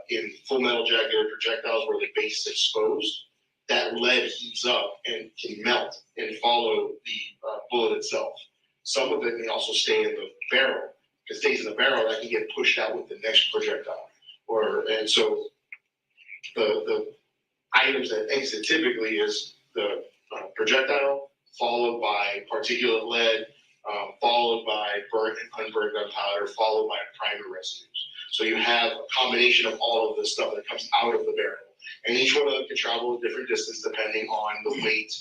in full metal jacketed projectiles where the base is exposed, that lead heats up and can melt and follow the bullet itself. Some of it may also stay in the barrel. If it stays in the barrel, that can get pushed out with the next projectile. And so the items that exit typically is the projectile, followed by particulate lead, followed by burnt and unburned gunpowder, followed by primer residues. So you have a combination of all of the stuff that comes out of the barrel. And each one of them can travel a different distance depending on the weight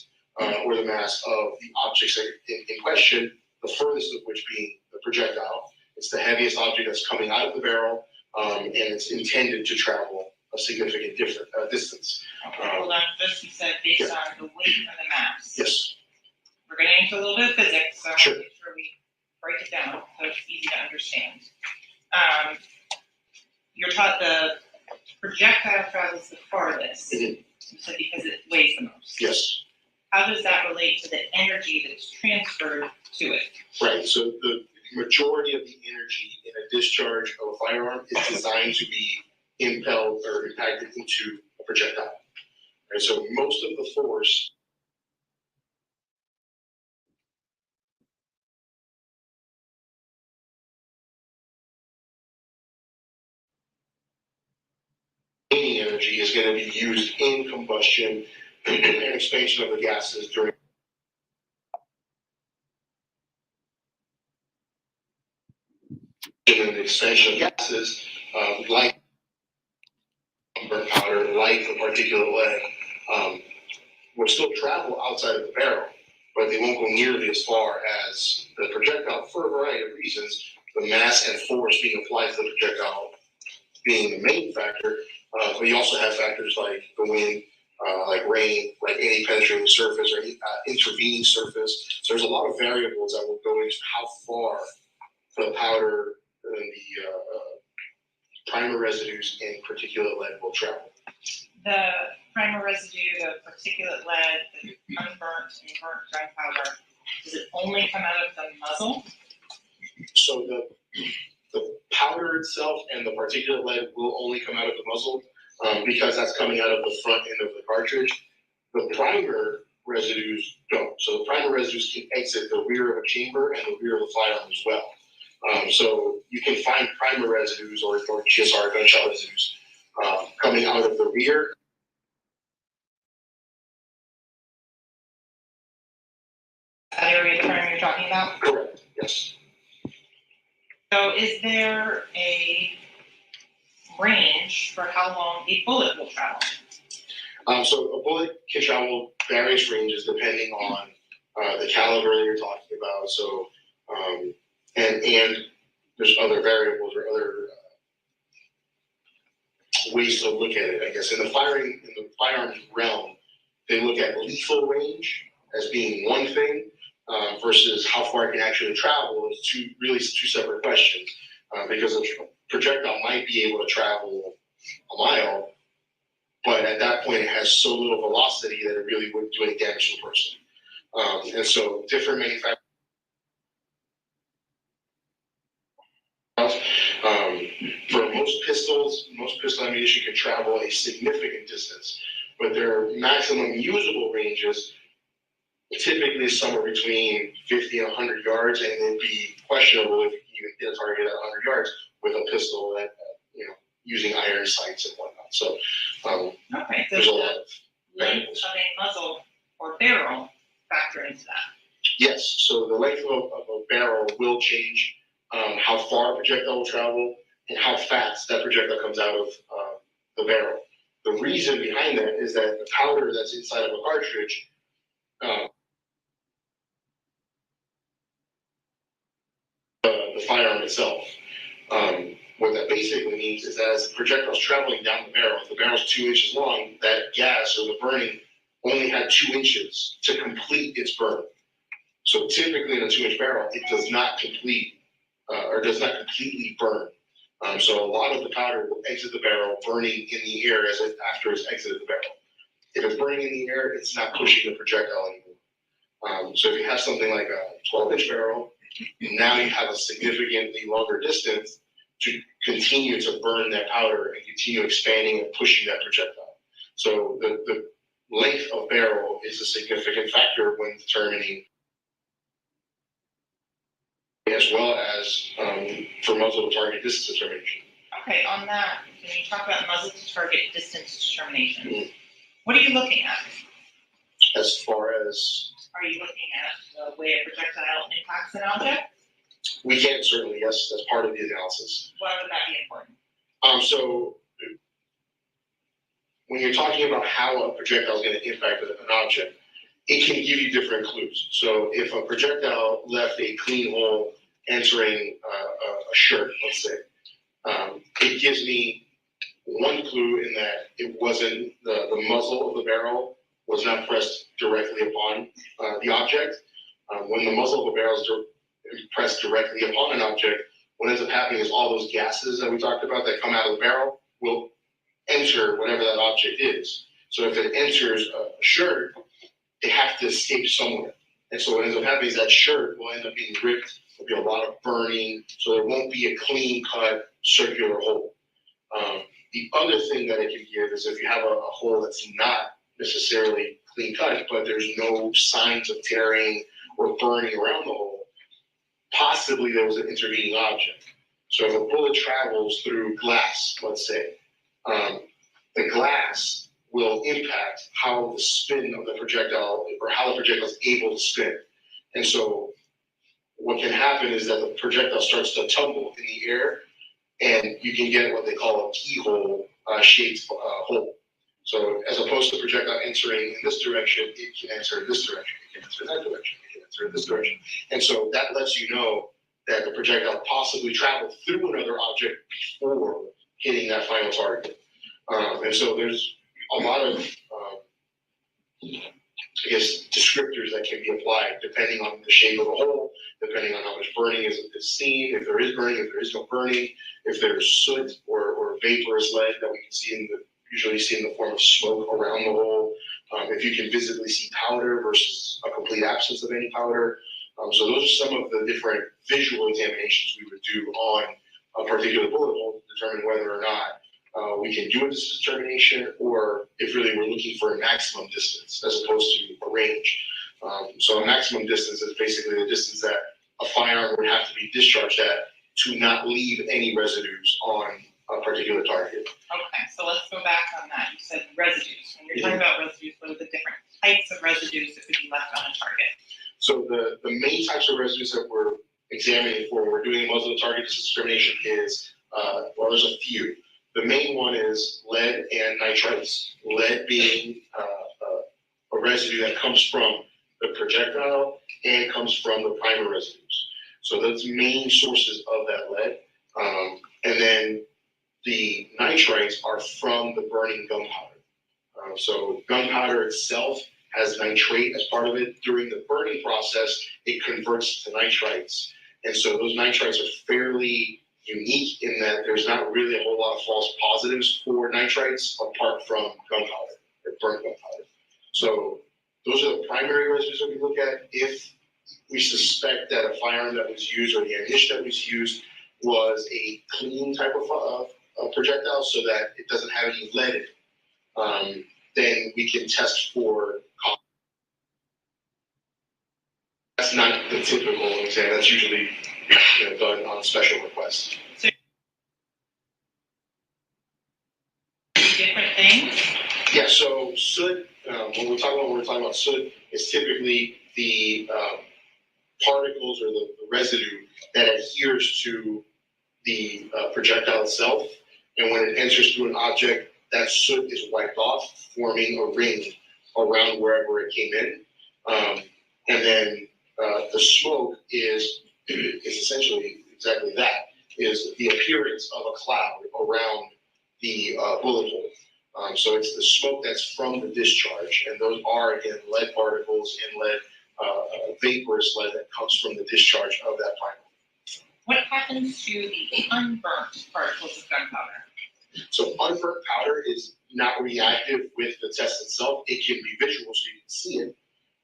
or the mass of the objects in question, the furthest of which being the projectile. It's the heaviest object that's coming out of the barrel, and it's intended to travel a significant distance. Okay, hold on. Just you said based on the weight and the mass. Yes. We're getting into a little bit of physics, so Sure. I'll make sure we break it down so it's easy to understand. You're taught the projectile travels the farthest. Mm-hmm. You said because it weighs the most. Yes. How does that relate to the energy that's transferred to it? Right. So the majority of the energy in a discharge of a firearm is designed to be impelled or impacted into a projectile. And so most of the force energy is going to be used in combustion and expansion of the gases during the expansion of gases, like burnt powder, like the particulate lead, will still travel outside of the barrel, but they won't go nearly as far as the projectile for a variety of reasons. The mass and force being applied to the projectile being the main factor, but you also have factors like the wind, like rain, like any penetrating surface or any intervening surface. So there's a lot of variables that will go into how far the powder and the primer residues and particulate lead will travel. The primer residue, the particulate lead, the unburnt and burnt gunpowder, does it only come out of the muzzle? So the powder itself and the particulate lead will only come out of the muzzle because that's coming out of the front end of the cartridge. The primer residues don't. So the primer residues can exit the rear of a chamber and the rear of the firearm as well. So you can find primer residues or GSR gunshot residues coming out of the rear. That area of the primer you're talking about? Correct, yes. So is there a range for how long a bullet will travel? So a bullet can travel various ranges depending on the caliber that you're talking about. So, and there's other variables or other ways to look at it, I guess. In the firearms realm, they look at lethal range as being one thing versus how far it can actually travel is two separate questions. Because a projectile might be able to travel a mile, but at that point it has so little velocity that it really wouldn't do any damage to the person. And so different manufacturers for most pistol ammunition can travel a significant distance, but their maximum usable ranges typically is somewhere between 50 and 100 yards, and it'd be questionable if you even hit a target at 100 yards with a pistol that, using iron sights and whatnot. So Okay, so there's a lot of length of a muzzle or barrel factor into that. Yes, so the length of a barrel will change how far a projectile will travel and how fast that projectile comes out of the barrel. The reason behind that is that the powder that's inside of a cartridge the firearm itself. What that basically means is that as the projectile is traveling down the barrel, if the barrel is 2 inches long, that gas or the burning only had 2 inches to complete its burn. So typically in a 2-inch barrel, it does not complete or does not completely burn. So a lot of the powder will exit the barrel, burning in the air after it's exited the barrel. If it's burning in the air, it's not pushing the projectile anymore. So if you have something like a 12-inch barrel, now you have a significantly longer distance to continue to burn that powder and continue expanding and pushing that projectile. So the length of barrel is a significant factor when determining, as well as for muzzle to target distance determination. Okay, on that, can you talk about muzzle to target distance determination? Mm-hmm. What are you looking at? As far as Are you looking at the way a projectile impacts an object? we can certainly, yes, that's part of the analysis. Why would that be important? So when you're talking about how a projectile is going to impact an object, it can give you different clues. So if a projectile left a clean hole entering a shirt, let's say, it gives me one clue in that it wasn't the muzzle of the barrel was not pressed directly upon the object. When the muzzle of the barrel is pressed directly upon an object, what ends up happening is all those gases that we talked about that come out of the barrel will enter whatever that object is. So if it enters a shirt, they have to escape somewhere. And so what ends up happening is that shirt will end up being ripped. There'll be a lot of burning, so there won't be a clean cut circular hole. The other thing that it can give is if you have a hole that's not necessarily clean cut, but there's no signs of tearing or burning around the hole, possibly there was an intervening object. So if a bullet travels through glass, let's say, the glass will impact how the spin of the projectile, or how the projectile is able to spin. And so what can happen is that the projectile starts to tumble in the air, and you can get what they call a keyhole shaped hole. So as opposed to projectile entering in this direction, it can enter in this direction, it can enter in that direction, it can enter in this direction. And so that lets you know that the projectile possibly traveled through another object before hitting that final target. And so there's a lot of, I guess, descriptors that can be applied depending on the shape of the hole, depending on how much burning is seen, if there is burning, if there is no burning, if there's soot or vaporous lead that we can see usually see in the form of smoke around the hole, if you can visibly see powder versus a complete absence of any powder. So those are some of the different visual examinations we would do on a particular bullet hole to determine whether or not we can do a distance determination, or if really we're looking for a maximum distance as opposed to a range. So a maximum distance is basically the distance that a firearm would have to be discharged at to not leave any residues on a particular target. Okay, so let's go back on that. You said residues. When you're talking about residues, what are the different types of residues that could be left on a target? So the main types of residues that we're examining for when we're doing muzzle to target distance determination is, well, there's a few. The main one is lead and nitrites. Lead being a residue that comes from the projectile and comes from the primer residues. So that's main sources of that lead. And then the nitrites are from the burning gunpowder. So gunpowder itself has nitrate as part of it. During the burning process, it converts to nitrites. And so those nitrites are fairly unique in that there's not really a whole lot of false positives for nitrites apart from gunpowder or burnt gunpowder. So those are the primary residues that we look at. If we suspect that a firearm that was used or the ammunition that was used was a clean type of projectile so that it doesn't have any lead in it, then we can test for copper. That's not the typical exam. That's usually done on special request. So different things? Yeah, so soot, when we're talking about soot, it's typically the particles or the residue that adheres to the projectile itself. And when it enters through an object, that soot is wiped off, forming a ring around wherever it came in. And then the smoke is essentially exactly that, is the appearance of a cloud around the bullet hole. So it's the smoke that's from the discharge, and those are, again, lead particles and lead, vaporous lead that comes from the discharge of that primer. What happens to the unburnt particles of gunpowder? So unburnt powder is not reactive with the test itself. It can be visual, so you can see it.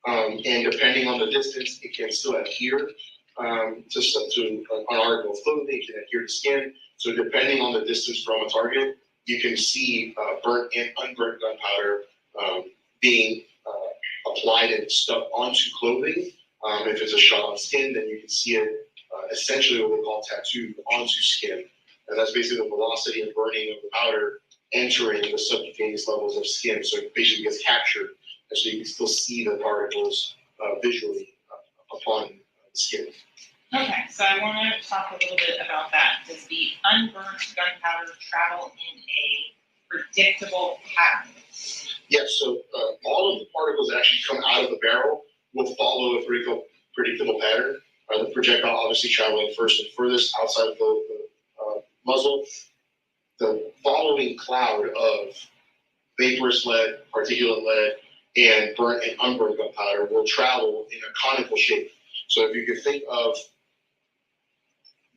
And depending on the distance, it can still adhere to an article of clothing, it can adhere to skin. So depending on the distance from a target, you can see burnt and unburnt gunpowder being applied and stuck onto clothing. If it's a shot on skin, then you can see it essentially what we call tattooed onto skin. And that's basically the velocity and burning of the powder entering the subcutaneous levels of skin. So it basically gets captured, and so you can still see the particles visually upon the skin. Okay, so I want to talk a little bit about that. Does the unburnt gunpowder travel in a predictable pattern? Yes, so all of the particles that actually come out of the barrel will follow a predictable pattern. The projectile obviously traveling first and furthest outside of the muzzle. The following cloud of vaporous lead, particulate lead, and burnt and unburnt gunpowder will travel in a conical shape. So if you could think of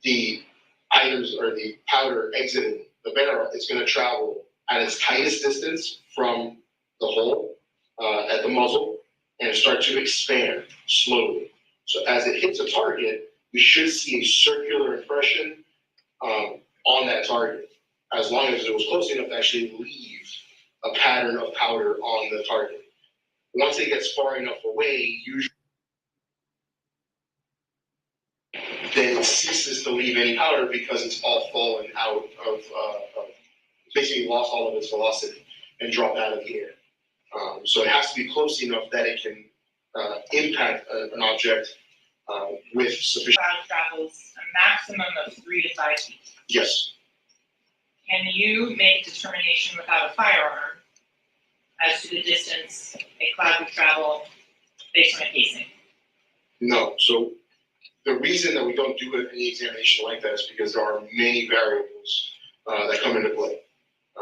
the items or the powder exiting the barrel, it's going to travel at its tightest distance from the hole at the muzzle and start to expand slowly. So as it hits a target, we should see a circular impression on that target, as long as it was close enough to actually leave a pattern of powder on the target. Once it gets far enough away, usually then it ceases to leave any powder because it's all fallen out of basically lost all of its velocity and dropped out of the air. So it has to be close enough that it can impact an object with sufficient. Cloud travels a maximum of 3 to 5 feet. Yes. Can you make determination without a firearm as to the distance a cloud would travel based on a casing? No. So the reason that we don't do any examination like that is because there are many variables that come into play.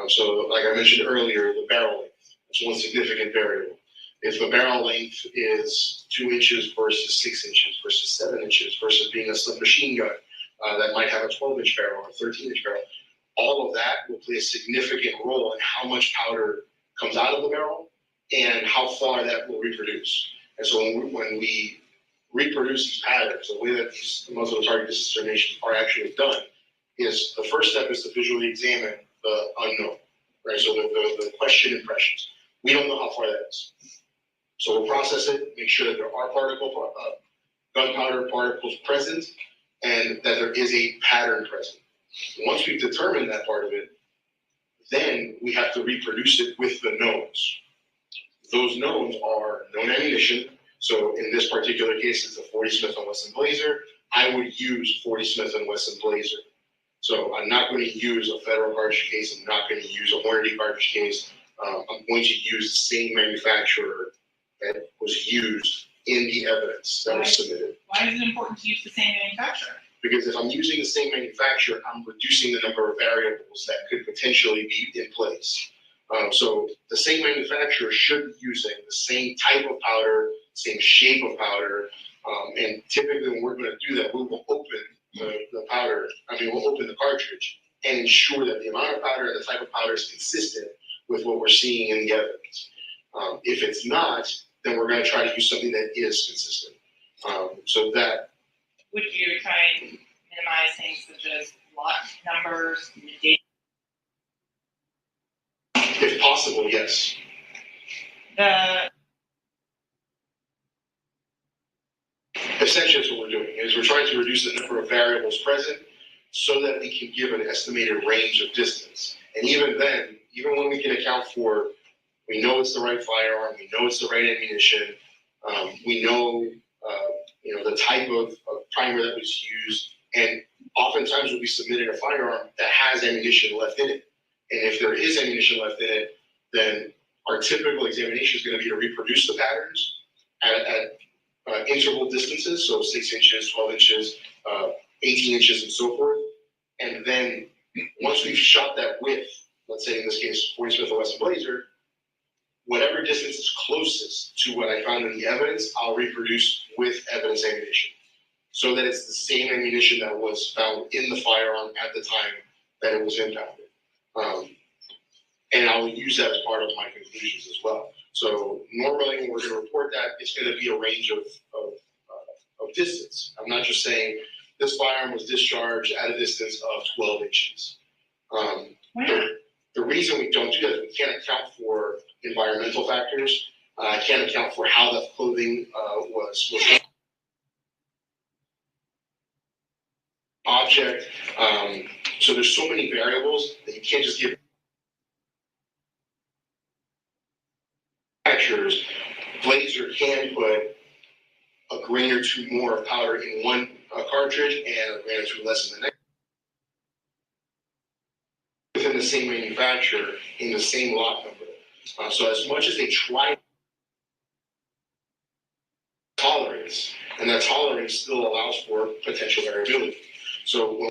So like I mentioned earlier, the barrel length. That's one significant variable. If the barrel length is 2 inches versus 6 inches versus 7 inches versus being a submachine gun that might have a 12-inch barrel or a 13-inch barrel, all of that will play a significant role in how much powder comes out of the barrel and how far that will reproduce. And so when we reproduce these patterns, the way that these muzzle target distance determinations are actually done is the first step is to visually examine the unknown, right? So the question impressions. We don't know how far that is. So we'll process it, make sure that there are gunpowder particles present and that there is a pattern present. Once we've determined that part of it, then we have to reproduce it with the knowns. Those knowns are known ammunition. So in this particular case, it's a 40 Smith & Wesson Blazer. I would use 40 Smith & Wesson Blazer. So I'm not going to use a Federal cartridge case. I'm not going to use a Hornady cartridge case. I'm going to use the same manufacturer that was used in the evidence that was submitted. Why is it important to use the same manufacturer? Because if I'm using the same manufacturer, I'm reducing the number of variables that could potentially be in place. So the same manufacturer should be using the same type of powder, same shape of powder, and typically when we're going to do that, we will open the powder, we'll open the cartridge and ensure that the amount of powder and the type of powder is consistent with what we're seeing in the evidence. If it's not, then we're going to try to use something that is consistent. So that. Would you try and minimize things such as lot numbers, date? If possible, yes. Essentially, that's what we're doing, is we're trying to reduce the number of variables present so that we can give an estimated range of distance. And even then, even when we can account for, we know it's the right firearm, we know it's the right ammunition, we know the type of primer that was used, and oftentimes we'll be submitted a firearm that has ammunition left in it. And if there is ammunition left in it, then our typical examination is going to be to reproduce the patterns at interval distances, so 6 inches, 12 inches, 18 inches, and so forth. And then once we've shot that with, let's say in this case, 40 Smith & Wesson Blazer, whatever distance is closest to what I found in the evidence, I'll reproduce with evidence ammunition, so that it's the same ammunition that was found in the firearm at the time that it was impounded. And I'll use that as part of my conclusions as well. So normally when we're going to report that, it's going to be a range of distance. I'm not just saying this firearm was discharged at a distance of 12 inches. Why not? The reason we don't do that is we can't account for environmental factors. Can't account for how the clothing was object. So there's so many variables that you can't just give manufacturers. Blazer can put a grain or two more of powder in one cartridge and a grain or two less in the next. Within the same manufacturer in the same lot number. So as much as they try tolerance, and that tolerance still allows for potential variability. So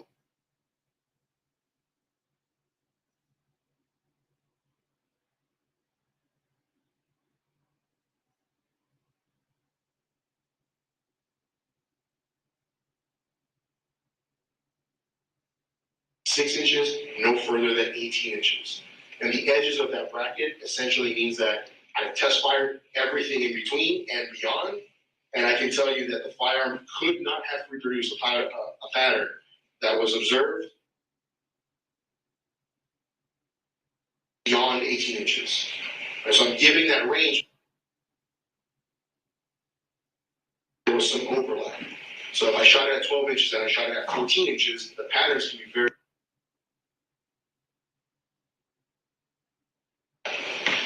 6 inches, no further than 18 inches. And the edges of that bracket essentially means that I've test fired everything in between and beyond. And I can tell you that the firearm could not have reproduced a pattern that was observed beyond 18 inches. And so I'm giving that range. There was some overlap. So if I shot it at 12 inches and I shot it at 14 inches, the patterns can be very.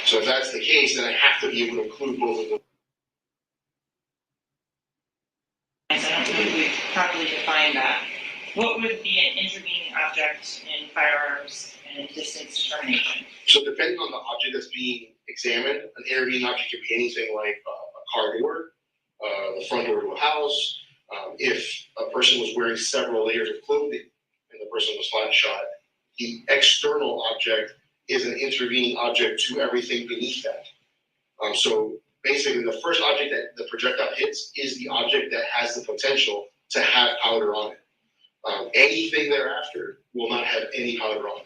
So if that's the case, then I have to be able to include both of them. I don't think we've properly defined that. What would be an intervening object in firearms and distance determination? So depending on the object that's being examined, an intervening object could be anything like a car door, the front door to a house. If a person was wearing several layers of clothing and the person was flat shot, the external object is an intervening object to everything beneath that. So basically, the first object that the projectile hits is the object that has the potential to have powder on it. Anything thereafter will not have any powder on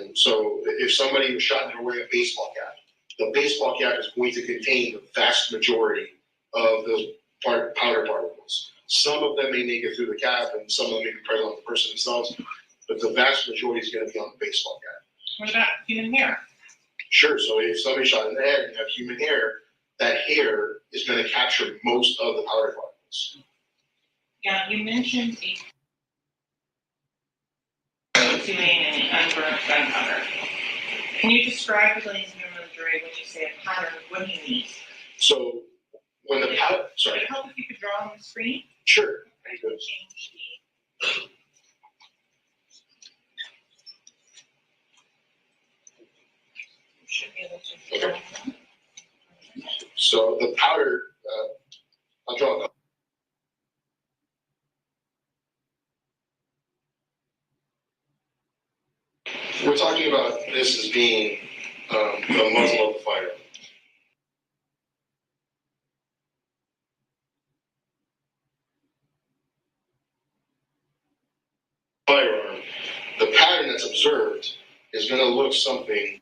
it. So if somebody was shot and they're wearing a baseball cap, the baseball cap is going to contain the vast majority of those powder particles. Some of them may make it through the cap, and some of them may be present on the person themselves, but the vast majority is going to be on the baseball cap. What about human hair? Sure. So if somebody shot in the head and you have human hair, that hair is going to capture most of the powder particles. Yeah, you mentioned doing an unburned gunpowder. Can you describe to ladies and gentlemen of the jury when you say a pattern, what do you mean? So when the powder, Would sorry. it help if you could draw on the screen? Sure. I could change the. Should be able to. Okay. So the powder, I'll draw a. We're talking about this as being the muzzle of the firearm. Firearm, the pattern that's observed is going to look something.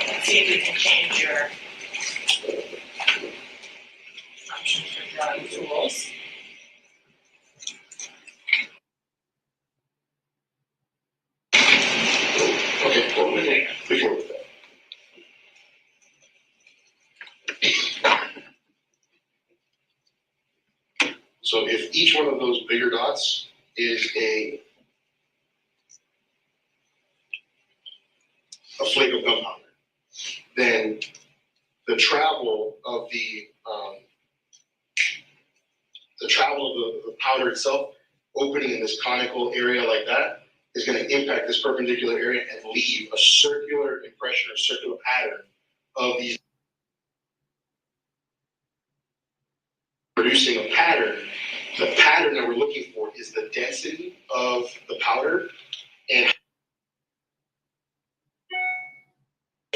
Let's see if we can change your options for drawing tools. Okay, well, we can work with that. So if each one of those bigger dots is a flake of gunpowder, then the travel of the powder itself opening in this conical area like that is going to impact this perpendicular area and leave a circular impression or circular pattern of these. Producing a pattern, the pattern that we're looking for is the density of the powder, and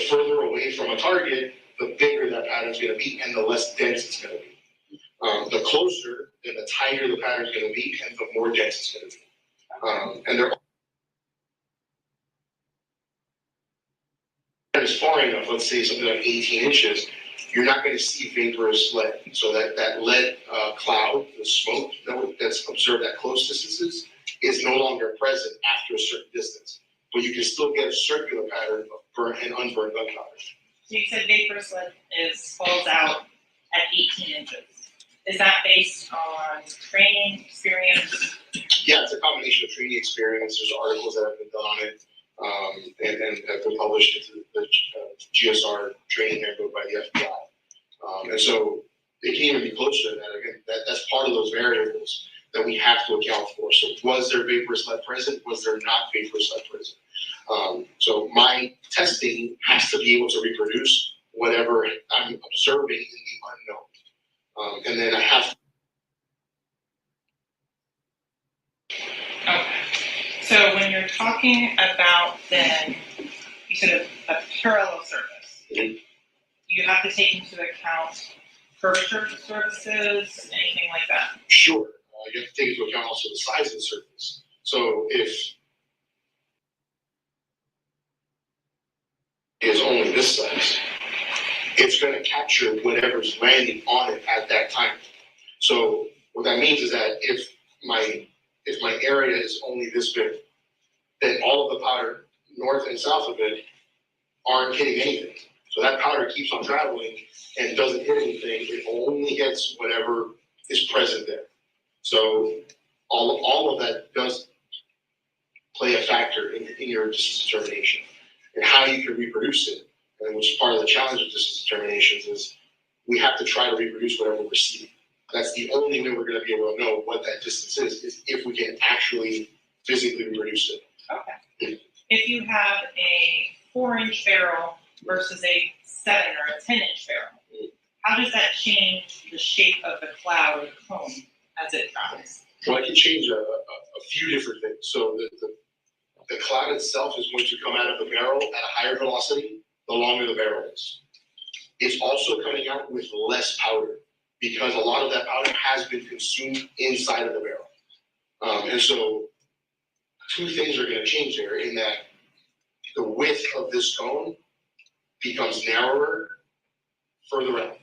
further away from a target, the bigger that pattern is going to be and the less dense it's going to be. The closer, then the tighter the pattern is going to be and the more dense it's going to be. And they're is far enough, let's say something like 18 inches, you're not going to see vaporous lead. So that lead cloud, the smoke that's observed at close distances, is no longer present after a certain distance. But you can still get a circular pattern of burnt and unburned gunpowder. So you said vaporous lead falls out at 18 inches. Is that based on training, experience? Yeah, it's a combination of training experience. There's articles that have been done on it, and have been published into the GSR training handbook by the FBI. And so it can't even be closer to that. Again, that's part of those variables that we have to account for. So was there vaporous lead present? Was there not vaporous lead present? So my testing has to be able to reproduce whatever I'm observing in the unknown. And then I have to. Okay. So when you're talking about then, you said a parallel service, you have to take into account curvature of services, anything like that? Sure. You have to take into account also the size of the surface. So if it's only this size, it's going to capture whatever's landing on it at that time. So what that means is that if my area is only this big, then all of the powder north and south of it aren't hitting anything. So that powder keeps on traveling and doesn't hit anything. It only hits whatever is present there. So all of that does play a factor in your distance determination and how you can reproduce it. And which is part of the challenge of distance determinations is we have to try to reproduce whatever we're seeing. That's the only way we're going to be able to know what that distance is if we can actually physically reproduce it. Okay. If you have a 4-inch barrel versus a 7 or a 10-inch barrel, how does that change the shape of the cloud or the cone as it travels? Well, it can change a few different things. So the cloud itself is going to come out of the barrel at a higher velocity the longer the barrel is. It's also coming out with less powder because a lot of that powder has been consumed inside of the barrel. And so two things are going to change there in that the width of this cone becomes narrower further out.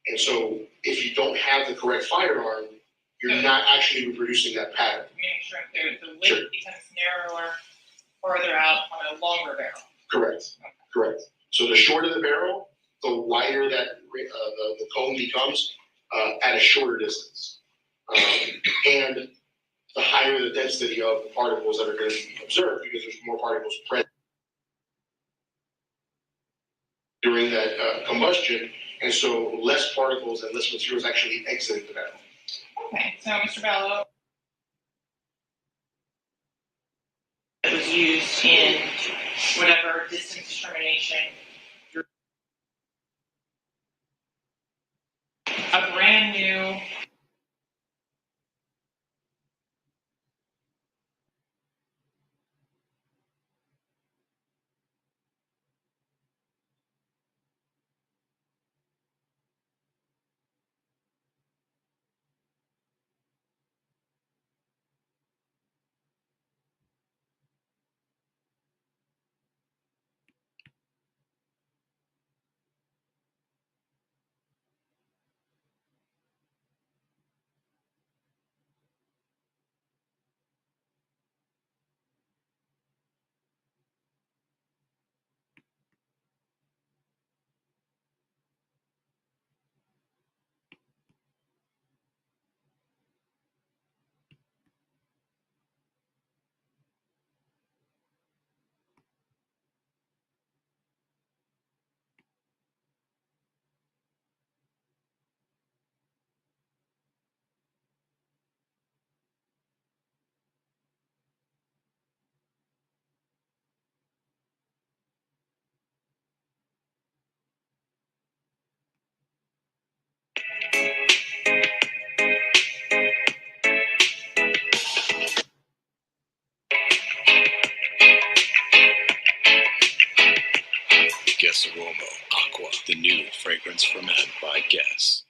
And so if you don't have the correct firearm, you're not actually reproducing that pattern. Make sure the width becomes narrower further out on a longer barrel. Correct. Correct. So the shorter the barrel, the wider that the cone becomes at a shorter distance. And the higher the density of the particles that are going to be observed because there's more particles present during that combustion. And so less particles and less materials actually exiting the barrel. Okay, so Mr. Bello, it was used in whatever distance determination, a brand new Guess Aroma Aqua, the new fragrance for men by Guess.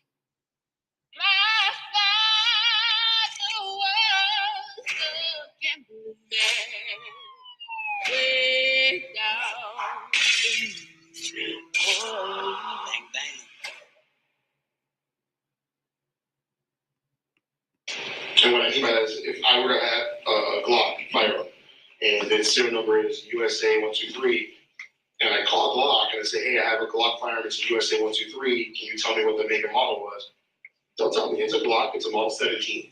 Way down mean by that is if I were to have a Glock firearm and the serial number is USA 123, and I call Glock and I say, hey, I have a Glock firearm, it's a USA 123, can you tell me what the make and model was? They'll tell me it's a Glock, it's a Model 17.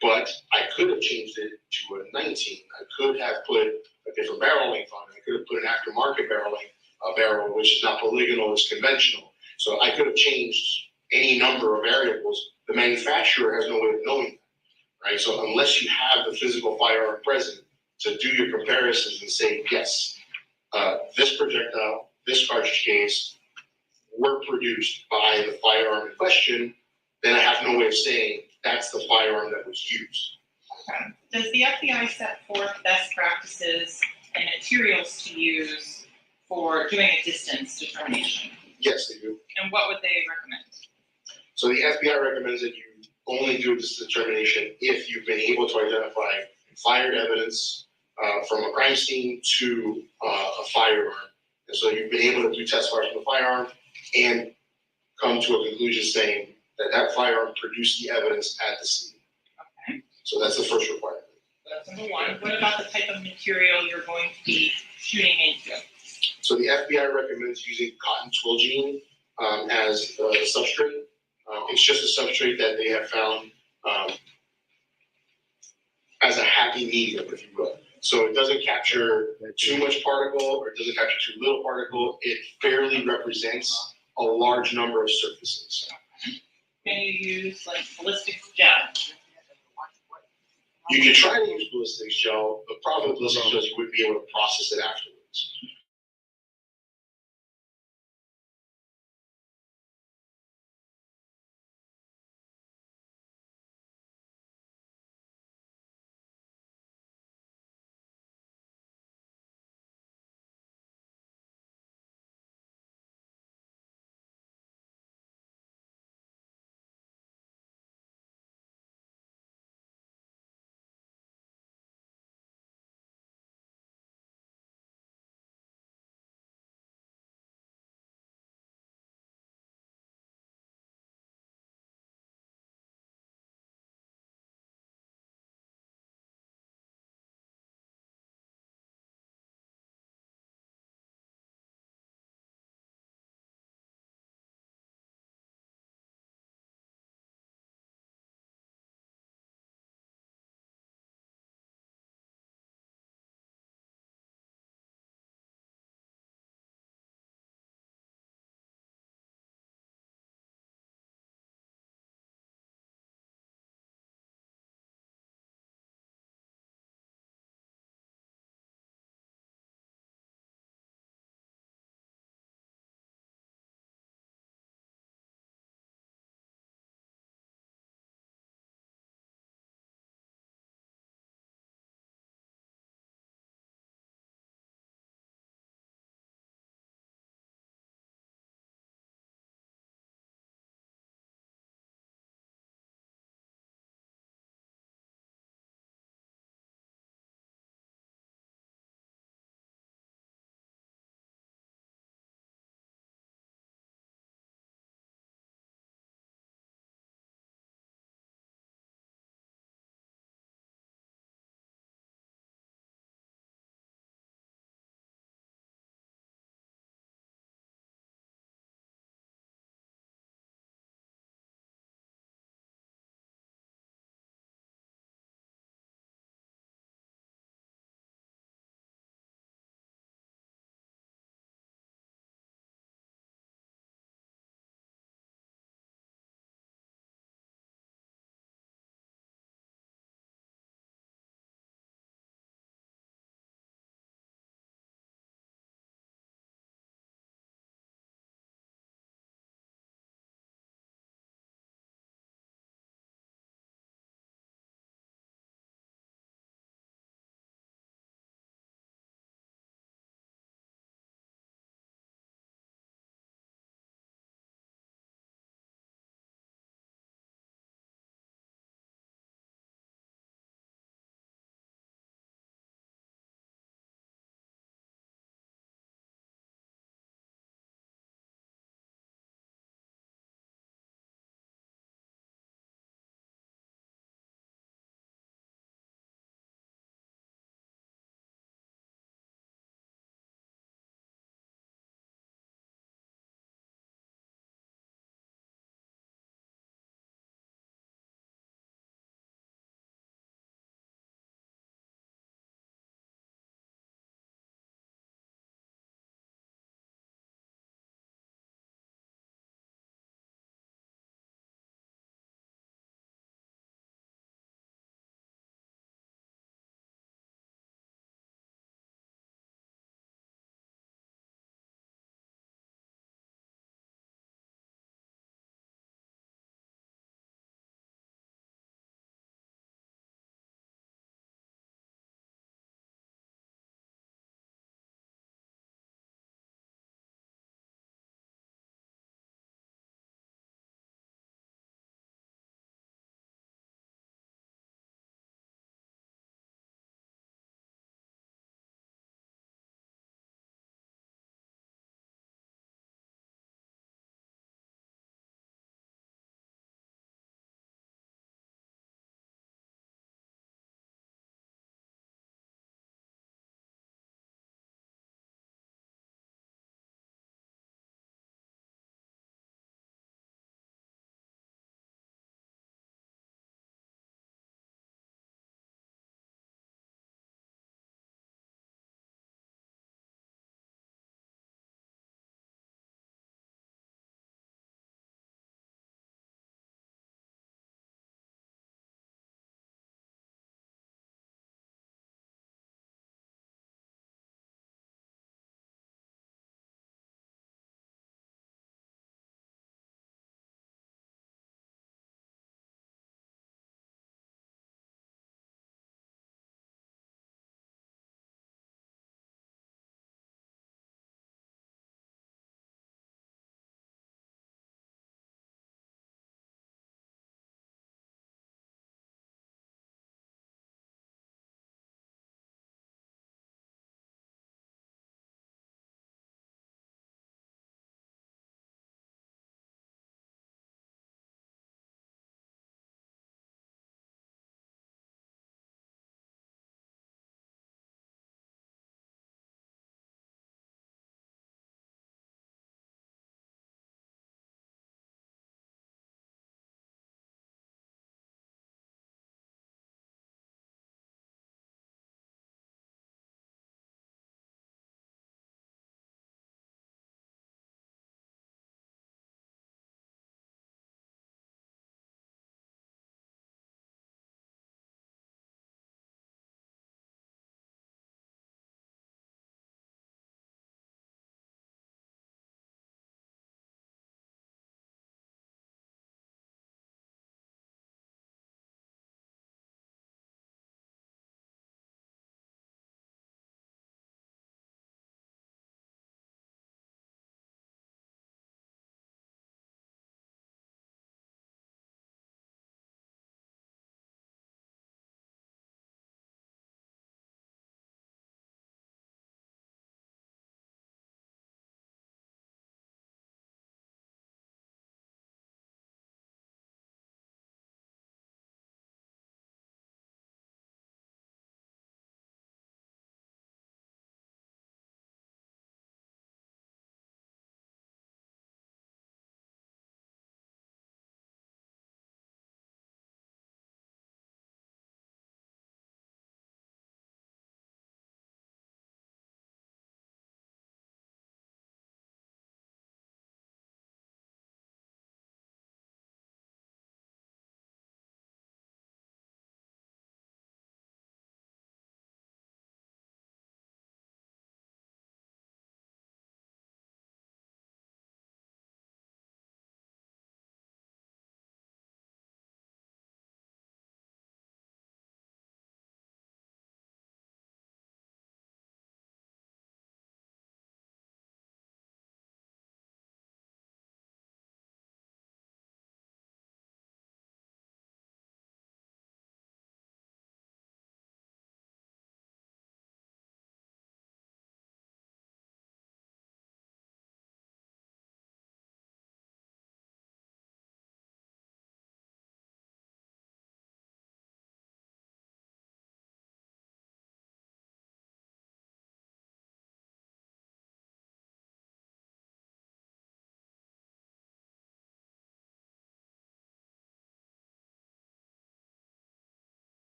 But I could have changed it to a 19. I could have put a different barrel length on it. I could have put an aftermarket barrel length, a barrel which is not polygonal, it's conventional. So I could have changed any number of variables. The manufacturer has no way of knowing that, right? So unless you have the physical firearm present to do your comparisons and say, yes, this projectile, this cartridge case were produced by the firearm in question, then I have no way of saying that's the firearm that was used. Okay. Does the FBI set forth best practices and materials to use for doing a distance determination? Yes, they do. And what would they recommend? So the FBI recommends that you only do this determination if you've been able to identify fired evidence from a crime scene to a firearm. And so you've been able to do test fires from the firearm and come to a conclusion saying that that firearm produced the evidence at the scene. Okay. So that's the first requirement. That's number one. What about the type of material you're going to be shooting into? So the FBI recommends using cotton twill jean as a substrate. It's just a substrate that they have found as a happy medium, if you will. So it doesn't capture too much particle or it doesn't capture too little particle. It fairly represents a large number of surfaces. Can you use like ballistics gel? You can try to use ballistics gel. The problem with ballistics gel is you wouldn't be able to process it afterwards.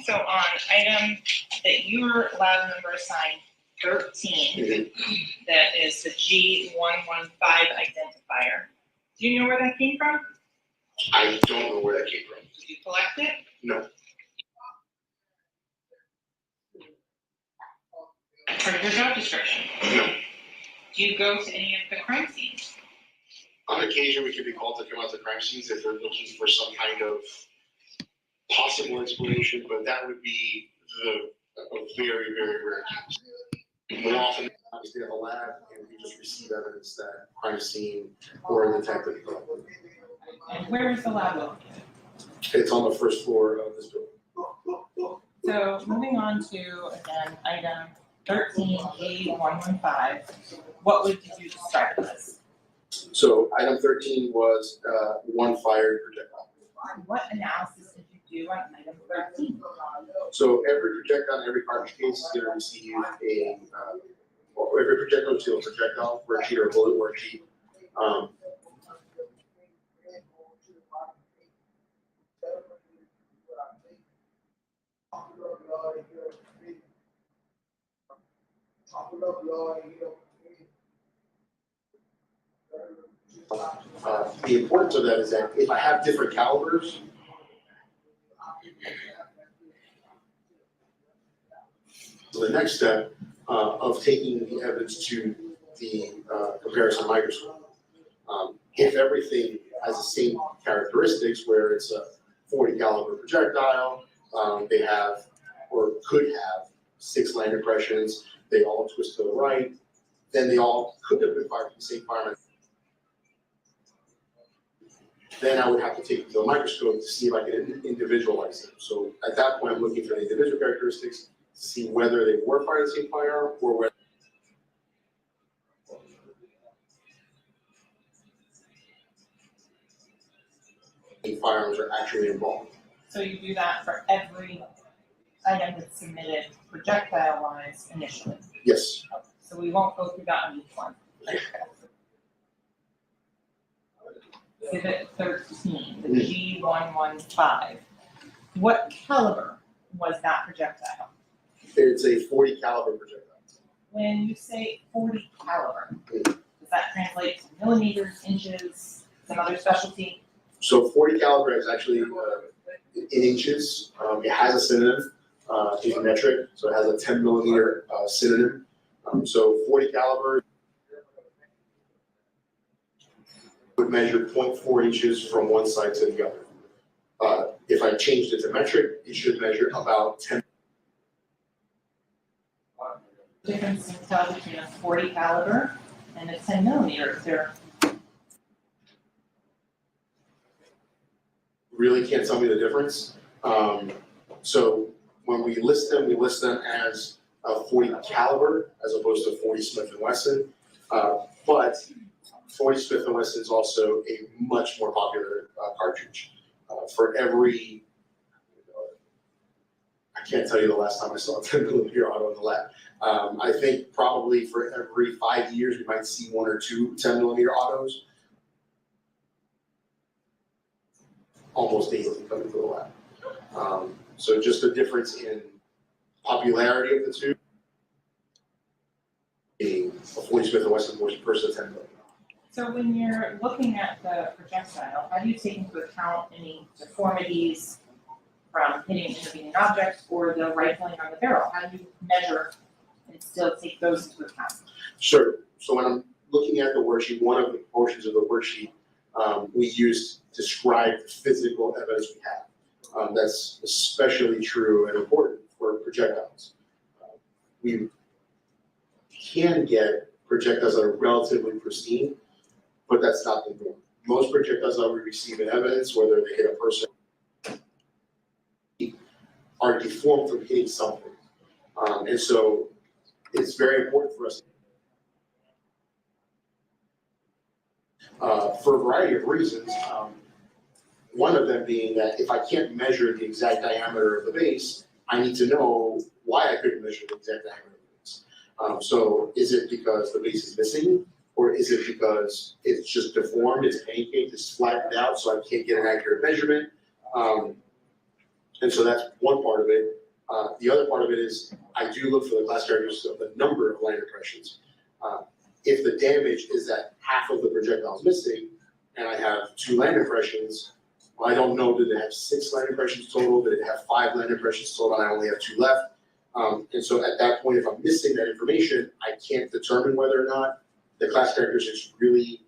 So on item that you were allowed to number assigned 13, that is the G115 identifier. Do you know where that came from? I don't know where that came from. Did you collect it? No. Part of your job description? No. Do you go to any of the crime scenes? On occasion, we could be called to come out to crime scenes if they're looking for some kind of possible explanation, but that would be a very, very rare case. More often, we stay at the lab and we just receive evidence that crime scene or a detective. And where is the lab located? It's on the first floor of this building. So moving on to, again, item 13G115, what would you do to start this? So item 13 was one fired projectile. What analysis did you do on item 13? So every projectile in every cartridge case is going to receive every projectile will a projectile worksheet or a bullet worksheet. The importance of that is that if I have different calibers, so the next step of taking the evidence to the comparison microscope. If everything has the same characteristics, where it's a 40 caliber projectile, they have or could have 6 land impressions, they all twist to the right, then they all could have been fired from the same fireman. Then I would have to take it to a microscope to see if I can individualize them. So at that point, I'm looking for the individual characteristics to see whether they were fired the same firearm or whether firearms are actually involved. So you do that for every item that's submitted projectile-wise initially? Yes. So we won't go through that on each one. Exhibit 13, the G115. What caliber was that projectile? It's a 40 caliber projectile. When you say 40 caliber, does that translate to millimeters, inches, some other specialty? So 40 caliber is actually in inches. It has a synonym in metric, so it has a 10 millimeter synonym. So 40 caliber would measure 0.4 inches from one side to the other. If I changed it to metric, it should measure about 10. Difference in tell between a 40 caliber and a 10 millimeter. There. Really can't tell me the difference. So when we list them as a 40 caliber as opposed to 40 Smith & Wesson. But 40 Smith & Wesson is also a much more popular cartridge. For every, I can't tell you the last time I saw a 10 millimeter auto in the lab. I think probably for every 5 years, we might see 1 or 2 10 millimeter autos. Almost daily coming to the lab. So just the difference in popularity of the two. Being a 40 Smith & Wesson versus a 10 millimeter. So when you're looking at the projectile, how do you take into account any deformities from hitting intervening objects or the rifling on the barrel? How do you measure and still take those into account? Sure. So when I'm looking at the worksheet, one of the portions of the worksheet we use to describe the physical evidence we have. That's especially true and important for projectiles. We can get projectiles that are relatively pristine, but that's not the norm. Most projectiles that we receive in evidence, whether they hit a person, are deformed from hitting something. And so it's very important for us for a variety of reasons. One of them being that if I can't measure the exact diameter of the base, I need to know why I couldn't measure the exact diameter of the base. So is it because the base is missing? Or is it because it's just deformed, it's pancaked, it's flattened out, so I can't get an accurate measurement? And so that's one part of it. The other part of it is I do look for the class characteristics of the number of land impressions. If the damage is that half of the projectile is missing, and I have 2 land impressions, well, I don't know, did it have 6 land impressions total? Did it have 5 land impressions total? And I only have 2 left. And so at that point, if I'm missing that information, I can't determine whether or not the class characteristics really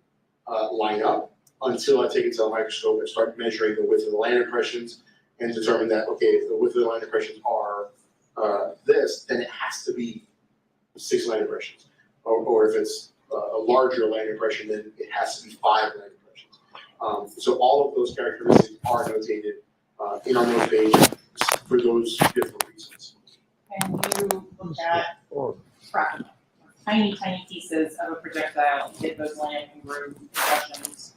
line up until I take it to a microscope and start measuring the width of the land impressions and determine that, okay, if the width of the land impressions are this, then it has to be 6 land impressions. Or if it's a larger land impression, then it has to be 5 land impressions. So all of those characteristics are notated in our note page for those different reasons. And you look at fragments, tiny pieces of a projectile, hit those land and group impressions.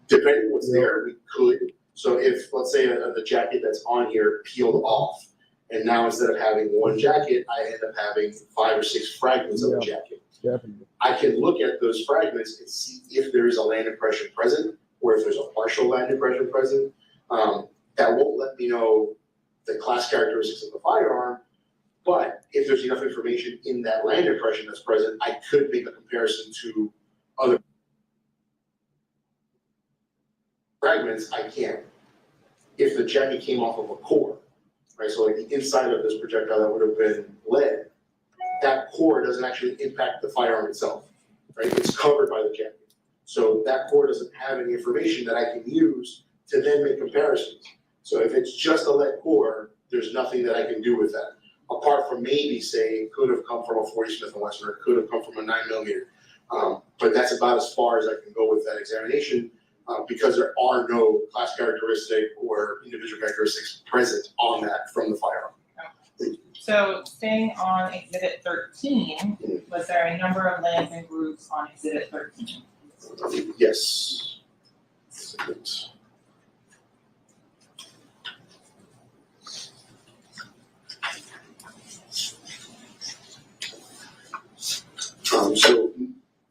Depending what's there, we could. So if, let's say, the jacket that's on here peeled off, and now instead of having 1 jacket, I end up having 5 or 6 fragments of a jacket. Definitely. I can look at those fragments and see if there is a land impression present, or if there's a partial land impression present. That won't let me know the class characteristics of the firearm, but if there's enough information in that land impression that's present, I could make a comparison to other fragments. I can. If the jacket came off of a core, right? So like the inside of this projectile that would have been lead, that core doesn't actually impact the firearm itself, right? It's covered by the jacket. So that core doesn't have any information that I can use to then make comparisons. So if it's just a lead core, there's nothing that I can do with that. Apart from maybe saying it could have come from a 40 Smith & Wesson, or it could have come from a 9mm. But that's about as far as I can go with that examination, because there are no class characteristic or individual characteristics present on that from the firearm. So staying on Exhibit 13, was there a number of lands and groups on Exhibit 13? Yes. So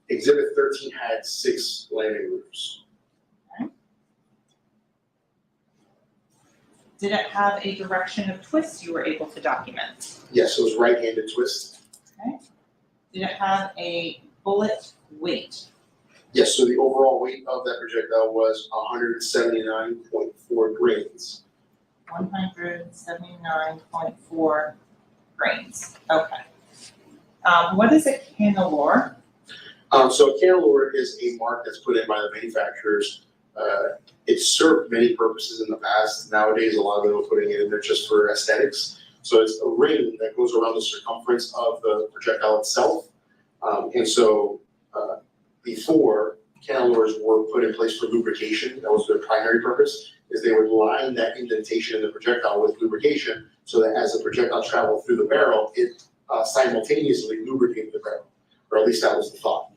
Exhibit 13 had 6 landing groups. Okay. Did it have a direction of twist you were able to document? Yes, it was right-handed twist. Okay. Did it have a bullet weight? Yes, so the overall weight of that projectile was 179.4 grains. 179.4 grains. Okay. What is a cannelore? So a cannelore is a mark that's put in by the manufacturers. It's served many purposes in the past. Nowadays, a lot of them are putting it in there just for aesthetics. So it's a ring that goes around the circumference of the projectile itself. And so before, cannelores were put in place for lubrication. That was their primary purpose, is they would line that indentation in the projectile with lubrication so that as the projectile traveled through the barrel, it simultaneously lubricated the barrel, or at least that was the thought.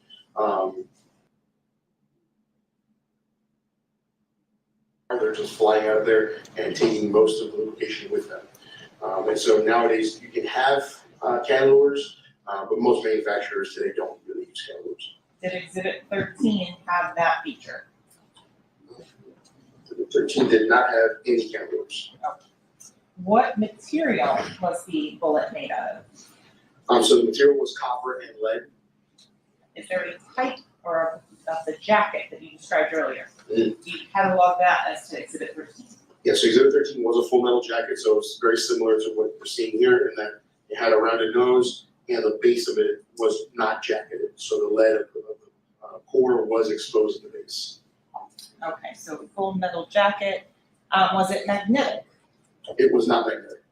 They're just flying out of there and taking most of the lubrication with them. And so nowadays you can have cannelores, but most manufacturers today don't really use cannelores. Did Exhibit 13 have that feature? 13 did not have any cannelores. What material was the bullet made of? So the material was copper and lead. Is there a type or of the jacket that you described earlier? Mm. Do you catalog that as to Exhibit 13? Yeah, so Exhibit 13 was a full metal jacket, so it's very similar to what we're seeing here in that it had a rounded nose and the base of it was not jacketed. So the lead of the core was exposed in the base. Okay, so full metal jacket. Was it magnetic? It was not magnetic.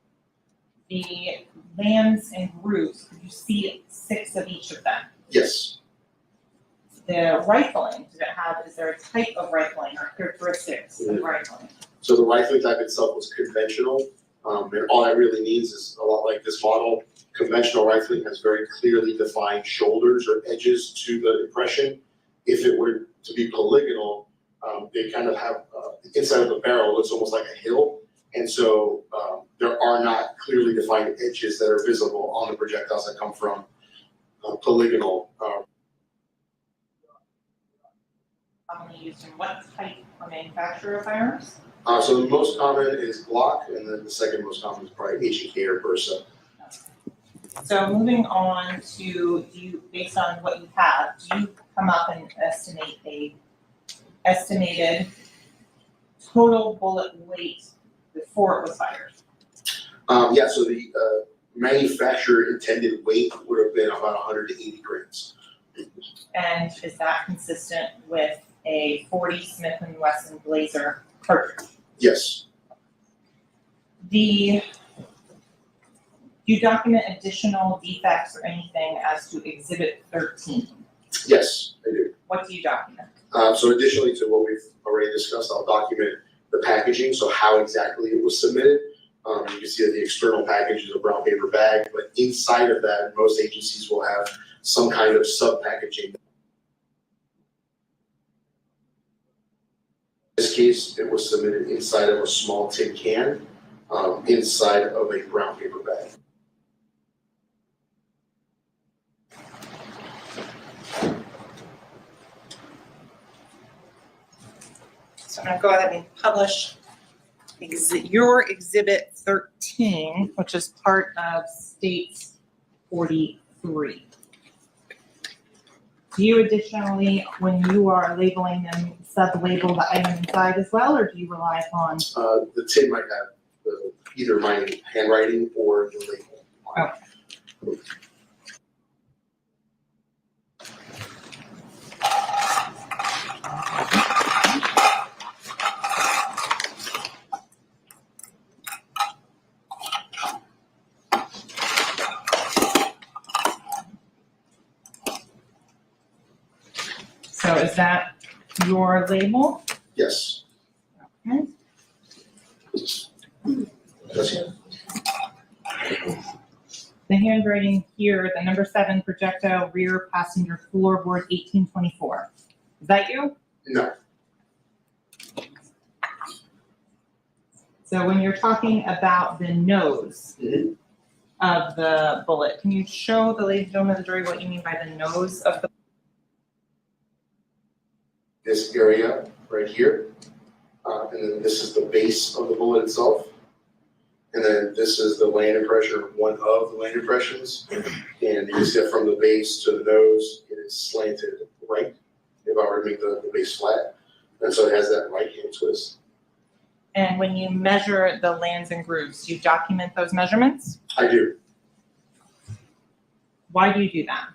The lands and grooves, could you see 6 of each of them? Yes. The rifling, is there a type of rifling or characteristics of rifling? So the rifling type itself was conventional, and all that really means is a lot like this model. Conventional rifling has very clearly defined shoulders or edges to the impression. If it were to be polygonal, they kind of have the inside of the barrel looks almost like a hill, and so there are not clearly defined edges that are visible on the projectiles that come from polygonal. Commonly used in what type or manufacturer of firearms? So the most common is Glock, and then the second most common is probably H&K or Bursa. So moving on to, based on what you have, do you come up and estimate a estimated total bullet weight before it was fired? Yeah, so the manufacturer intended weight would have been about 180 grams. And is that consistent with a 40 Smith & Wesson Blazer cartridge? Yes, Do you document additional defects or anything as to Exhibit 13? yes, I do. What do you document? So additionally to what we've already discussed, I'll document the packaging, so how exactly it was submitted. You can see that the external package is a brown paper bag, but inside of that, most agencies will have some kind of sub-packaging. In this case, it was submitted inside of a small tin can, inside of a brown paper bag. So I'm gonna go ahead and publish your Exhibit 13, which is part of State 43. Do you additionally, when you are labeling them, sub-label the item inside as well, or do you rely upon? The tin might have either my handwriting or the label on it. So is that your label? Yes. Okay. That's it. The handwriting here, the number 7 projectile rear passenger floorboard 1824. Is that you? No. So when you're talking about the nose Mhm. of the bullet, can you show the ladies and gentlemen of the jury what you mean by the nose of the? This area right here, and then this is the base of the bullet itself. And then this is the land impression, or one of the land impressions. And you can see that from the base to the nose, it is slanted right, if I were to make the base flat. And so it has that right hand twist. And when you measure the lands and grooves, do you document those measurements? I do. Why do you do that?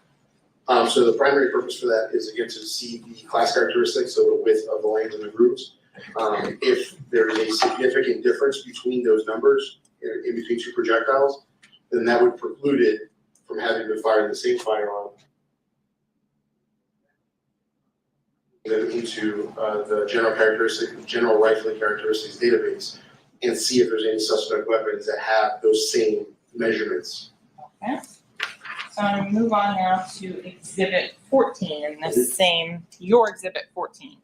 So the primary purpose for that is again to see the class characteristics, so the width of the lands and the grooves. If there is a significant difference between those numbers in between two projectiles, then that would preclude it from having been fired in the same firearm. Then into the general rifling characteristics database, and see if there's any suspect weapons that have those same measurements. Okay. So I'm gonna move on now to Exhibit 14, and this same, your Exhibit 14.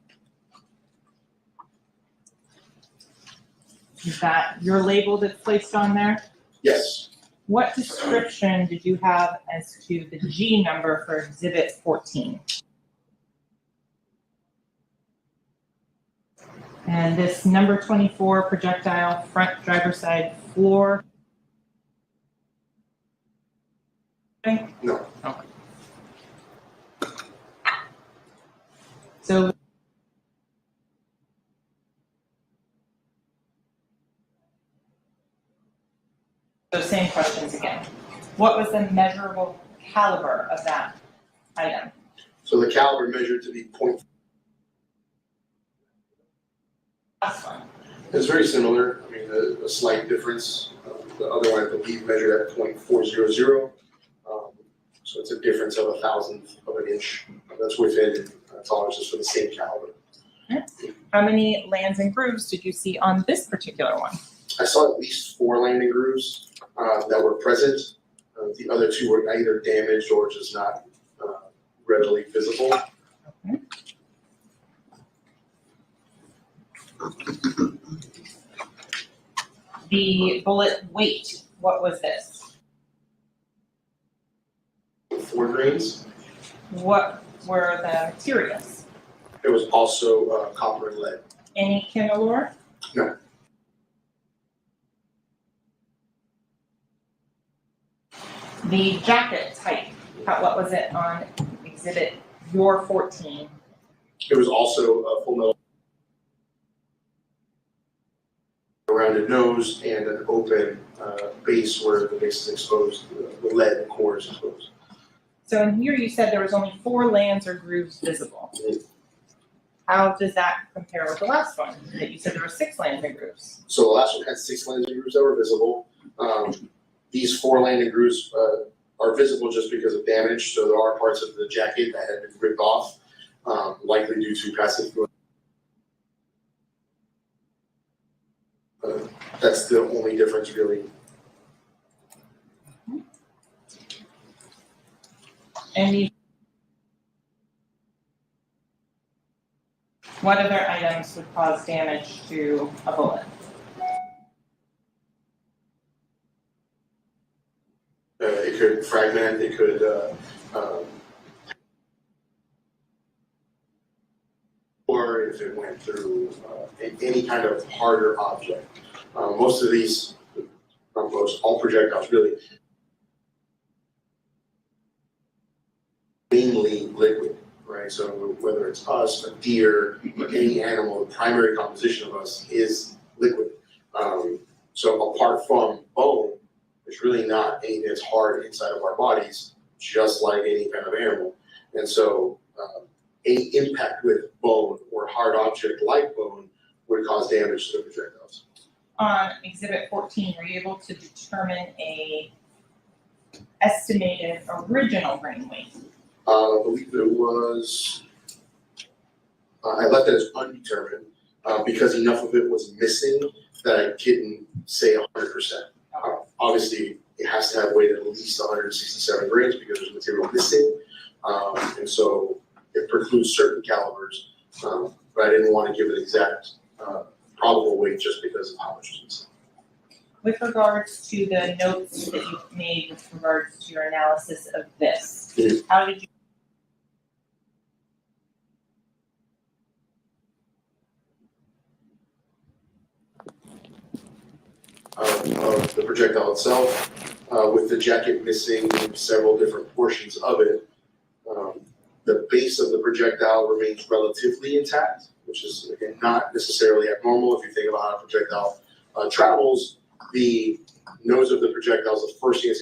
Is that your label that's placed on there? Yes. What description did you have as to the G number for Exhibit 14? And this number 24 projectile front driver's side floor. No. Okay. So same questions again. What was the measurable caliber of that item? So the caliber measured to be .4. Last one. It's very similar. I mean, a slight difference. The other one, I believe, measured at .400. So it's a difference of 1/1000th of an inch. That's within tolerances for the same caliber. How many lands and grooves did you see on this particular one? I saw at least 4 landing grooves that were present. The other 2 were either damaged or just not readily visible. Okay. The bullet weight, what was this? 4 grains. What were the materials? It was also copper and lead. Any kinolore? No. The jacket type, what was it on exhibit your 14? It was also a full metal rounded nose and an open base where the base is exposed, the lead core is exposed. So in here you said there was only 4 lands or grooves visible. How does that compare with the last one? That you said there were 6 lands and grooves. So the last one had 6 landing grooves that were visible. These 4 landing grooves are visible just because of damage. So there are parts of the jacket that had been ripped off, likely due to passive fluid. That's the only difference, really. And what other items would cause damage to a bullet? It could fragment, it could or if it went through any kind of harder object. Most of these, not most, all projectiles really, mainly liquid, right? So whether it's us, a deer, or any animal, the primary composition of us is liquid. So apart from bone, there's really not anything that's hard inside of our bodies, just like any kind of animal. And so any impact with bone or hard object like bone would cause damage to the projectiles. On exhibit 14, were you able to determine a estimated original grain weight? I believe it was, I left it as undetermined because enough of it was missing that I couldn't say 100%. Obviously, it has to have weight at least 167 grams because there's material missing. And so it precludes certain calibers, but I didn't want to give an exact probable weight just because of how much was missing. With regards to the notes that you made with regards to your analysis of this, how did you? Of the projectile itself, with the jacket missing several different portions of it. The base of the projectile remains relatively intact, which is again not necessarily abnormal. If you think about how a projectile travels, the nose of the projectile is the first thing.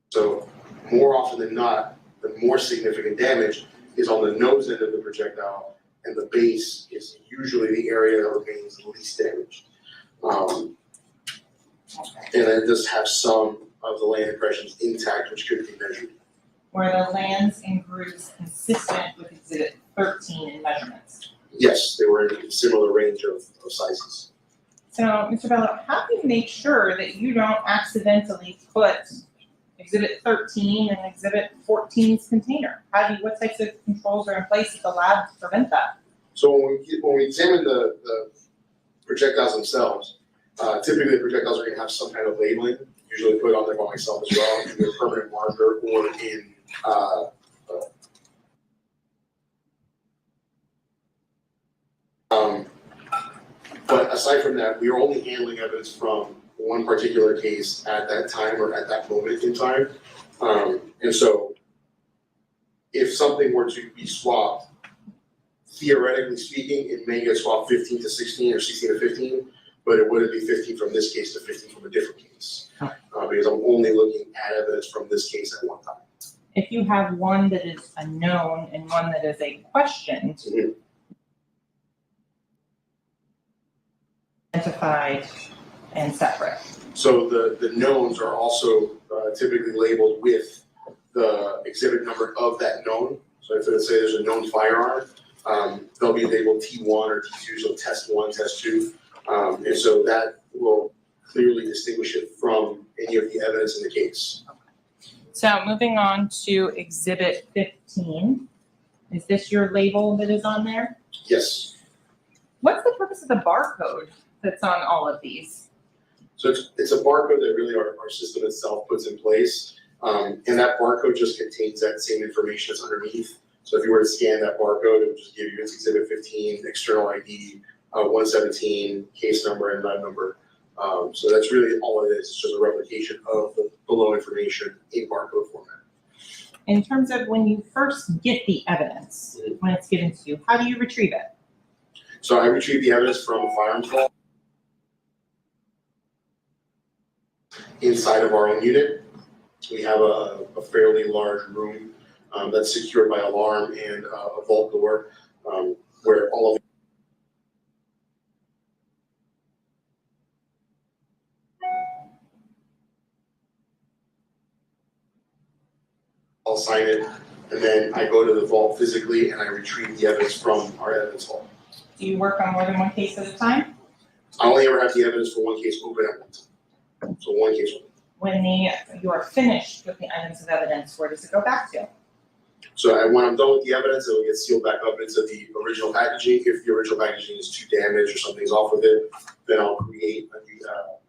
So more often than not, the more significant damage is on the nose end of the projectile, and the base is usually the area that remains the least damaged. And then it does have some of the land impressions intact, which could be measured. Were the lands and grooves consistent with exhibit 13 in measurements? Yes, they were in a similar range of sizes. So, Mr. Bello, how do you make sure that you don't accidentally put exhibit 13 in exhibit 14's container? What types of controls are in place at the lab to prevent that? So when we examine the projectiles themselves, typically the projectiles are going to have some kind of labeling, usually put on there by myself as well, either a permanent marker or in but aside from that, we are only handling evidence from one particular case at that time or at that moment in time. And so if something were to be swapped, theoretically speaking, it may get swapped 15 to 16 or 16 to 15, but it wouldn't be 15 from this case to 15 from a different case. Because I'm only looking at evidence from this case at one time. If you have one that is a known and one that is a question, identified and separate. So the knowns are also typically labeled with the exhibit number of that known. So if let's say there's a known firearm, they'll be labeled T1 or T2, so test 1, test 2. And so that will clearly distinguish it from any of the evidence in the case. So moving on to exhibit 15. Is this your label that is on there? Yes. What's the purpose of the barcode that's on all of these? So it's a barcode that really our system itself puts in place. And that barcode just contains that same information that's underneath. So if you were to scan that barcode, it would just give you its exhibit 15, external ID, 117, case number and lab number. So that's really all it is. It's just a replication of the below information in barcode format. In terms of when you first get the evidence, when it's given to you, how do you retrieve it? So I retrieved the evidence from a firearms vault inside of our own unit. We have a fairly large room that's secured by alarm and a vault door where all of I'll sign it, and then I go to the vault physically and I retrieve the evidence from our evidence vault. Do you work on more than one case at a time? I only ever have the evidence for one case open at one time. So one case open. When you are finished with the items of evidence, where does it go back to? So when I'm done with the evidence, it will get sealed back up into the original packaging. If the original packaging is too damaged or something's off with it, then I'll create a new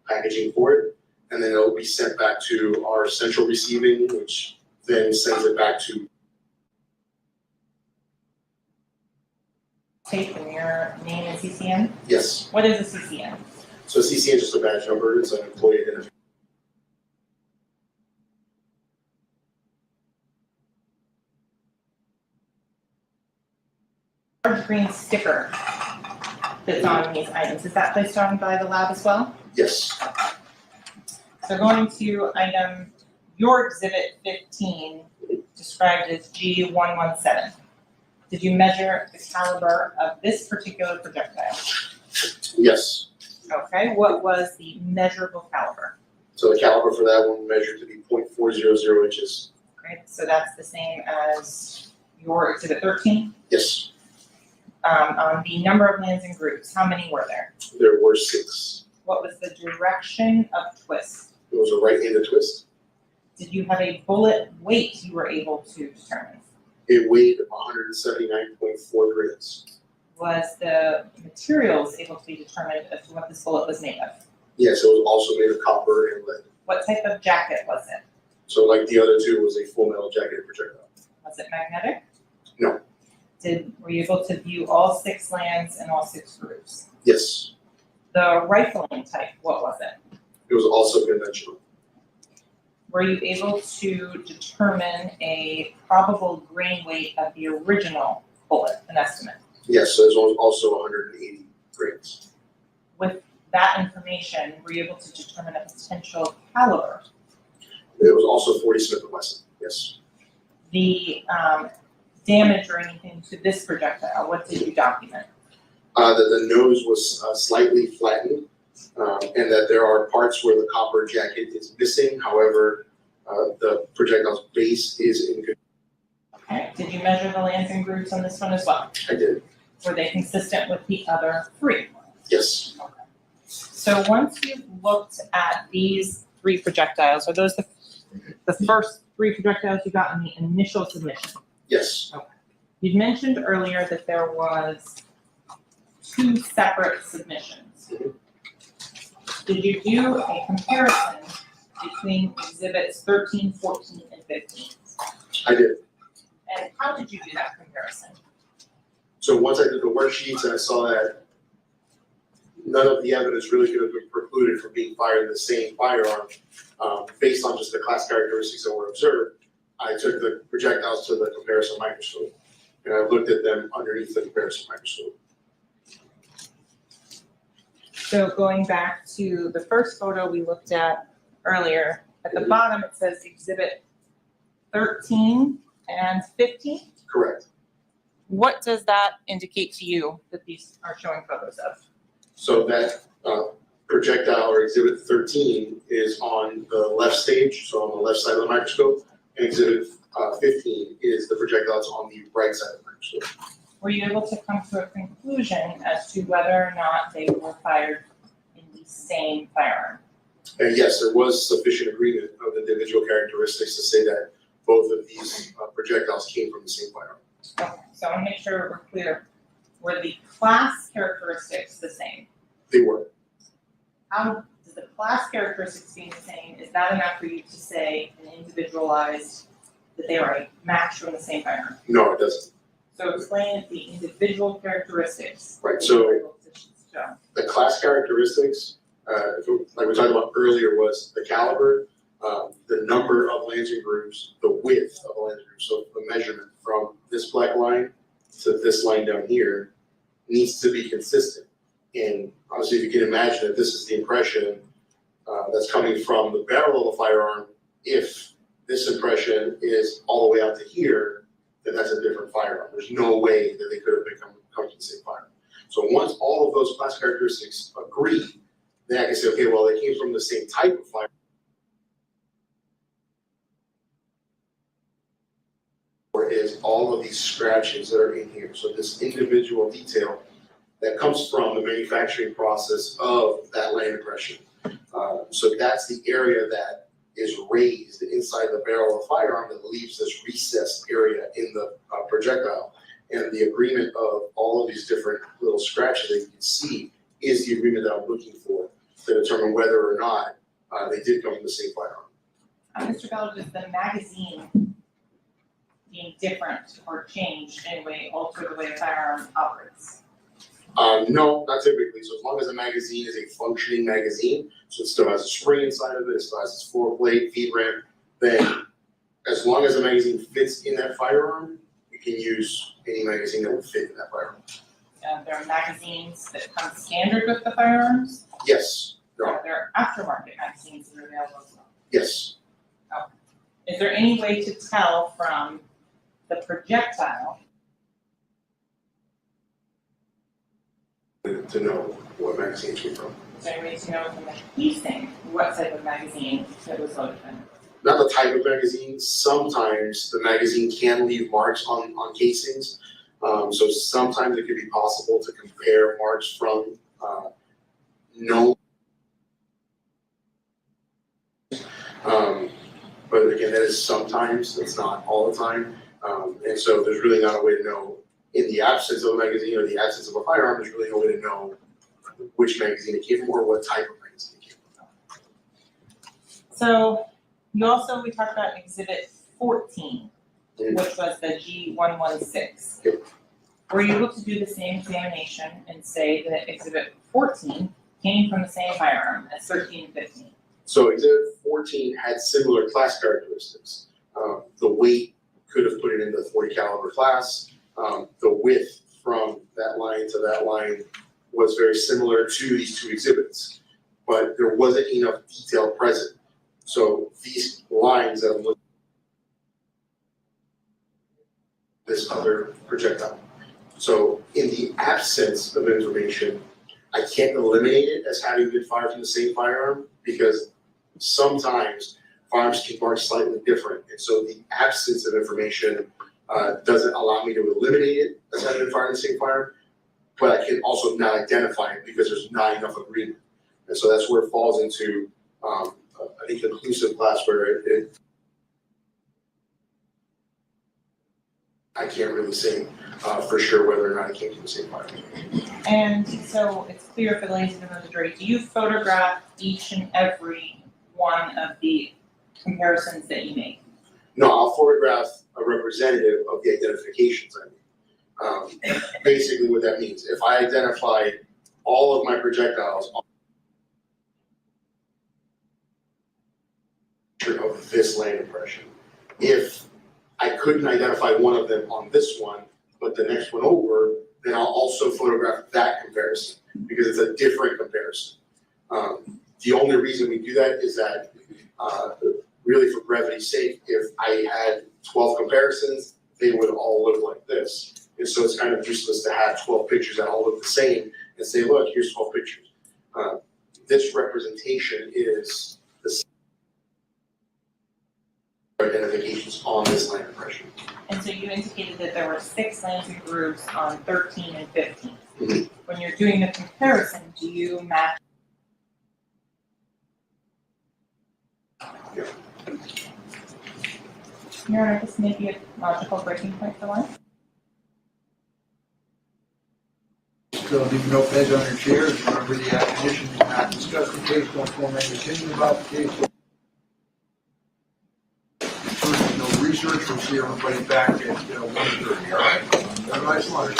packaging for it. And then it'll be sent back to our central receiving, which then sends it back to. Tape and your name and CCN? Yes. What is a CCN? So CCN is just a badge number. It's an employee identification. Large green sticker that's on these items, is that placed on by the lab as well? Yes. So going to item, your exhibit 15, described as G117. Did you measure the caliber of this particular projectile? Yes. Okay, what was the measurable caliber? So the caliber for that one measured to be .400 inches. Great, so that's the same as your exhibit 13. Yes. On the number of lands and groups, how many were there? There were 6. What was the direction of twist? It was a right-handed twist. Did you have a bullet weight you were able to determine? It weighed 179.4 grams. Was the materials able to be determined as to what this bullet was made of? Yes, it was also made of copper and lead. What type of jacket was it? So like the other two, it was a full metal jacketed projectile. Was it magnetic? No. Were you able to view all 6 lands and all 6 groups? Yes. The rifling type, what was it? It was also conventional. Were you able to determine a probable grain weight of the original bullet, an estimate? Yes, so this one was also 180 grams. With that information, were you able to determine a potential caliber? It was also 40 Smith & Wesson, yes. The damage or anything to this projectile, what did you document? That the nose was slightly flattened, and that there are parts where the copper jacket is missing. However, the projectile's base is in good. Okay, did you measure the lands and groups on this one as well? I did. Were they consistent with the other 3? Yes. So once you've looked at these 3 projectiles, are those the first 3 projectiles you got in the initial submission? Yes. You mentioned earlier that there was 2 separate submissions. Did you do a comparison between exhibits 13, 14, and 15? I did. And how did you do that comparison? So once I did the worksheets and I saw that none of the evidence really could have been precluded from being fired in the same firearm, based on just the class characteristics that were observed, I took the projectiles to the comparison microscope and I looked at them underneath the comparison microscope. So going back to the first photo we looked at earlier, at the bottom it says exhibit 13 and 15. Correct. What does that indicate to you that these are showing photos of? So that projectile or exhibit 13 is on the left stage, so on the left side of the microscope, and exhibit 15 is the projectile that's on the right side of the microscope. Were you able to come to a conclusion as to whether or not they were fired in the same firearm? And yes, there was sufficient agreement of individual characteristics to say that both of these projectiles came from the same firearm. Okay, so I want to make sure we're clear. Were the class characteristics the same? They were. How does the class characteristics being the same, is that enough for you to say an individualized, that they are a match from the same firearm. No, it doesn't. So explain the individual characteristics. Right, that so- you were able to show. The class characteristics, like we talked about earlier, was the caliber, the number of lancing grooves, the width of the lancing groove. So the measurement from this black line to this line down here needs to be consistent. And obviously, if you can imagine that this is the impression that's coming from the barrel of the firearm, if this impression is all the way out to here, then that's a different firearm. There's no way that they could have come to the same firearm. So once all of those class characteristics agree, then I can say, okay, well, they came from the same type of firearm. Or is all of these scratches that are in here. So this individual detail that comes from the manufacturing process of that land impression. So that's the area that is raised inside the barrel of the firearm that leaves this recessed area in the projectile. And the agreement of all of these different little scratches that you can see is the agreement that I'm looking for to determine whether or not they did come from the same firearm. Mr. Bell, does the magazine being different or changed in any way alter the way a firearm operates? No, not typically. So as long as the magazine is a functioning magazine, so it still has a spring inside of it, it still has its floor plate, feed ramp, then as long as the magazine fits in that firearm, you can use any magazine that would fit in that firearm. There are magazines that come standard with the firearms. Yes, there are. There are aftermarket magazines that are available as well. Yes. Is there any way to tell from the projectile To know what magazine it came from. is there any way to know from the casing what type of magazine it was loaded in? Not the type of magazine. Sometimes the magazine can leave marks on casings. So sometimes it could be possible to compare marks from known. But again, that is sometimes, that's not all the time. And so there's really not a way to know in the absence of a magazine or the absence of a firearm, there's really no way to know which magazine it came from or what type of magazine it came from. So we talked about Exhibit 14, which was the G116. Yep. Were you able to do the same examination and say that Exhibit 14 came from the same firearm as 13 and 15? So Exhibit 14 had similar class characteristics. The weight could have put it in the .40 caliber class. The width from that line to that line was very similar to these two exhibits, but there wasn't enough detail present. So these lines that I'm looking at, this other projectile. So in the absence of information, I can't eliminate it as having been fired from the same firearm because sometimes firearms can mark slightly different. And so the absence of information doesn't allow me to eliminate it as having been fired in the same firearm, but I can also not identify it because there's not enough agreement. And so that's where it falls into an inconclusive class where I can't really say for sure whether or not it came from the same firearm. And so it's clear for the ladies and gentlemen of the jury, do you photograph each and every one of the comparisons that you make? No, I'll photograph a representative of the identifications I made. Basically what that means, if I identify all of my projectiles of this land impression, if I couldn't identify one of them on this one, but the next one over, then I'll also photograph that comparison because it's a different comparison. The only reason we do that is that really for brevity's sake, if I had 12 comparisons, they would all look like this. And so it's kind of useless to have 12 pictures that all look the same and say, look, here's 12 pictures. This representation is the identifications on this land impression. And so you indicated that there were 6 lancing grooves on 13 and 15. Mm-hmm. When you're doing the comparison, do you match? Yeah. Your Honor, this may be a logical breaking point for one. So leave no pledge on your chairs. Remember the admonition, do not discuss the case, don't form any opinion about the case. Encourage no research or see everybody back at 1:30, all right? Have a nice lunch.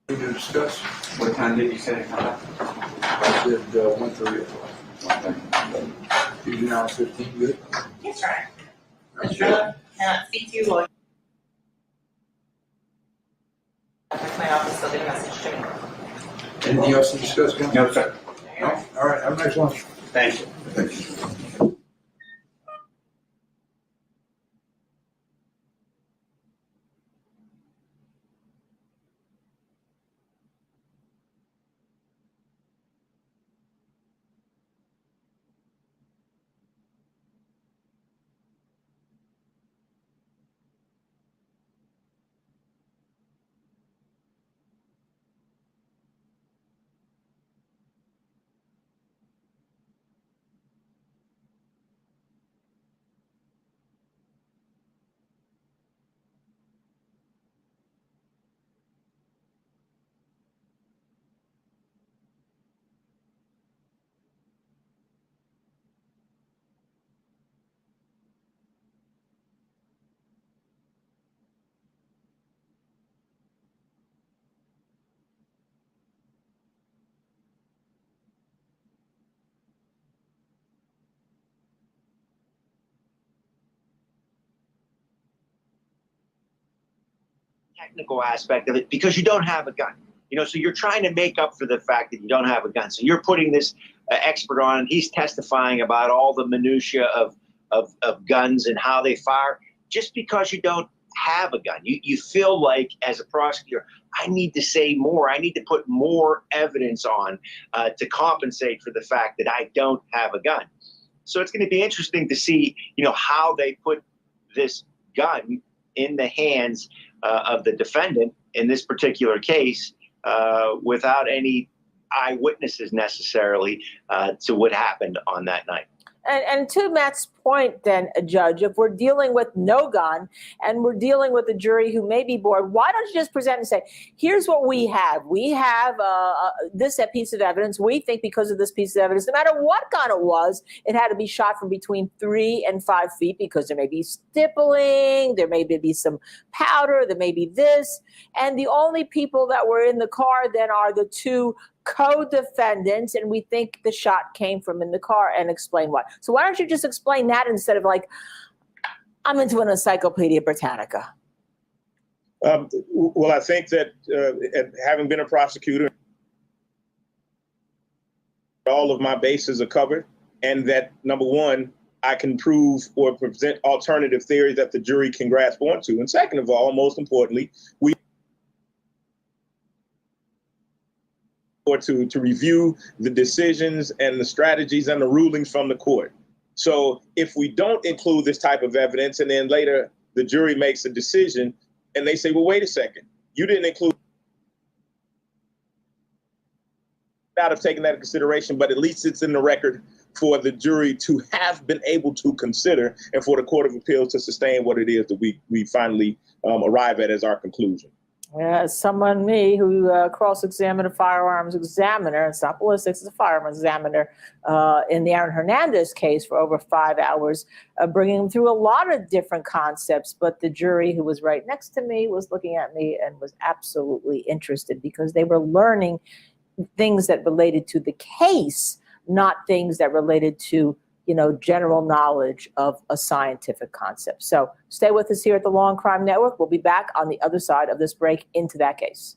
To discuss, What time did you say to come back? I said 1:30. Is an hour 15 good? Yes, sir. That's Mr. good. Miller, can I speak to you while my office, they'll get a message to me. Anything else to discuss, Council? No, sir. No? All right, have a nice lunch. Thank you. Thank you. Technical aspect of it because you don't have a gun. So you're trying to make up for the fact that you don't have a gun. So you're putting this expert on, and he's testifying about all the minutia of guns and how they fire just because you don't have a gun. You feel like, as a prosecutor, I need to say more. I need to put more evidence on to compensate for the fact that I don't have a gun. So it's going to be interesting to see, how they put this gun in the hands of the defendant in this particular case without any eyewitnesses necessarily to what happened on that night. And to Matt's point, then, Judge, if we're dealing with no gun and we're dealing with a jury who may be bored, why don't you just present and say, here's what we have. We have this piece of evidence. We think because of this piece of evidence, no matter what gun it was, it had to be shot from between 3 and 5 feet because there may be stippling, there may be some powder, there may be this. And the only people that were in the car then are the two co-defendants, and we think the shot came from in the car, and explain why. So why don't you just explain that instead of like, I'm into an Encyclopedia Britannica? Well, I think that having been a prosecutor, all of my bases are covered, and that, number one, I can prove or present alternative theories that the jury can grasp onto. And second of all, most importantly, to review the decisions and the strategies and the rulings from the court. So if we don't include this type of evidence and then later the jury makes a decision and they say, well, wait a second, you didn't include, not have taken that into consideration, but at least it's in the record for the jury to have been able to consider and for the Court of Appeals to sustain what it is that we finally arrive at as our conclusion. Someone, me, who cross-examined a firearms examiner, it's not ballistics, it's a firearms examiner, in the Aaron Hernandez case for over 5 hours, bringing him through a lot of different concepts. But the jury, who was right next to me, was looking at me and was absolutely interested because they were learning things that related to the case, not things that related to general knowledge of a scientific concept. So stay with us here at the Law and Crime Network. We'll be back on the other side of this break into that case.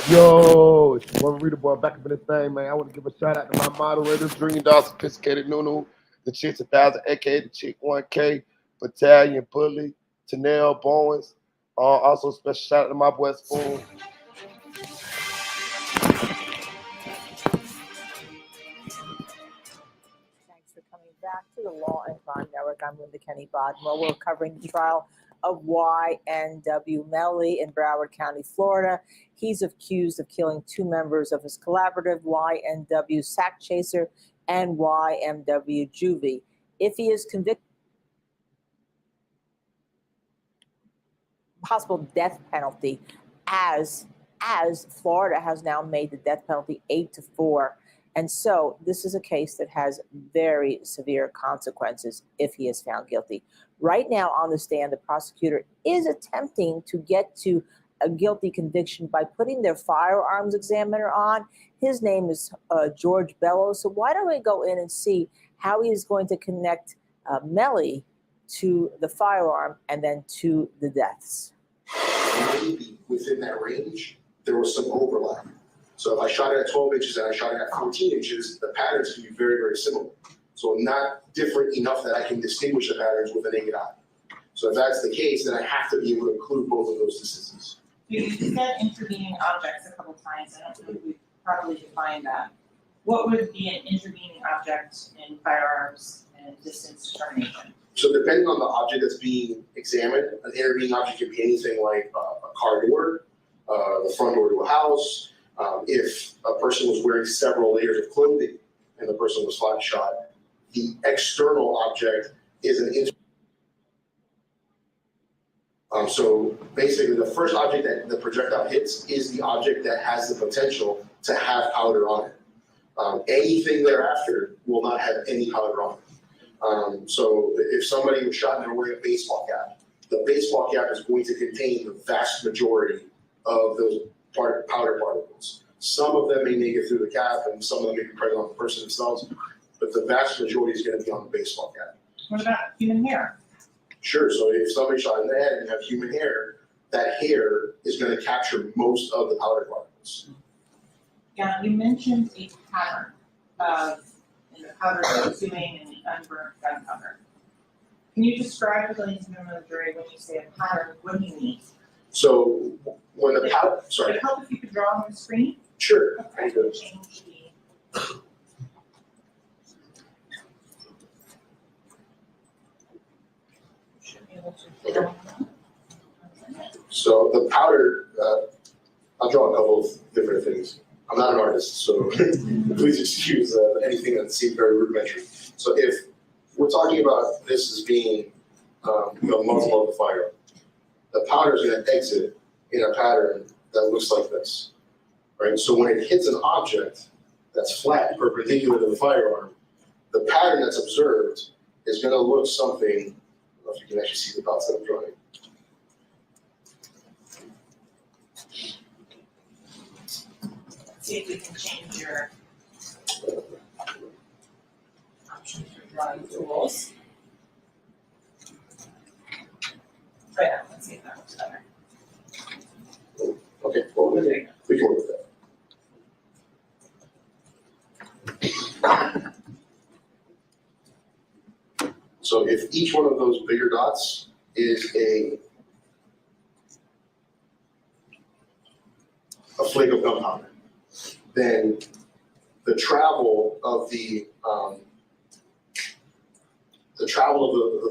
Yo, it's your boy Rita Boy back up in this thing, man. I want to give a shout out to my moderators, Dream Dog, Sophisticated Nunu, the Chick 1000, aka the Chick 1K, Battalion Bully, Tanel Bowens. Also special shout out to my boy Spoon. Thanks for coming back to the Law and Crime Network. I'm Linda Kenny Bodwell. We're covering the trial of YNW MELLY in Broward County, Florida. He's accused of killing two members of his collaborative, YNW Sack Chaser and YMW Juvie. If he is convicted, possible death penalty, as Florida has now made the death penalty 8 to 4. And so this is a case that has very severe consequences if he is found guilty. Right now on the stand, the prosecutor is attempting to get to a guilty conviction by putting their firearms examiner on. His name is George Bellows. So why don't we go in and see how he is going to connect MELLY to the firearm and then to the deaths. Maybe within that range, there was some overlap. So if I shot it at 12 inches and I shot it at 14 inches, the patterns can be very, very similar. So not different enough that I can distinguish the patterns with a naked eye. So if that's the case, then I have to be able to include both of those distances. You said intervening objects a couple times. I don't think we've properly defined that. What would be an intervening object in firearms and distance determination? So depending on the object that's being examined, an intervening object can be anything like a car door, the front door to a house. If a person was wearing several layers of clothing and the person was flat shot, the external object is an so basically the first object that the projectile hits is the object that has the potential to have powder on it. Anything thereafter will not have any powder on it. So if somebody was shot and they're wearing a baseball cap, the baseball cap is going to contain the vast majority of those powder particles. Some of them may make it through the cap and some of them may be present on the person themselves, but the vast majority is going to be on the baseball cap. What about human hair? Sure, so if somebody shot in the head and you have human hair, that hair is going to capture most of the powder particles. Yeah, you mentioned a pattern of in the powder consuming and the unburnt gunpowder. Can you describe to the ladies and gentlemen of the jury when you say a pattern, what do you mean? So when the powder, Would sorry, it help if you could draw on the screen? sure, Okay, very good. change the. Should be able to draw. So the powder, I'll draw a couple of different things. I'm not an artist, so please excuse anything that seems very rudimentary. So if we're talking about this as being the muzzle of the firearm, the powder is going to exit in a pattern that looks like this, right? So when it hits an object that's flat, perpendicular to the firearm, the pattern that's observed is going to look something, I don't know if you can actually see the dots that I'm drawing. See if we can change your options for drawing tools. Try that, let's see if that looks better. Okay, well, we can work with that. So if each one of those bigger dots is a flake of gunpowder, then the travel of the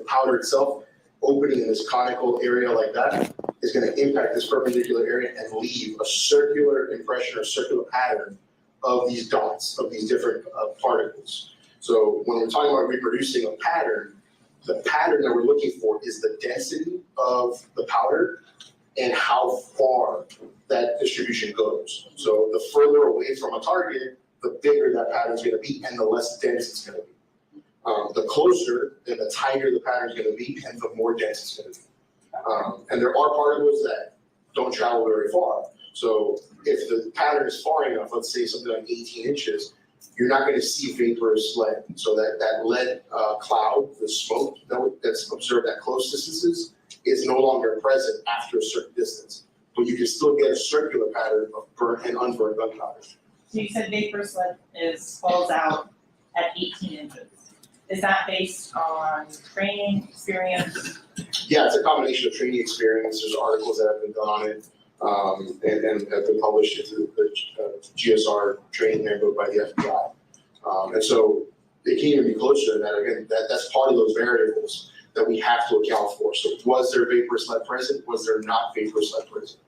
powder itself opening in this conical area like that is going to impact this perpendicular area and leave a circular impression or circular pattern of these dots, of these different particles. So when we're talking about reproducing a pattern, the pattern that we're looking for is the density of the powder and how far that distribution goes. So the further away from a target, the bigger that pattern is going to be and the less dense it's going to be. The closer and the tighter the pattern is going to be and the more dense it's going to be. And there are particles that don't travel very far. So if the pattern is far enough, let's say something like 18 inches, you're not going to see vaporous lead. So that lead cloud, the smoke that's observed at close distances, is no longer present after a certain distance. but you can still get a circular pattern of burnt and unburnt gunpowder. So you said vapor slip falls out at 18 inches. Is that based on training, experience? Yeah, it's a combination of training experience. There's articles that have been done on it, and have been published into the GSR training handbook by the FBI. And so they can't even be closer to that. Again, that's part of those variables that we have to account for. So was there vapor sled present? Was there not vapor sled present?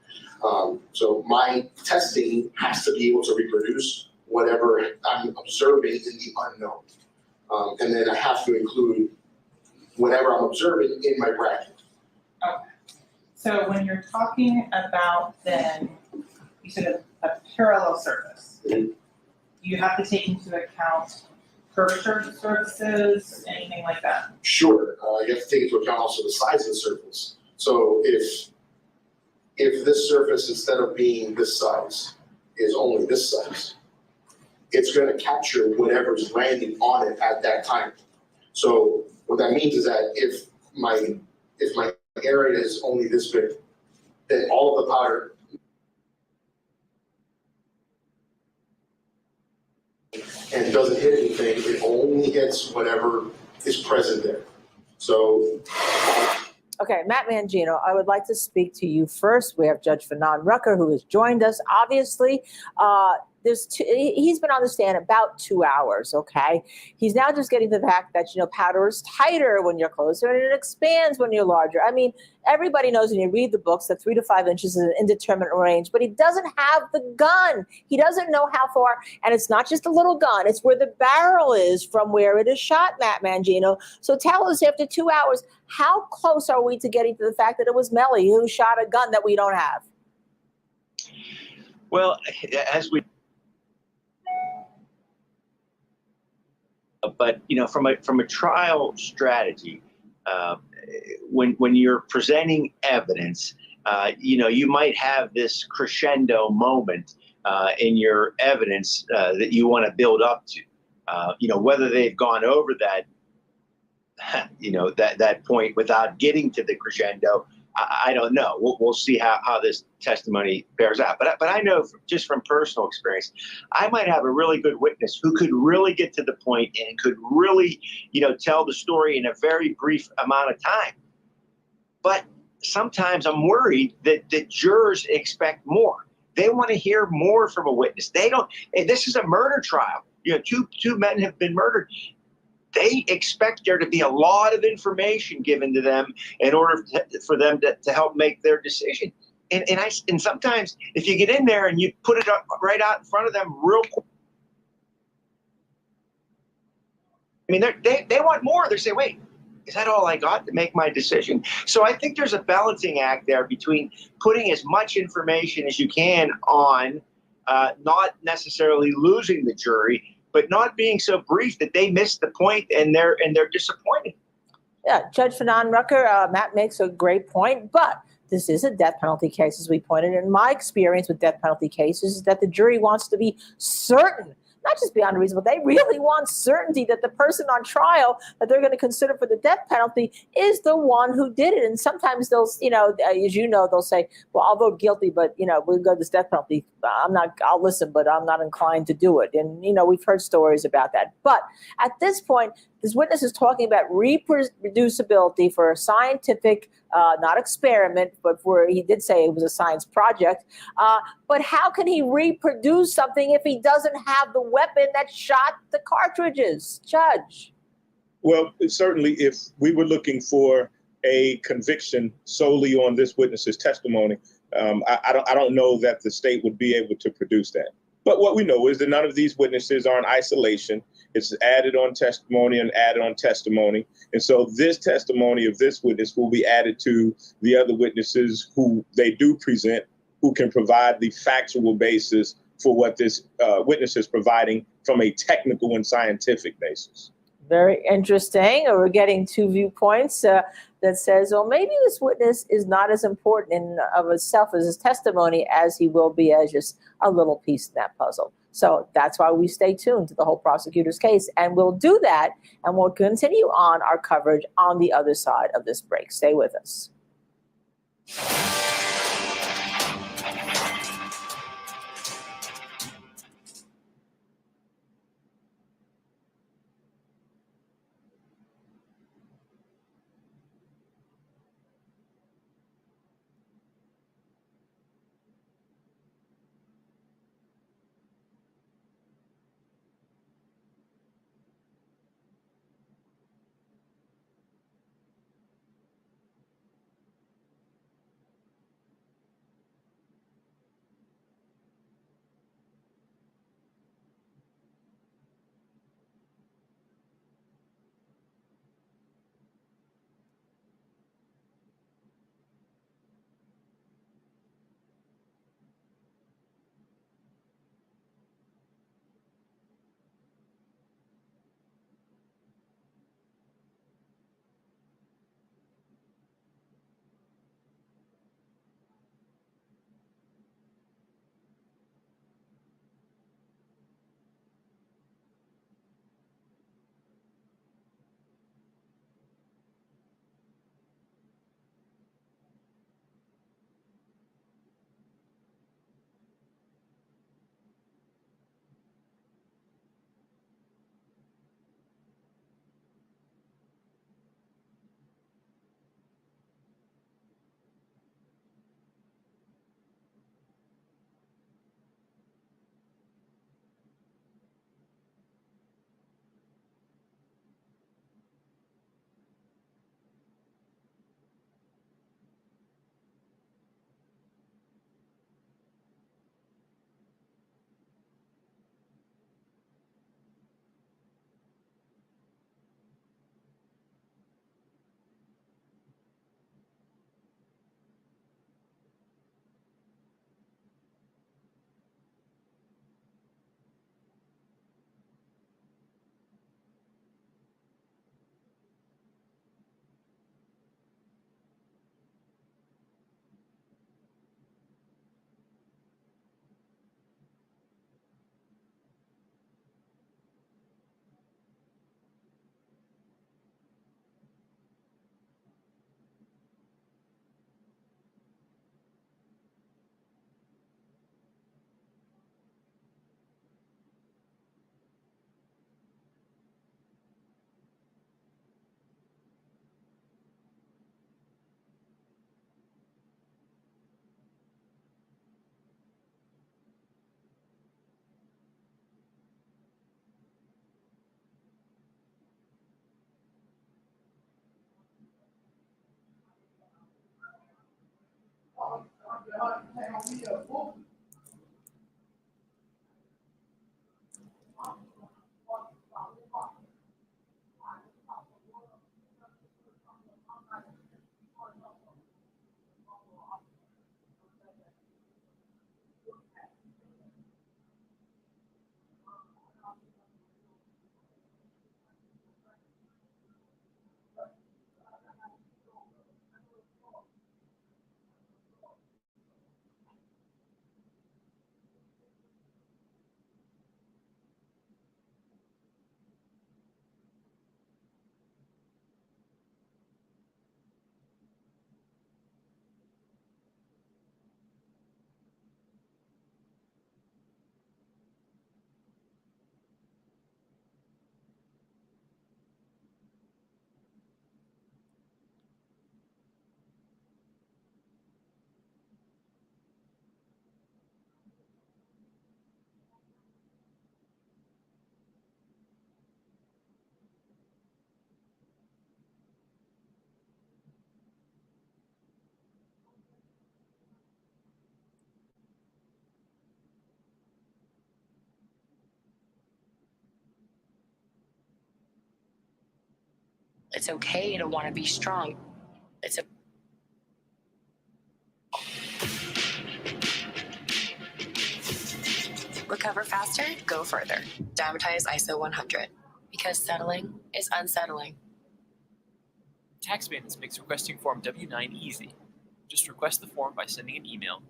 So my testing has to be able to reproduce whatever I'm observing in the unknown. And then I have to include whatever I'm observing in my bracket. Okay. So when you're talking about then, you said a parallel surface, Mhm. you have to take into account curvature surfaces, anything like that? Sure, you have to take into account also the size of the surface. So if this surface, instead of being this size, is only this size, it's gonna capture whatever's landing on it at that time. So what that means is that if my area is only this big, then all of the powder and it doesn't hit anything, it only hits whatever is present there. So Okay, Matt Mangino, I would like to speak to you first. We have Judge Fanon Rucker, who has joined us. Obviously, he's been on the stand about 2 hours, okay? He's now just getting to the fact that, powder is tighter when you're closer and it expands when you're larger. I mean, everybody knows when you read the books that 3 to 5 inches is an indeterminate range, but he doesn't have the gun. He doesn't know how far, and it's not just a little gun. It's where the barrel is from where it is shot, Matt Mangino. So tell us, after 2 hours, how close are we to getting to the fact that it was Melly who shot a gun that we don't have? Well, as we, but from a trial strategy, when you're presenting evidence, you might have this crescendo moment in your evidence that you want to build up to. Whether they've gone over that, that point without getting to the crescendo, I don't know. We'll see how this testimony bears out. But I know just from personal experience, I might have a really good witness who could really get to the point and could really, tell the story in a very brief amount of time. But sometimes I'm worried that the jurors expect more. They want to hear more from a witness. They don't. This is a murder trial. Two men have been murdered. They expect there to be a lot of information given to them in order for them to help make their decision. And sometimes if you get in there and you put it up right out in front of them real quick, I mean, they want more. They say, wait, is that all I got to make my decision? So I think there's a balancing act there between putting as much information as you can on, not necessarily losing the jury, but not being so brief that they miss the point and they're disappointed. Yeah, Judge Fanon Rucker, Matt makes a great point, but this is a death penalty case, as we pointed. In my experience with death penalty cases is that the jury wants to be certain, not just beyond a reasonable, they really want certainty that the person on trial that they're going to consider for the death penalty is the one who did it. And sometimes they'll, as they'll say, well, I'll vote guilty, but, we'll go to this death penalty. I'll listen, but I'm not inclined to do it. And, we've heard stories about that. But at this point, this witness is talking about reproducibility for a scientific, not experiment, but he did say it was a science project. But how can he reproduce something if he doesn't have the weapon that shot the cartridges, Judge? Well, certainly if we were looking for a conviction solely on this witness's testimony, I don't know that the state would be able to produce that. But what we know is that none of these witnesses are in isolation. It's added on testimony and added on testimony. And so this testimony of this witness will be added to the other witnesses who they do present, who can provide the factual basis for what this witness is providing from a technical and scientific basis. Very interesting. We're getting two viewpoints that says, well, maybe this witness is not as important in of itself as his testimony as he will be as just a little piece in that puzzle. So that's why we stay tuned to the whole prosecutor's case. And we'll do that, and we'll continue on our coverage on the other side of this break. Stay with us. It's okay to want to be strong. Recover faster, go further. Diametize ISO 100. Because settling is unsettling. TaxBins makes requesting Form W-9 easy. Just request the form by sending an email,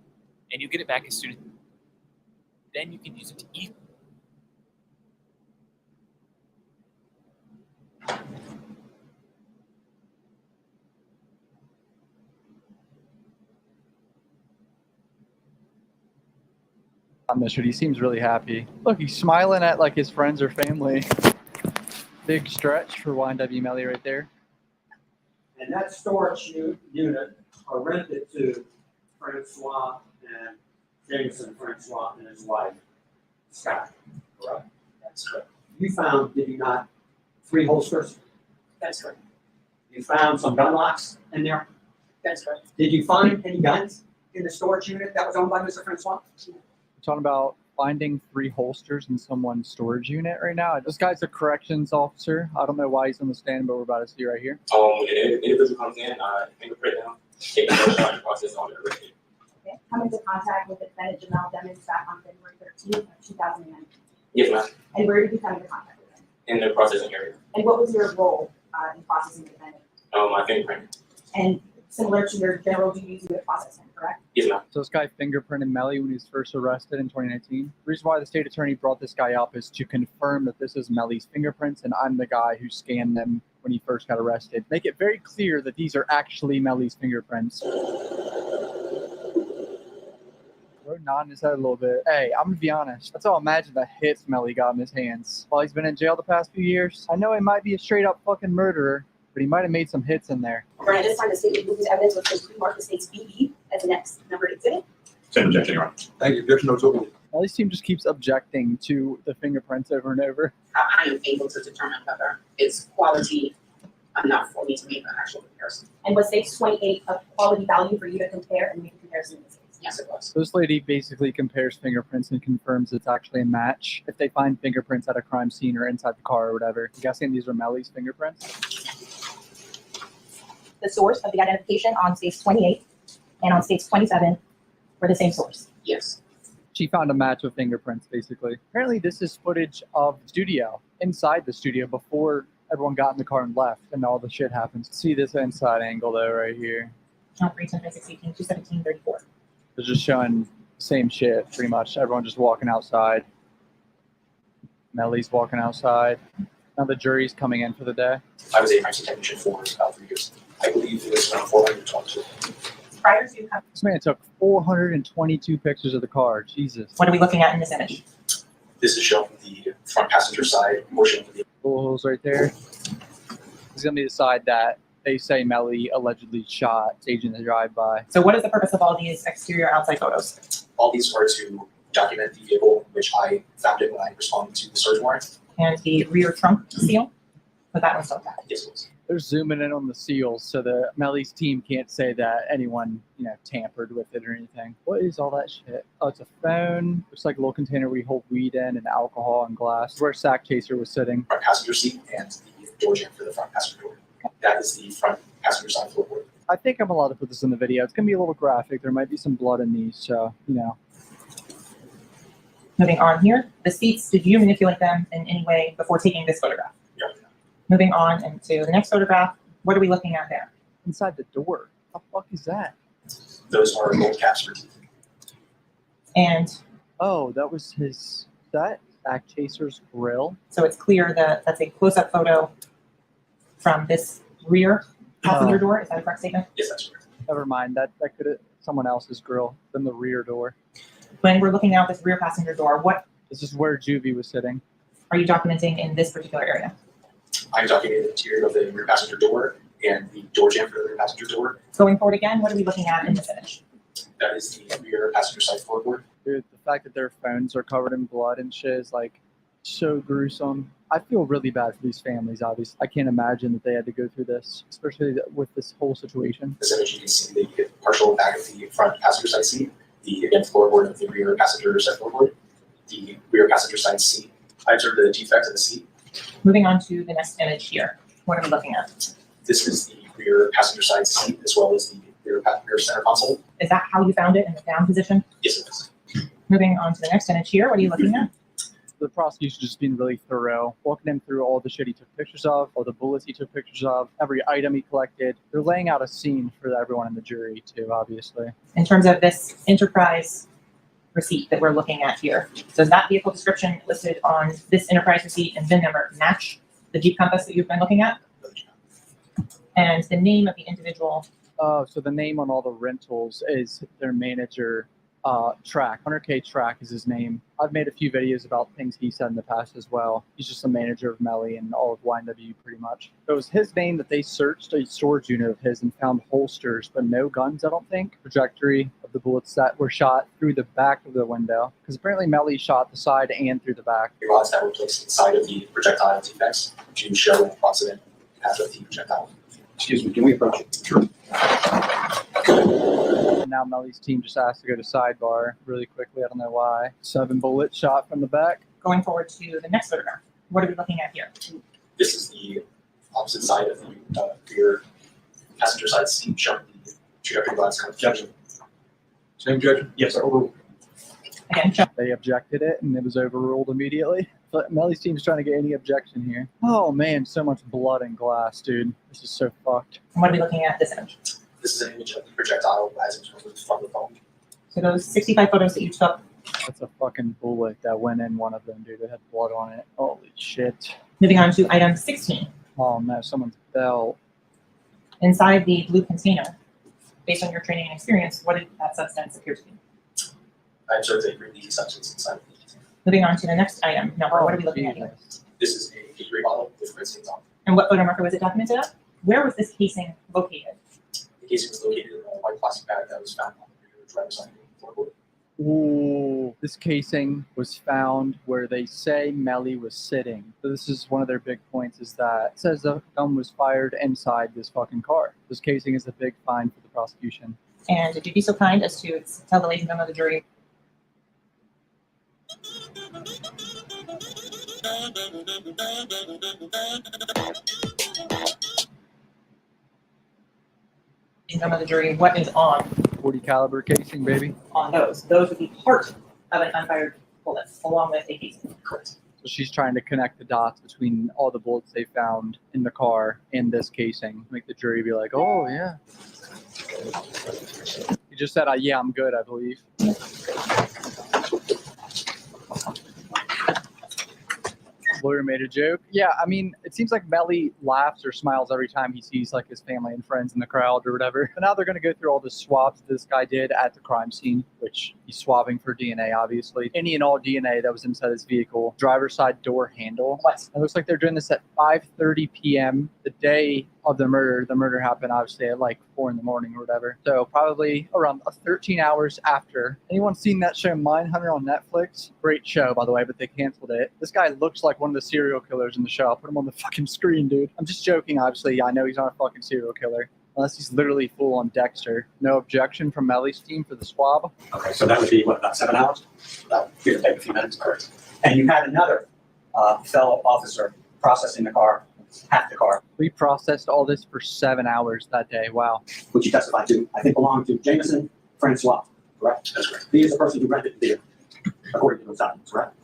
and you'll get it back as soon as. Then you can use it to He seems really happy. Look, he's smiling at like his friends or family. Big stretch for YNW MELLY right there. And that storage unit are rented to Francois and Jameson Francois and his wife, Scott, correct? That's correct. You found, did you not, 3 holsters? That's correct. You found some gun locks in there? That's correct. Did you find any guns in the storage unit that was owned by Mr. Francois? We're talking about finding 3 holsters in someone's storage unit right now. This guy's a corrections officer. I don't know why he's on the stand, but we're about to see right here. An individual comes in, fingerprint them, take the shot process on it. Okay. Come into contact with defendant Jamell Demons back on February 13th, 2019. Yes, ma'am. And where did you come into contact with him? In the processing area. And what was your role in processing the defendant? My fingerprint. And similar to your general duties, you would process him, correct? Yes, ma'am. So this guy fingerprinted MELLY when he was first arrested in 2019. The reason why the state attorney brought this guy up is to confirm that this is MELLY's fingerprints and I'm the guy who scanned them when he first got arrested. Make it very clear that these are actually MELLY's fingerprints. Bro nodding his head a little bit. Hey, I'm gonna be honest. Let's all imagine the hits MELLY got in his hands while he's been in jail the past few years. I know he might be a straight up fucking murderer, but he might have made some hits in there. During this time, the state would use evidence which would pre-mark the state's BB as the next numbered exhibit. Same objection, Your Honor. Thank you. Objection overruled. MELLY's team just keeps objecting to the fingerprints over and over. I am able to determine whether it's quality enough for me to make an actual comparison. And was stage 28 of quality value for you to compare and make a comparison in this case? Yes, it was. This lady basically compares fingerprints and confirms it's actually a match. If they find fingerprints at a crime scene or inside the car or whatever, you guessing these are MELLY's fingerprints? The source of the identification on stage 28 and on stage 27 were the same source. Yes. She found a match with fingerprints, basically. Apparently, this is footage of the studio, inside the studio, before everyone got in the car and left, and all the shit happens. See this inside angle, though, right here. Count 3, 10, 6, 18, 2, 17, 34. They're just showing the same shit, pretty much. Everyone just walking outside. MELLY's walking outside. Now the jury's coming in for the day. I was a crime scene technician for about 3 years. I believe it was around 422. Prior to This man took 422 pictures of the car. Jesus. what are we looking at in this image? This is showing the front passenger side portion of the Holes right there. This is gonna be the side that they say MELLY allegedly shot, staging the drive-by. So what is the purpose of all these exterior outside photos? All these are to document the vehicle, which I found it when I responded to the search warrant. And the rear trunk seal? But that one's still bad. Yes, please. They're zooming in on the seals so the Melly's team can't say that anyone, tampered with it or anything. What is all that shit? Oh, it's a phone. Looks like a little container we hold weed in and alcohol and glass. Where Sack Chaser was sitting. Front passenger seat and the door jamb for the front passenger door. That is the front passenger side floorboard. I think I'm allowed to put this in the video. It's going to be a little graphic. There might be some blood in these, so, Moving on here, the seats, did you manipulate them in any way before taking this photograph? Yeah. Moving on into the next photograph, what are we looking at there? Inside the door. What the fuck is that? Those are gold caps for teeth. And oh, that was that Sack Chaser's grill. So it's clear that that's a close-up photo from this rear passenger door. Is that a correct statement? Yes, that's correct. Never mind. That could have someone else's grill than the rear door. When we're looking out this rear passenger door, what This is where Juvie was sitting. are you documenting in this particular area? I'm documenting the interior of the rear passenger door and the door jamb for the rear passenger door. Going forward again, what are we looking at in this image? That is the rear passenger side floorboard. Dude, the fact that their phones are covered in blood and shit is so gruesome. I feel really bad for these families, obviously. I can't imagine that they had to go through this, especially with this whole situation. This image, you can see the partial back of the front passenger side seat, the floorboard of the rear passenger side floorboard, the rear passenger side seat. I observed the defect in the seat. Moving on to the next image here, what are we looking at? This is the rear passenger side seat as well as the rear center console. Is that how you found it in the down position? Yes, it is. Moving on to the next image here, what are you looking at? The prosecution just being really thorough, walking him through all the shit he took pictures of, all the bullets he took pictures of, every item he collected. They're laying out a scene for everyone in the jury too, obviously. In terms of this enterprise receipt that we're looking at here, does that vehicle description listed on this enterprise receipt and VIN number match the Jeep Compass that you've been looking at? And the name of the individual. So the name on all the rentals is their manager, Track. 100K Track is his name. I've made a few videos about things he said in the past as well. He's just the manager of Melly and all of YNW pretty much. It was his name that they searched a storage unit of his and found holsters, but no guns, I don't think. Trajectory of the bullets that were shot through the back of the window. Because apparently Melly shot the side and through the back. The rods that were placed inside of the projectile defects to show an approximate path of the projectile. Excuse me, can we approach it? Sure. Now Melly's team just asked to go to sidebar really quickly. I don't know why. 7 bullets shot from the back. Going forward to the next photograph, what are we looking at here? This is the opposite side of the rear passenger side seat showing the trajectory lines kind of judging. Same judgment? Yes, sir. Again, They objected it and it was overruled immediately. But Melly's team's trying to get any objection here. Oh man, so much blood and glass, dude. This is so fucked. and what are we looking at this image? This is an image of the projectile as it was from the phone. So those 65 photos that you took. That's a fucking bullet that went in one of them, dude. It had blood on it. Holy shit. Moving on to item 16. Oh no, someone's belt. Inside the blue container, based on your training and experience, what did that substance appear to be? I observed a green leafy substance inside of the container. Moving on to the next item. Number, what are we looking at here? This is a Gatorade bottle with red stains on it. And what photo marker was it documented at? Where was this casing located? The casing was located in a white plastic bag that was found on the rear driver's side floorboard. Ooh, this casing was found where they say Melly was sitting. So this is one of their big points is that it says the gun was fired inside this fucking car. This casing is a big find for the prosecution. And if you'd be so kind as to tell the ladies and gentlemen of the jury. Of the jury, what is on 40 caliber casing, baby. on those? Those would be part of an unfired bullet, along with a casing. Correct. So she's trying to connect the dots between all the bullets they found in the car and this casing. Make the jury be like, oh, yeah. You just said, yeah, I'm good, I believe. Lawyer made a joke. Yeah, I mean, it seems like Melly laughs or smiles every time he sees like his family and friends in the crowd or whatever. But now they're going to go through all the swabs this guy did at the crime scene, which he's swabbing for DNA, obviously. Any and all DNA that was inside his vehicle. Driver's side door handle. What? It looks like they're doing this at 5:30 p.m. the day of the murder. The murder happened obviously at like 4 a.m. or whatever. So probably around 13 hours after. Anyone seen that show Mindhunter on Netflix? Great show, by the way, but they canceled it. This guy looks like one of the serial killers in the show. I'll put him on the fucking screen, dude. I'm just joking, obviously. I know he's not a fucking serial killer. Unless he's literally full on Dexter. No objection from Melly's team for the swab. Okay, so that would be, what, about 7 hours? About, give or take a few minutes, correct. And you had another fellow officer processing the car, half the car. We processed all this for 7 hours that day. Wow. Which you testified to, I think belonged to Jameson Francois, correct? That's correct. He is the person who rented the vehicle, according to those documents, correct?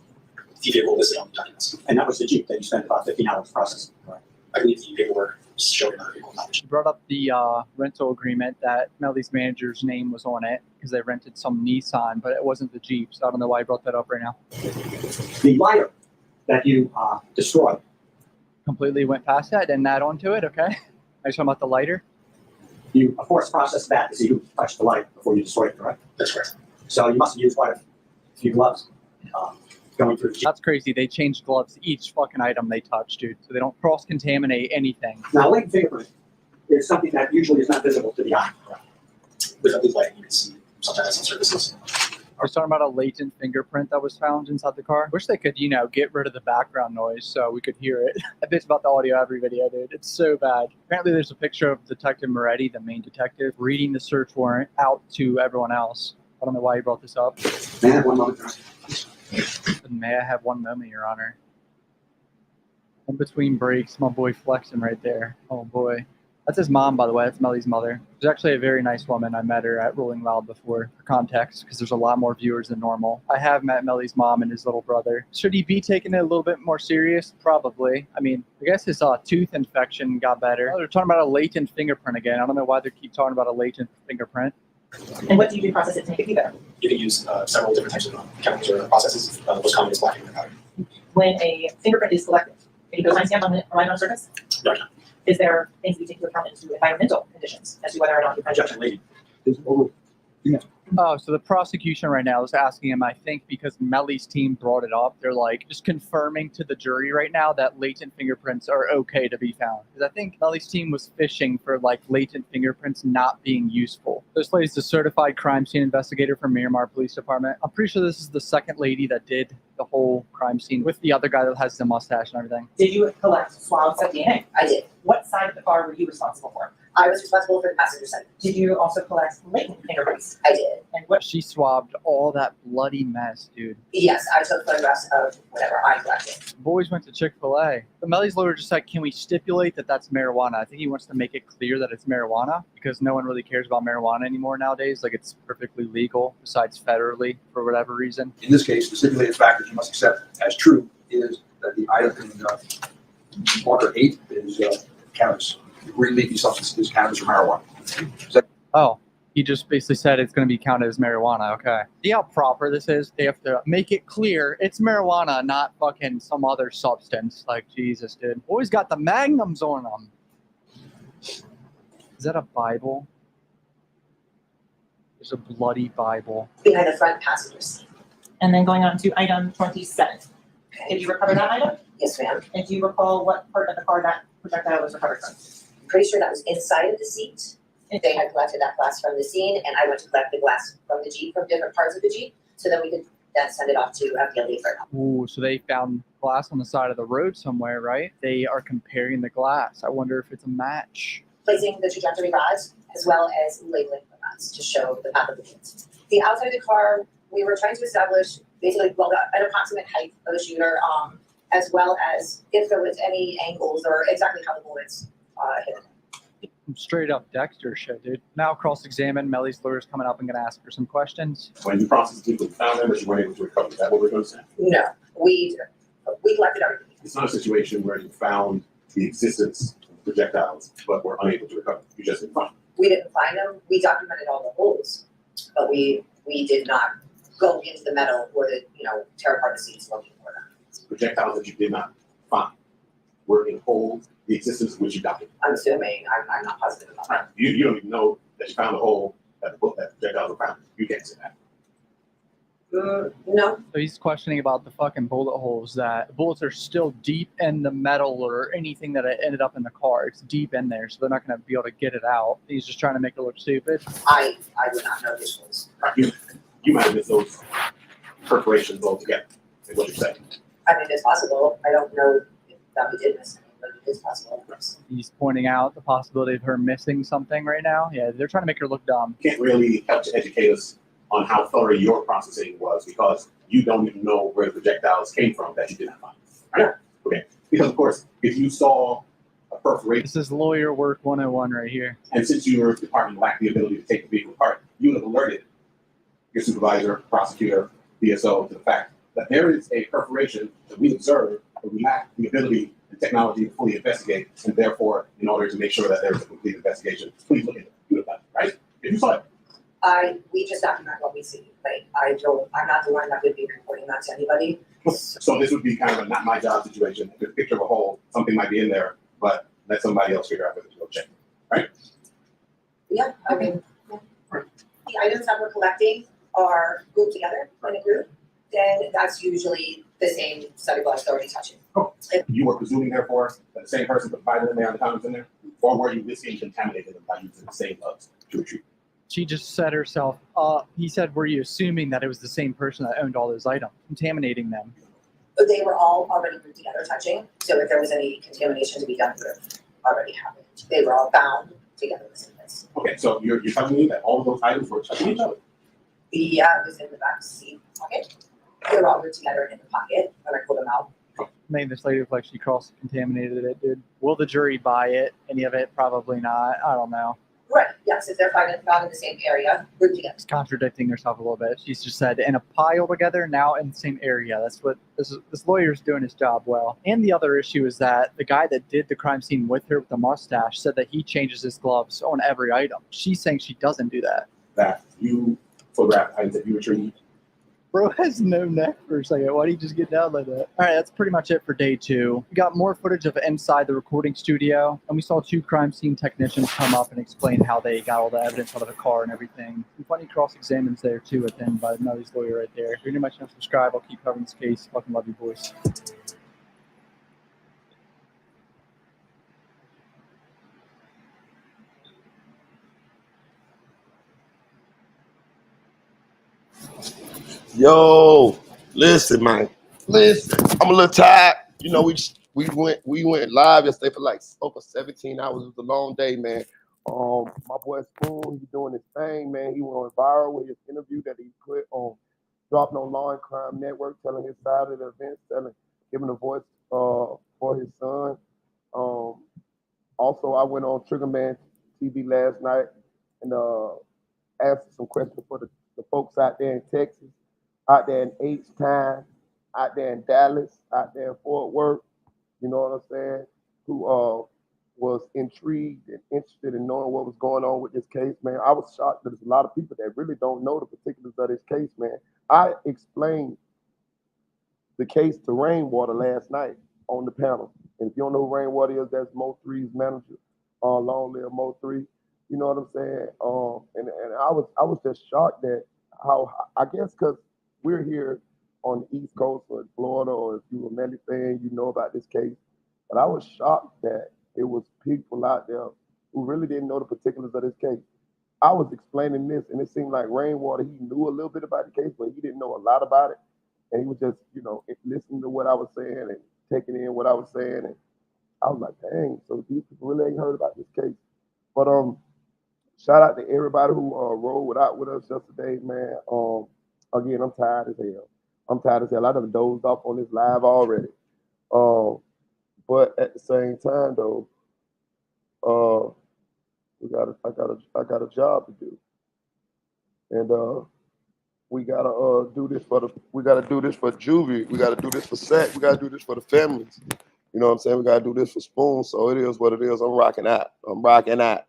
The vehicle listed on the documents. And that was the Jeep that you spent about 15 hours processing, correct? I believe the paperwork showed another vehicle knowledge. She brought up the rental agreement that Melly's manager's name was on it because they rented some Nissan, but it wasn't the Jeep. So I don't know why I brought that up right now. The lighter that you destroyed. Completely went past that, didn't add on to it, okay? I just talking about the lighter. You, of course, processed that to see who touched the light before you destroyed it, correct? That's correct. So you must have used quite a few gloves going through the Jeep. That's crazy. They changed gloves each fucking item they touch, dude. So they don't cross-contaminate anything. Now, latent fingerprint is something that usually is not visible to the eye, correct? With a blue light, you can see sometimes on surfaces. I was talking about a latent fingerprint that was found inside the car. Wish they could, get rid of the background noise so we could hear it. I bitch about the audio every video, dude. It's so bad. Apparently there's a picture of Detective Moretti, the main detective, reading the search warrant out to everyone else. I don't know why you brought this up. May I have one moment, Your Honor? May I have one moment, Your Honor? In between breaks, my boy flexing right there. Oh boy. That's his mom, by the way. That's Melly's mother. She's actually a very nice woman. I met her at Rolling Loud before, for context, because there's a lot more viewers than normal. I have met Melly's mom and his little brother. Should he be taking it a little bit more serious? Probably. I mean, I guess his tooth infection got better. Oh, they're talking about a latent fingerprint again. I don't know why they keep talking about a latent fingerprint. And what do you do to process it to make it better? You can use several different types of chemicals or processes. The most common is black powder. When a fingerprint is collected, can you put a timestamp on the line on surface? Right. Is there things we take into account into environmental conditions as to whether or not you find Objection, lady. Oh, so the prosecution right now is asking him, I think, because Melly's team brought it up. They're like just confirming to the jury right now that latent fingerprints are okay to be found. Because I think Melly's team was fishing for like latent fingerprints not being useful. This lady's a certified crime scene investigator from Miramar Police Department. I'm pretty sure this is the second lady that did the whole crime scene with the other guy that has the mustache and everything. Did you collect swabs of DNA? I did. What side of the car were you responsible for? I was responsible for the passenger side. Did you also collect latent fingerprints? I did. And what? She swabbed all that bloody mess, dude. Yes, I took photographs of whatever I collected. Boys went to Chick-fil-A. But Melly's lawyer just said, can we stipulate that that's marijuana? I think he wants to make it clear that it's marijuana because no one really cares about marijuana anymore nowadays. Like it's perfectly legal besides federally for whatever reason. In this case, the stipulated fact that you must accept as true is that the item in Marker 8 is cannabis. The green leafy substance is cannabis or marijuana. Oh, he just basically said it's going to be counted as marijuana. Okay. See how proper this is? They have to make it clear it's marijuana, not fucking some other substance. Like, Jesus, dude. Always got the magnums on them. Is that a Bible? There's a bloody Bible. Behind the front passenger seat. And then going on to item 27. Did you recover that item? Yes, ma'am. And do you recall what part of the car that projectile was recovered from? I'm pretty sure that was inside of the seat. They had collected that glass from the scene, and I went to collect the glass from the Jeep, from different parts of the Jeep, so then we could then send it off to FDLE for help. Ooh, so they found glass on the side of the road somewhere, right? They are comparing the glass. I wonder if it's a match. Placing the trajectory rods, as well as labeling the rods to show the path of the bullets. The outside of the car, we were trying to establish basically, an approximate height of the shooter, as well as if there was any angles or exactly how the bullets hit him. Straight up Dexter shit, dude. Now cross-examine. Melly's lawyer's coming up and gonna ask her some questions. When you processed people found them, but you weren't able to recover. Is that what we're going to say? No, we collected everything. It's not a situation where you found the existence of projectiles, but were unable to recover. You just didn't find them. We didn't find them. We documented all the holes, but we did not go into the metal or tear apart the seats looking for them. Projectiles that you did not find were in holes, the existence of which you documented. I'm assuming. I'm not positive about that. You don't even know that you found a hole that the projectiles were found. You can't say that. No. So he's questioning about the fucking bullet holes, that bullets are still deep in the metal or anything that ended up in the car. It's deep in there, so they're not going to be able to get it out. He's just trying to make it look stupid. I would not know this was. You might have missed those perforations altogether, is what you're saying. I mean, it's possible. I don't know if Dummy did miss anything, but it is possible. Yes. He's pointing out the possibility of her missing something right now. Yeah, they're trying to make her look dumb. Can't really help to educate us on how thorough your processing was because you don't even know where the projectiles came from that you did not find. Right? Okay. Because of course, if you saw a perforation. This is lawyer work 101 right here. And since your department lacked the ability to take the vehicle apart, you would have alerted your supervisor, prosecutor, BSO to the fact that there is a perforation that we observed, but we lack the ability and technology to fully investigate, and therefore, in order to make sure that there is a complete investigation, please look at it. You know that, right? If you saw it. We just document what we see. Like, I'm not the one that would be reporting that to anybody. So this would be kind of a not my job situation. If there's a picture of a hole, something might be in there, but let somebody else figure out whether to go check, right? Yeah, I mean, the items that we're collecting are grouped together in a group, then that's usually the same set of gloves already touching. Oh. You were presuming, therefore, that the same person put vitamin in there and the condoms in there? Or were you risking contaminating them by using the same gloves to retrieve? She just said herself, he said, were you assuming that it was the same person that owned all those items, contaminating them? They were all already grouped together touching, so if there was any contamination to be done with, already happened. They were all bound together in the same place. Okay, so you're telling me that all of those items were touching each other? Yeah, it was in the back seat pocket. They were all grouped together in the pocket when I pulled them out. Made this lady look like she cross-contaminated it, dude. Will the jury buy it? Any of it? Probably not. I don't know. Right, yes, if they're found in the same area, grouped together. She's contradicting herself a little bit. She's just said in a pile together, now in the same area. That's what this lawyer's doing his job well. And the other issue is that the guy that did the crime scene with her with the mustache said that he changes his gloves on every item. She's saying she doesn't do that. That you photographed items that you retrieved? Bro has no neck for a second. Why do you just get down like that? All right, that's pretty much it for day 2. We got more footage of inside the recording studio, and we saw 2 crime scene technicians come up and explain how they got all the evidence out of the car and everything. Some funny cross-examines there too at the end by Melly's lawyer right there. If you're new to my channel, subscribe. I'll keep covering this case. Fucking love you, boys. Yo, listen, man. Listen, I'm a little tired. You know, we went live yesterday for like over 17 hours. It was a long day, man. My boy Spoon, he's doing his thing, man. He went viral with his interview that he put on, dropping on Law and Crime Network, telling his side of the event, giving a voice for his son. Also, I went on Triggerman TV last night and answered some questions for the folks out there in Texas, out there in H-Town, out there in Dallas, out there in Fort Worth, you know what I'm saying, who was intrigued and interested in knowing what was going on with this case, man. I was shocked that there's a lot of people that really don't know the particulars of this case, man. I explained the case to Rainwater last night on the panel. And if you don't know who Rainwater is, that's Mo3's manager, Long Live Mo3. You know what I'm saying? And I was just shocked that how, I guess because we're here on the East Coast or in Florida, or if you're a Melly fan, you know about this case. But I was shocked that it was people out there who really didn't know the particulars of this case. I was explaining this, and it seemed like Rainwater, he knew a little bit about the case, but he didn't know a lot about it. And he was just, you know, listening to what I was saying and taking in what I was saying. And I was like, dang, so these people really ain't heard about this case. But shout out to everybody who rolled out with us yesterday, man. Again, I'm tired as hell. I done dozed off on this live already. But at the same time, though, I got a job to do, and we gotta do this for Juvie. We gotta do this for Sack. We gotta do this for the families. You know what I'm saying? We gotta do this for Spoon. So it is what it is. I'm rocking out.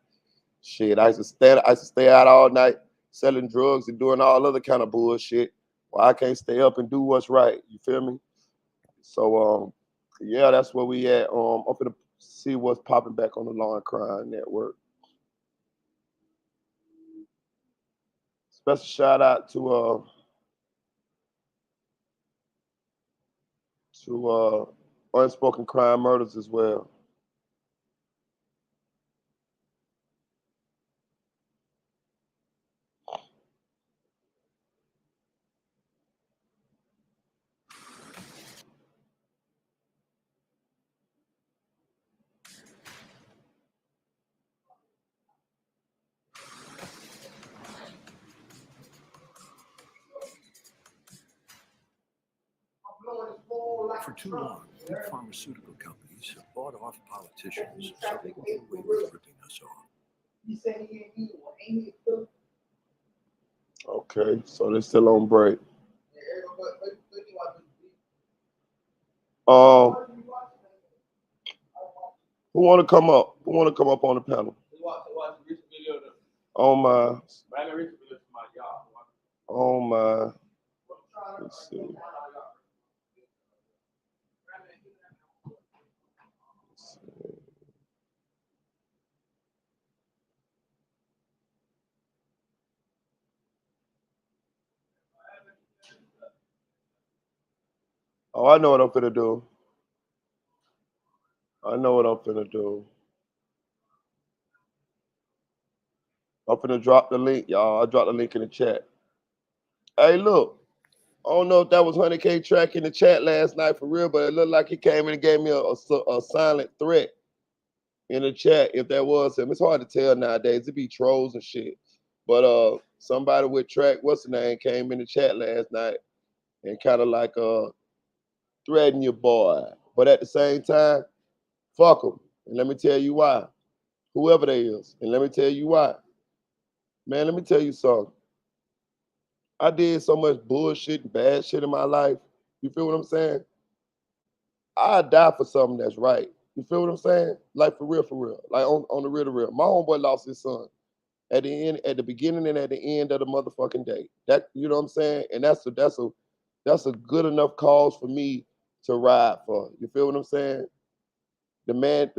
Shit, I used to stay out all night selling drugs and doing all other kind of bullshit. Well, I can't stay up and do what's right. You feel me? So yeah, that's where we at. I'm gonna see what's popping back on the Law and Crime Network. Special shout out to to unspoken crime murders as well. For too long, big pharmaceutical companies have bought off politicians so they can get away with ripping us off. Okay, so they're still on break. Who want to come up? Who want to come up on the panel? Oh my. Oh my. Let's see. Oh, I know what I'm finna do. I know what I'm finna do. I'm finna drop the link, y'all. I dropped the link in the chat. Hey, look. I don't know if that was 100K track in the chat last night for real, but it looked like he came in and gave me a silent threat in the chat. If that was him, it's hard to tell nowadays. It be trolls and shit. But somebody with track, what's the name, came in the chat last night and kind of like threatened your boy. But at the same time, fuck them. And let me tell you why. Whoever they is. And let me tell you why. Man, let me tell you something. I did so much bullshit and bad shit in my life. You feel what I'm saying? I'd die for something that's right. You feel what I'm saying? Like for real, for real. Like on the real to real. My homeboy lost his son at the end, at the beginning and at the end of the motherfucking day. That, you know what I'm saying? And that's a good enough cause for me to ride for. You feel what I'm saying? The man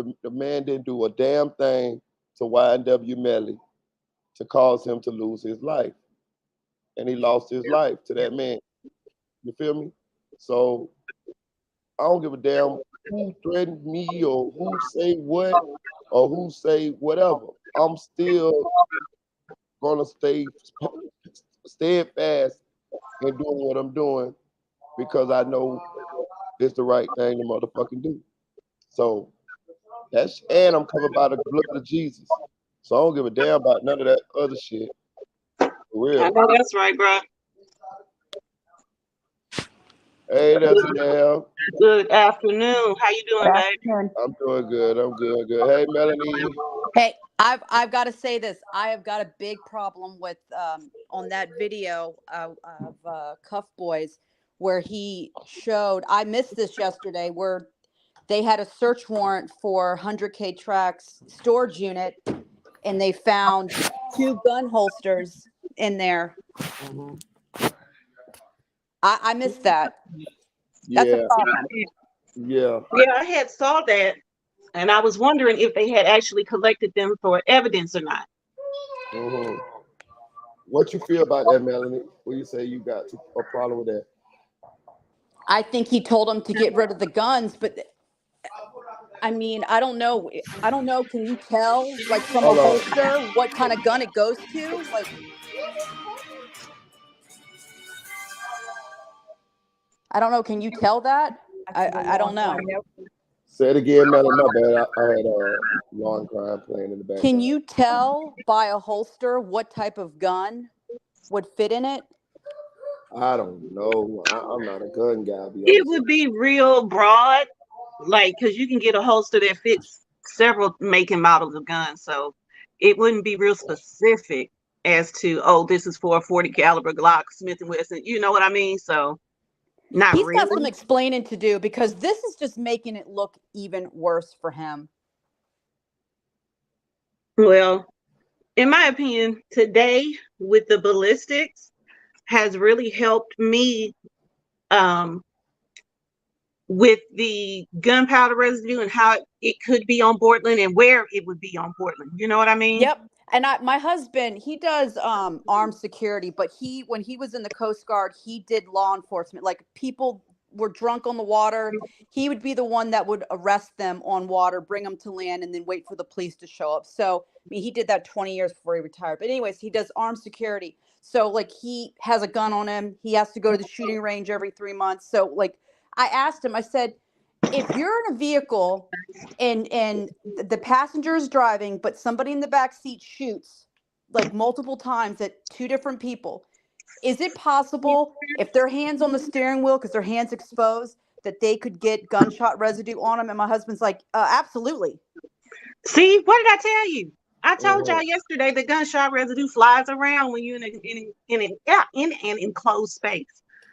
didn't do a damn thing to YNW Melly to cause him to lose his life. And he lost his life to that man. You feel me? So I don't give a damn who threatened me or who say what or who say whatever. I'm still gonna stay steadfast in doing what I'm doing because I know it's the right thing to motherfucking do. So and I'm covered by the blood of Jesus. So I don't give a damn about none of that other shit. For real. I know that's right, bro. Hey, that's Nell. Good afternoon. How you doing, babe? I'm doing good. I'm good. Hey, Melanie. Hey, I've got to say this. I have got a big problem with on that video of Cuff Boys where he showed. I missed this yesterday where they had a search warrant for 100K Tracks storage unit, and they found 2 gun holsters in there. I missed that. That's a problem. Yeah. Yeah, I had saw that, and I was wondering if they had actually collected them for evidence or not. Mm-hmm. What you feel about that, Melanie? When you say you got a problem with that? I think he told him to get rid of the guns, but I mean, I don't know. Can you tell, like, from a holster what kind of gun it goes to? Like, I don't know. Can you tell that? I don't know. Say it again, Melanie. My bad. I had lawn crime playing in the background. Can you tell by a holster what type of gun would fit in it? I don't know. I'm not a gun guy. It would be real broad, like, because you can get a holster that fits several make and models of guns, so it wouldn't be real specific as to, oh, this is for a 40 caliber Glock, Smith & Wesson. You know what I mean? So not He's really. got some explaining to do because this is just making it look even worse for him. Well, in my opinion, today with the ballistics has really helped me with the gunpowder residue and how it could be on Portland and where it would be on Portland. You know what I mean? Yep. And my husband, he does armed security, but when he was in the Coast Guard, he did law enforcement. Like, people were drunk on the water, he would be the one that would arrest them on water, bring them to land, and then wait for the police to show up. So, I mean, he did that 20 years before he retired. But anyways, he does armed security. So, like, he has a gun on him. He has to go to the shooting range every 3 months. So, like, I asked him, I said, if you're in a vehicle and the passenger is driving, but somebody in the back seat shoots like multiple times at 2 different people, is it possible if their hands on the steering wheel because their hands exposed that they could get gunshot residue on them? And my husband's like, absolutely. See, what did I tell you? I told y'all yesterday that gunshot residue flies around when you're in an enclosed space.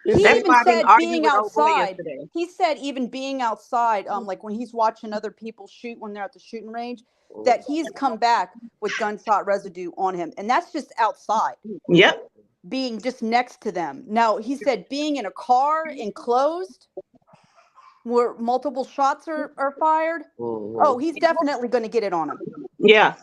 He That's even why I didn't said argue being with old boy outside. yesterday. He said even being outside, like when he's watching other people shoot when they're at the shooting range, that he's come back with gunshot residue on him, and that's just outside. Yep. Being just next to them. Now he said being in a car enclosed, where multiple shots are fired. Oh, he's definitely going to get it on him. Yeah.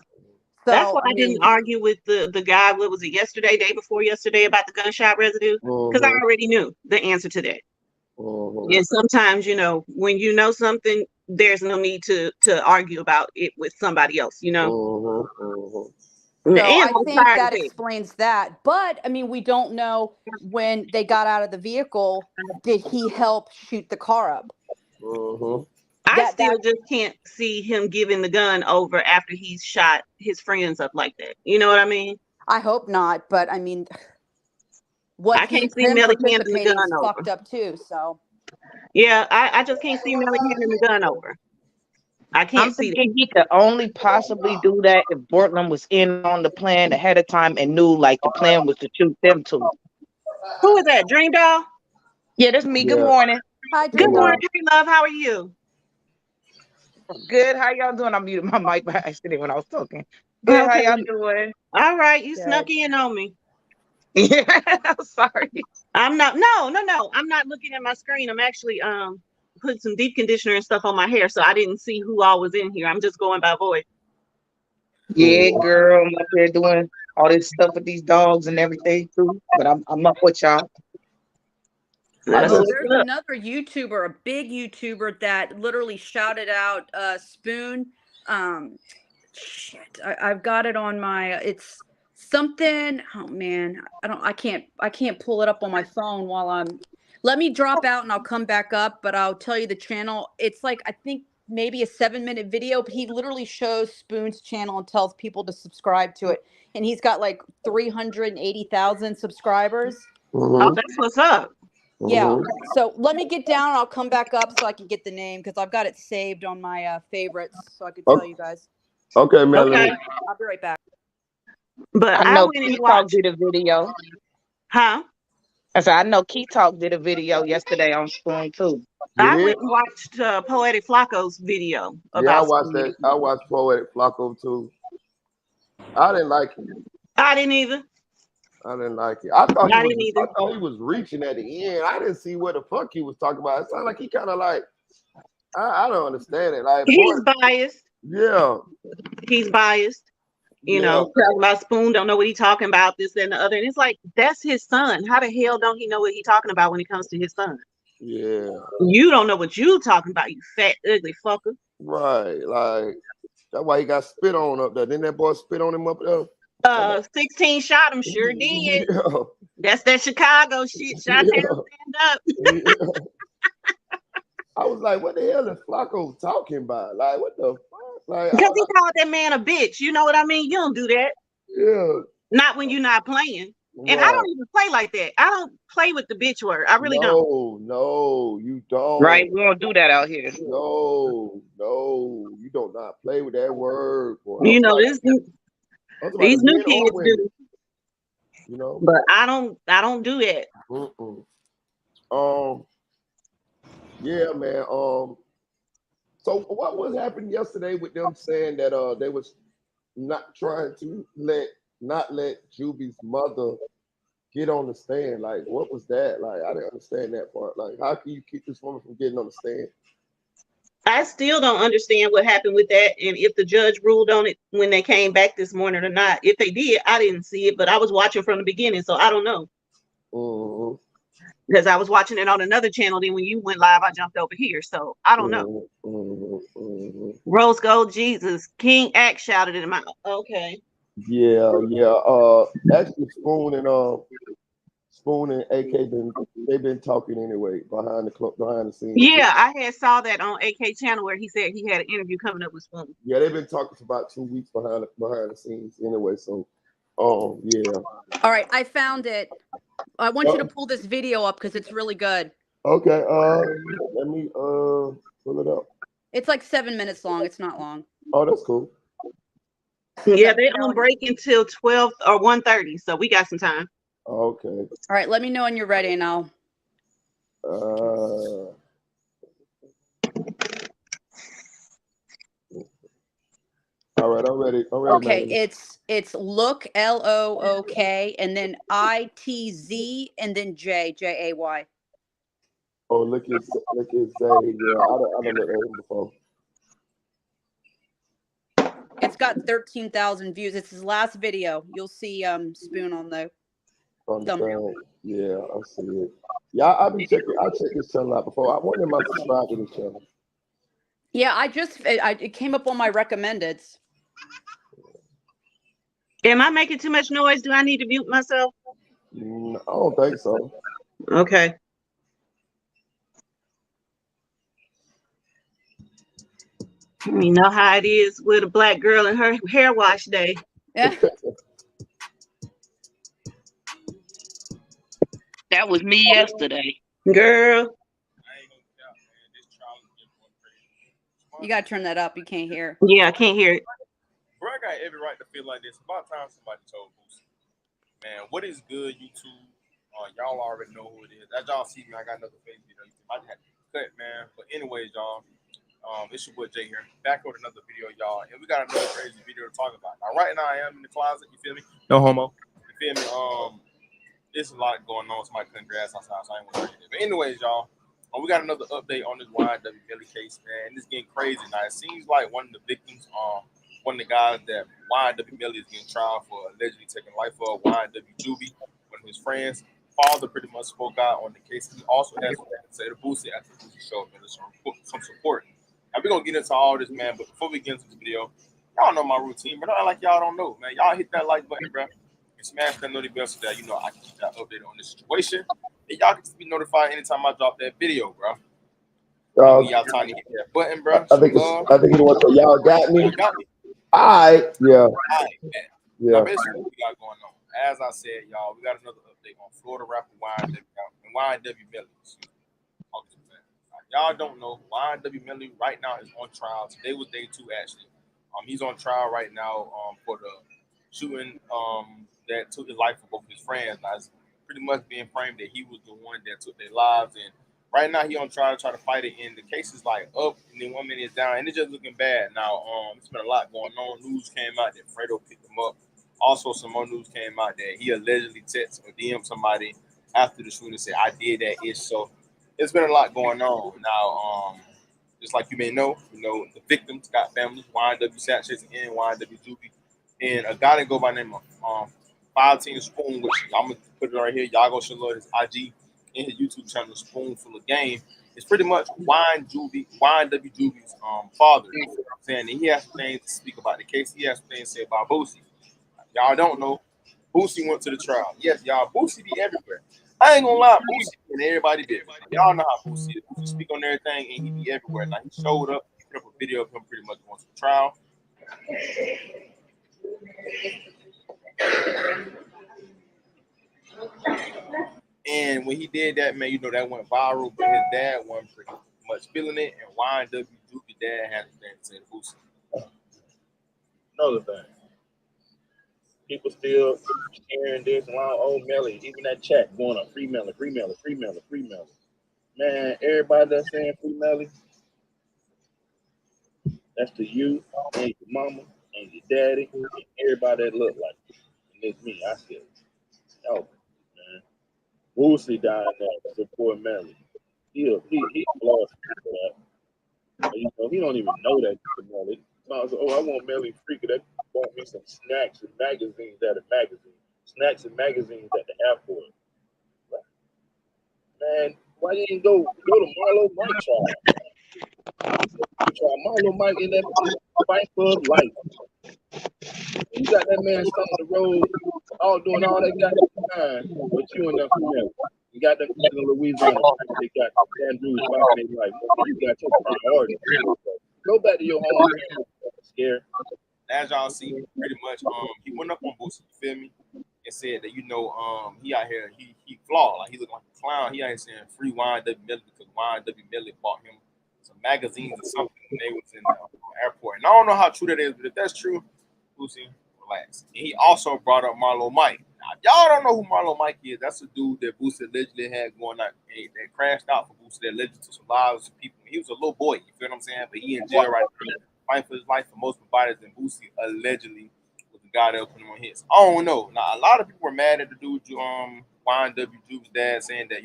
So, That's why I mean, didn't argue with the guy, what was it, yesterday, day before yesterday, about the gunshot residue? Because I already knew the answer to that. And sometimes, you know, when you know something, there's no need to argue about it with somebody else, you know? So And I I'm think tired that of it. explains that. But I mean, we don't know when they got out of the vehicle, did he help shoot the car up? I still just can't see him giving the gun over after he's shot his friends up like that. You know what I mean? I hope not, but I mean, what I can't see him Melly handing the participating is gun fucked over. up too. So Yeah, I just can't see Melly handing the gun over. I can't I'm see that. thinking he could only possibly do that if Bortland was in on the plan ahead of time and knew like the plan was to shoot them too. Who is that? Dream Doll? Yeah, that's me. Good Yeah. morning. Hi, Good morning, hey, love. How are you? Good. How y'all doing? I muted my mic by accident when I was talking. Good. Okay. How y'all doing? All right, you Good. snuck in on me. Yeah, I'm sorry. I'm not. No. I'm not looking at my screen. I'm actually putting some deep conditioner and stuff on my hair, so I didn't see who all was in here. I'm just going by voice. Yeah, girl, I'm up here doing all this stuff with these dogs and everything too. But I'm up with y'all. there's another YouTuber, a big YouTuber that literally shouted out Spoon. Shit, I've got it on my. It's something. Oh man, I can't pull it up on my phone while I'm. Let me drop out and I'll come back up. But I'll tell you the channel. It's like I think maybe a 7-minute video. But he literally shows Spoon's channel and tells people to subscribe to it. And he's got like 380,000 subscribers. Oh, that's what's up. Yeah. So let me get down and I'll come back up so I can get the name because I've got it saved on my favorites so I can tell you guys. Okay, Melly. Okay. I'll be right back. But I know went and Key Talk watched. did a video. Huh? I said I know Key Talk did a video yesterday on Spoon too. I went and watched Poetic Flacco's video about. Yeah, I watched that. I watched Poetic Flacco too. I didn't like it. I didn't either. I didn't like it. I thought I he didn't either. was. I thought he was reaching at the end. I didn't see what the fuck he was talking about. It sounded like he kind of like. I don't understand it. Like He's biased. Yeah. He's biased. You know, talking about Spoon, don't know what he's talking about, this, that, and the other. And it's like, that's his son. How the hell don't he know what he's talking about when it comes to his son? Yeah. You don't know what you talking about, you fat, ugly fucker. Right. Like, that's why he got spit on up there. Didn't that boy spit on him up there? 16 shot him, sure did. Yeah. That's that Chicago shit. Shot down, stand up. I was like, what the hell is Flacco talking about? Like, what the fuck? Like, Because he called that man a bitch. You know what I mean? You don't do that. Yeah. Not when you're not playing. And I don't even play like that. I don't play with the bitch word. I really don't. No, you don't. Right, we don't do that out here. No, you do not play with that word, boy. You know, these new kids do. You know, but I don't do that. Yeah, man. So what was happening yesterday with them saying that they was not trying to let Juby's mother get on the stand? Like, what was that? Like, I didn't understand that part. Like, how can you keep this woman from getting on the stand? I still don't understand what happened with that, and if the judge ruled on it when they came back this morning or not. If they did, I didn't see it, but I was watching from the beginning, so I don't know. Because I was watching it on another channel. Then when you went live, I jumped over here. So I don't know. Rose Gold Jesus. King Act shouted it out. Okay. Yeah. Actually, Spoon and AK they've been talking anyway behind the scenes. Yeah, I had saw that on AK channel where he said he had an interview coming up with Spoon. Yeah, they've been talking for about 2 weeks behind the scenes anyway. So, yeah. All right, I found it. I want you to pull this video up because it's really good. Okay. Let me pull it up. It's like 7 minutes long. It's not long. Oh, that's cool. Yeah, they on break until 12 or 1:30, so we got some time. Okay. All right, let me know when you're ready, and I'll. All right, I'm ready. Okay, Melly. it's look LOOK and then ITZ and then JAY. Oh, look at Zay. Yeah, I don't look at him before. It's got 13,000 views. It's his last video. You'll see Spoon on the thumbnail. Yeah, I see it. Yeah, I check his channel out before. I wanted my subscribe to this channel. Yeah, it came up on my recommendeds. Am I making too much noise? Do I need to mute myself? I don't think so. Okay. You know how it is with a black girl and her hair wash day. Yeah. That was me yesterday. Girl. You gotta turn that up. You can't hear. Yeah, I can't hear it. Bro, I got every right to feel like this. About time somebody told Boosie. Man, what is good, YouTube? Y'all already know who it is. As y'all see me, I got another face video. I had to cut, man. But anyways, y'all, it's your boy Jay here. Back with another video, y'all. And we got another crazy video to talk about. Now, right now, I am in the closet. You feel me? No homo. You feel me? There's a lot going on. Somebody cutting grass outside, so I ain't gonna tell you that. But anyways, y'all, we got another update on this YNW MELLY case, man. It's getting crazy now. It seems like one of the victims, one of the guys that YNW MELLY is getting tried for allegedly taking life of, YNW Juvie, one of his friends. Father pretty much spoke out on the case. He also has something to say to Boosie after Boosie showed him some support. Now we're gonna get into all this, man. But before we get into the video, y'all know my routine, but not like y'all don't know, man. Y'all hit that like button, bro, and smash that notification bell so that you know I can keep that updated on this situation. And y'all can be notified anytime I drop that video, bro. Y'all time to hit that button, bro. I think you want to y'all got me. Got me. All right, yeah. All right, man. Yeah. Now, basically, what we got going on. As I said, y'all, we got another update on Florida Rapper YNW MELLY. Y'all don't know, YNW MELLY right now is on trial. Today was day 2, actually. He's on trial right now for the shooting that took his life for both his friends. Now, it's pretty much being framed that he was the one that took their lives. And right now, he on trial to try to fight it. And the case is like up, and then 1 minute is down, and it's just looking bad. Now, it's been a lot going on. News came out that Fredo picked him up. Also, some more news came out that he allegedly texted or DM'd somebody after the shooting and said, "I did that ish." So it's been a lot going on. Now, just like you may know, the victims got families, YNW Satchets and YNW Juvie. And a guy that go by the name of 510 Spoon, which I'm gonna put it right here. Y'all go show love his IG and his YouTube channel, Spoonful of Game. It's pretty much YNW Juvie's father. You know what I'm saying? And he has things to speak about the case. He has things to say about Boosie. Y'all don't know, Boosie went to the trial. Yes, y'all, Boosie be everywhere. I ain't gonna lie, Boosie and everybody did. Y'all know how Boosie is. Boosie speak on everything and he be everywhere. Now, he showed up, he put up a video of him pretty much going to the trial. And when he did that, man, that went viral, but his dad wasn't pretty much feeling it. And YNW Juvie dad had his thing to say to Boosie. Another thing. People still sharing this around old Melly. Even that chat going on free Melly. Man, everybody that's saying free Melly, that's to you and your mama and your daddy and everybody that look like you. And it's me. I said, oh man, Boosie dying there to support Melly. He lost for that. He don't even know that Melly. Oh, I want Melly free because that bought me some snacks and magazines at a magazine. Snacks and magazines at the airport. Man, why you didn't go to Marlo Mike trial? You try Marlo Mike in that fight for his life. You got that man on the road, all doing all that goddamn time, but you in that female. You got them in Louisiana. They got Andrews fighting their life. You got your priority. Go back to your home. Scared. As y'all see, pretty much, he went up on Boosie, you feel me, and said that he out here, he flawed, like he looked like a clown. He out here saying free YNW Melly because YNW Melly bought him some magazines or something when they was in the airport. And I don't know how true that is, but if that's true, Boosie, relax. And he also brought up Marlo Mike. Now, y'all don't know who Marlo Mike is. That's a dude that Boosie allegedly had going out, that crashed out for Boosie, that allegedly took some lives of people. He was a little boy, you feel what I'm saying? But he in jail right now, fighting for his life for most providers, and Boosie allegedly was the guy that opened him on hits. I don't know. Now, a lot of people were mad at the dude, YNW Jube's dad, saying that,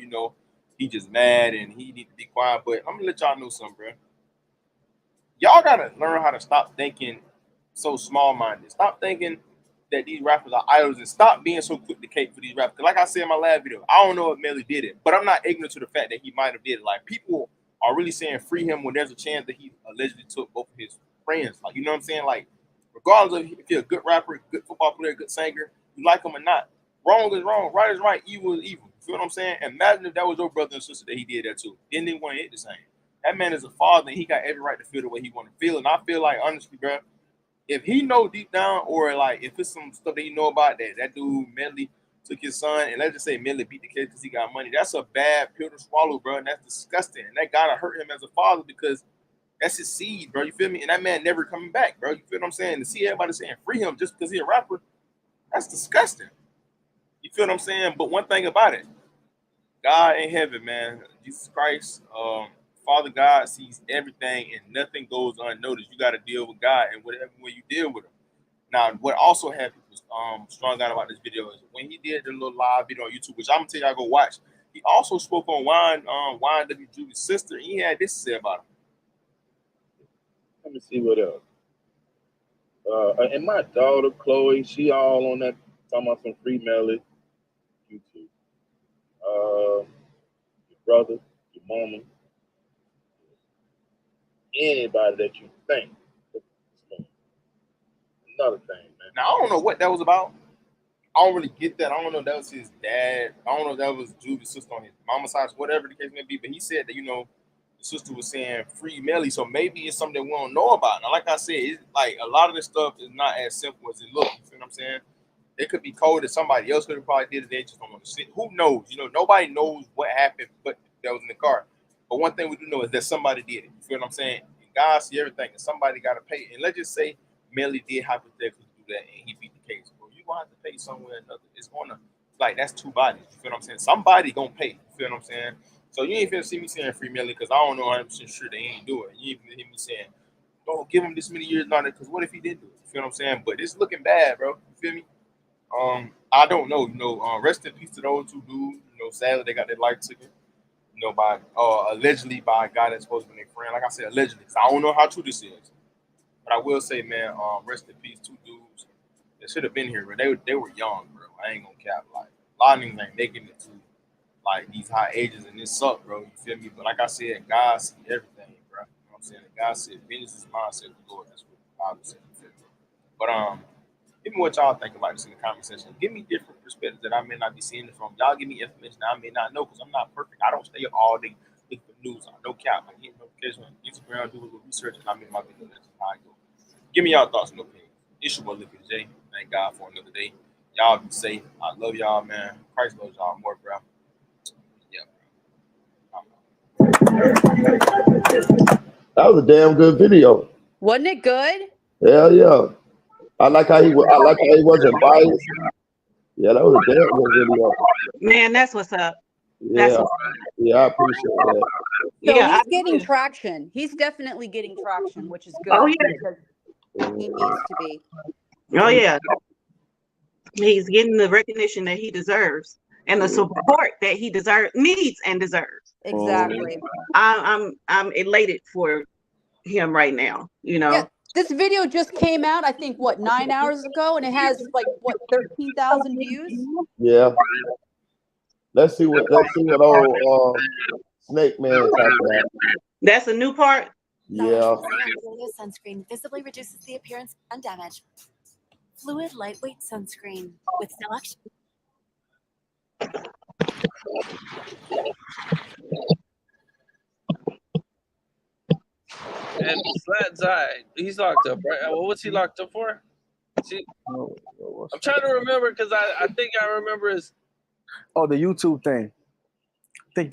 he just mad and he need to be quiet. But I'm going to let y'all know something, bro. Y'all got to learn how to stop thinking so small-minded. Stop thinking that these rappers are idols and stop being so quick to cape for these rappers. Because like I said in my last video, I don't know if Melly did it, but I'm not ignorant to the fact that he might have did it. Like, people are really saying free him when there's a chance that he allegedly took both of his friends. Like, you know what I'm saying? Like, regardless of if you're a good rapper, good football player, good singer, you like him or not, wrong is wrong, right is right, evil is evil. You feel what I'm saying? Imagine if that was your brother and sister that he did that too. Then they want to hit the same. That man is a father and he got every right to feel the way he want to feel. And I feel like, honestly, bro, if he know deep down, or like if it's some stuff that he know about that dude Melly took his son, and let's just say Melly beat the kid because he got money, that's a bad pill to swallow, bro, and that's disgusting. And that gotta hurt him as a father because that's his seed, bro. You feel me? And that man never coming back, bro. You feel what I'm saying? To see everybody saying free him just because he's a rapper, that's disgusting. You feel what I'm saying? But one thing about it, God in heaven, man, Jesus Christ, Father God sees everything and nothing goes unnoticed. You got to deal with God and whatever way you deal with him. Now, what also had people strung out about this video is when he did the little live video on YouTube, which I'm gonna tell y'all go watch. He also spoke on YNW Jube's sister, and he had this to say about him. Let me see what else. And my daughter Chloe, she all on that talking about some free Melly. YouTube. Your brother, your mama, anybody that you think. Another thing, man. Now, I don't know what that was about. I don't really get that. I don't know if that was his dad. I don't know if that was Jube's sister on his mama's side, whatever the case may be. But he said that, the sister was saying free Melly. So maybe it's something we don't know about. Now, like I said, it's like a lot of this stuff is not as simple as it looks. You feel what I'm saying? It could be code that somebody else could have probably did it. They just don't want to see. Who knows? Nobody knows what happened, but that was in the car. But one thing we do know is that somebody did it. You feel what I'm saying? And God see everything, and somebody got to pay. And let's just say Melly did hypothetically do that, and he beat the case. Well, you're going to have to pay somewhere or another. It's going to, that's two bodies. You feel what I'm saying? Somebody going to pay. You feel what I'm saying? So you ain't finna see me saying free Melly because I don't know 100% sure they ain't do it. You ain't finna hear me saying, don't give him this many years on it because what if he did do it? You feel what I'm saying? But it's looking bad, bro. You feel me? I don't know. Rest in peace to those two dudes. Sadly they got their life taken. By allegedly by a guy that's supposed to be their friend. Like I said, allegedly. So I don't know how true this is. But I will say, man, rest in peace, two dudes that should have been here, bro. They were young, bro. I ain't gonna cap. Like, a lot of them ain't making it to these high ages, and this suck, bro. You feel me? But like I said, God sees everything, bro. You know what I'm saying? And God said, vengeance is mine, said the Lord. That's what the Bible said. You feel me? But give me what y'all think about this in the comment section. Give me different perspectives that I may not be seeing it from. Y'all give me information that I may not know because I'm not perfect. I don't stay up all day looking for news. No cap. I get notifications on Instagram, do a little research, and I make my video. That's how I go. Give me y'all thoughts and opinions. It's your boy, Lippy J. Thank God for another day. Y'all be safe. I love y'all, man. Christ loves y'all more, bro. That was a damn good video. Wasn't it good? Hell yeah. I like how he wasn't biased. Yeah, that was a damn good video. Man, that's what's up. Yeah. Yeah, I appreciate that. So Yeah, he's getting traction. He's definitely getting traction, which is good. Oh, yeah. Because he needs to be. Oh yeah, he's getting the recognition that he deserves and the support that he needs and deserves. Exactly. I'm elated for him right now. Yeah, this video just came out, I think, 9 hours ago, and it has 13,000 views. Yeah. Let's see what old Snake Man talking about. That's a new part. Yeah. Sunscreen visibly reduces the appearance and damage. Fluid lightweight sunscreen with selection. And Flat Eye, he's locked up, right? What's he locked up for? See, I'm trying to remember because I think I remember his. Oh, the YouTube thing. I think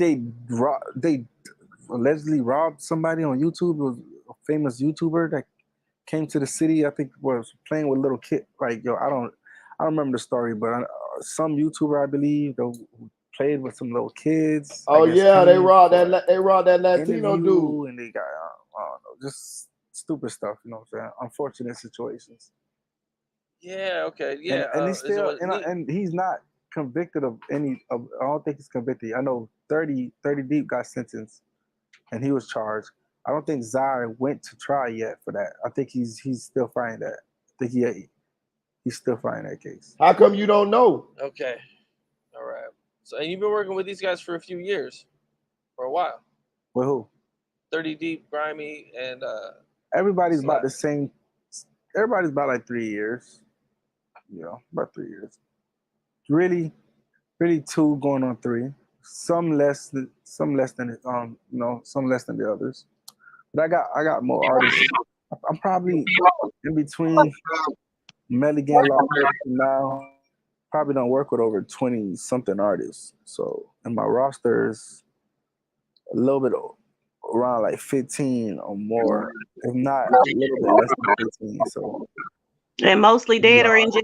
they allegedly robbed somebody on YouTube. It was a famous YouTuber that came to the city. I think was playing with little kid. Like I don't remember the story, but some YouTuber I believe who played with some little kids. Oh yeah, they robbed that Latino dude, and they got I don't know, just stupid stuff. You know what I'm saying? Unfortunate situations. Yeah. Okay. Yeah. And he's still and he's not convicted of any. I don't think he's convicted. I know 30 Deep got sentenced, and he was charged. I don't think Zai went to trial yet for that. I think he's still fighting that. I think he's still fighting that case. How come you don't know? Okay. All right. So, and you've been working with these guys for a few years, for a while. With who? 30 Deep, Grimy, and everybody's about the same. Everybody's about like 3 years. You know, about 3 years. Really 2 going on 3. Some less than some less than the others. But I got more artists. I'm probably in between Melly getting locked up now. Probably don't work with over 20 something artists. So in my roster is a little bit around like 15 or more, if not a little bit less than 15. So and mostly dead or in jail.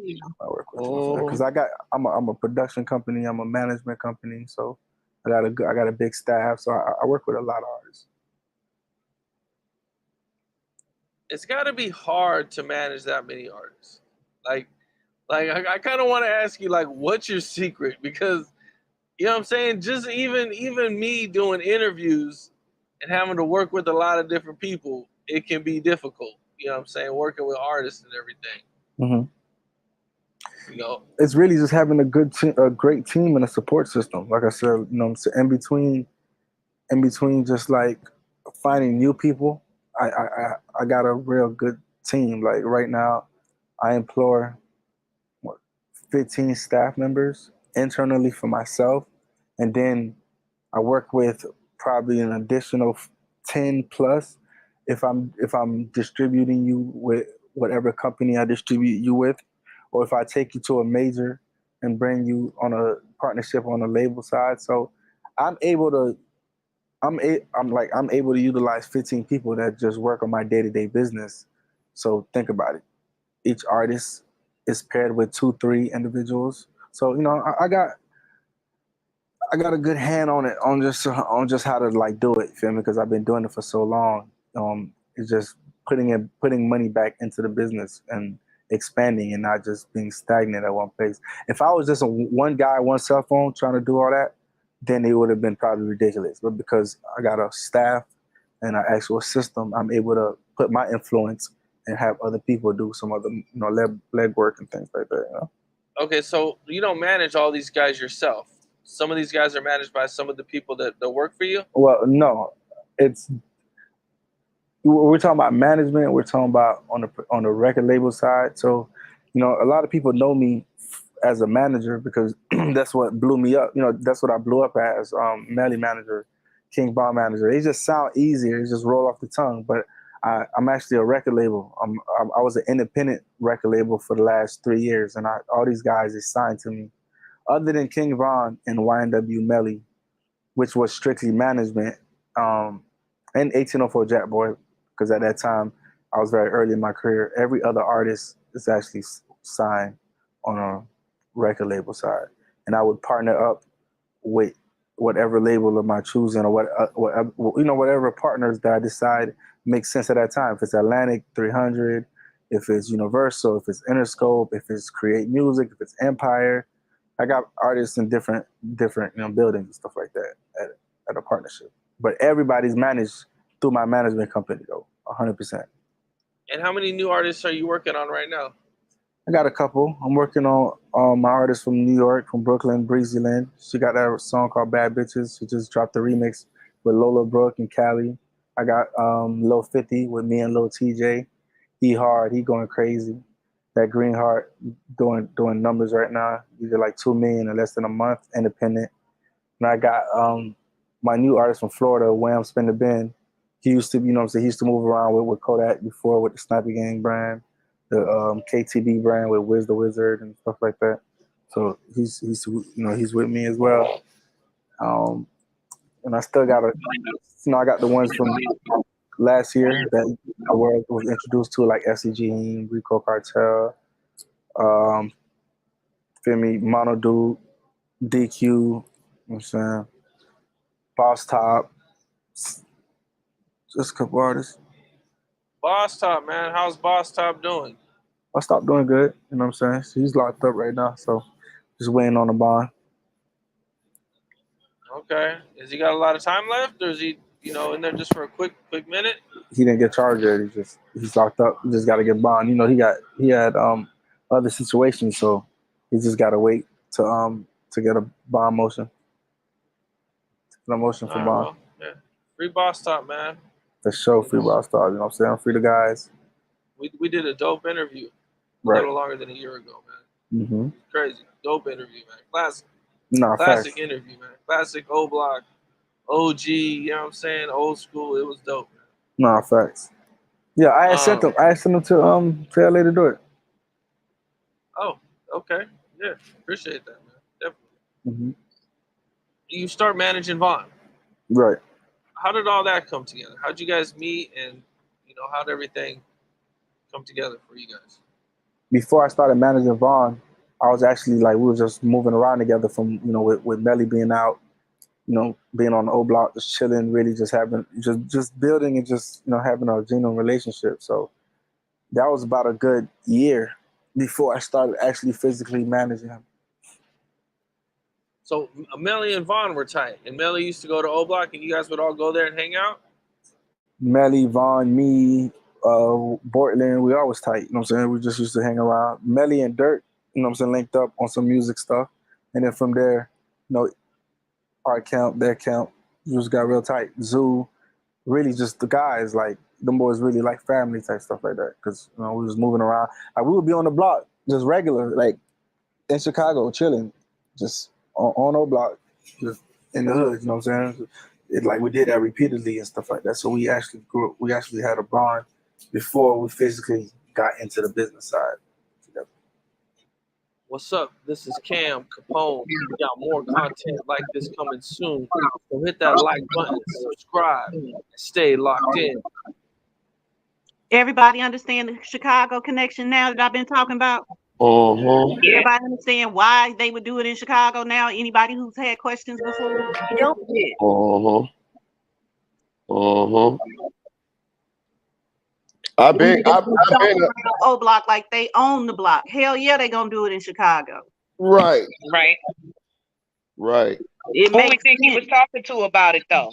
Because I'm a production company, I'm a management company, so I got a big staff, so I work with a lot of artists. It's got to be hard to manage that many artists. Like I kind of want to ask you, like, what's your secret? Because you know what I'm saying. Just even me doing interviews and having to work with a lot of different people, it can be difficult. You know what I'm saying, working with artists and everything. Mm-hmm. You know, it's really just having a great team and a support system. Like I said, you know, in between, just like finding new people. I got a real good team. Like right now, I employ 15 staff members internally for myself, and then I work with probably an additional 10 plus if I'm distributing you with whatever company I distribute you with, or if I take you to a major and bring you on a partnership on the label side. So I'm able to utilize 15 people that just work on my day-to-day business. So think about it. Each artist is paired with 2-3 individuals. So, you know, I got a good hand on it, on just how to like do it, feel me? Because I've been doing it for so long. It's just putting money back into the business and expanding and not just being stagnant at one place. If I was just one guy, one cell phone trying to do all that, then it would have been probably ridiculous. But because I got a staff and an actual system, I'm able to put my influence and have other people do some other, you know, leg work and things like that. You know? Okay, so you don't manage all these guys yourself. Some of these guys are managed by some of the people that work for you? Well, no. We're talking about management. We're talking about on the record label side. So, you know, a lot of people know me as a manager because that's what blew me up. You know, that's what I blew up as, Melly manager, King Von manager. They just sound easier. It just roll off the tongue. But I'm actually a record label. I was an independent record label for the last 3 years, and all these guys is signed to me. Other than King Von and YNW MELLY, which was strictly management, and 1804 Jack Boy, because at that time I was very early in my career. Every other artist is actually signed on a record label side, and I would partner up with whatever label of my choosing, or whatever partners that I decide makes sense at that time. If it's Atlantic 300, if it's Universal, if it's Interscope, if it's Create Music, if it's Empire. I got artists in different buildings and stuff like that at a partnership. But everybody's managed through my management company though, 100%. And how many new artists are you working on right now? I got a couple. I'm working on my artist from New York, from Brooklyn, Breezy Lynn. She got that song called Bad Bitches. She just dropped the remix with Lola Brooke and Cali. I got Lil 50 with me and Lil TJ. He hard. He going crazy. That Green Heart doing numbers right now. He did like 2 million in less than a month, independent. And I got my new artist from Florida, Wham Spin the Ben. He used to, you know what I'm saying, he used to move around with Kodak before with the Sniper Gang brand, the KTB brand with Wiz the Wizard and stuff like that. So he's you know, he's with me as well. And I still got I got the ones from last year that the world was introduced to, like FCG, Rico Cartel, feel me, Mono Dude, DQ, you know what I'm saying, Boss Top, just a couple artists. Boss Top, man. How's Boss Top doing? I stopped doing good, you know what I'm saying? So he's locked up right now, so just waiting on the bond. Okay. Has he got a lot of time left, or is he, you know, in there just for a quick minute? He didn't get charged yet. He's locked up. He just got to get bond. You know, he had other situations, so he just got to wait to get a bond motion. A motion for All right, bond. well, yeah. Free Boss Top, man. The show free Boss Stars. You know what I'm saying? Free the guys. We did a dope interview a Right. little longer than a year ago, man. Mm-hmm. Crazy. Dope interview, man. Classic. Nah, Classic facts. interview, man. Classic O Block, OG, you know what I'm saying? Old school. It was dope, man. Nah, facts. Yeah, I had sent them. I had sent them to LA to do it. Oh, okay. Yeah. Appreciate that, man. Definitely. Mm-hmm. You start managing Vaughn. Right. How did all that come together? How'd you guys meet, and you know, how'd everything come together for you guys? Before I started managing Vaughn, I was actually like, we were just moving around together from, you know, with Melly being out, you know, being on the O Block, just chilling, really just having, just building and just, you know, having a genuine relationship. So that was about a good year before I started actually physically managing him. So Melly and Vaughn were tight, and Melly used to go to O Block, and you guys would all go there and hang out? Melly, Vaughn, me, Portland, we always tight, you know what I'm saying? We just used to hang around. Melly and Dirk, you know what I'm saying, linked up on some music stuff. And then from there, you know, our camp, their camp, we just got real tight. Zoo, really just the guys, like, them boys really like family type stuff like that. Because, you know, we was moving around. Like, we would be on the block, just regular, like, in Chicago, chilling, just on O Block, just in the hood, you know what I'm saying? Like, we did that repeatedly and stuff like that. So we actually grew up, we actually had a bond before we physically got into the business side together. What's up? This is Cam Capone. We got more content like this coming soon. So hit that like button, subscribe, and stay locked in. Everybody understand the Chicago connection now that I've been talking about? Uh-huh. Everybody understand why they would do it in Chicago now? Anybody who's had questions before? Uh-huh. Uh-huh. I've been O Block like they own the block. Hell yeah, they gonna do it in Chicago. right. Right. Right. It Who we makes think he sense. was talking to about it though?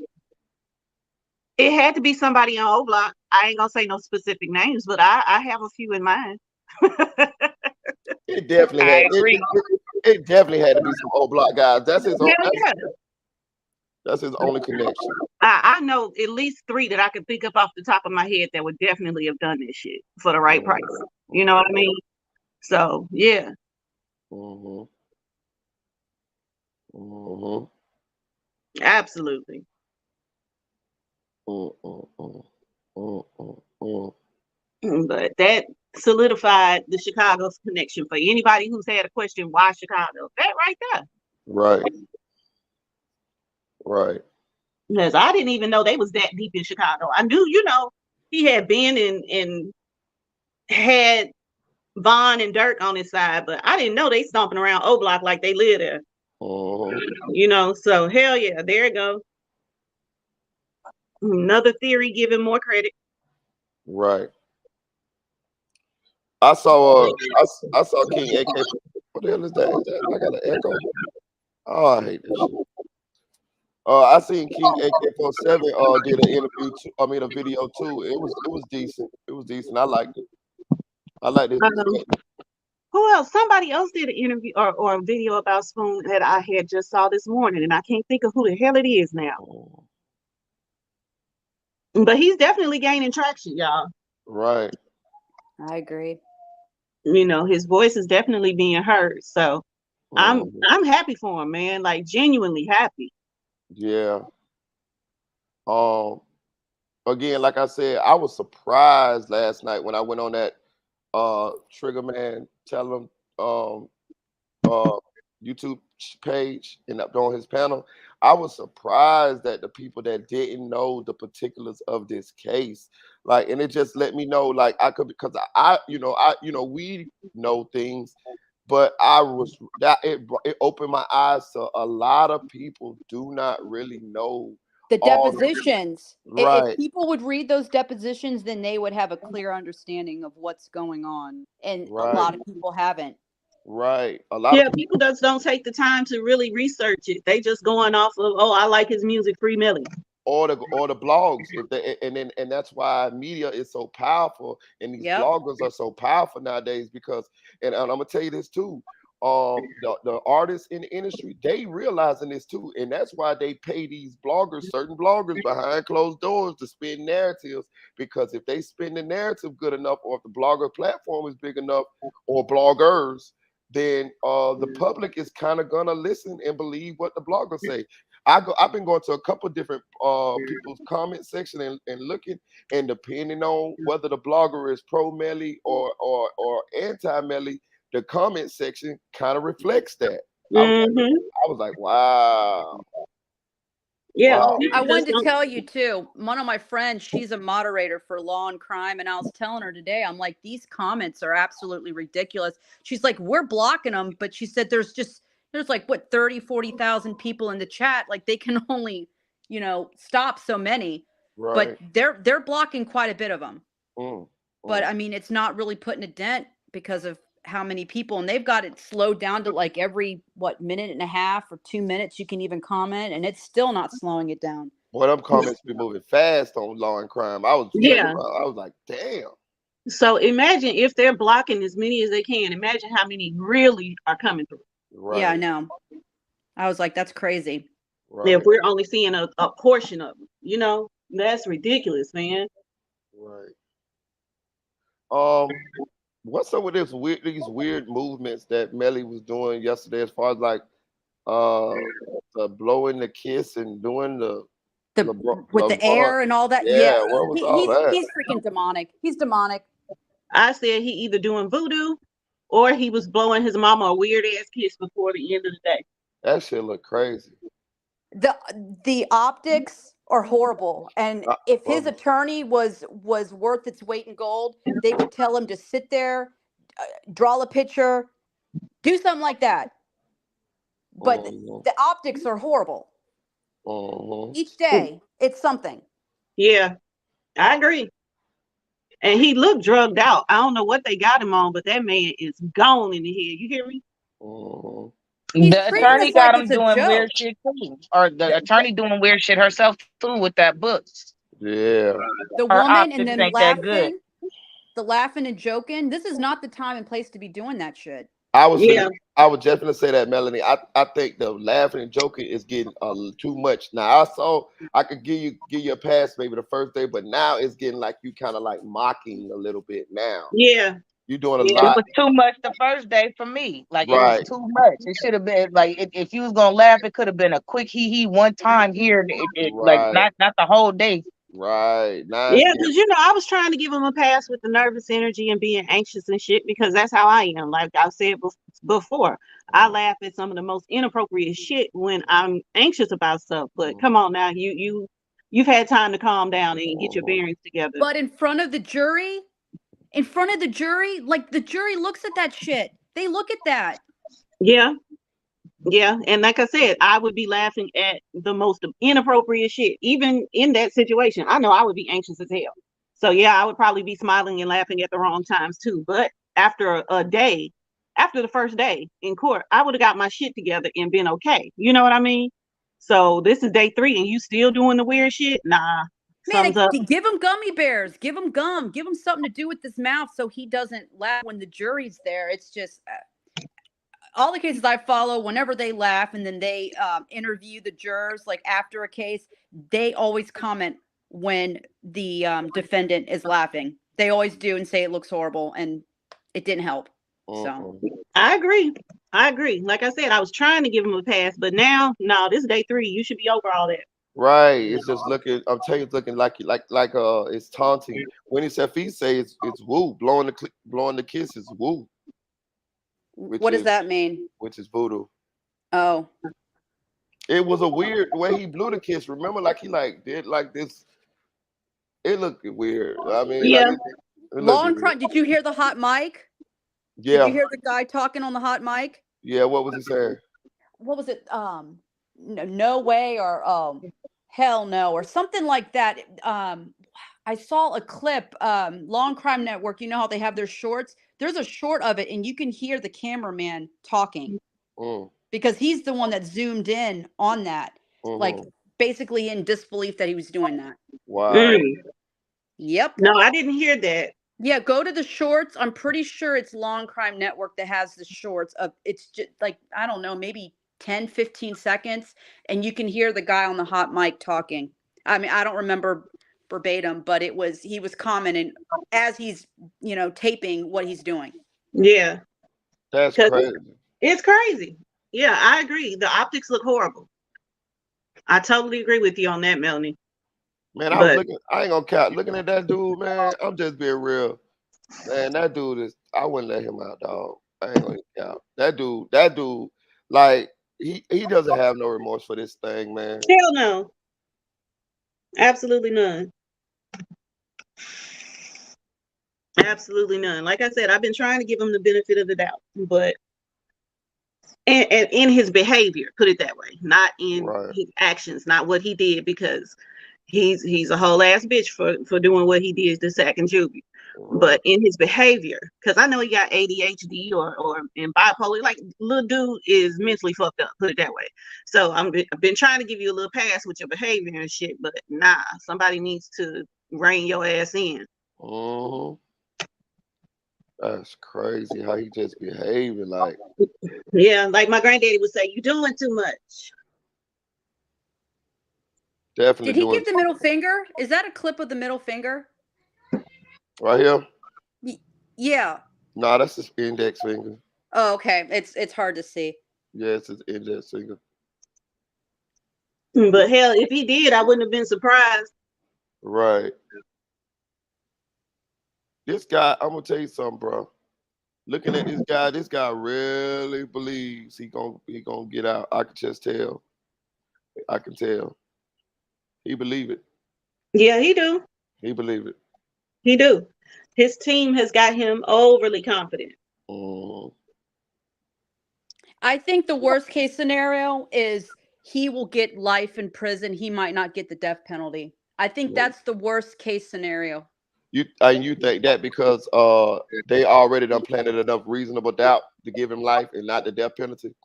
It had to be somebody on O Block. I ain't gonna say no specific names, but I have a few in mind. It definitely I had agree. it definitely had to be some old block guys. That's his Hell yeah. that's his only connection. I know at least 3 that I could think of off the top of my head that would definitely have done this shit for the right price. You know what I mean? So yeah. Mm-hmm. Mm-hmm. Absolutely. But that solidified the Chicago's connection for anybody who's had a question, why Chicago? That right there. Right. Right. Because I didn't even know they was that deep in Chicago. I knew, you know, he had been and had Vaughn and Dirk on his side, but I didn't know they stomping around O Block like they live there. You know, so hell yeah, there it goes. Another theory giving more credit. Right. I saw I saw King AK. What the hell is that? I got an echo. Oh, I hate this shit. I seen King AK-47 did an interview too, I mean a video too. It was decent. It was decent. I liked it. I liked it. who else? Somebody else did an interview or a video about Spoon that I had just saw this morning, and I can't think of who the hell it is now. But he's definitely gaining traction, y'all. Right. I agree. You know, his voice is definitely being heard. So I'm happy for him, man. Like genuinely happy. Yeah. Again, like I said, I was surprised last night when I went on that Trigger Man Tell Him YouTube page and up on his panel. I was surprised that the people that didn't know the particulars of this case, like, and it just let me know, like, I could, because we know things, but it opened my eyes to a lot of people do not really know The all depositions. Right. If people would read those depositions, then they would have a clear understanding of what's going on. And a lot of people haven't. Right. A lot Yeah, of people just don't take the time to really research it. They just going off of, oh, I like his music, Free Millie. Or the blogs, and that's why media is so powerful, and these bloggers are so powerful nowadays, because and I'm gonna tell you this too. The artists in the industry, they realizing this too, and that's why they pay these bloggers, certain bloggers behind closed doors, to spin narratives, because if they spin the narrative good enough, or if the blogger platform is big enough, or bloggers, then the public is kind of gonna listen and believe what the bloggers say. I've been going to a couple different people's comment section and looking, and depending on whether the blogger is pro Melly or anti Melly, the comment section kind of reflects that. I was like, wow. Yeah. Wow. I wanted to tell you too, one of my friends, she's a moderator for Law and Crime, and I was telling her today, I'm like, these comments are absolutely ridiculous. She's like, we're blocking them, but she said there's like what 30,000-40,000 people in the chat, like they can only, stop so many. But they're blocking quite a bit of them. But I mean, it's not really putting a dent because of how many people, and they've got it slowed down to like every minute and a half or 2 minutes you can even comment, and it's still not slowing it down. Boy, them comments be moving fast on Law and Crime. I was like, damn. So imagine if they're blocking as many as they can. Imagine how many really are coming through. Right. Yeah, I know. I was like, that's crazy. Right. If we're only seeing a portion of them, that's ridiculous, man. Right. What's up with these weird movements that Melly was doing yesterday, as far as like the blowing the kiss and doing the air and all that? Yeah, what was all that? He's freaking demonic. He's demonic. I said he either doing voodoo or he was blowing his mama a weird ass kiss before the end of the day. That shit look crazy. The optics are horrible, and if his attorney was worth its weight in gold, they would tell him to sit there, draw a picture, do something like that. But the optics are horrible. Each day it's something. Yeah, I agree. And he looked drugged out. I don't know what they got him on, but that man is gone in the head. You hear me? The attorney got him doing weird shit too, or the attorney doing weird shit herself too with that book. Yeah. The Her woman and optics then ain't that good. laughing and joking. This is not the time and place to be doing that shit. I would definitely say that, Melanie. I think the laughing and joking is getting too much. Now I could give you a pass maybe the first day, but now it's getting like you kind of like mocking a little bit now. Yeah. You're doing a lot. It was too much the first day for me. Like, it was too much. It should have been like, if you was gonna laugh, it could have been a quick hee hee one time here, like not the whole day. Right. Yeah, because I was trying to give him a pass with the nervous energy and being anxious and shit, because that's how I am. Like I've said before, I laugh at some of the most inappropriate shit when I'm anxious about stuff. But come on now, you've had time to calm down and get your bearings together. But in front of the jury, like the jury looks at that shit. They look at that. Yeah. Yeah. And like I said, I would be laughing at the most inappropriate shit. Even in that situation, I know I would be anxious as hell. So yeah, I would probably be smiling and laughing at the wrong times too. But after the first day in court, I would have got my shit together and been okay. You know what I mean? So this is day 3 and you still doing the weird shit? Nah, Man, Thumbs up. give him gummy bears. Give him gum. Give him something to do with his mouth so he doesn't laugh when the jury's there. It's just all the cases I follow, whenever they laugh and then they interview the jurors, like after a case, they always comment when the defendant is laughing. They always do and say it looks horrible and it didn't help. So I agree. Like I said, I was trying to give him a pass, but now, no, this is day 3. You should be over all that. Right. It's just looking. I'm telling you, it's looking like it's taunting. When he said, he say it's woo, blowing the kisses, woo. What does that mean? Which is voodoo. Oh. It was a weird way he blew the kiss. Remember, like he did like this. It looked weird. I mean, yeah. It Long crime. Did you hear the hot mic? Yeah. Did you hear the guy talking on the hot mic? Yeah. What was he saying? What was it? No way or hell no or something like that. I saw a clip. Long Crime Network. You know how they have their shorts. There's a short of it, and you can hear the cameraman talking because he's the one that zoomed in on that, like basically in disbelief that he was doing that. Wow. Yep. No, I didn't hear that. Yeah, go to the shorts. I'm pretty sure it's Long Crime Network that has the shorts of it's just like, I don't know, maybe 10, 15 seconds. And you can hear the guy on the hot mic talking. I mean, I don't remember verbatim, but he was commenting as he's, taping what he's doing. Yeah. That's crazy. It's crazy. Yeah, I agree. The optics look horrible. I totally agree with you on that, Melanie. Man, I ain't gonna count. Looking at that dude, man, I'm just being real. Man, that dude I wouldn't let him out, dog. I ain't gonna count. That dude, like, he doesn't have no remorse for this thing, man. Hell no. Absolutely none. Absolutely none. Like I said, I've been trying to give him the benefit of the doubt, but and in his behavior, put it that way, not in his actions, not what he did, because he's a whole ass bitch for doing what he did to Sack and Juvie. But in his behavior, because I know he got ADHD or in bipolar, like, little dude is mentally fucked up, put it that way. So I've been trying to give you a little pass with your behavior and shit, but nah, somebody needs to rein your ass in. That's crazy how he just behaving like. Yeah, like my granddaddy would say, you doing too much. Definitely. Did he give the middle finger? Is that a clip of the middle finger? Right here? Yeah. No, that's his index finger. Oh, okay. It's hard to see. Yeah, it's his index finger. But hell, if he did, I wouldn't have been surprised. Right. This guy, I'm gonna tell you something, bro. Looking at this guy really believes he gonna get out. I can just tell. I can tell. He believe it. Yeah, he do. He believe it. He do. His team has got him overly confident. I think the worst case scenario is he will get life in prison. He might not get the death penalty. I think that's the worst case scenario. You think that because they already done planted enough reasonable doubt to give him life and not the death penalty?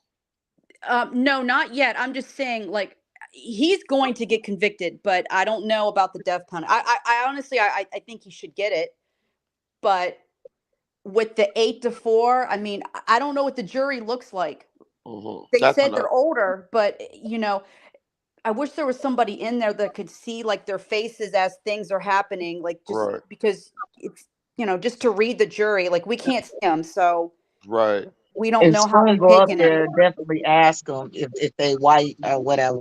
No, not yet. I'm just saying, like, he's going to get convicted, but I don't know about the death penalty. I honestly, I think he should get it, but with the 8-4, I mean, I don't know what the jury looks like. They said they're older, but I wish there was somebody in there that could see like their faces as things are happening, like just because it's just to read the jury, like we can't see them, so we don't know how they're go up taking there, it. definitely ask them if they white or whatever.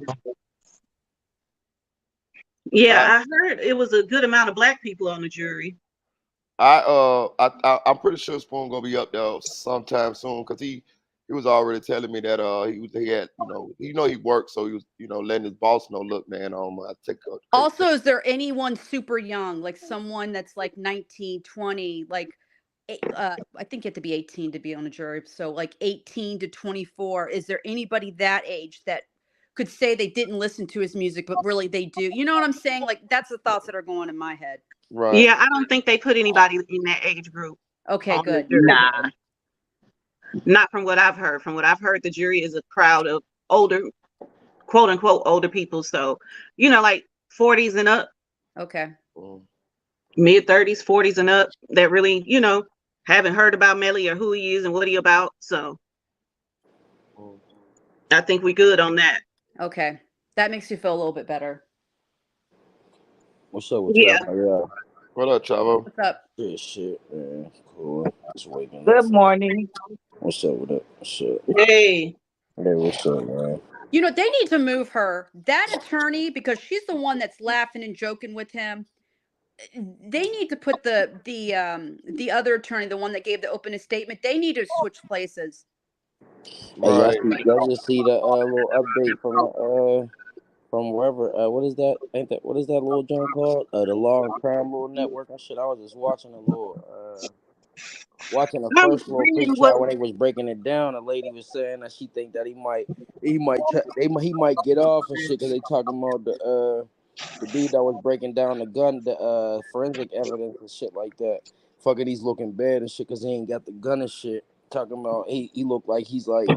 Yeah, I heard it was a good amount of black people on the jury. I'm pretty sure Spoon gonna be up there sometime soon because he was already telling me that he had he worked, so he was letting his boss know, look, man, I take Also, is there anyone super young, like someone that's like 19, 20, like I think you have to be 18 to be on a jury, so like 18 to 24? Is there anybody that age that could say they didn't listen to his music, but really they do? You know what I'm saying? Like, that's the thoughts that are going in my head. Right. Yeah, I don't think they put anybody in that age group. Okay, good. Nah. Not from what I've heard. From what I've heard, the jury is a crowd of older, quote unquote, older people. So, like 40s and up. Okay. Mid-30s, 40s and up that really, haven't heard about Melly or who he is and what he about. So I think we good on that. Okay. That makes you feel a little bit better. What's up with Yeah. y'all? What up, Chavo? What's up? Good shit, man. Cool. Just waking Good up. morning. What's up with it? What's up? Hey. Hey, what's up, man? You know, they need to move her. That attorney, because she's the one that's laughing and joking with him. They need to put the other attorney, the one that gave the opening statement, they need to switch places. Hey, y'all just see the little update from wherever. What is that? What is that little joint called? The Law and Crime Little Network and shit. I was just watching watching the first little quick chat when they was breaking it down. A lady was saying that she think that he might get off and shit because they talking about the dude that was breaking down the gun, the forensic evidence and shit like that. Fucking, he's looking bad and shit because he ain't got the gun and shit. Talking about he look like he's like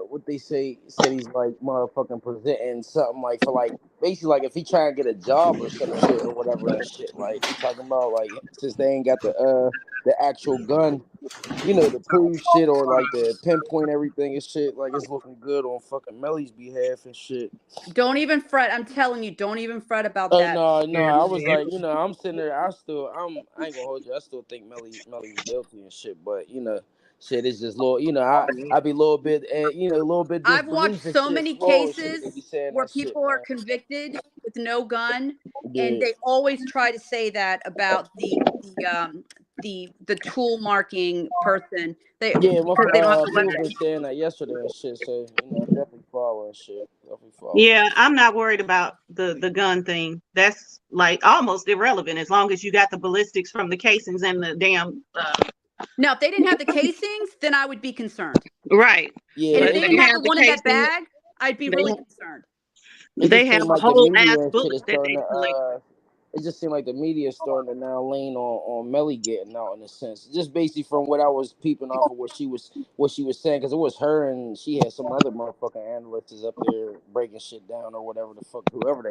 what they said he's like motherfucking presenting something like for like basically like if he trying to get a job or some shit or whatever and shit. Like he talking about like since they ain't got the actual gun, to prove shit or like to pinpoint everything and shit, like it's looking good on fucking Melly's behalf and shit. Don't even fret. I'm telling you, don't even fret about Oh that. no, I was like, I'm sitting there, I ain't gonna hold you, I still think Melly was guilty and shit, but shit is just little, I be a little bit, a little bit I've watched disbelief and so shit, many slow and shit, cases they be saying where that shit, people are man. convicted with no gun, Yeah. and they always try to say that about the tool marking person. They Yeah, because they don't have the people weapon. been saying that yesterday and shit, so definitely following shit, definitely following. Yeah, I'm not worried about the gun thing. That's like almost irrelevant as long as you got the ballistics from the casings and the damn. Now, if they didn't have the casings, then I would be concerned. Right. Yeah, And But if they they didn't have have the the one in that casings. bag, I'd be really concerned. They have a whole ass bullet that they to, it just seemed like the media is starting to now lean on Melly getting out in a sense. Just basically from what I was peeping off of what she was saying, because it was her and she had some other motherfucking analysts up there breaking shit down or whatever the fuck, whoever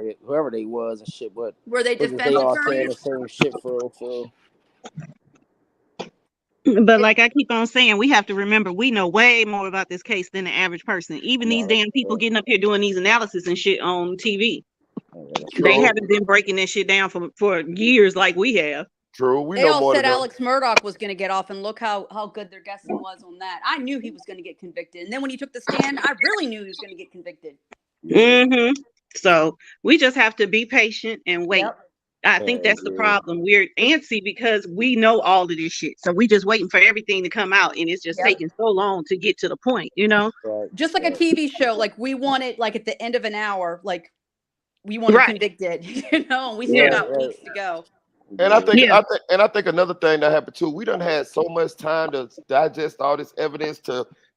they was and shit. But were they defense they all attorneys? saying the same shit for real. But like I keep on saying, we have to remember we know way more about this case than the average person. Even these damn people getting up here doing these analysis and shit on TV. They haven't been breaking this shit down for years like we have. True. They all said Alex Murdaugh was going to get off, and look how good their guessing was on that. I knew he was going to get convicted, and then when he took the stand, I really knew he was going to get convicted. Mm-hmm. So we just have to be patient and wait. Yep. I think that's the problem. We're antsy because we know all of this shit. So we just waiting for everything to come out, and it's just taking so long to get to the point, Just like a TV show, like we want it like at the end of an hour, like we want it convicted, and we still got weeks to go. And I think another thing that happened too, we done had so much time to digest all this evidence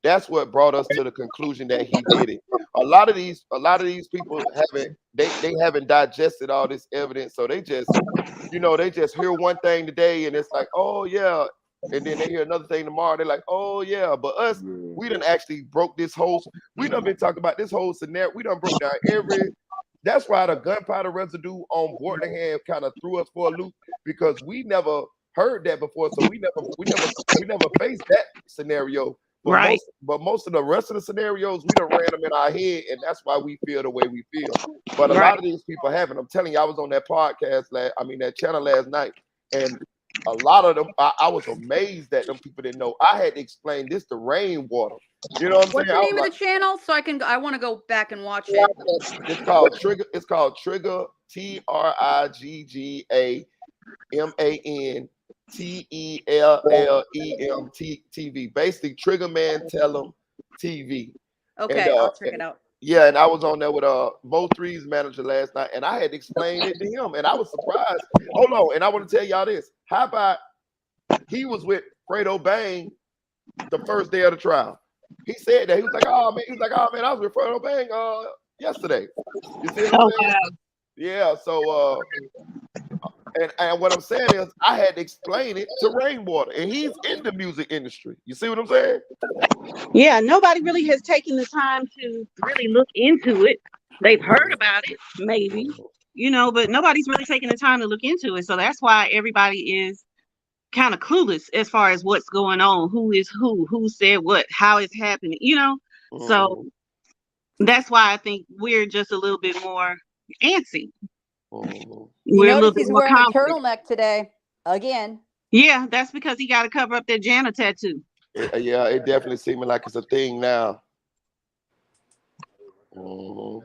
that's what brought us to the conclusion that he did it. A lot of these people haven't digested all this evidence, so they just hear one thing today and it's like, oh yeah, and then they hear another thing tomorrow, they're like, oh yeah. But us, we done actually broke this we done been talking about this whole scenario. We done broke down that's why the gunpowder residue on Bordenham kind of threw us for a loop, because we never heard that before, so we never faced that scenario. But most of the rest of the scenarios, we done ran them in our head, and that's why we feel the way we feel. But a lot of these people haven't. I'm telling you, I was on that podcast that channel last night, and a lot of them, I was amazed that them people didn't know. I had to explain this to rainwater. You know what I'm saying? What's the name of the channel? So I want to go back and watch it. It's called Trigger. It's called Trigger, TRIGGAMAN TELLEM TV. Basically, Trigger Man Tell 'em TV. Okay, I'll check it out. Yeah, and I was on there with Mo3's manager last night, and I had to explain it to him, and I was surprised. Hold on, and I want to tell y'all this. How about he was with Fredo Bang the first day of the trial? He said that. He was like, oh man, I was with Fredo Bang yesterday. You see what I'm saying? Yeah, so and what I'm saying is I had to explain it to Rainwater, and he's in the music industry. You see what I'm saying? Yeah, nobody really has taken the time to really look into it. They've heard about it, maybe, but nobody's really taking the time to look into it. So that's why everybody is kind of clueless as far as what's going on, who said what, how it's happening. So that's why I think we're just a little bit more antsy. You We're a little notice bit he's more wearing a confident. turtleneck today again. Yeah, that's because he got to cover up that Jana tattoo. Yeah, it definitely seeming like it's a thing now.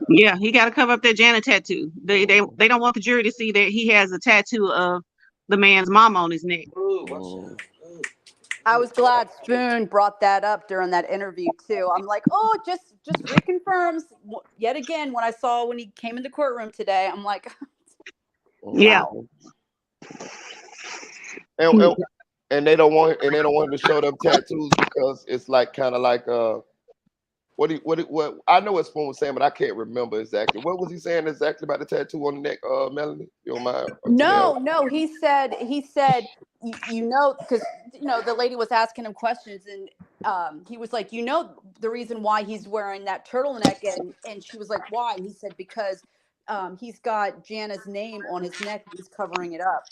Yeah, he got to cover up that Jana tattoo. They don't want the jury to see that he has a tattoo of the man's mom on his neck. I was glad Spoon brought that up during that interview too. I'm like, oh, just reconfirms yet again when he came in the courtroom today. I'm like, yeah. And they don't want him to show them tattoos because it's like kind of like what I know what Spoon was saying, but I can't remember exactly. What was he saying exactly about the tattoo on the neck, Melanie? You don't mind? No, he said, because the lady was asking him questions, and he was like, the reason why he's wearing that turtleneck, and she was like, why? And he said, because he's got Jana's name on his neck, and he's covering it up.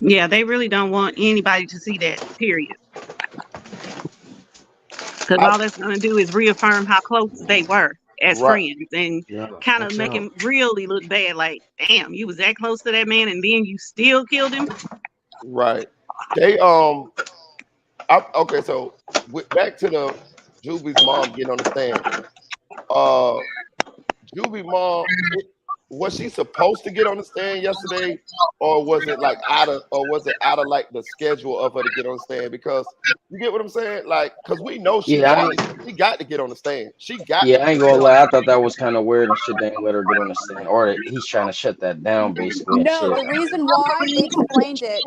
Yeah, they really don't want anybody to see that, period. Because all that's going to do is reaffirm how close they were as friends and kind of make him really look bad. Like, damn, you was that close to that man and then you still killed him? Right. They, okay, so back to the Juby's mom getting on the stand. Juby mom, was she supposed to get on the stand yesterday, or was it out of like the schedule of her to get on the stand? Because you get what I'm saying, like, because we know she got to get on the stand. She got. Yeah, I ain't gonna lie. I thought that was kind of weird and shit. They ain't let her get on the stand, or that he's trying to shut that down, basically. And No, shit. the reason why they explained it.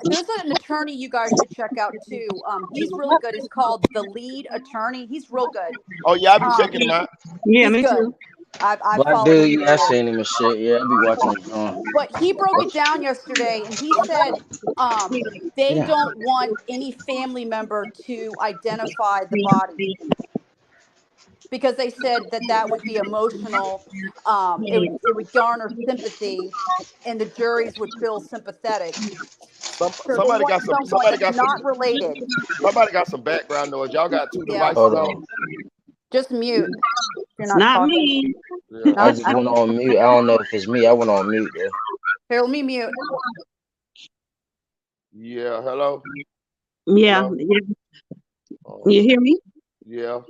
There's an attorney you guys should check out too. He's really good. He's called The Lead Attorney. He's real good. Oh yeah, I've been checking him out. Yeah, he's me good. too. I've Black followed dude, him. yeah, I seen him and shit. Yeah, I be watching him. But he broke it down yesterday, and he said they don't want any family member to identify the body because they said that would be emotional. It would garner sympathy, and the juries would feel sympathetic. Somebody got not related. Somebody got some background noise. Y'all got two devices on. Just mute. It's not me. Yeah. I just went on mute. I don't know if it's me. I went on mute though. Here, let me mute. Yeah, hello. Yeah. Hello? You hear me? Yeah.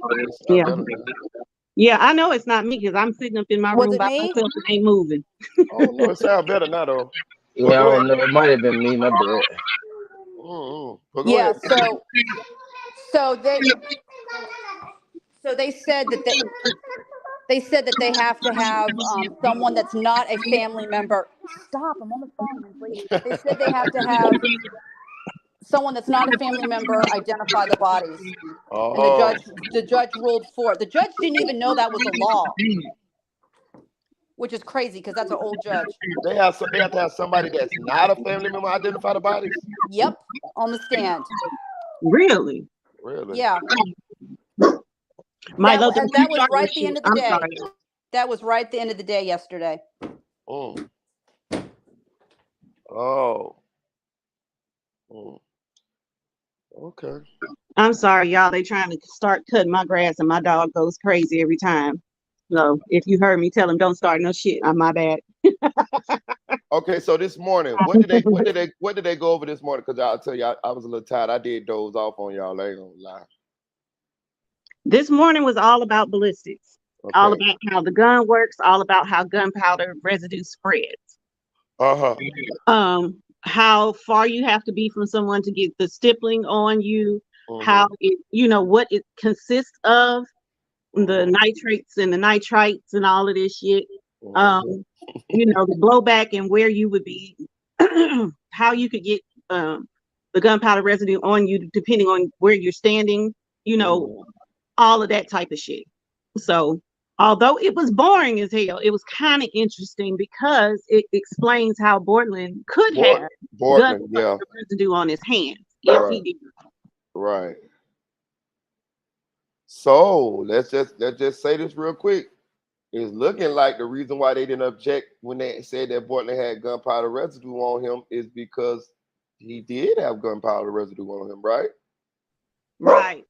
Yeah, I know it's not me because I'm sitting up in my room by myself and ain't moving. Oh no, it sounds better now though. Yeah, I don't know. It might have been me. My bad. Yeah. So they said that they have to have someone that's not a family member. Stop! I'm on the phone. They said they have to have someone that's not a family member identify the bodies. And the judge ruled for it. The judge didn't even know that was a law, which is crazy because that's an old judge. They have to have somebody that's not a family member identify the bodies. Yep, on the stand. Really? Yeah. That was right at the end of the day. That was right at the end of the day yesterday. Okay. I'm sorry, y'all. They trying to start cutting my grass, and my dog goes crazy every time. So if you heard me tell him don't start no shit, I'm my bad. Okay, so this morning, what did they go over this morning? Because I'll tell you, I was a little tired. I did doze off on y'all. I ain't gonna lie. This morning was all about ballistics, all about how the gun works, all about how gunpowder residue spreads. How far you have to be from someone to get the stippling on you, how it, what it consists of, the nitrates and the nitrites and all of this shit. The blowback and where you would be, how you could get the gunpowder residue on you depending on where you're standing, all of that type of shit. So although it was boring as hell, it was kind of interesting because it explains how Bortland could have gunpowder residue on his hands if he did. Right. So let's just say this real quick. It's looking like the reason why they didn't object when they said that Portland had gunpowder residue on him is because he did have gunpowder residue on him, right? Right.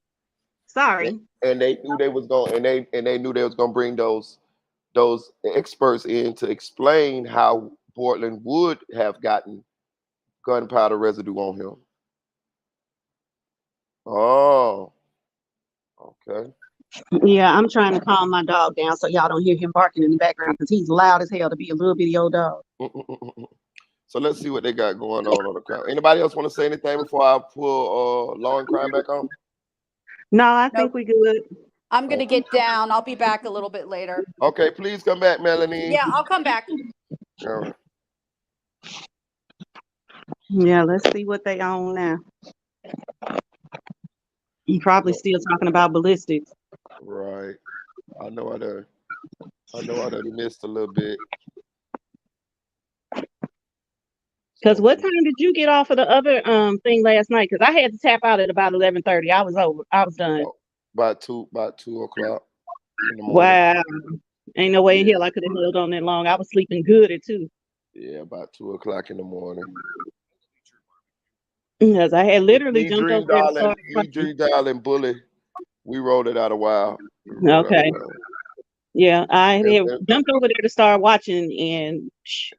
Sorry. And they knew they was going, and they knew they was gonna bring those experts in to explain how Portland would have gotten gunpowder residue on him. Oh, okay. Yeah, I'm trying to calm my dog down so y'all don't hear him barking in the background because he's loud as hell to be a little bitty old dog. So let's see what they got going on the crowd. Anybody else want to say anything before I pull Law and Crime back on? No, I think we good. I'm gonna get down. I'll be back a little bit later. Okay, please come back, Melanie. Yeah, I'll come back. All right. Yeah, let's see what they own now. You probably still talking about ballistics. Right. I know I done missed a little bit. Because what time did you get off of the other thing last night? Because I had to tap out at about 11:30. I was over. I was done. About 2 o'clock in the morning. Wow. Ain't no way in hell I could have held on that long. I was sleeping good at 2. Yeah, about 2 o'clock in the morning. Because I had literally jumped over there to start Dream Dial and Bully. We rolled it out a while. Okay. Yeah, I had jumped over there to start watching, and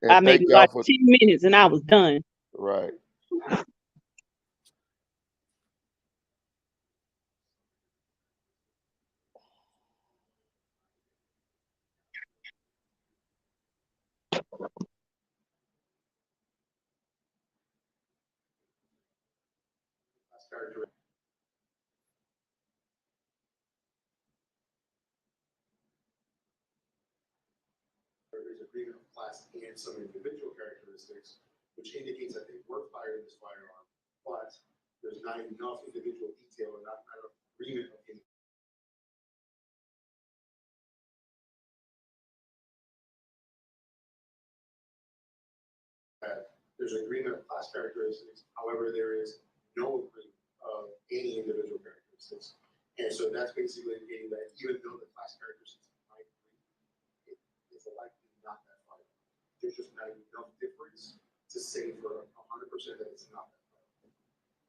I maybe watched 10 minutes, and I was done. Right. There is agreement of class and some individual characteristics, which indicates that they were fired in this firearm, but there's not enough individual detail and not enough agreement of any. There's an agreement of class characteristics, however, there is no agreement of any individual characteristics. And so that's basically indicating that even though the class characteristics might agree, it's likely not that far. There's just not enough difference to say for 100% that it's not that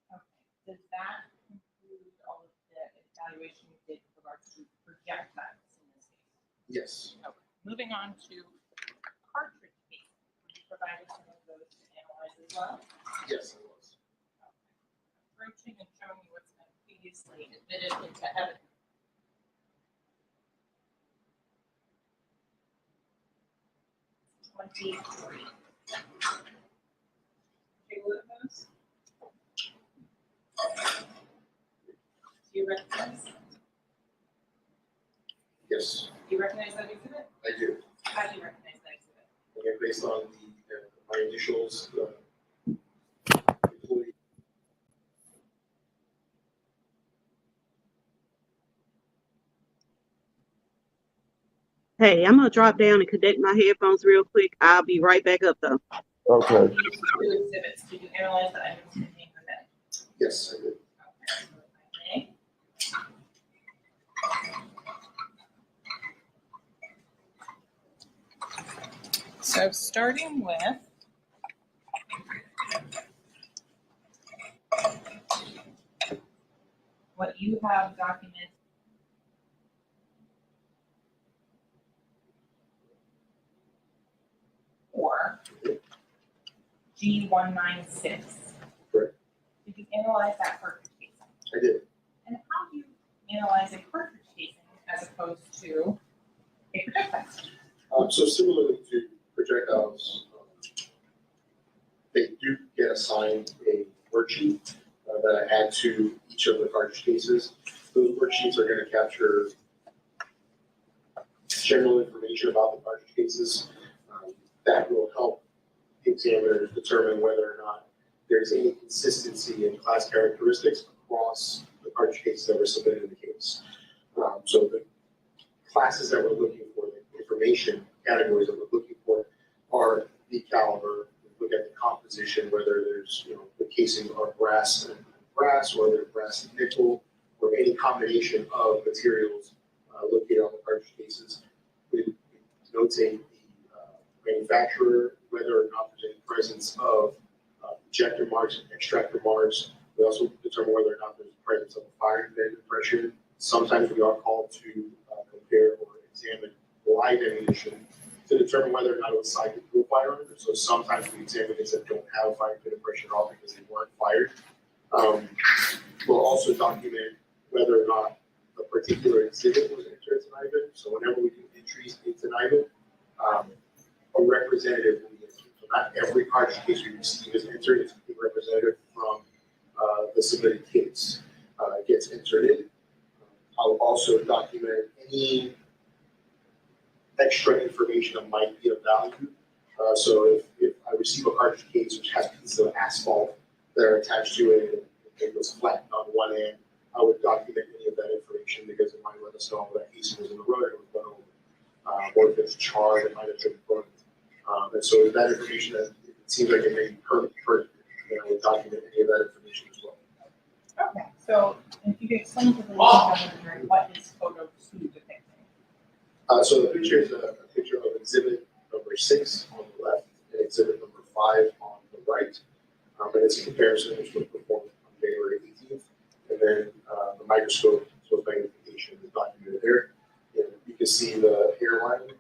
far. Okay. Does that include all of the evaluation you did with regards to projectiles in this case? Yes. Okay. Moving on to cartridge case. Were you provided some of those to analyze as well? Yes, I was. Okay. Approaching and showing you what's been previously admitted into evidence. Take a look at those. Do you recognize? Yes, Do you recognize that exhibit? I do. How do you recognize that exhibit? Okay, based on my initials, employee. Hey, I'm gonna drop down and connect my headphones real quick. I'll be right back up though. Okay. 2 exhibits. Did you analyze the items contained within? Yes, I did. Okay. So starting with what you have documented for G196. Correct. Did you analyze that cartridge casing? I did. And how do you analyze a cartridge casing as opposed to a projectile? So similarly to projectiles, they do get assigned a worksheet that I add to each of the cartridge cases. Those worksheets are going to capture general information about the cartridge cases that will help examiners determine whether or not there's any consistency in class characteristics across the cartridge cases that were submitted in the case. So the classes that we're looking for, the information categories that we're looking for are the caliber, look at the composition, whether there's, the casing are brass and brass, or whether it's brass and nickel, or any combination of materials located on the cartridge cases. We notate the manufacturer, whether or not there's any presence of ejector marks and extractor marks. We also determine whether or not there's presence of a firing bed impression. Sometimes we are called to compare or examine live ammunition to determine whether or not it was sighted through a firearm. So sometimes we examine things that don't have a firing pin impression at all because they weren't fired. We'll also document whether or not a particular exhibit was entered into an item. So whenever we do entries into an item, a representative will be entered. So not every cartridge case we receive is entered. It's a representative from the submitted case gets entered in. I'll also document any extra information that might be of value. So if I receive a cartridge case which has pieces of asphalt that are attached to it and it was flattened on one end, I would document any of that information because it might let us know that piece was in the road, it was run over. Or if it's charred, it might have been burned. And so that information, that it seems like it may be pertinent, then I would document any of that information as well. Okay, so if you could explain to the listener what is photo 2 depicting? So the picture is a picture of exhibit number 6 on the left and exhibit number 5 on the right. And it's a comparison which was performed on January 18th. And then the microscope, so magnification is documented there. And you can see the hairline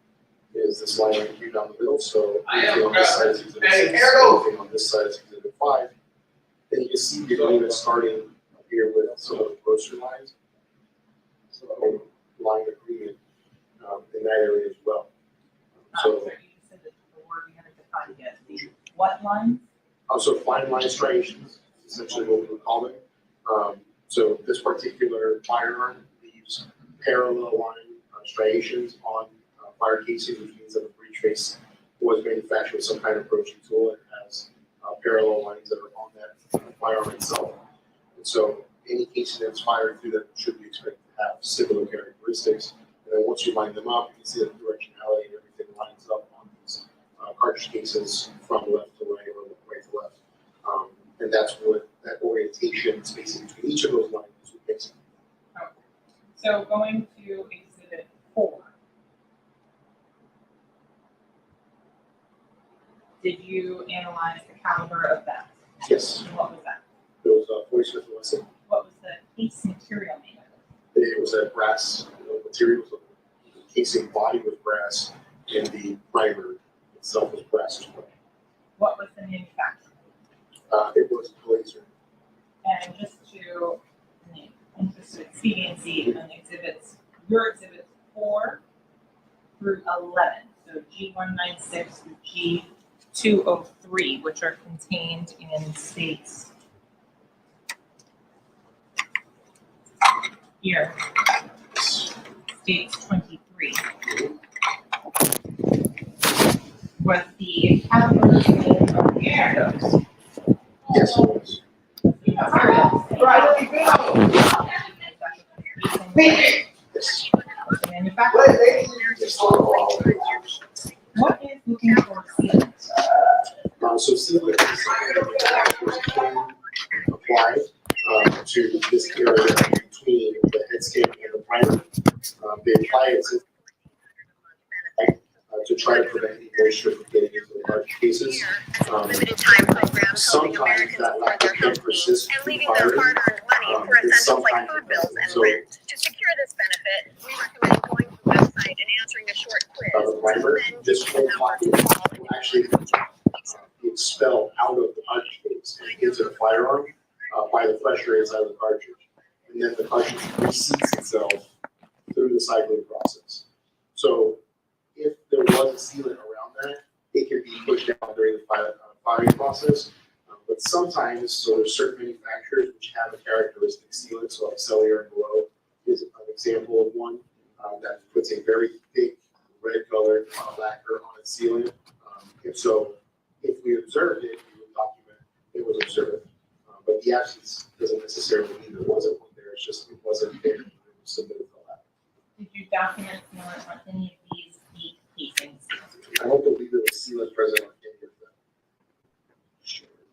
is this line right here down the middle. So anything on this side is exhibit 6, anything on this side is exhibit 5. And you can see the agreement starting up here with some of the grocery lines. So line agreement in that area as well. So you said that the word we haven't defined yet. What line? So fine line striations, essentially what we would call them. So this particular firearm leaves parallel line striations on fire casing, which means that the breech face was manufactured with some kind of approaching tool and has parallel lines that are on that firearm itself. And so any casing that's fired through that should be expected to have similar characteristics. And then once you line them up, you can see that the directionality and everything lines up on these cartridge cases from left to right or right to left. And that's what that orientation spacing between each of those lines is what makes it. Okay. So going to exhibit 4. Did you analyze the caliber of that? Yes. And what was that? It was a 40 Wesson. What was the case material made of? It was a brass material. So the casing body was brass, and the primer itself was brass as well. What was the manufacturer? It was Blazer. And just to interest of expediency on exhibits, your exhibits 4 through 11, so G196 through G203, which are contained in states here, states 23. Was the caliber of the arrows? Yes, it was. What is looking for sealant? So sealant is something that manufacturers can apply to this area between the head skin and the primer. They apply it to try to prevent any moisture from getting into the cartridge cases. Sometimes that lack can persist through firing. It's sometimes so. To secure this benefit, we recommend going to the website and answering a short quiz. The primer, this whole pocket will actually be expelled out of the cartridge case and into the firearm by the pressure inside of the cartridge. And then the cartridge reseats itself through the cycling process. So if there was a sealant around that, it can be pushed down during the firing process. But sometimes, so there's certain manufacturers which have a characteristic sealant, so like Cellular and Below is an example of one that puts a very thick red colored lacquer on its sealant. And so if we observed it, we would document it was observed. But the absence doesn't necessarily mean there wasn't one there, it's just it wasn't there when it was submitted to the lab. Did you document sealant on any of these deep casings? I don't believe there was sealant present on any of them.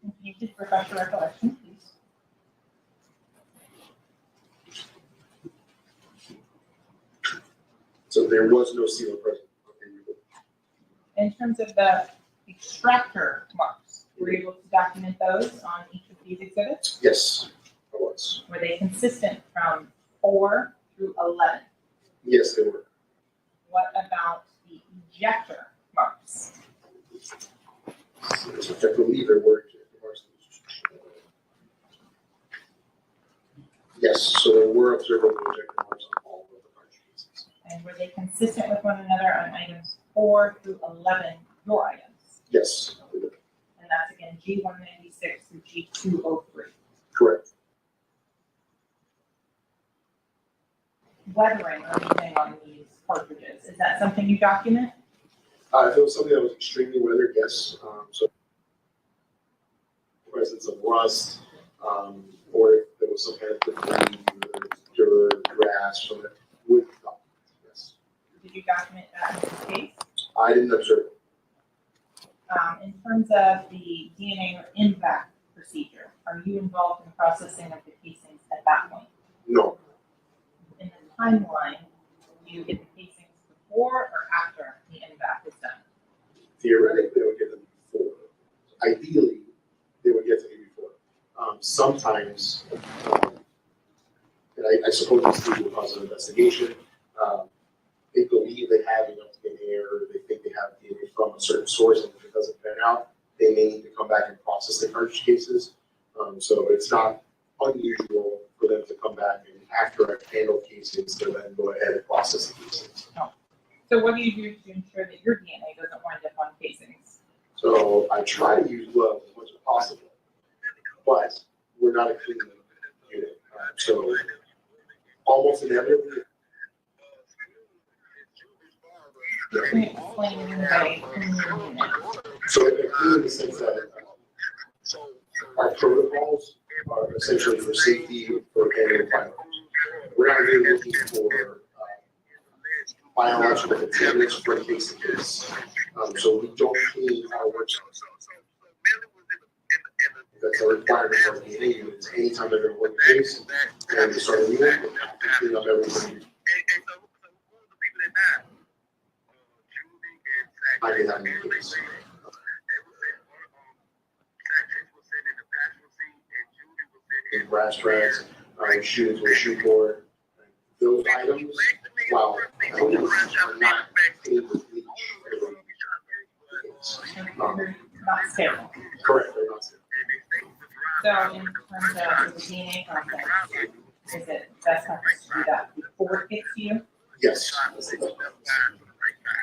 If you could refresh your recollection, please. So there was no sealer present. In terms of the extractor marks, were you able to document those on each of these exhibits? Yes, I was. Were they consistent from 4 through 11? Yes, they were. What about the ejector marks? I believe there were ejector marks. Yes, so there were observable ejector marks on all of the cartridge cases. And were they consistent with one another on items 4 through 11, your items? Yes. And that's again G196 through G203. Correct. Weathering or anything on these cartridges, is that something you document? If it was something that was extremely weathered, yes. So presence of rust, or if there was some kind of debris, dirt, grass, so that would document, yes. Did you document that in this case? I didn't observe it. In terms of the DNA or INVAC procedure, are you involved in the processing of the casings at that point? No. In the timeline, do you get the casings before or after the INVAC is done? Theoretically, they would get them before. Ideally, they would get to me before. Sometimes, and I suppose it's due to the process of investigation, they believe they have enough DNA or they think they have DNA from a certain source, and if it doesn't pan out, they may need to come back and process the cartridge cases. So it's not unusual for them to come back and after I've handled cases, to then go ahead and process the cases. So what do you do to ensure that your DNA doesn't wind up on casings? So I try to use gloves as much as possible, but we're not a clean unit. So almost inevitably. Can you explain by clean unit? So in the sense that our protocols are essentially for safety for handling firearms. We're not really looking for biological contaminants from case to case. So we don't clean our workshops. That's a requirement of the DNA units. Anytime they're going to work a case and they start a new one, they have to clean up everything. I did not know this. In brass racks, shoes with a shoe board. Those items, while those are not clean with bleach. Not sterile. Correct, they're not sterile. So in terms of the DNA process, is it best practice to do that before it gets to you? Yes.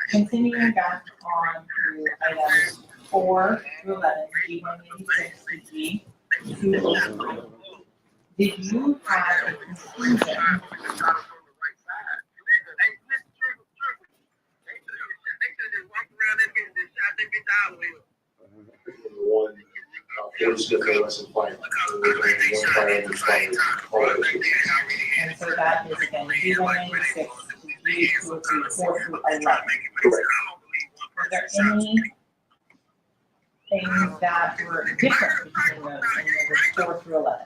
Continuing back on to items 4 through 11, G186 to G203. Did you have a conclusion? One, there's different lesson plan. One fire expired, all of this. And so that is again G186 to G203, 4 through 11. Correct. Are there any things that were different between those in numbers 4 through 11?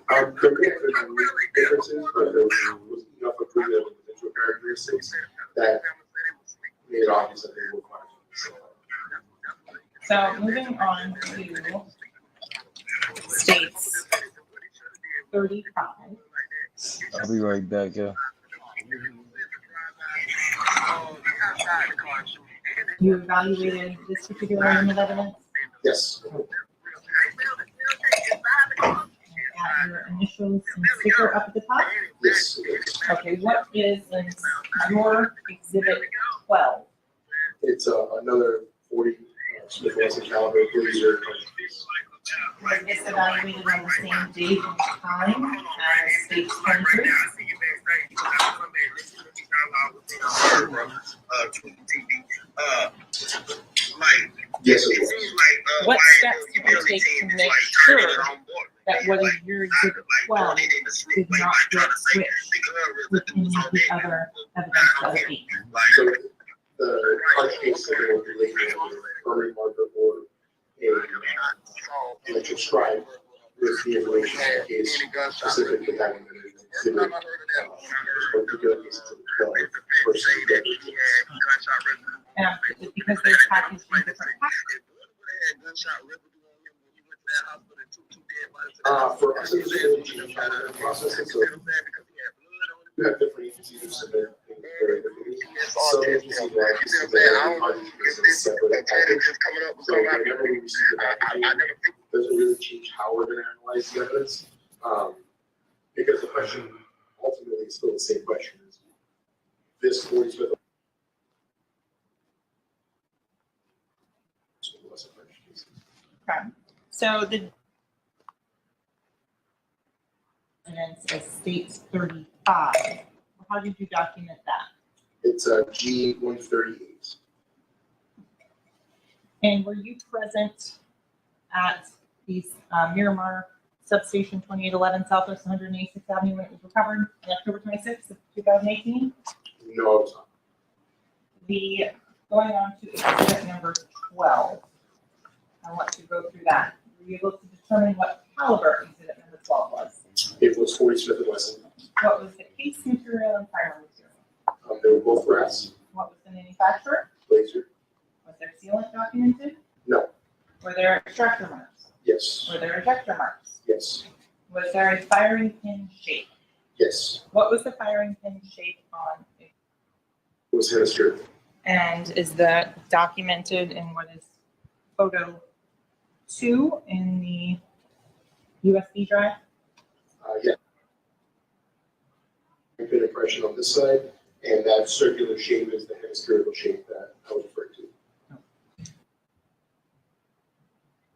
There could have been differences, but there was enough agreement with individual characteristics that made it obvious that they were fine. So moving on to states 35. I'll be right back, yeah. You evaluated this particular item of evidence? Yes. Add your initials and sticker up at the top? Yes. Okay, what is in your exhibit 12? It's another 40 Smith Wesson caliber blazer. Was this evaluated on the same date and time as states 23? Yes, it was. What steps did you take to make sure that what is your exhibit 12 did not get switched with any of the other evidence of the 8? So the cartridge case that they will be labeled with a burning marker or a electric scribe with the information in the case specifically having been exhibit particular cases of the person dead. Is it because they're packaged in different packs? For us, it's really changed our processing, so we have different agencies who submit things very differently. Some agencies like submit a separate package. So whenever we receive the packaging, it doesn't really change how we're gonna analyze the evidence. Because the question ultimately is still the same question. Is this 45th Okay. So the evidence is state 35. How did you document that? It's G138. And were you present at the Miramar substation 2811 Southwest 186th Avenue when it was recovered on October 26th of 2018? No, I was not. Going on to exhibit number 12. I want to go through that. Were you able to determine what caliber exhibit number 12 was? It was 45th and Wesson. What was the case material and primer material? They were both brass. What was the manufacturer? Laser. Was there sealant documented? No. Were there extractor marks? Yes. Were there ejector marks? Yes. Was there a firing pin shape? Yes. What was the firing pin shape on it? It was hemisphere. And is that documented in what is photo 2 in the USB drive? Yeah. Pin impression on this side, and that circular shape is the hemispherical shape that I was referring to.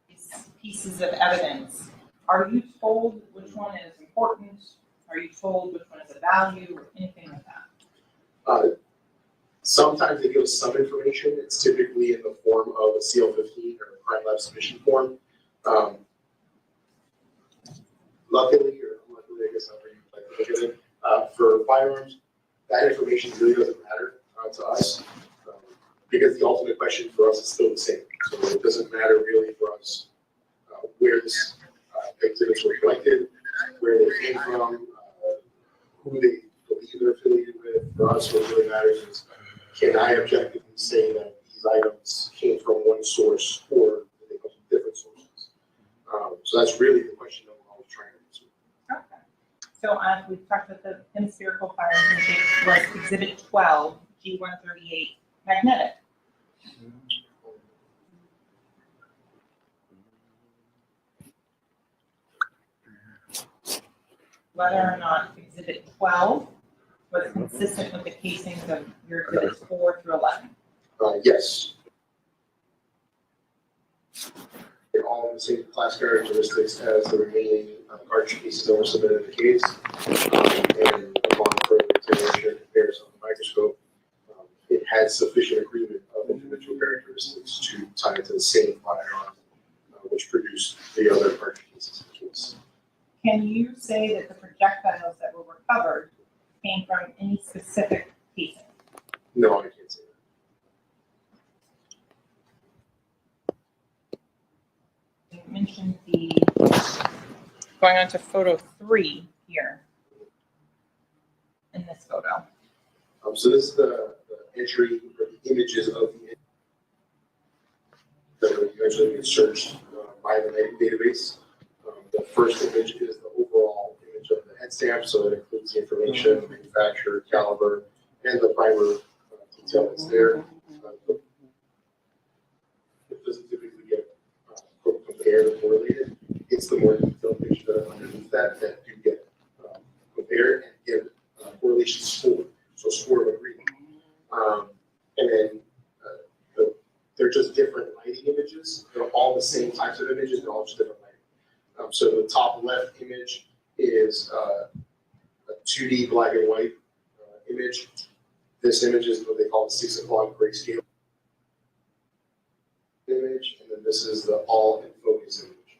These pieces of evidence, are you told which one is important? Are you told which one is a value or anything like that? Sometimes they give us some information. It's typically in the form of a CL15 or a crime lab submission form. Luckily, or unluckily, I guess however you like to look at it, for firearms, that information really doesn't matter to us because the ultimate question for us is still the same. So it doesn't matter really for us where this exhibits were collected, where they came from, who they believe they're affiliated with. For us, what really matters is, can I objectively say that these items came from one source or did they come from different sources? So that's really the question that we're always trying to answer. Okay. So we've talked about the hemispherical firing pin shape was exhibit 12, G138 magnetic. Whether or not exhibit 12 was consistent with the casings of your exhibits 4 through 11. Yes. They're all in the same class characteristics as the remaining cartridge pieces that were submitted in the case. And upon further examination and comparison on the microscope, it had sufficient agreement of individual characteristics to tie it to the same firearm, which produced the other cartridge pieces in the case. Can you say that the projectiles that were recovered came from any specific casing? No, I can't say that. You mentioned going on to photo 3 here in this photo. So this is the entry or the images of the that will eventually get searched by the database. The first image is the overall image of the head stamp, so that includes the information, the manufacturer, caliber, and the primer detail that's there. It doesn't typically get compared or correlated. It's the more detailed picture that are underneath that do get compared and give correlation score, so score of agreement. And then they're just different lighting images. They're all the same types of images, they're all just different lighting. So the top left image is a 2D black and white image. This image is what they call the 6 o'clock grayscale image, and then this is the all in focus image.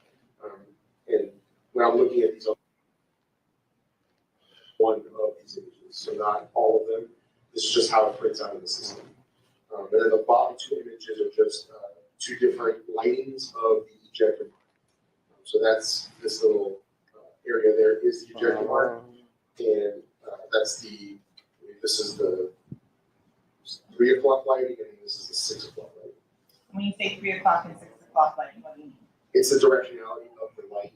And when I'm looking at these, one of these images, so not all of them. This is just how it prints out in the system. And then the bottom 2 images are just 2 different lightings of the ejector. So that's this little area there is the ejector mark, and that's the. This is the 3 o'clock lighting, and this is the 6 o'clock lighting. When you say 3 o'clock and 6 o'clock lighting, what do you mean? It's the directionality of the light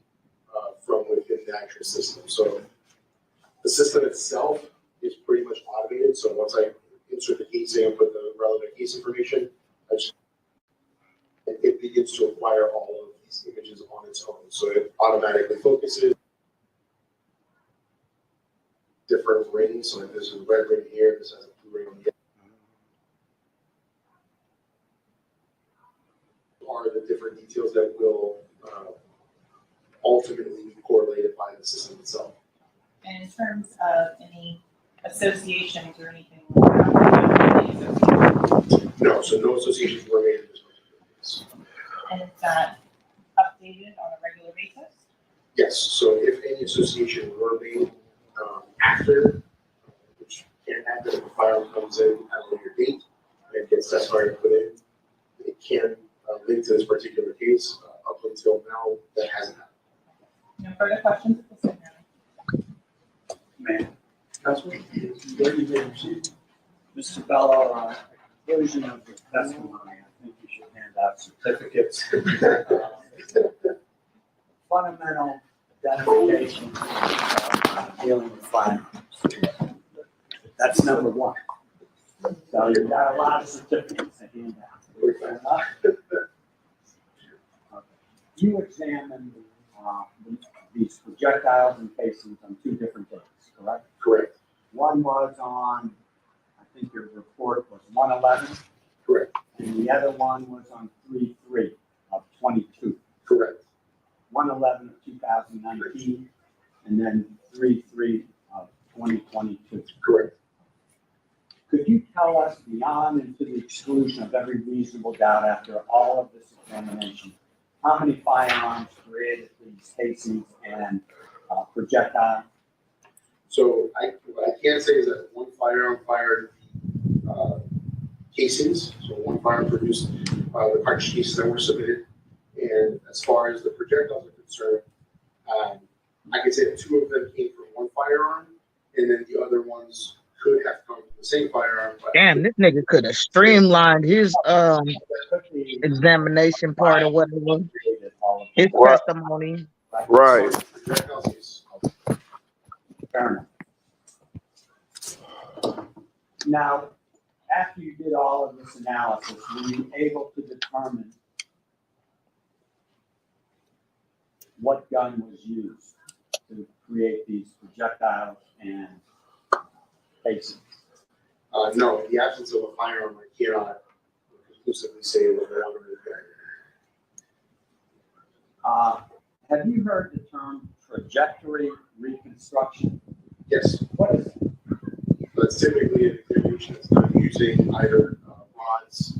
from within the actual system. So the system itself is pretty much automated. So once I insert the casing and put the relevant case information, it begins to acquire all of these images on its own. So it automatically focuses different rings. So there's a red ring here, this has a blue ring on the other. Are the different details that will ultimately be correlated by the system itself. And in terms of any associations or anything like that? No, so no associations were made in this particular case. And is that updated on a regular basis? Yes, so if any association were made after, which can happen if the firearm comes in at a later date and gets testified and put in, it can link to this particular case. Up until now, that hasn't happened. No further questions at this time? Ma'am. Councilman, Mr. Bello, version of the testimony, I think you should hand out certificates. Fundamental identification dealing with firearms. That's number one. So you've got a lot of certificates to hand out. You examined these projectiles and casings on 2 different days, correct? Correct. One was on, I think your report was 1/11. Correct. And the other one was on 3/3 of 22. Correct. 1/11 of 2019, and then 3/3 of 2022. Correct. Could you tell us, beyond and to the exclusion of every reasonable doubt after all of this examination, how many firearms created these casings and projectiles? So what I can say is that one firearm fired casings, so one firearm produced the cartridge cases that were submitted. And as far as the projectiles are concerned, I can say that 2 of them came from one firearm, and then the other ones could have come from the same firearm. But Damn, this nigga could have streamlined his examination part or whatever. His testimony. Right. Fair enough. Now, after you did all of this analysis, were you able to determine what gun was used to create these projectiles and casings? No, in the absence of a firearm, I cannot conclusively say it was an element of that. Have you heard the term trajectory reconstruction? Yes. What is it? That's typically an examination that's done using either rods,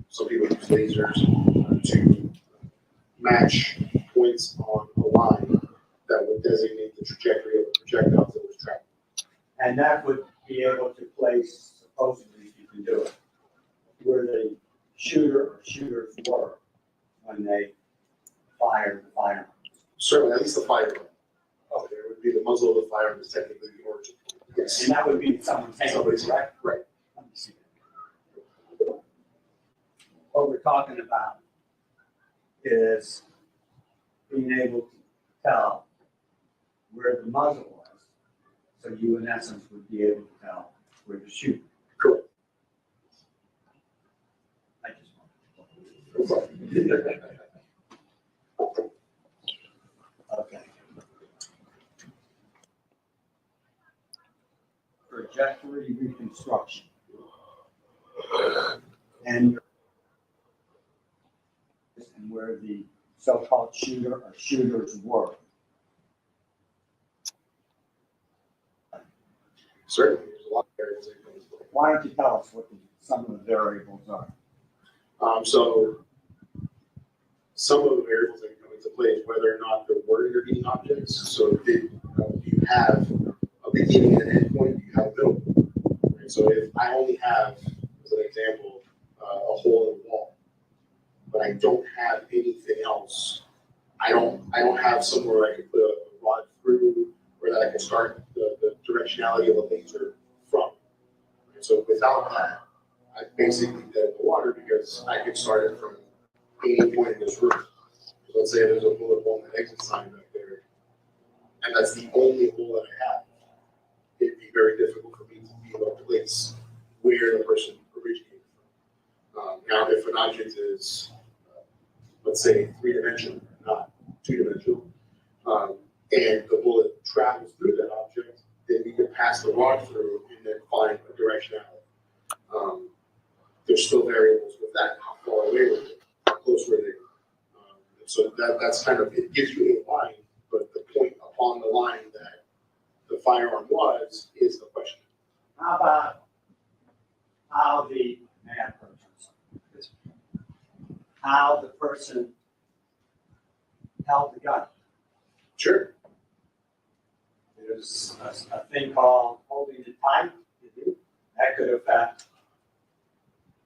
some people use lasers to match points on a line that would designate the trajectory of the projectiles that was traveling. And that would be able to place, supposedly, if you can do it, where the shooter or shooters were when they fired the firearm. Certainly, at least the firearm. Oh, there would be the muzzle of the firearm is technically the origin. Yes. And that would be someone's hand. Somebody's hand. Right. Let me see. What we're talking about is being able to tell where the muzzle was. So you, in essence, would be able to tell where to shoot. Correct. I just want to. Okay. Trajectory reconstruction. And where the so-called shooter or shooters were. Certainly, there's a lot of variables that come into play. Why don't you tell us what some of the variables are? So some of the variables that come into play is whether or not there were intervening objects. So did you have a beginning and an end point? Do you have a middle point? Right? So if I only have, as an example, a hole in the wall, but I don't have anything else I don't have somewhere I can put a rod through or that I can start the directionality of a laser from. And so without that, I basically dead the water because I could start it from any point in this room. So let's say there's a bullet hole in the exit sign back there, and that's the only hole that I have. It'd be very difficult for me to be able to place where the person originated from. Now, if an object is, let's say, 3-dimensional, not 2-dimensional, and the bullet travels through that object, then we can pass the rod through and then find a directionality. There's still variables with that, how far away with it, how close were they. So that's kind of, it gives you a line, but the point upon the line that the firearm was is the question. How about how the man person, how the person held the gun? Sure. There's a thing called holding it tight. That could affect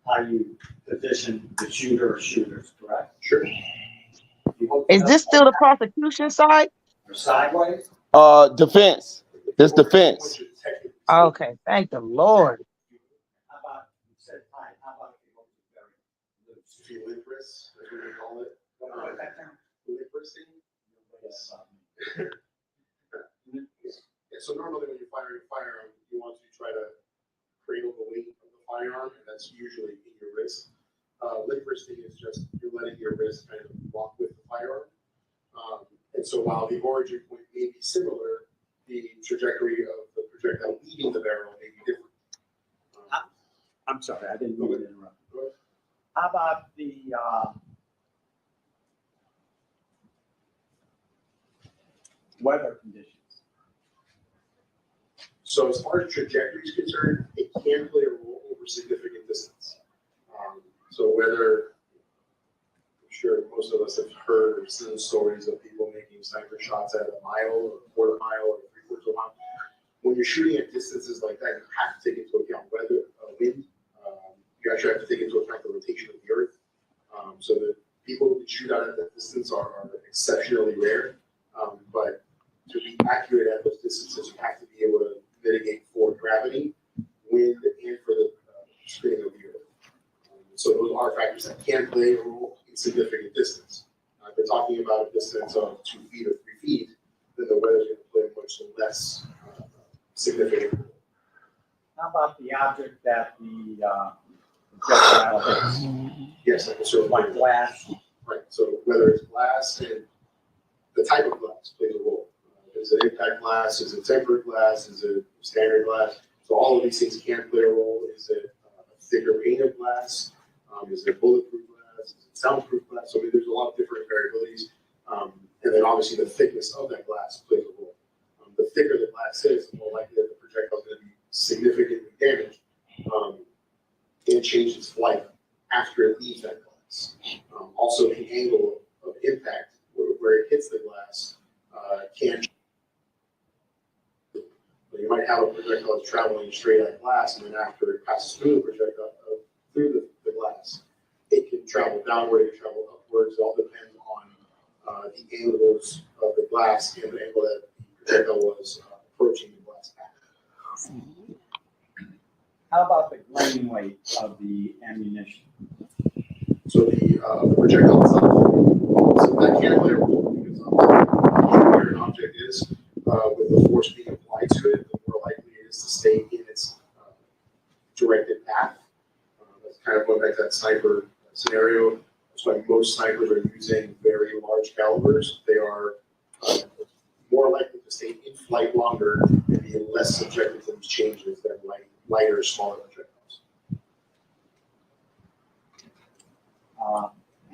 how you position the shooter or shooters, correct? Sure. Is this still the prosecution side? Or sideways? Defense. This defense. Okay, thank the Lord. How about, you said tight, how about if you hold it very loose? If you lip wrist, as we call it. What is that term? Lip wristing? Yes. Yeah, so normally when you're firing a firearm, you want to try to cradle the weight of the firearm, and that's usually in your wrist. Lip wristing is just you're letting your wrist kind of walk with the firearm. And so while the origin point may be similar, the trajectory of the projectile leaving the barrel may be different. I'm sorry, I didn't mean to interrupt. How about the weather conditions? So as far as trajectory is concerned, it can play a role over significant distance. So whether, I'm sure most of us have heard or seen stories of people making sniper shots at a mile or a quarter mile or 3/4 mile. When you're shooting at distances like that, you have to take into account weather, wind. You actually have to take into account the rotation of the earth. So the people who can shoot out at that distance are exceptionally rare. But to be accurate at those distances, you have to be able to mitigate for gravity, wind, and for the spinning of the earth. So those are factors that can play a role in significant distance. If we're talking about a distance of 2 feet or 3 feet, then the weather is going to play a much less significant role. How about the object that the projectile hits? Yes, like a sort of like glass. Right. So whether it's glass and the type of glass plays a role. Is it impact glass? Is it tempered glass? Is it standard glass? So all of these things can play a role. Is it a thicker pane of glass? Is it bulletproof glass? Is it soundproof glass? So I mean, there's a lot of different variabilities. And then obviously the thickness of that glass plays a role. The thicker the glass is, the more likely that the projectile is going to be significantly damaged and change its flight after it leaves that glass. Also, the angle of impact where it hits the glass can. You might have a projectile that's traveling straight at glass, and then after it passes through the projectile, through the glass, it can travel downward, it can travel upwards. It all depends on the angles of the glass and the angle that the projectile was approaching the glass at. How about the grain weight of the ammunition? So the projectile itself, so that can play a role because where an object is, with the force being applied to it, the more likely it is to stay in its directed path. That's kind of going back to that sniper scenario. That's why most snipers are using very large calibers. They are more likely to stay in flight longer and be less subjected to these changes than lighter, smaller projectiles.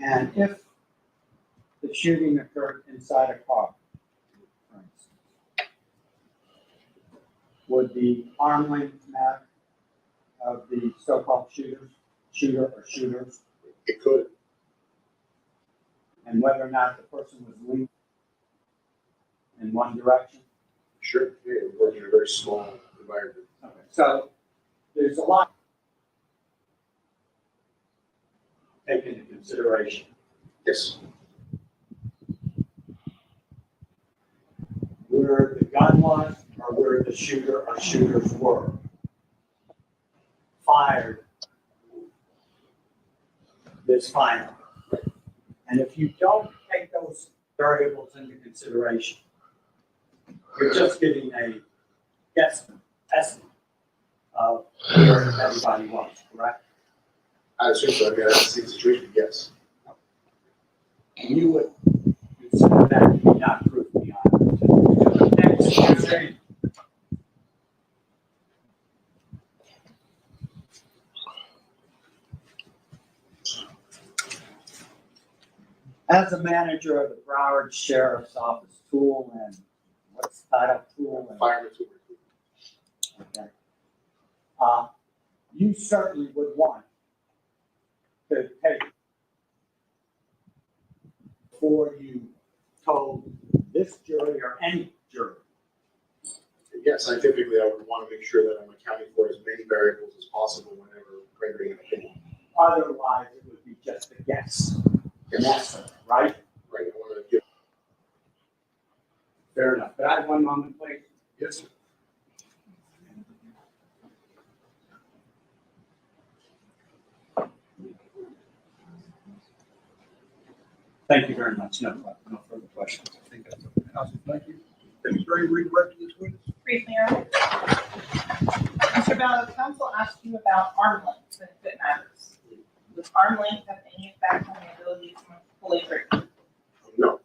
And if the shooting occurred inside a car, for instance, would the arm length matter of the so-called shooter or shooters? It could. And whether or not the person was leaning in one direction? Sure, yeah, we're working in a very small environment. Okay, so there's a lot taken into consideration. Yes. where the gun was or where the shooter or shooters were fired this firearm. And if you don't take those variables into consideration, you're just giving a guesstimate, estimate of where everybody was, correct? I assume so. I mean, that's the situation, yes. You would consider that to be not proof beyond. As a manager of the Broward Sheriff's Office tool and what's the title tool? And fireman tool. Okay. You certainly would want to take before you told this jury or any jury. Yes, scientifically, I would want to make sure that I'm accounting for as many variables as possible whenever rendering an opinion. Otherwise, it would be just a guess. Yes, right? Right. I want to give. Fair enough. Could I have one moment, please? Yes, sir. Thank you very much. No further questions. I think that's okay. Awesome. Thank you. Demonstrate read record this witness. Briefly, Your Honor. Mr. Bell, counsel asked you about arm length and if it matters. Does arm length have any effect on the ability to pull a trigger? No.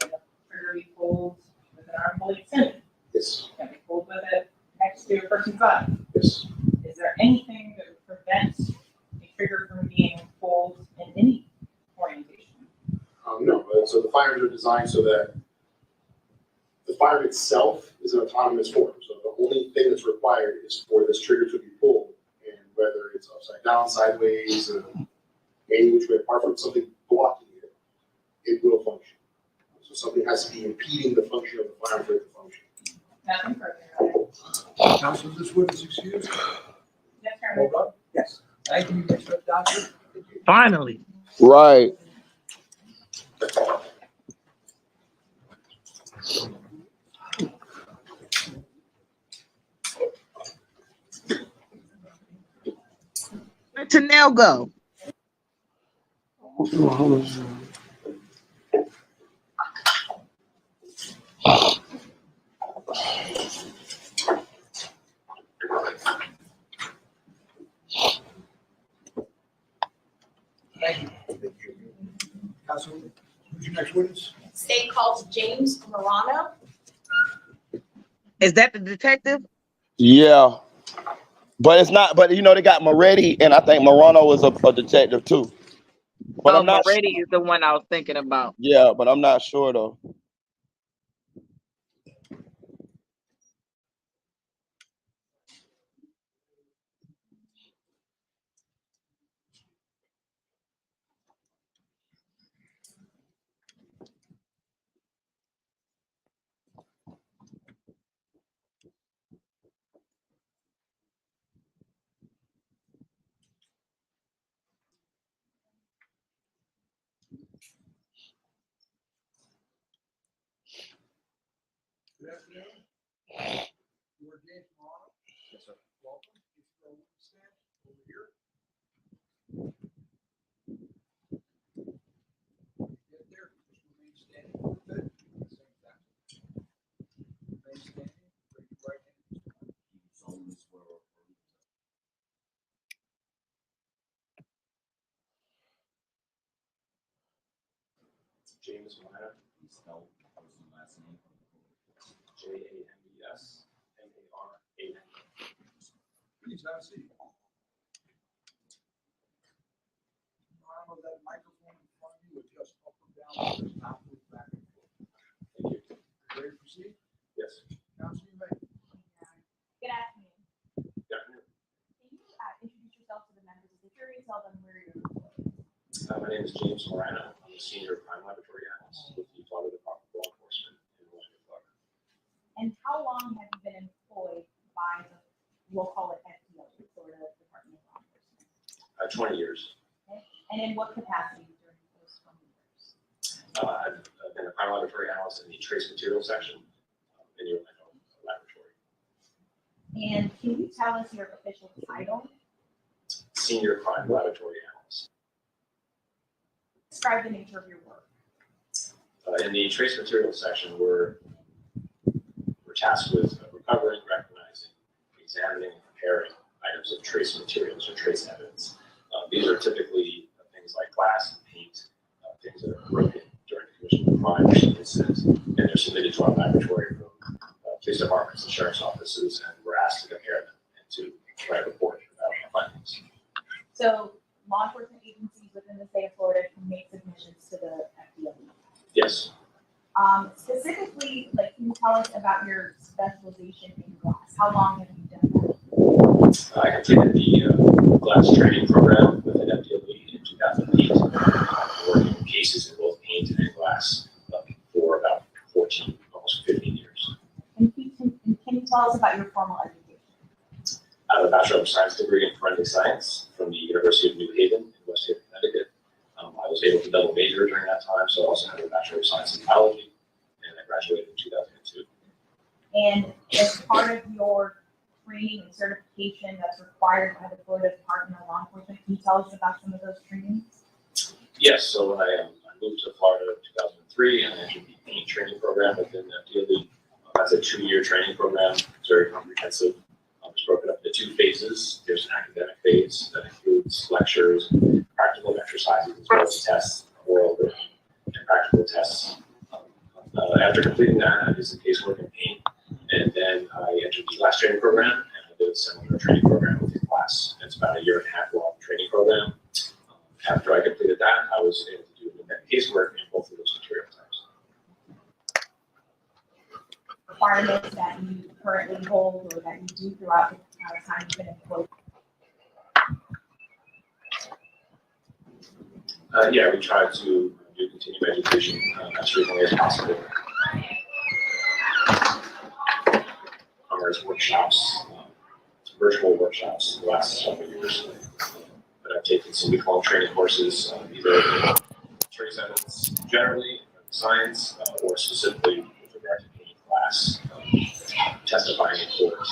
Can the trigger be pulled with an arm fully extended? Yes. Can it be pulled with it next to a person's body? Yes. Is there anything that would prevent a trigger from being pulled in any orientation? No. So the firearms are designed so that the firearm itself is an autonomous form. So the only thing that's required is for this trigger to be pulled, and whether it's upside down, sideways, any which way apart from something blocking it, it will function. So something has to be impeding the function of the firearm for it to function. Nothing further. Counsel, is this witness excused? Yes, Your Honor. Hold up. Yes. Thank you, Mr. Doctor. Finally. Right. Let Tanel go. Thank you. Counsel, who's your next witness? State calls James Morano. Is that the detective? Yeah. But it's not, but you know, they got Moretti, and I think Morano was a detective too. But I'm not Moretti is the one I was thinking about. Yeah, but I'm not sure though. Good afternoon. You are James Morano? Yes, sir. Welcome. If you're a stand over here. Get there. Just remain standing a little bit. Same time. Remain standing. Bring your right hand. Solemnly swear or affirm. James Morano. Spelled first and last name. JAMES MARA. Please have a seat. Morano, that microphone in front of you will just up and down, just not move back and forth. Thank you. Ready to proceed? Yes. Counsel, you may. Good afternoon. Good afternoon. Can you introduce yourself to the members of the jury and tell them where you're employed? My name is James Morano. I'm a senior crime laboratory analyst with the Florida Department of Law Enforcement in Western Florida. And how long have you been employed by the, we'll call it FDO, the Florida Department of Law Enforcement? 20 years. Okay. And in what capacity during those 20 years? I've been a crime laboratory analyst in the trace material section in the And can you tell us your official title? Senior Crime Laboratory Analyst. Describe the nature of your work. In the trace materials section, we're tasked with recovering, recognizing, examining, and comparing items of trace materials or trace evidence. These are typically things like glass and paint, things that are broken during the commission of a crime or some incident, and they're submitted to our laboratory from police departments and sheriff's offices, and we're asked to compare them and to write a report about our findings. So law enforcement agencies within the state of Florida can make submissions to the FDLE. Yes. Specifically, like, can you tell us about your specialization in glass? How long have you done that? I completed the glass training program with an FDLE in 2008. Working in cases in both paint and glass for about 14, almost 15 years. And can you tell us about your formal education? I have a Bachelor of Science degree in Forensic Science from the University of New Haven in West Haven, Connecticut. I was able to double major during that time, so I also have a Bachelor of Science in Biology, and I graduated in 2002. And as part of your training and certification that's required by the Florida Department of Law Enforcement, can you tell us about some of those trainings? Yes, so when I moved to Florida in 2003, and I entered the paint training program within the FDLE. That's a 2-year training program. It's very comprehensive. It's broken up into 2 phases. There's an academic phase that includes lectures, practical exercises, as well as tests, oral and practical tests. After completing that, I did some casework in paint, and then I entered the glass training program, and I did a similar training program with the glass. It's about a 1.5-year long training program. After I completed that, I was able to do independent casework in both of those material types. Requirements that you currently hold or that you do throughout the time you've been employed? Yeah, we try to do continuing education as frequently as possible. Numerous workshops, virtual workshops the last several years. But I've taken some week-long training courses, either in trace evidence generally, science, or specifically with regard to paint, glass, testifying in court,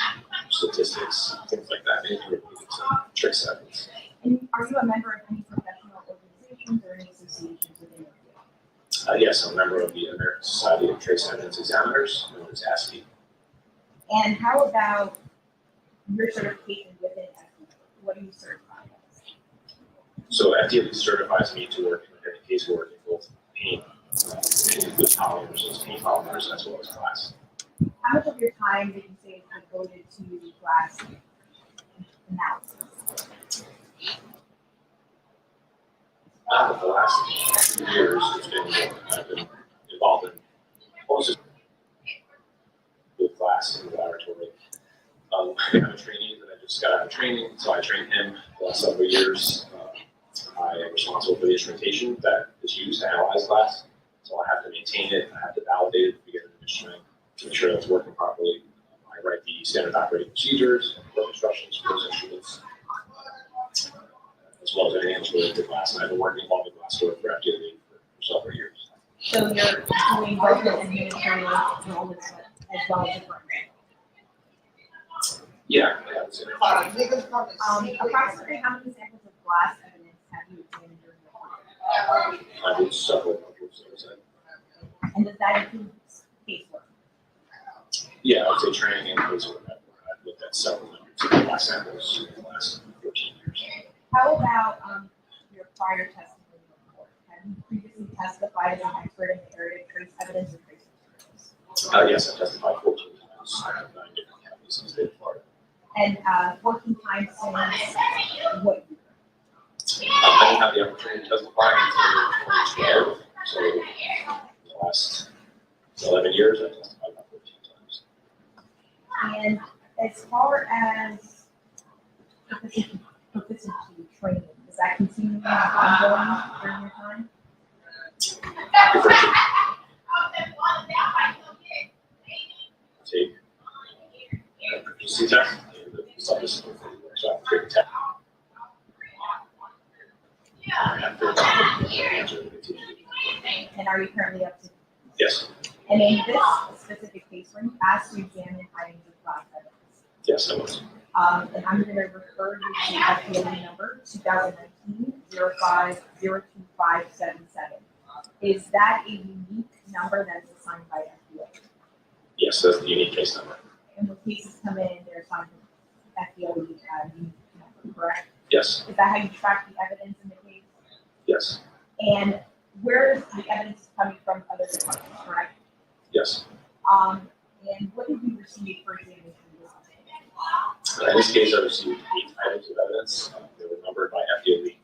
statistics, things like that. Anything related to trace evidence. And are you a member of any professional organizations or any associations within your field? Yes, I'm a member of the American Society of Trace Evidence Examiners, known as ASTE. And how about your certification within FDLE? What are you certified as? So FDLE certifies me to work in casework in both paint, includes polymers, paint polymers, as well as glass. How much of your time did you say is devoted to glass analysis? The last few years, it's been more. I've been involved in also with glass in the laboratory. I have a trainee that I just got out of training, so I trained him the last several years. I am responsible for the instrumentation that is used to analyze glass, so I have to maintain it, I have to validate it at the beginning of the instrument to make sure that it's working properly. I write the standard operating procedures and work instructions for those instruments, as well as anything else related to glass. And I've been working on the glass work for FDLE for several years. So you're doing both the administrative role as well as the program? Yeah, I would say. Approximately how many samples of glass evidence have you examined during your career? I did several modules, I would say. And does that include casework? Yeah, I would say training and casework. I've looked at several hundreds of glass samples in the last 14 years. How about your prior testimony report? Have you previously testified as an expert in the area of trace evidence or trace materials? Yes, I've testified 14 times. I have 9 different counties in the state of Florida. And working time since what year? I didn't have the opportunity to testify until 2012, so the last 11 years I testified about 14 times. And as far as proficiency training, is that continuing ongoing during your time? Take a proficiency test. Subdisciplinary workshop, take a test. And are you currently up to? Yes. And in this specific case, when you asked to examine items of glass evidence, Yes, I was. And I'm going to refer you to FDLE number 2019-05-02577. Is that a unique number that is assigned by FDA? Yes, that's the unique case number. And when cases come in, they're assigned FDA unique number, correct? Yes. Is that how you track the evidence in the case? Yes. And where is the evidence coming from other departments, correct? Yes. And what did you receive for examination of this case? In this case, I received 8 items of evidence. They were numbered by FDA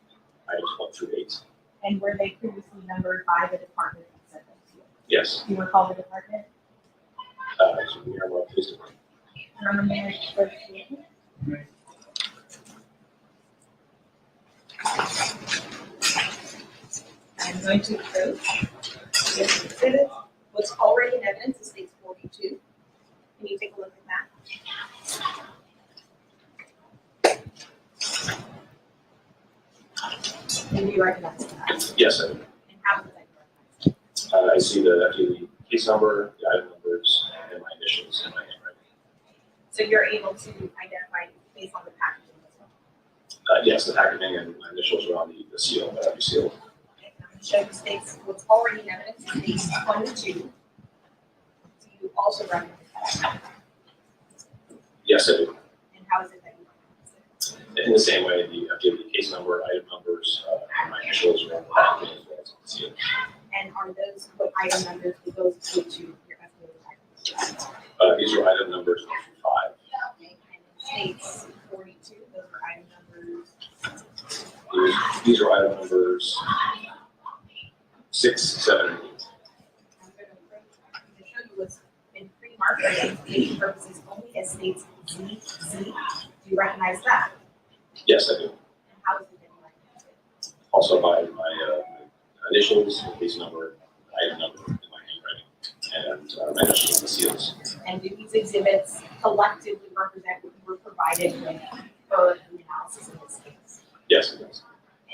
items 1 through 8. And were they previously numbered by the department that sent them to you? Yes. Do you recall the department? So we are about police department. Remember managed for the statement? I'm going to approach this exhibit. What's already in evidence is page 42. Can you take a look at that? And do you recognize that? Yes, I do. And how does that recognize? I see the FDA case number, the item numbers, and my initials and my handwriting. So you're able to identify based on the packaging as well? Yes, the packaging and my initials are on the seal that I resealed. Show the states what's already in evidence is page 22. Do you also recognize that? Yes, I do. And how is it that you recognize it? In the same way, the FDA case number, item numbers, and my initials are on the packaging as well as on the seal. And are those what item numbers do those go to your FDA items? These are item numbers 1 through 5. And in states 42, those are item numbers. These are item numbers 6, 7, and 8. I'm going to show you what's been pre-marked for identification purposes only as states ZZ. Do you recognize that? Yes, I do. And how is it that you recognize it? Also by my initials, case number, item number, and my handwriting, and my initials on the seals. And do these exhibits collectively represent what you were provided with for the analysis in this case? Yes, it does.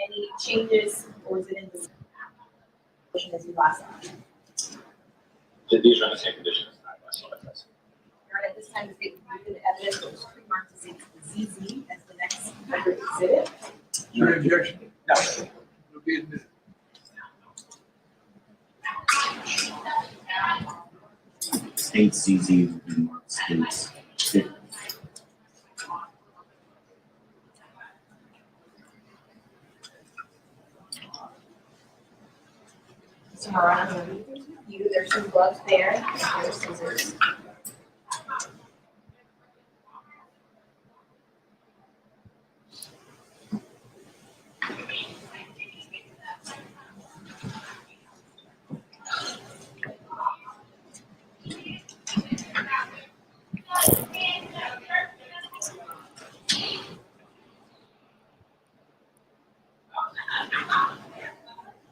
Any changes, or is it in the same condition as you last saw? These are in the same condition as I last saw it. Yes. Your Honor, at this time, the state will give the evidence that was pre-marked as ZZ as the next record exhibit. Your objection? No. It'll be admitted. State CZ will be marked states. Mr. Moran, I'm going to read these with you. There's some gloves there. There's scissors.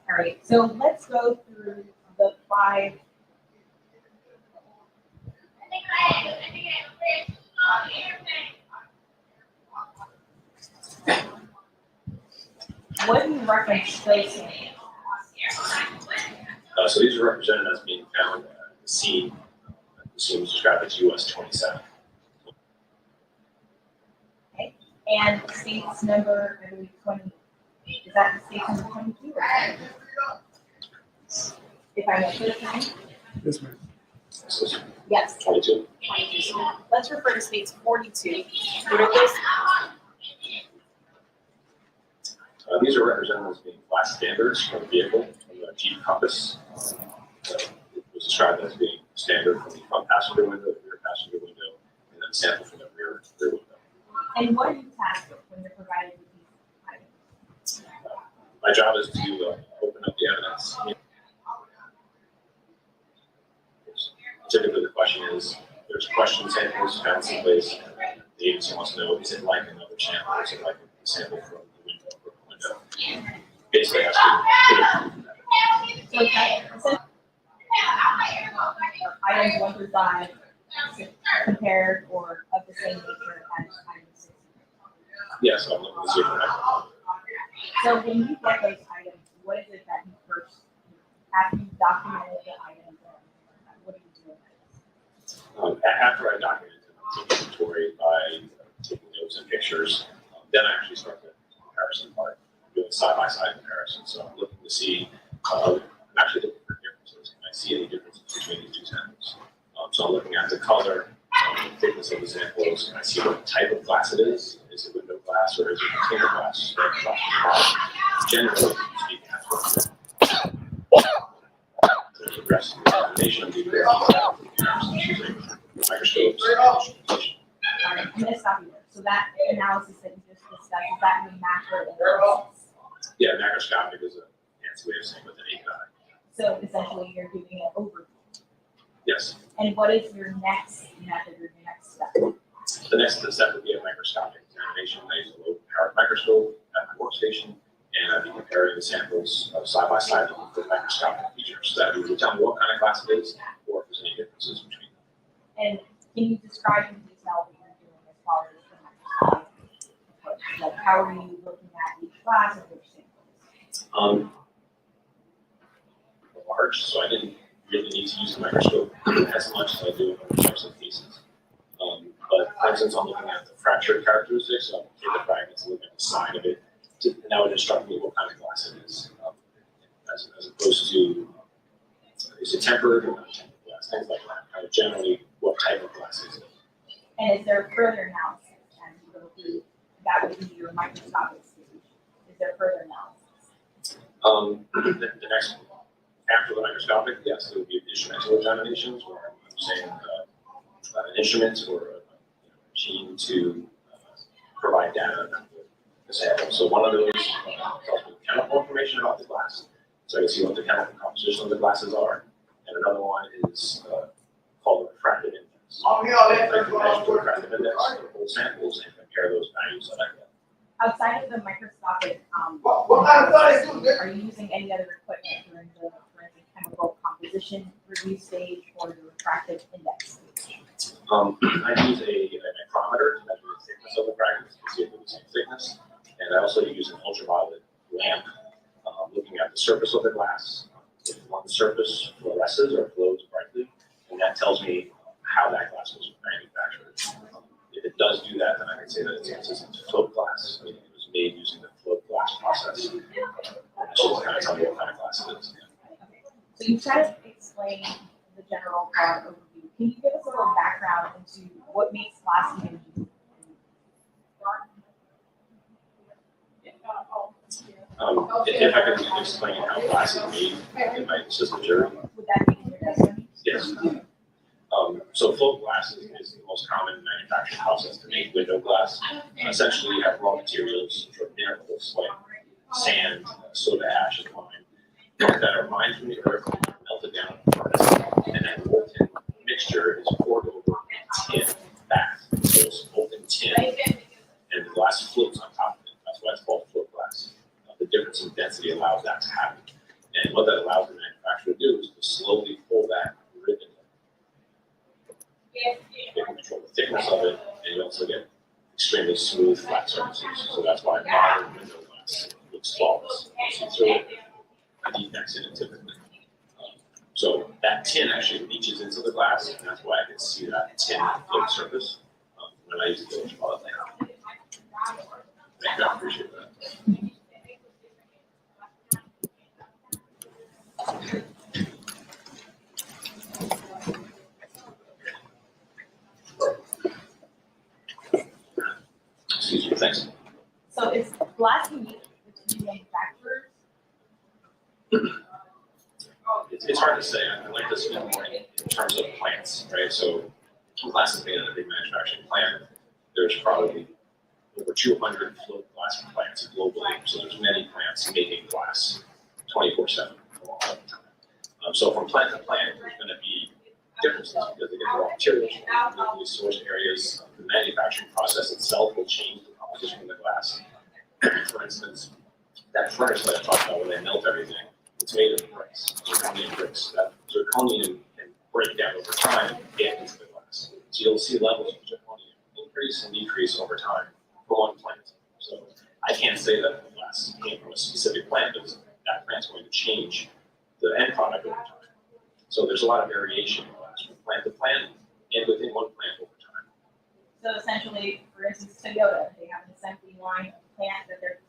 All right, so let's go through the 5. What do you reference those in? So these are represented as being found at the scene. The scene was described as US 27. Okay, and state's number, I believe 20. Is that the state number 22? Or if I may put it down? Yes, ma'am. Yes. 22. 22. So let's refer to states 42. What are those? These are represented as being class standards from the vehicle, from the Jeep Compass. It was described as being standard from the front passenger window, the rear passenger window, and then sample from the rear window. And what are you tasked with when you're provided with these items? My job is to open up the evidence. Typically, the question is, there's question samples found someplace. The agency wants to know, is it like another sample? Is it like a sample from the window or the window? Basically, asking. So items 1 through 5 compared or of the same nature as item 6. Yes, I'm looking to see if I So when you get those items, what is it that you first, after you documented the items, what do you do with it? after I documented them, laboratory by taking notes and pictures. Then I actually start the comparison part, doing side-by-side comparison. So I'm looking to see, I'm actually looking for differences. Can I see any differences between these two samples? So I'm looking at the color, the thickness of the samples. Can I see what type of glass it is? Is it window glass or is it container glass? Generally speaking, that's what the progressive examination of the using microscopes. I'm gonna stop you there. So that analysis that you just discussed, is that your macro analysis? Yeah, macroscopic is a fancy way of saying with an API. So essentially you're doing an overview. Yes. And what is your next method or your next step? The next step would be a microscopic examination. I use a low powered microscope at my workstation, and I'd be comparing the samples side by side with microscopic features that would tell me what kind of glass it is or if there's any differences between them. And can you describe in detail what you're doing as far as the microscopic approach? Like how are you looking at each glass and which samples? Large, so I didn't really need to use the microscope as much as I do in other types of cases. But for instance, I'm looking at the fracture characteristics, so I can take the fragments and look at the side of it, and that would instruct me what kind of glass it is, as opposed to is it tempered or not tempered glass, things like that. Generally, what type of glass is it? And is there further analysis as you go through? That would be your microscopic stage. Is there further analysis? The next after the microscopic, yes, there would be instrumental examinations where I'm saying an instrument or a machine to provide data about the sample. So one of those tells me chemical information about the glass, so I can see what the chemical composition of the glasses are, and another one is called the refractive index. I can measure the refractive index of the whole samples and compare those values that I get. Outside of the microscopic, are you using any other equipment during the chemical composition review stage or the refractive index stage? I use a micrometer to measure the thickness of the fragments to see if they're the same thickness, and I also use an ultraviolet lamp looking at the surface of the glass. If one surface fluoresces or glows brightly, and that tells me how that glass was manufactured. If it does do that, then I can say that it's consistent to float glass. Meaning it was made using the float glass process. And that should kind of tell me what kind of glass it is. So you tried to explain the general broad overview. Can you give us a little background into what makes glass even unique? If I could explain how glass is made, it might assist the jury. Would that be in your testimony? Yes. So float glass is the most common manufacturing process to make window glass. Essentially, you have raw materials for minerals like sand, soda ash, and lime that are mined from the earth, melted down in the furnace, and that molten mixture is poured over a tin bath. So it's molten tin, and the glass floats on top of it. That's why it's called float glass. The difference in density allows that to happen. And what that allows the manufacturer to do is to slowly pull that ribbon. You can control the thickness of it, and you also get extremely smooth, flat surfaces. So that's why modern window glass looks flawless. You see through it, a defects in it typically. So that tin actually reaches into the glass, and that's why I can see that tin float surface when I use the ultraviolet lamp. Thank you, I appreciate that. Excuse me, thanks. So is glass unique between manufacturers? It's hard to say. I like to speak more in terms of plants, right? So glass is made in a big manufacturing plant. There's probably over 200 float glass plants globally. So there's many plants making glass 24/7 all the time. So from plant to plant, there's going to be differences because they get raw materials from locally sourced areas. The manufacturing process itself will change the composition of the glass. For instance, that furnace that I talked about where they melt everything, it's made of bricks, zirconium bricks. That zirconium can break down over time and get into the glass. So you'll see levels of zirconium increase and decrease over time for one plant. So I can't say that the glass came from a specific plant because that plant's going to change the end product over time. So there's a lot of variation in glass from plant to plant and within one plant over time. So essentially, for instance, Toyota, they have an assembly line plant that they're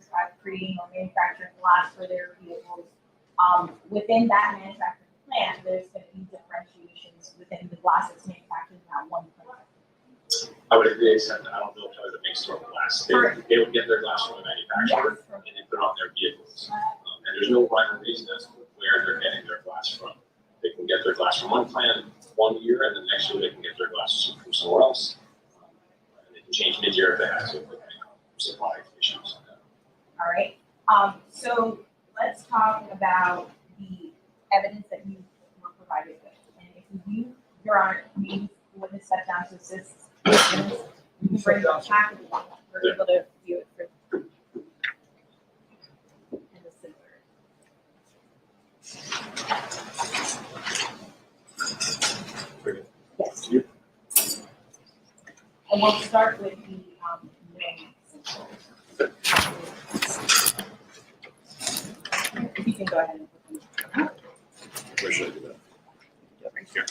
creating or manufacturing glass for their vehicles. Within that manufacturing plant, there's going to be differentiations within the glass that's manufactured in that one plant. I would agree, except I don't know if Toyota makes their own glass. They would get their glass from the manufacturer and they put it on their vehicles. And there's no rhyme or reason as to where they're getting their glass from. They can get their glass from one plant 1 year, and the next year they can get their glass from somewhere else. And they can change mid-year if they have to, supply issues. All right. So let's talk about the evidence that you were provided with. And if you, Your Honor, need witness step down to assist, you can bring the packet along. We're able to view it for in the center. Yes. And we'll start with the if you can go ahead and Where should I do that? Right here.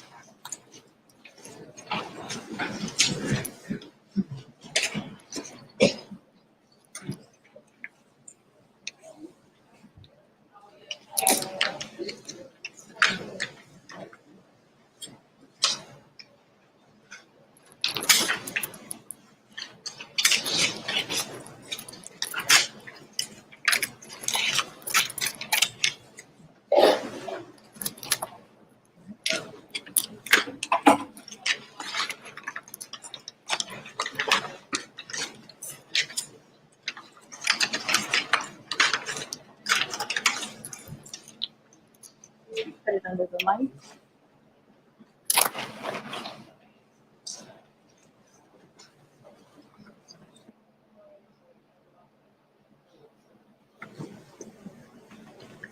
put it under the light.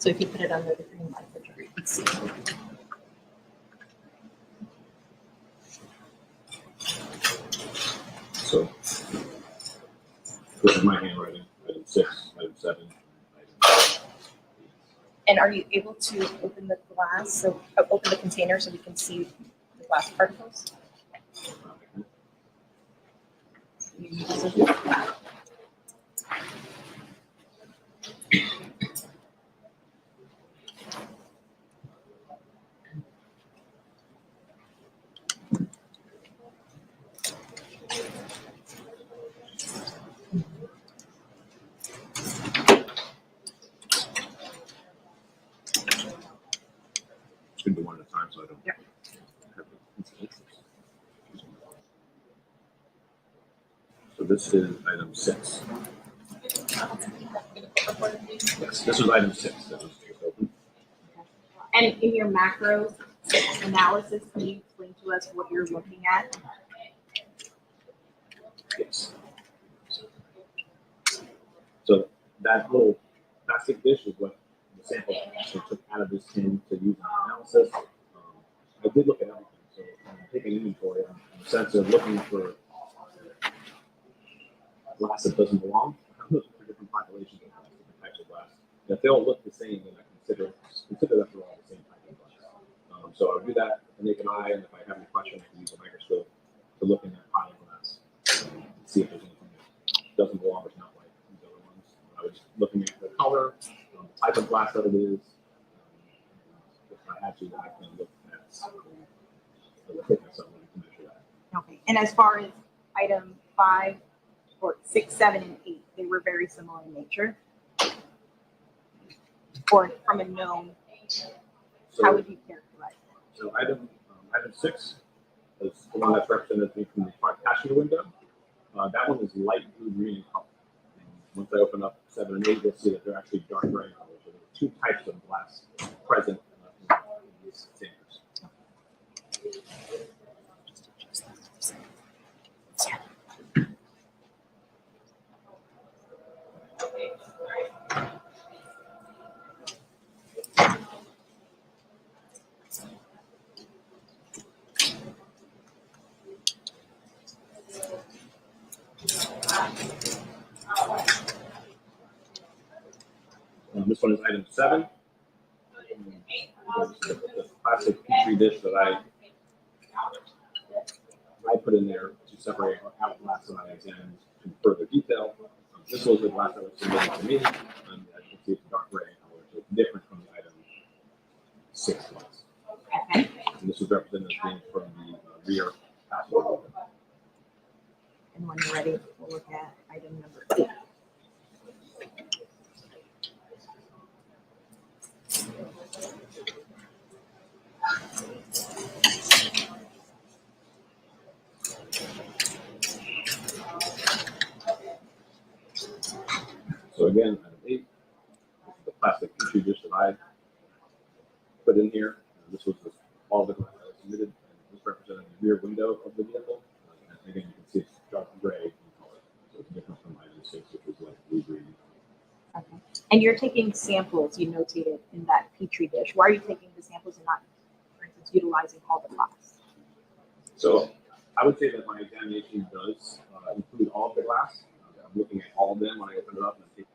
So if you put it under the green light, the jury can see. So this is my handwriting, item 6, item 7. And are you able to open the glass, so open the container so we can see the glass particles? Just gonna do one at a time so I don't. Yep. So this is item 6. Yes, this was item 6 that was just open. And in your macro analysis, can you explain to us what you're looking at? Yes. So that little plastic dish is what the sample actually took out of this tin to use in the analysis. I did look at everything, so I'm taking inventory in the sense of looking for glass that doesn't belong. I'm looking for different populations of glass, different types of glass. And if they all look the same, then I consider that they're all the same type of glass. So I'll do that with the naked eye, and if I have any question, I can use a microscope to look in that pile of glass, see if there's anything that doesn't belong or is not like these other ones. I was looking at the color, the type of glass that it is. If I had to, I can look at the thickness of it to measure that. Okay. And as far as item 5 or 6, 7, and 8, they were very similar in nature. Or from a known, how would you characterize it? So item 6 is the one that's represented from the front passenger window. That one is light blue green in color. And once I open up 7 and 8, you'll see that they're actually dark gray in color. So there are 2 types of glass present in these chambers. This one is item 7. The plastic petri dish that I put in there to to separate out glass that I examined in further detail. This was the glass that was submitted to me, and as you can see, it's dark gray in color, so it's different from the item 6 glass. Okay. And this was represented as being from the rear passenger window. And when you're ready, we'll look at item number 8. So again, item 8, this is the plastic petri dish that I put in here. This was all the glass that was submitted, and this represented the rear window of the vehicle. And again, you can see it's dark gray in color, so it's different from item 6, which was like blue-green. Okay. And you're taking samples you notated in that petri dish. Why are you taking the samples and not, for instance, utilizing all the glass? So I would say that my examination does include all of the glass. I'm looking at all of them when I open it up and I'm taking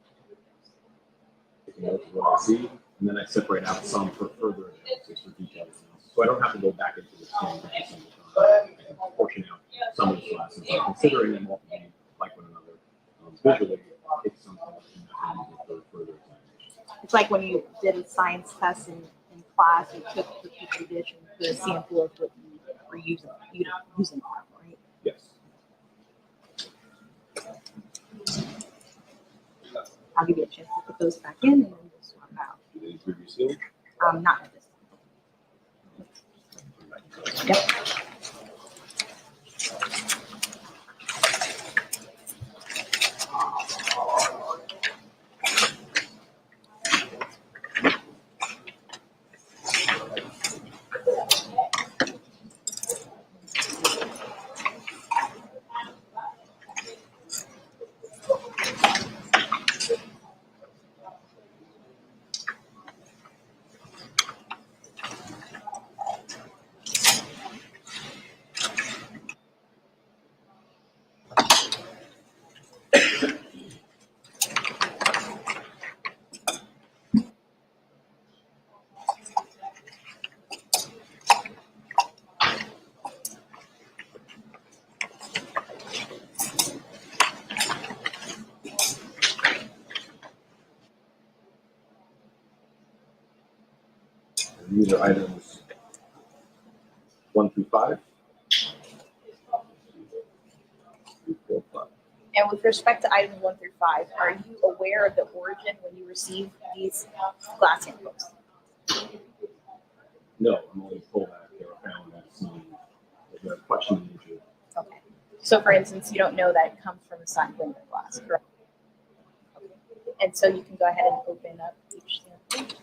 notes of what I see, and then I separate out some for further analysis for detailed analysis. So I don't have to go back into the scan every single time. I can portion out some of the glasses, considering them all to be like one another. Visually, take some and use it for further examination. It's like when you did a science test in class, you took the petri dish and put a sample of what you were using right? Yes. I'll give you a chance to put those back in and then we'll swap out. Do these review sealed? Not at this time. Yep. These are items 1 through 5. And with respect to items 1 through 5, are you aware of the origin when you receive these glass samples? No, I'm only told that they were found at some question nature. Okay. So, for instance, you don't know that it comes from a side window glass, correct? Okay. And so you can go ahead and open up each sample.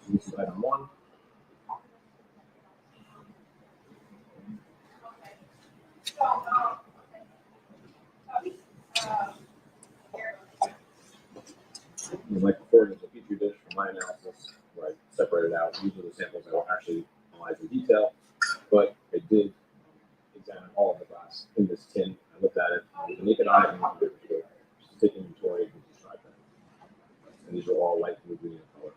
This is item 1. And like before, there's a petri dish for my analysis where I separated out. These are the samples I don't actually analyze in detail, but I did examine all of the glass in this tin. I looked at it with the naked eye and just take inventory and describe them. And these are all light blue green in color.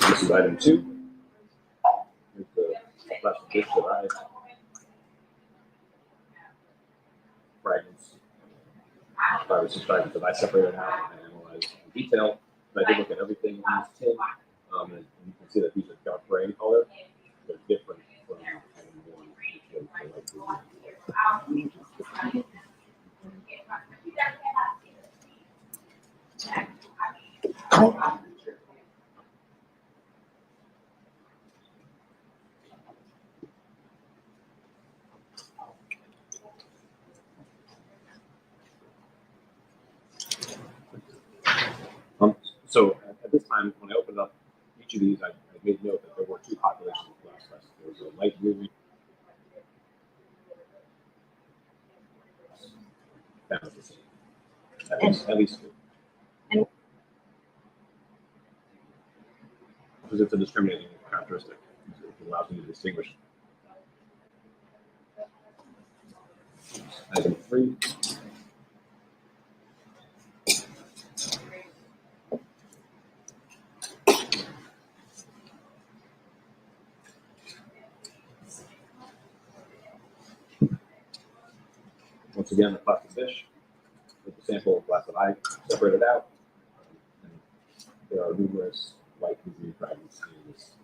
This is item 2. Here's the plastic dish that I fragments, 5 or 6 fragments that I separated out and analyzed in detail. But I did look at everything in this tin, and you can see that these are dark gray in color. They're different from item 1, which was the light blue. So at At this time, when I opened up each of these, I made note that there were two populations of glass vessels. There was a light blue. That was the same. At least two. And because it's a discriminating characteristic. It allows me to distinguish. Item 3. Once again, the plastic dish with the sample of glass that I separated out. And there are numerous light and green fragments in this.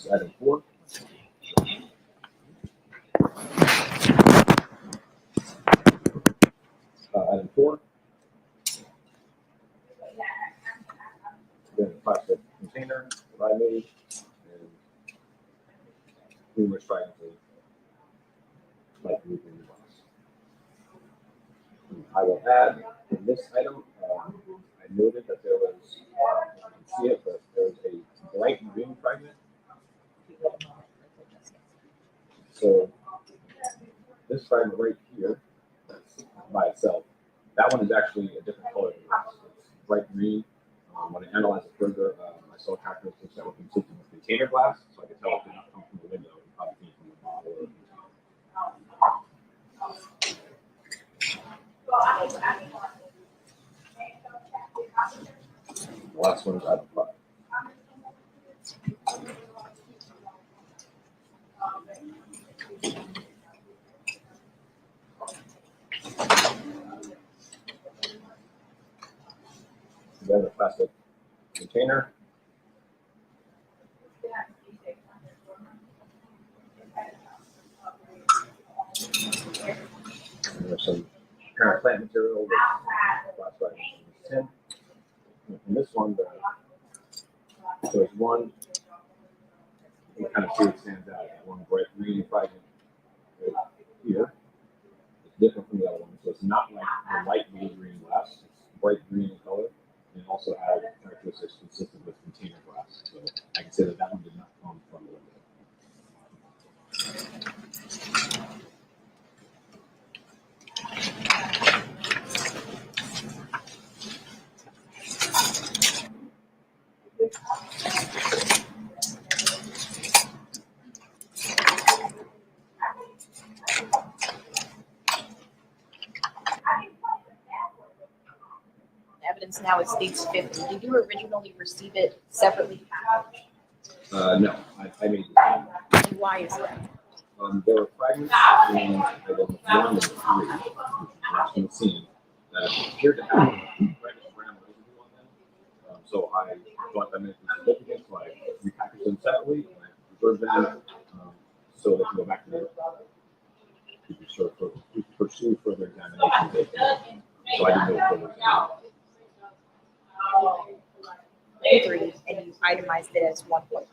Item 4. Item 4. Then a plastic container that I made, and numerous fragments of light blue green glass. I will add in this item, I noted that there was, you can see it, but there was a bright green fragment. So this fragment right here, by itself, that one is actually a different color than this. It's bright green. When I analyzed it further, I saw characteristics that were consistent with container glass, so I could tell it did not come from the window. It probably came from the bottle or the last one is item 5. Then a plastic container. And there's some parent plant material with glass fragments in this tin. And this one, there's one, you can kind of see it stands out. One bright green fragment right here. It's different from the other one. So it's not like the light blue green glass. It's bright green in color. And also have characteristics consistent with container glass. So I can say that that one did not come from the window. Evidence now is states 50. Did you originally receive it separately packaged? No, I made this. And why is that? There were fragments in item 1 and 3, which you can see, that appeared to have reddish brown residue on them. So I thought that meant significant, so I repackaged them separately and I preserved them so they can go back to the to pursue further examination. So I didn't know further examination. 3, and you itemized it as 1.5.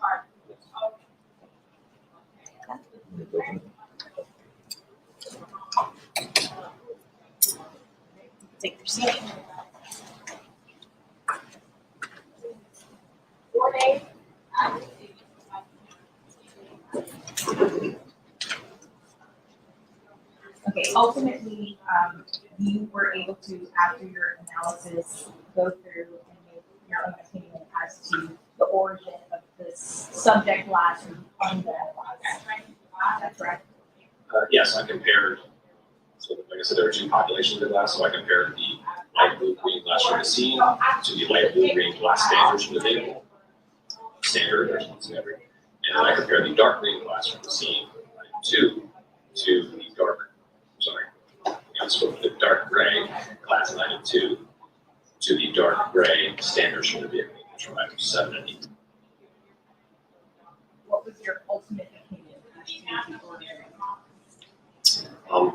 Take your seat. Okay, ultimately, you were able to, after your analysis, go through and make your own opinion as to the origin of this subject glass or undead glass. That's right. Yes, I compared. So, like I said, there are two populations of glass. So I compared the light blue green glass from the scene to the light blue green glass standards from the vehicle. Standard, there's one standard. And then I compared the dark green glass from the scene to the dark. Sorry, so the dark gray glass in item 2 to the dark gray standards from the vehicle, which are items 7 and 8. what was your ultimate opinion as to the organization?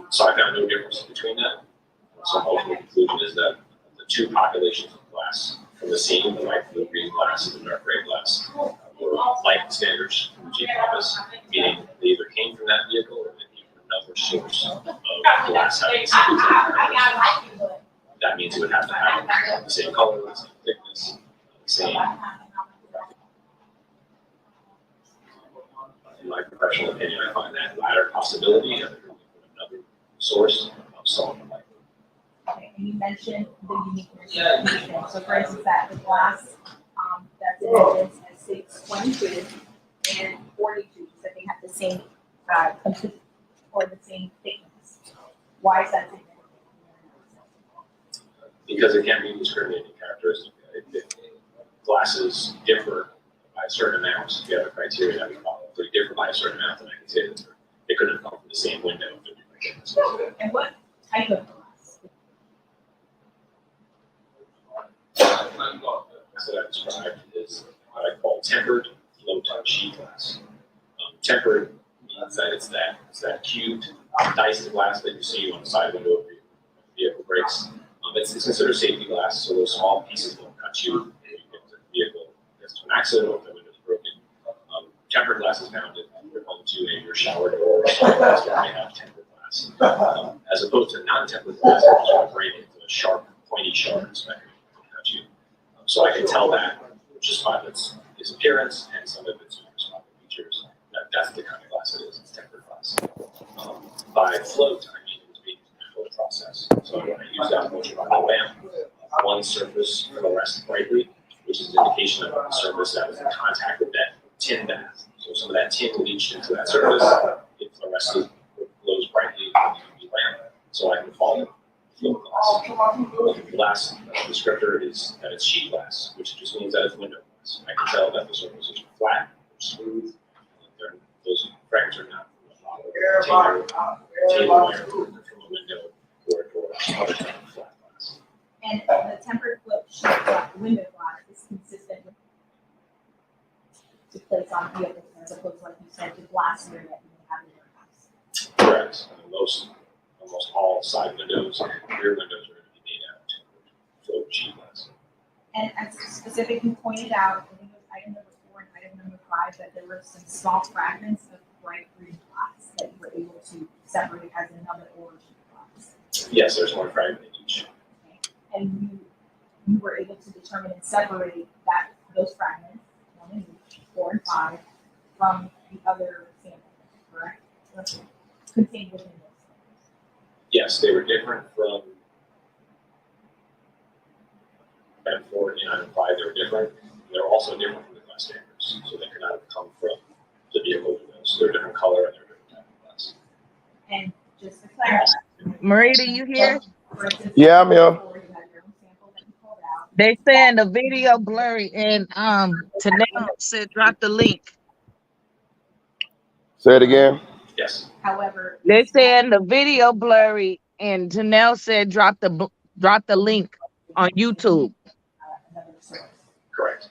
So I found no difference between that. So my ultimate conclusion is that the two populations of glass from the scene, the light blue green glass and the dark gray glass, were light standards from the G compass, meaning they either came from that vehicle or they came from another source of glass having the same characteristics. That means it would have to have the same color, the same thickness, the same. In my professional opinion, I find that latter possibility of another source of someone like. Okay, and you mentioned the uniqueness of the patient. So for instance, that the glass that's in evidence at 622 and 42, so they have the same or the same thickness. Why is that significant? Because it can be discriminating characteristic. Glasses differ by a certain amount. You have a criteria that we follow. If they differ by a certain amount, then I can say that they couldn't have come from the same window. And what type of glass? That I described is what I call tempered flow-type sheet glass. Tempered means that it's that cubed diced glass that you see on the side window of your vehicle brakes. It's considered safety glass, so those small pieces don't cut you if the vehicle gets to an accident or if the window is broken. Tempered glass is found if you're home to your shower door, so that's where they have tempered glass. As opposed to non-tempered glass, which is going to break into a sharp, pointy shards that can cut you. So I can tell that just by its appearance and some of its microscopic features that that's the kind of glass it is. It's tempered glass. By float, I mean it's being a float process. So when I use that ultraviolet lamp, one surface fluoresces brightly, which is an indication of a surface that was in contact with that tin bath. So some of that tin leached into that surface, it fluoresces, glows brightly on the UV lamp, so I can follow float glass. The last descriptor is that it's sheet glass, which just means that it's window glass. I can tell that the surfaces are flat, or smooth, those fragments are not table wire from a window or a door, other kind of flat glass. And the tempered flip sheet glass, window glass, is consistent with to place on vehicles as opposed to, like you said, the glass here that you have in your house. Correct. Almost all side windows and rear windows are going to be made out of float sheet glass. And as specifically pointed out, I think it was item number 4 and item number 5, that there were some small fragments of bright green glass that you were able to separate as another origin glass. Yes, there's one fragment in each. Okay. And you were able to determine and separate those fragments, 1 in each, 4 and 5, from the other sample, correct? Contained within those. Yes, they were different from item 4 and item 5. They were different. They're also different from the glass standards, so they could not have come from the vehicle windows. They're different color and they're different type of glass. And just to clarify, Marita, you here? Yeah, I'm here. They saying the video blurry and Tanel said drop the link. Say it again. Yes. However, they saying the video blurry and Tanel said drop the link on YouTube. Correct.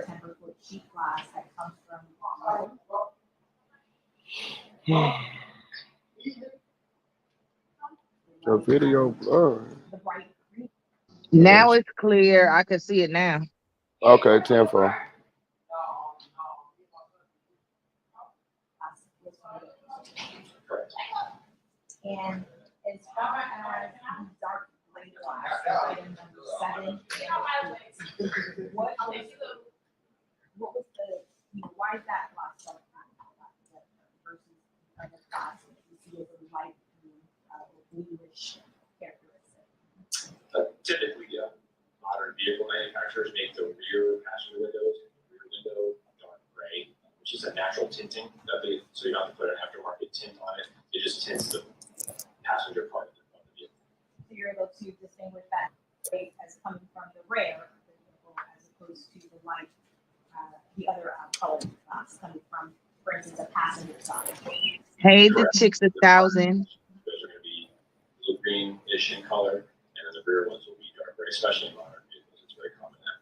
Tempered wood sheet glass that comes from the video blurred. the bright green. Now it's clear. I can see it now. Okay, 10-4. And as far as the dark gray glass, item number 7, what was the, why is that glass so versus other glass that you see as a light blue, bluish characteristic? Typically, modern vehicle manufacturers make the rear passenger windows, rear window dark gray, which is a natural tinting so you don't have to put an aftermarket tint on it. It just tints the passenger part of the vehicle. So you're able to distinguish that gray as coming from the rear of the vehicle as opposed to the light, the other colored glass coming from, for instance, a passenger side. Hey, the chicks 1,000. Those are going to be blue greenish in color, and then the rear ones will be dark gray, especially in modern vehicles. It's very common now.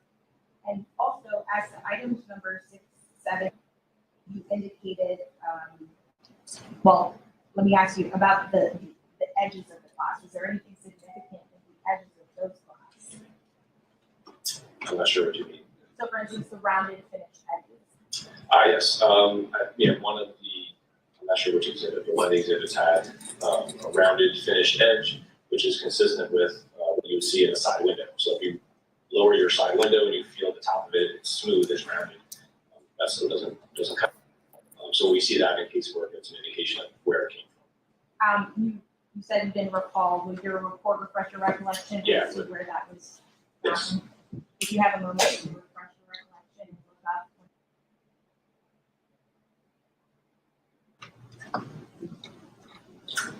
Well, let me ask you about the edges of the glass. Is there anything significant in the edges of those glass? I'm not sure what you mean. So for instance, the rounded finished edges. Yes. One of the, I'm not sure which exhibit, but one of the exhibits had a rounded finished edge, which is consistent with what you would see in a side window. So if you lower your side window and you feel the top of it, it's smooth, it's rounded. That still doesn't cut. So we see that in casework. It's an indication of where it came from. You said you didn't recall. Would your report refresh your recollection as to where that was? Yes. If you have a moment to refresh your recollection and look up.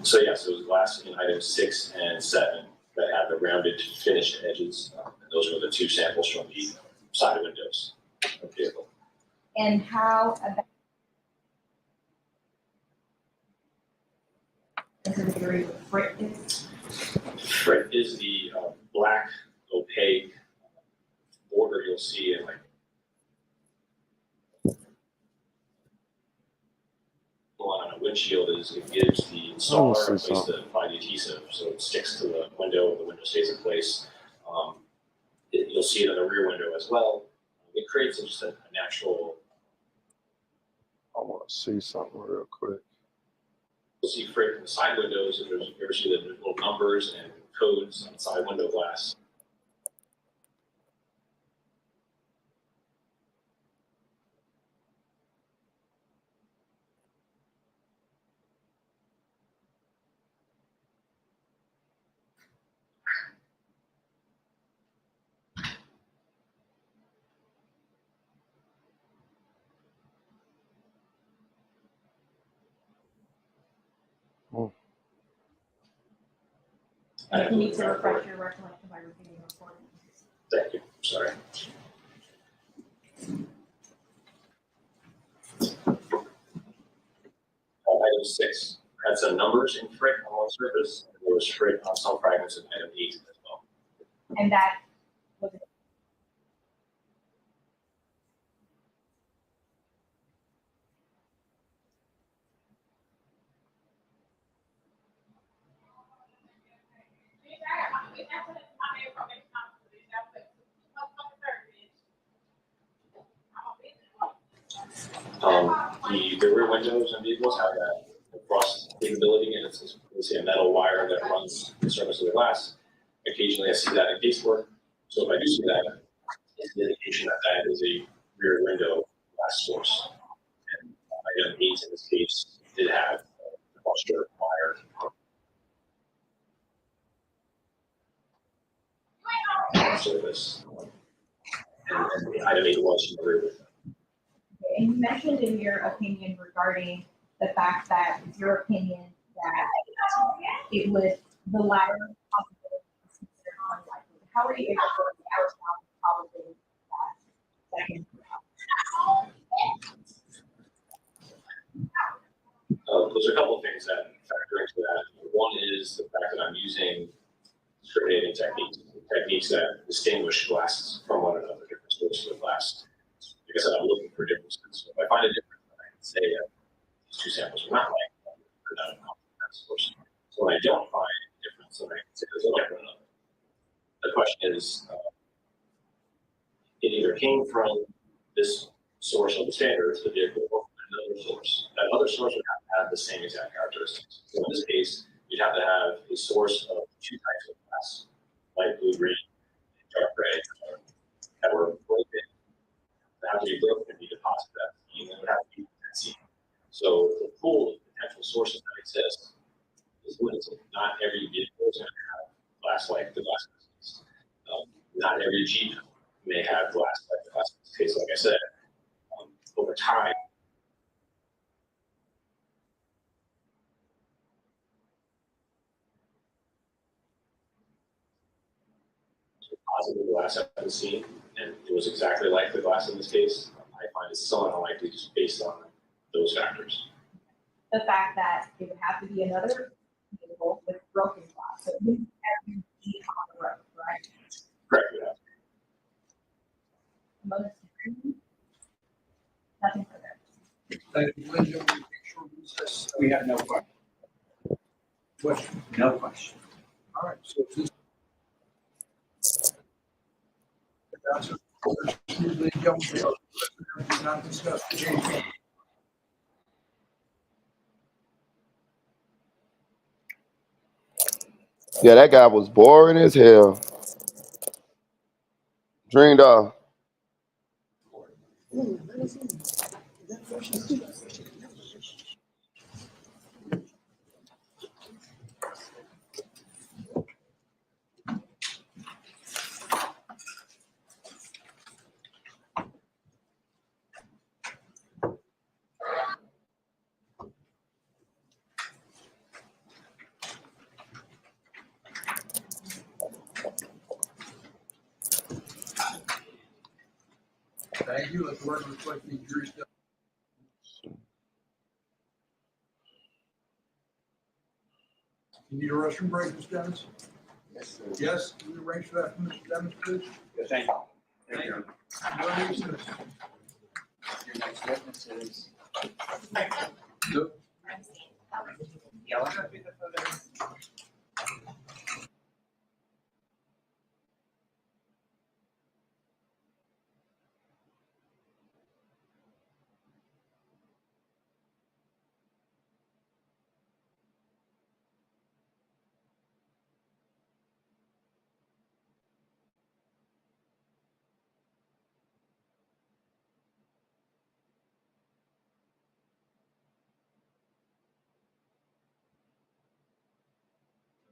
So yes, it was glass in items 6 and 7 that had the rounded finished edges. And those were the 2 samples from the side windows of the vehicle. And how about the degree of frit is? Frit is the black opaque border you'll see in like on a windshield. Is it gives the installer a place to apply the adhesive, so it sticks to the window stays in place. You'll see it on the rear window as well. It creates just a natural. I want to see something real quick. You'll see frit in the side windows. If you ever see the little numbers and codes on the side window glass. You need to refresh your recollection by repeating the report. Thank you. Sorry. Item 6 had some numbers in frit on one surface, and there was frit on some fragments in item 8 as well. And that was it. The rear windows and vehicles have that frost capability, and it's a metal wire that runs the surface of the glass. Occasionally I see that in casework, so if I do see that, it's an indication that that is a rear window glass source. And item 8 in this case did have a froster wire. Surface. And the item 8 was in the rear window. And you mentioned in your opinion regarding the fact that it's your opinion that it would, the latter possibility is considered unlikely. How are you able to figure out the probability of that second? There's a couple of things that factor into that. One is the fact that I'm using discriminating techniques that distinguish glasses from one another, different sources of glass. Like I said, I'm looking for differences. So if I find a difference, then I can say that these 2 samples are not like they're not a common source. So when I don't find a difference, then I can say there's like one another. The question is, it either came from this source of the standards, the vehicle, or from another source. That other source would have to have the same exact characteristics. So in this case, you'd have to have a source of 2 types of glass, light blue, green, and dark gray, that were broken. They have to be broken and be deposited at the scene, and it would have to be at sea. So the pool of potential sources that exist is limited. Not every vehicle is going to have glass like the glass in this case. Not every Jeep may have glass like the glass in this case. Like I said, over time, deposited the glass at the scene, and it was exactly like the glass in this case. I find it somewhat unlikely just based on those factors. The fact that it would have to be another vehicle with broken glass. So it wouldn't every Jeep on the road, right? Correct. Yeah. Nothing further. Ladies and gentlemen, make sure recess We have no question. No question. All right, so this. That's usually don't not discuss the change. Yeah, that guy was boring as hell. Dreamed off. Thank you. Let the record reflect the jury's decision. You need a restroom break, Mr. Demons? Yes, sir. Yes, can we arrange for that for Mr. Demons, please? Yes, thank you. Thank you. Your name, sir? Your next witness is. Nope. Yeah, why not be the photo?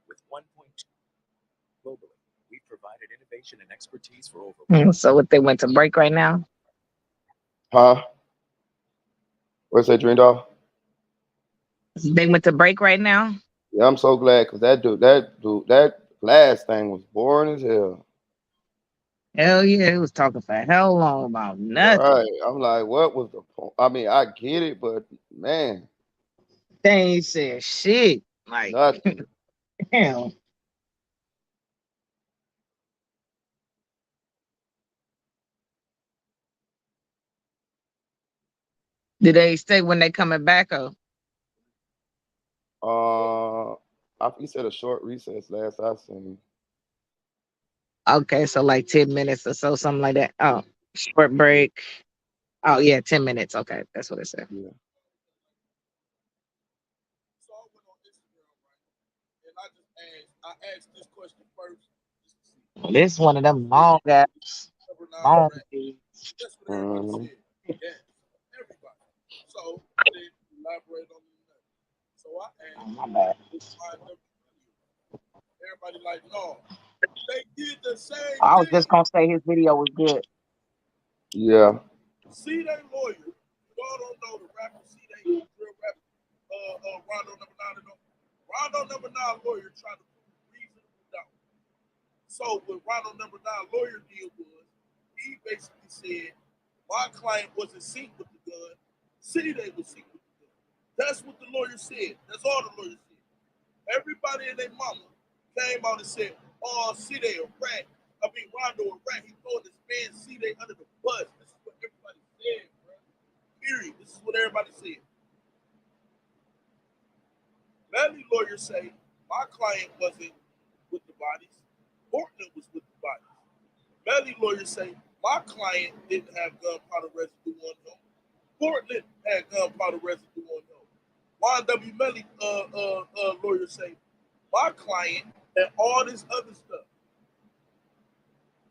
With 1.2 globally, we've provided innovation and expertise for over. So what, they went to break right now? Huh? What's that, Dreamed off? They went to break right now? Yeah, I'm so glad because that last thing was boring as hell. Hell yeah, he was talking for hell long about nothing. Right. I'm like, what was the point? I mean, I get it, but man. They ain't said shit. Like, nothing. Damn. Did they say when they coming back up? He said a short recess last I seen. Okay, so like 10 minutes or so, something like that. Oh, short break. Oh yeah, 10 minutes. Okay, that's what it said. Yeah. I asked this question first. This one of them long ass long dudes. That's what everybody said. Yes, everybody. So they elaborate on it. So I asked, my bad. everybody like, no, they did the same I was thing. just gonna say his video was good. Yeah. See they lawyer. Y'all don't know the rapper. See they real rapper. Rondo number 9. Rondo number 9 lawyer trying to prove reasonable doubt. So what Rondo number 9 lawyer did was he basically said my client wasn't synced with the gun. City they was synced with the gun. That's what the lawyer said. That's all the lawyer said. Everybody and their mama came out and said, oh, City a rat. I mean Rondo a rat. He throwing this man City under the bus. This is what everybody said, bro. Period. This is what everybody said. Melly lawyer say my client wasn't with the bodies. Portland was with the bodies. Melly lawyer say my client didn't have gunpowder residue on him. Portland had gunpowder residue on him. YNW Melly lawyer say my client and all this other stuff.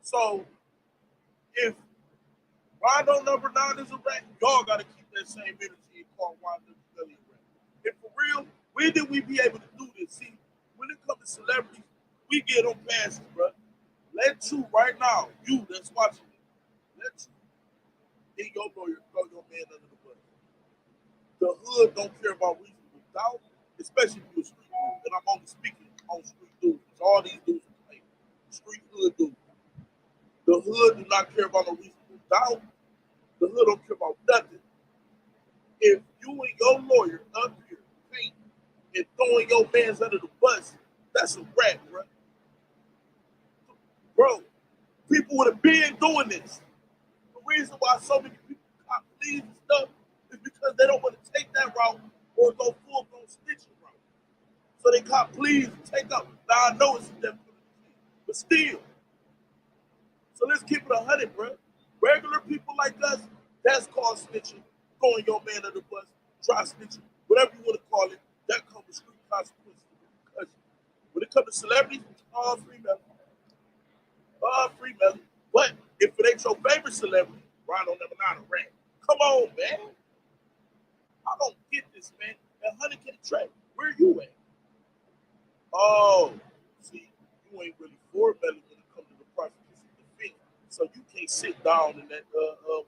So if Rondo number 9 is a rat, y'all gotta keep that same energy and call YNW Melly a rat. And for real, when did we be able to do this? See, when it comes to celebrities, we get on passes, bro. Let you right now, you that's watching it, let you and your lawyer throw your man under the bus. The hood don't care about reasonable doubt, especially if you're a street dude. And I'm only speaking on street dudes. All these dudes are playing. Street hood dudes. The hood do not care about no reasonable doubt. The hood don't care about nothing. If you and your lawyer up here painting and throwing your mans under the bus, that's a rat, bro. Bro, people would have been doing this. The reason why so many people cop leaves and stuff is because they don't want to take that route or go full-blown snitching route. So they cop please take up. Now I know it's a death penalty, but still. So let's keep it 100, bro. Regular people like us, that's called snitching. Throwing your man under the bus, try snitching, whatever you want to call it, that comes with street consequences. Because when it comes to celebrities, free melody. Free melody. But if it ain't your favorite celebrity, Rhino number 9 a rat. Come on, man. I don't get this, man. That 100K track, where you at? Oh, see, you ain't really for melody when it comes to the prosecution defense. So you can't sit down in that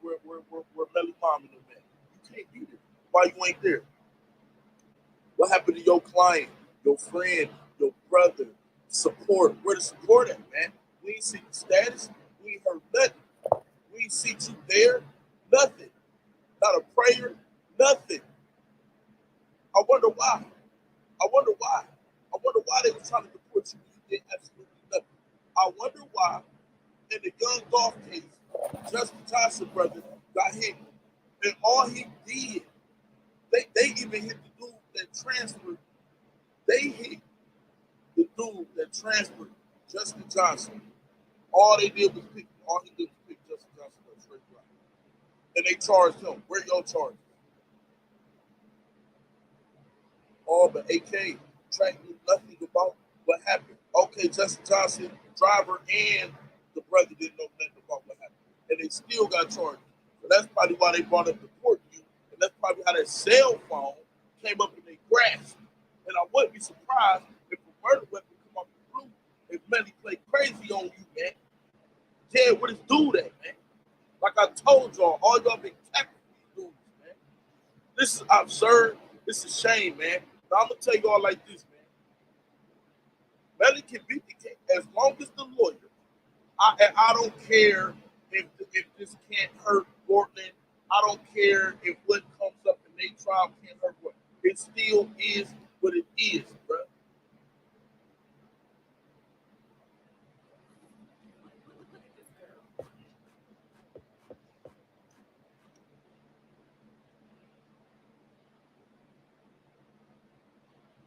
where Melly Mom in the man. You can't be there. Why you ain't there? What happened to your client, your friend, your brother? Support. Where the support at, man? We ain't see the status. We ain't heard nothing. We ain't see you there. Nothing. Not a prayer. Nothing. I wonder why. I wonder why. I wonder why they were trying to deport you. You did absolutely nothing. I wonder why in the Young Golf case, Justin Johnson brother got hit. And all he did, they even hit the dude that transferred. They hit the dude that transferred Justin Johnson. All they did was pick Justin Johnson up straight right. And they charged him. Where your charges? All but AK track knew nothing about what happened. Okay, Justin Johnson, driver, and the brother didn't know nothing about what happened. And they still got charged. So that's probably why they brought up the court view. And that's probably how that cell phone came up in their grasp. And I wouldn't be surprised if a murder weapon come up the blue if Melly played crazy on you, man. Yeah, where this dude at, man? Like I told y'all, all y'all been tapping these dudes, man. This is absurd. This is a shame, man. Now I'm gonna tell y'all like this, man. Melly can beat the case as long as the lawyer. I don't care if this can't hurt Portland. I don't care if what comes up in their trial can't hurt what. It still is what it is, bro.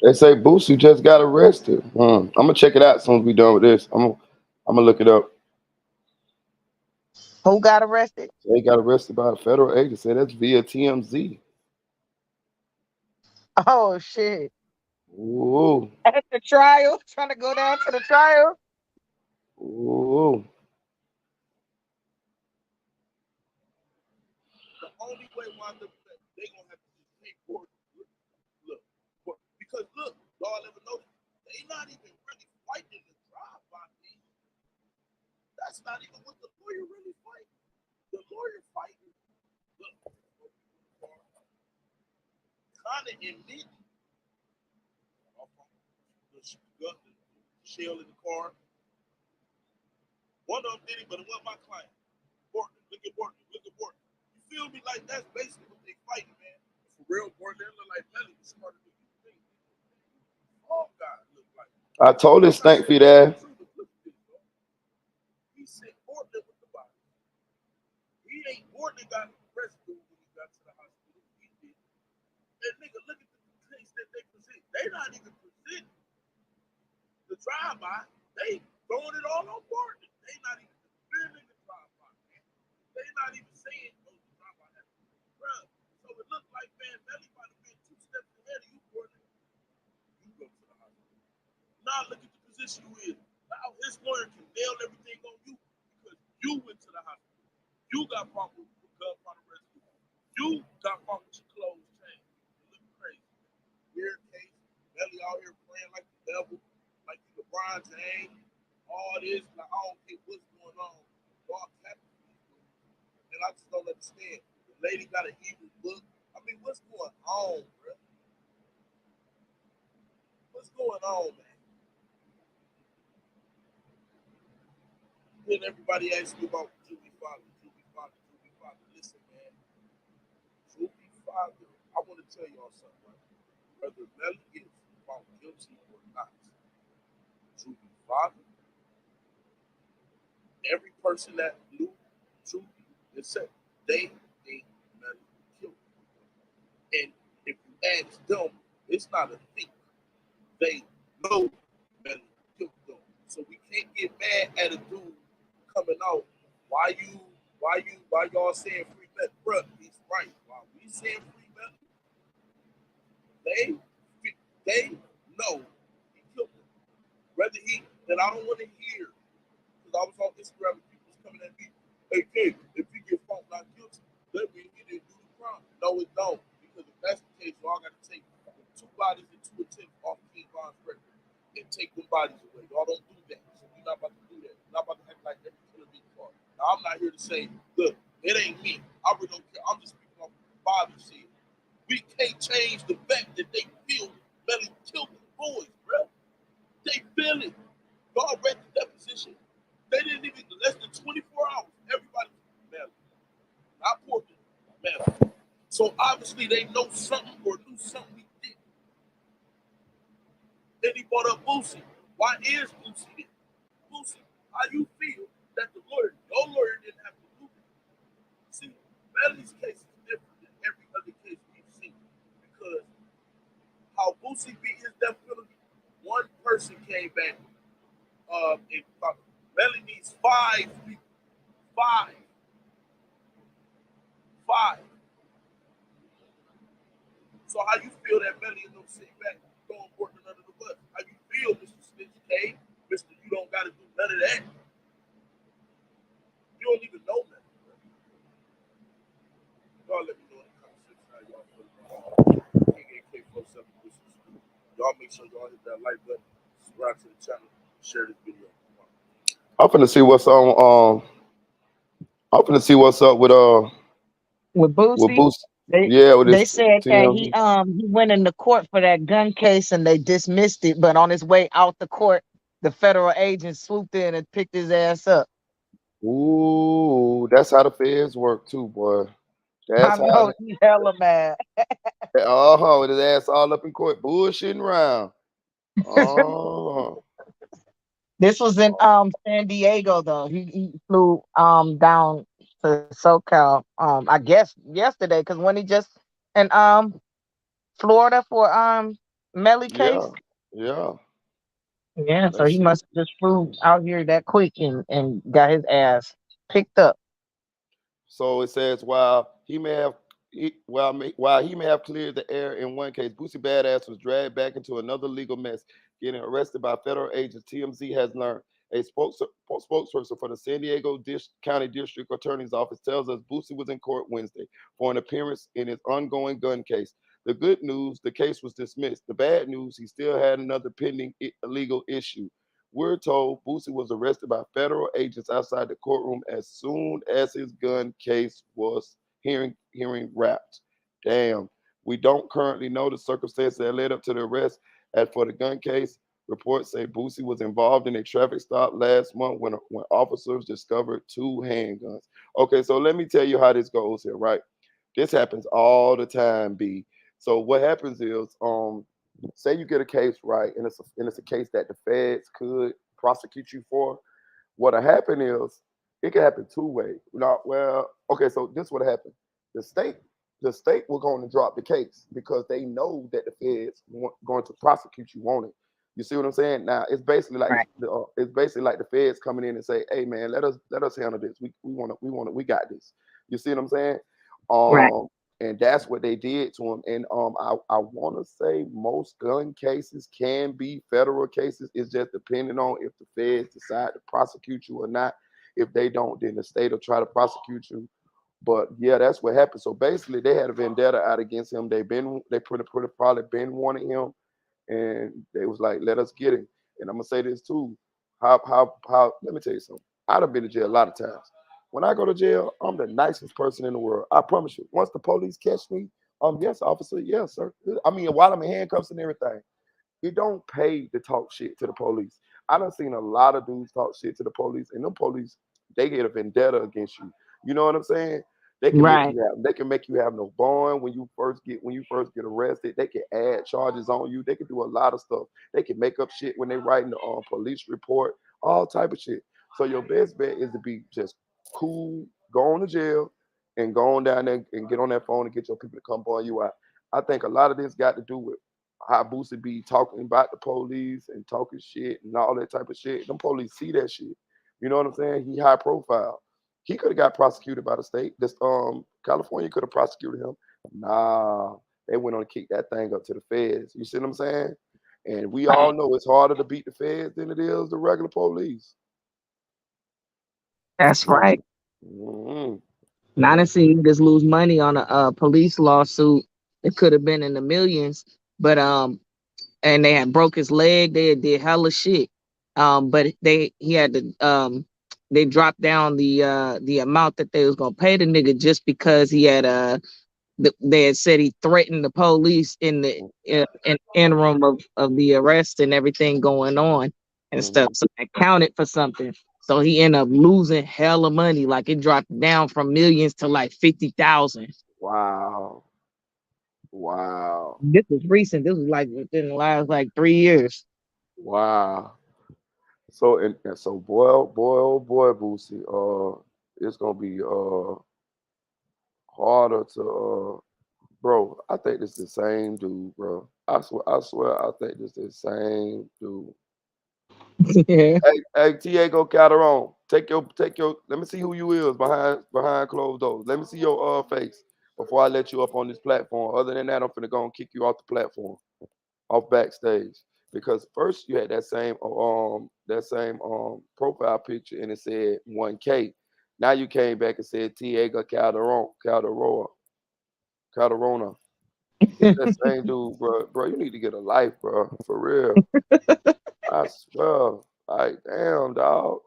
They say Boosie just got arrested. I'm gonna check it out as soon as we done with this. I'm gonna look it up. Who got arrested? They got arrested by a federal agency. That's via TMZ. Oh shit! Ooh, At the trial, trying to go down to the trial. ooh. The only way they gonna have to just pay for it. Look, because look, y'all ever notice they not even really fighting the drive-by thing. That's not even what the lawyer really fighting. The lawyer fighting. Look, kind of admit the shell in the car. One of them did it, but it wasn't my client. Borton, look at Borton, look at Borton. You feel me? Like that's basically what they fighting, man. For real, Borton, they look like Melly was smarter than you think. Oh God, look like. I told this stank feet ass. He said Borton with the body. He ain't Borton got arrested when he got to the hospital. He did. And nigga, look at the things that they present. They not even presenting the drive-by. They throwing it all on Borton. They not even defending the drive-by. They not even saying the drive-by happened. Bruh. So it looked like, man, Melly might have been 2 steps ahead of you, Borton. You go to the hospital. Now look at the position you in. Now his lawyer can nail everything on you because you went to the hospital. You got problems with gunpowder residue. You got problems with your clothes changed. You look crazy. Weird case. Melly out here playing like the devil, like the LeBron James. All this, like I don't get what's going on. Y'all capping these dudes. And I just don't understand. The lady got an evil look. I mean, what's going on, bro? What's going on, man? Then everybody asks me about Juvie Father. Listen, man. Juvie Father, I want to tell y'all something, right? Whether Melly is found guilty or not, Juvie Father, every person that knew Juvie, they said they ain't Melly killed. And if you ask them. It's not a thing. They know Melly killed them. So we can't get mad at a dude coming out. Why y'all saying free Melly? Bruh, he's right. Why we saying free Melly? They know he killed them. Whether that I don't want to hear, because I was on Instagram and people was coming at me, hey kid, if he get found not guilty, that means he didn't do the crime. No, it don't. Because if that's the case, y'all got to take 2 bodies and 2 attempts off King Von's record and take them bodies away. Y'all don't do that. So we're not about to do that. We're not about to act like every killer being caught. Now, I'm not here to say, look, it ain't me. I really don't care. I'm just speaking off what Bobby said. We can't change the fact that they feel Melly killed the boys, bro. They feel it. Y'all read the deposition. They didn't even, less than 24 hours. Everybody, Melly. Not Portland, Melly. So obviously they know something or knew something we did. Then he brought up Boosie. Why is Boosie there? Boosie, how you feel that the lawyer, your lawyer didn't have to do it? See, Melly's case is different than every other case we've seen. Because how Boosie beat his death penalty, one person came back and Melly needs 5 people. 5. So how you feel that Melly is gonna sit back throwing Portland under the bus? How you feel, Mr. Snitch K? Mr. You don't gotta do none of that. You don't even know that. Y'all let me know in the comment section how y'all feel. AK47. Y'all make sure y'all hit that like button, subscribe to the channel, share this video. I'm finna see what's on. I'm finna see what's up with Boosie. Boosie. With They this said that TMZ. he went into court for that gun case and they dismissed it, but on his way out the court, the federal agent swooped in and picked his ass up. Ooh, that's how the feds work too, boy. That's I know how. he's hella mad. With his ass all up in court, bullshitting around. This was in San Diego though. He flew down to SoCal I guess yesterday because when he just in Florida for Melly case. Yeah. So he must just flew out here that quick and got his ass picked up. So it says while he may have cleared the air in one case, Boosie Badass was dragged back into another legal mess, getting arrested by federal agents. TMZ has learned. A spokesperson for the San Diego County District Attorney's Office tells us Boosie was in court Wednesday for an appearance in his ongoing gun case. The good news, the case was dismissed. The bad news, he still had another pending legal issue. We're told Boosie was arrested by federal agents outside the courtroom as soon as his gun case was hearing wrapped. Damn. We don't currently know the circumstances that led up to the arrest. As for the gun case, reports say Boosie was involved in a traffic stop last month when officers discovered 2 handguns. Okay, so let me tell you how this goes here, right? This happens all the time, B. So what happens is, say you get a case, right, and it's a case that the feds could prosecute you for. What'll happen is it can happen 2 ways. Okay, so this would happen. The state will going to drop the case because they know that the feds going to prosecute you on it. You see what I'm saying? Now it's basically like the feds coming in and say, "Hey man, let us handle this. We got this." You see what I'm saying? And that's what they did to him. And I want to say most gun cases can be federal cases. It's just depending on if the feds decide to prosecute you or not. If they don't, then the state will try to prosecute you. But yeah, that's what happened. So basically, they had a vendetta out against him. They probably been wanting him, and they was like, "Let us get him." And I'm gonna say this too. How? Let me tell you something. I'd have been to jail a lot of times. When I go to jail, I'm the nicest person in the world. I promise you. Once the police catch me, yes, officer, yes, sir. I mean, while I'm in handcuffs and everything, it don't pay to talk shit to the police. I done seen a lot of dudes talk shit to the police, and them police, they get a vendetta against you. You know what I'm saying? They can make you have no bond when you first get arrested. They can add charges on you. They can do a lot of stuff. They can make up shit when they writing the police report, all type of shit. So your best bet is to be just cool, go on to jail, and go on down there and get on that phone and get your people to come bond you out. I think a lot of this got to do with how Boosie be talking about the police and talking shit and all that type of shit. Them police see that shit. You know what I'm saying? He high profile. He could have got prosecuted by the state. This California could have prosecuted him. Nah, they went on to kick that thing up to the feds. You see what I'm saying? And we all know it's harder to beat the feds than it is the regular police. That's right. Mm-hmm. Not to see you just lose money on a police lawsuit. It could have been in the millions, but and they had broke his leg. They did hella shit. But he had to they dropped down the amount that they was gonna pay the nigga just because he had they had said he threatened the police in the in interim of the arrest and everything going on and stuff. So that counted for something. So he ended up losing hella money. Like it dropped down from millions to like 50,000. Wow. Wow. This was recent. This was like within the last like 3 years. Wow. So and so boy, oh boy, oh boy, Boosie, it's gonna be harder to bro. I think it's the same dude, bro. I swear, I think it's the same dude. Yeah. Hey, Diego Calderon, take your. Let me see who you is behind closed doors. Let me see your face before I let you up on this platform. Other than that, I'm finna go and kick you off the platform, off backstage. Because first you had that same profile picture and it said 1K. Now you came back and said Diego Calderona. It's that same dude, bro. Bro, you need to get a life, bro. For real. I swear. Like, damn, dog.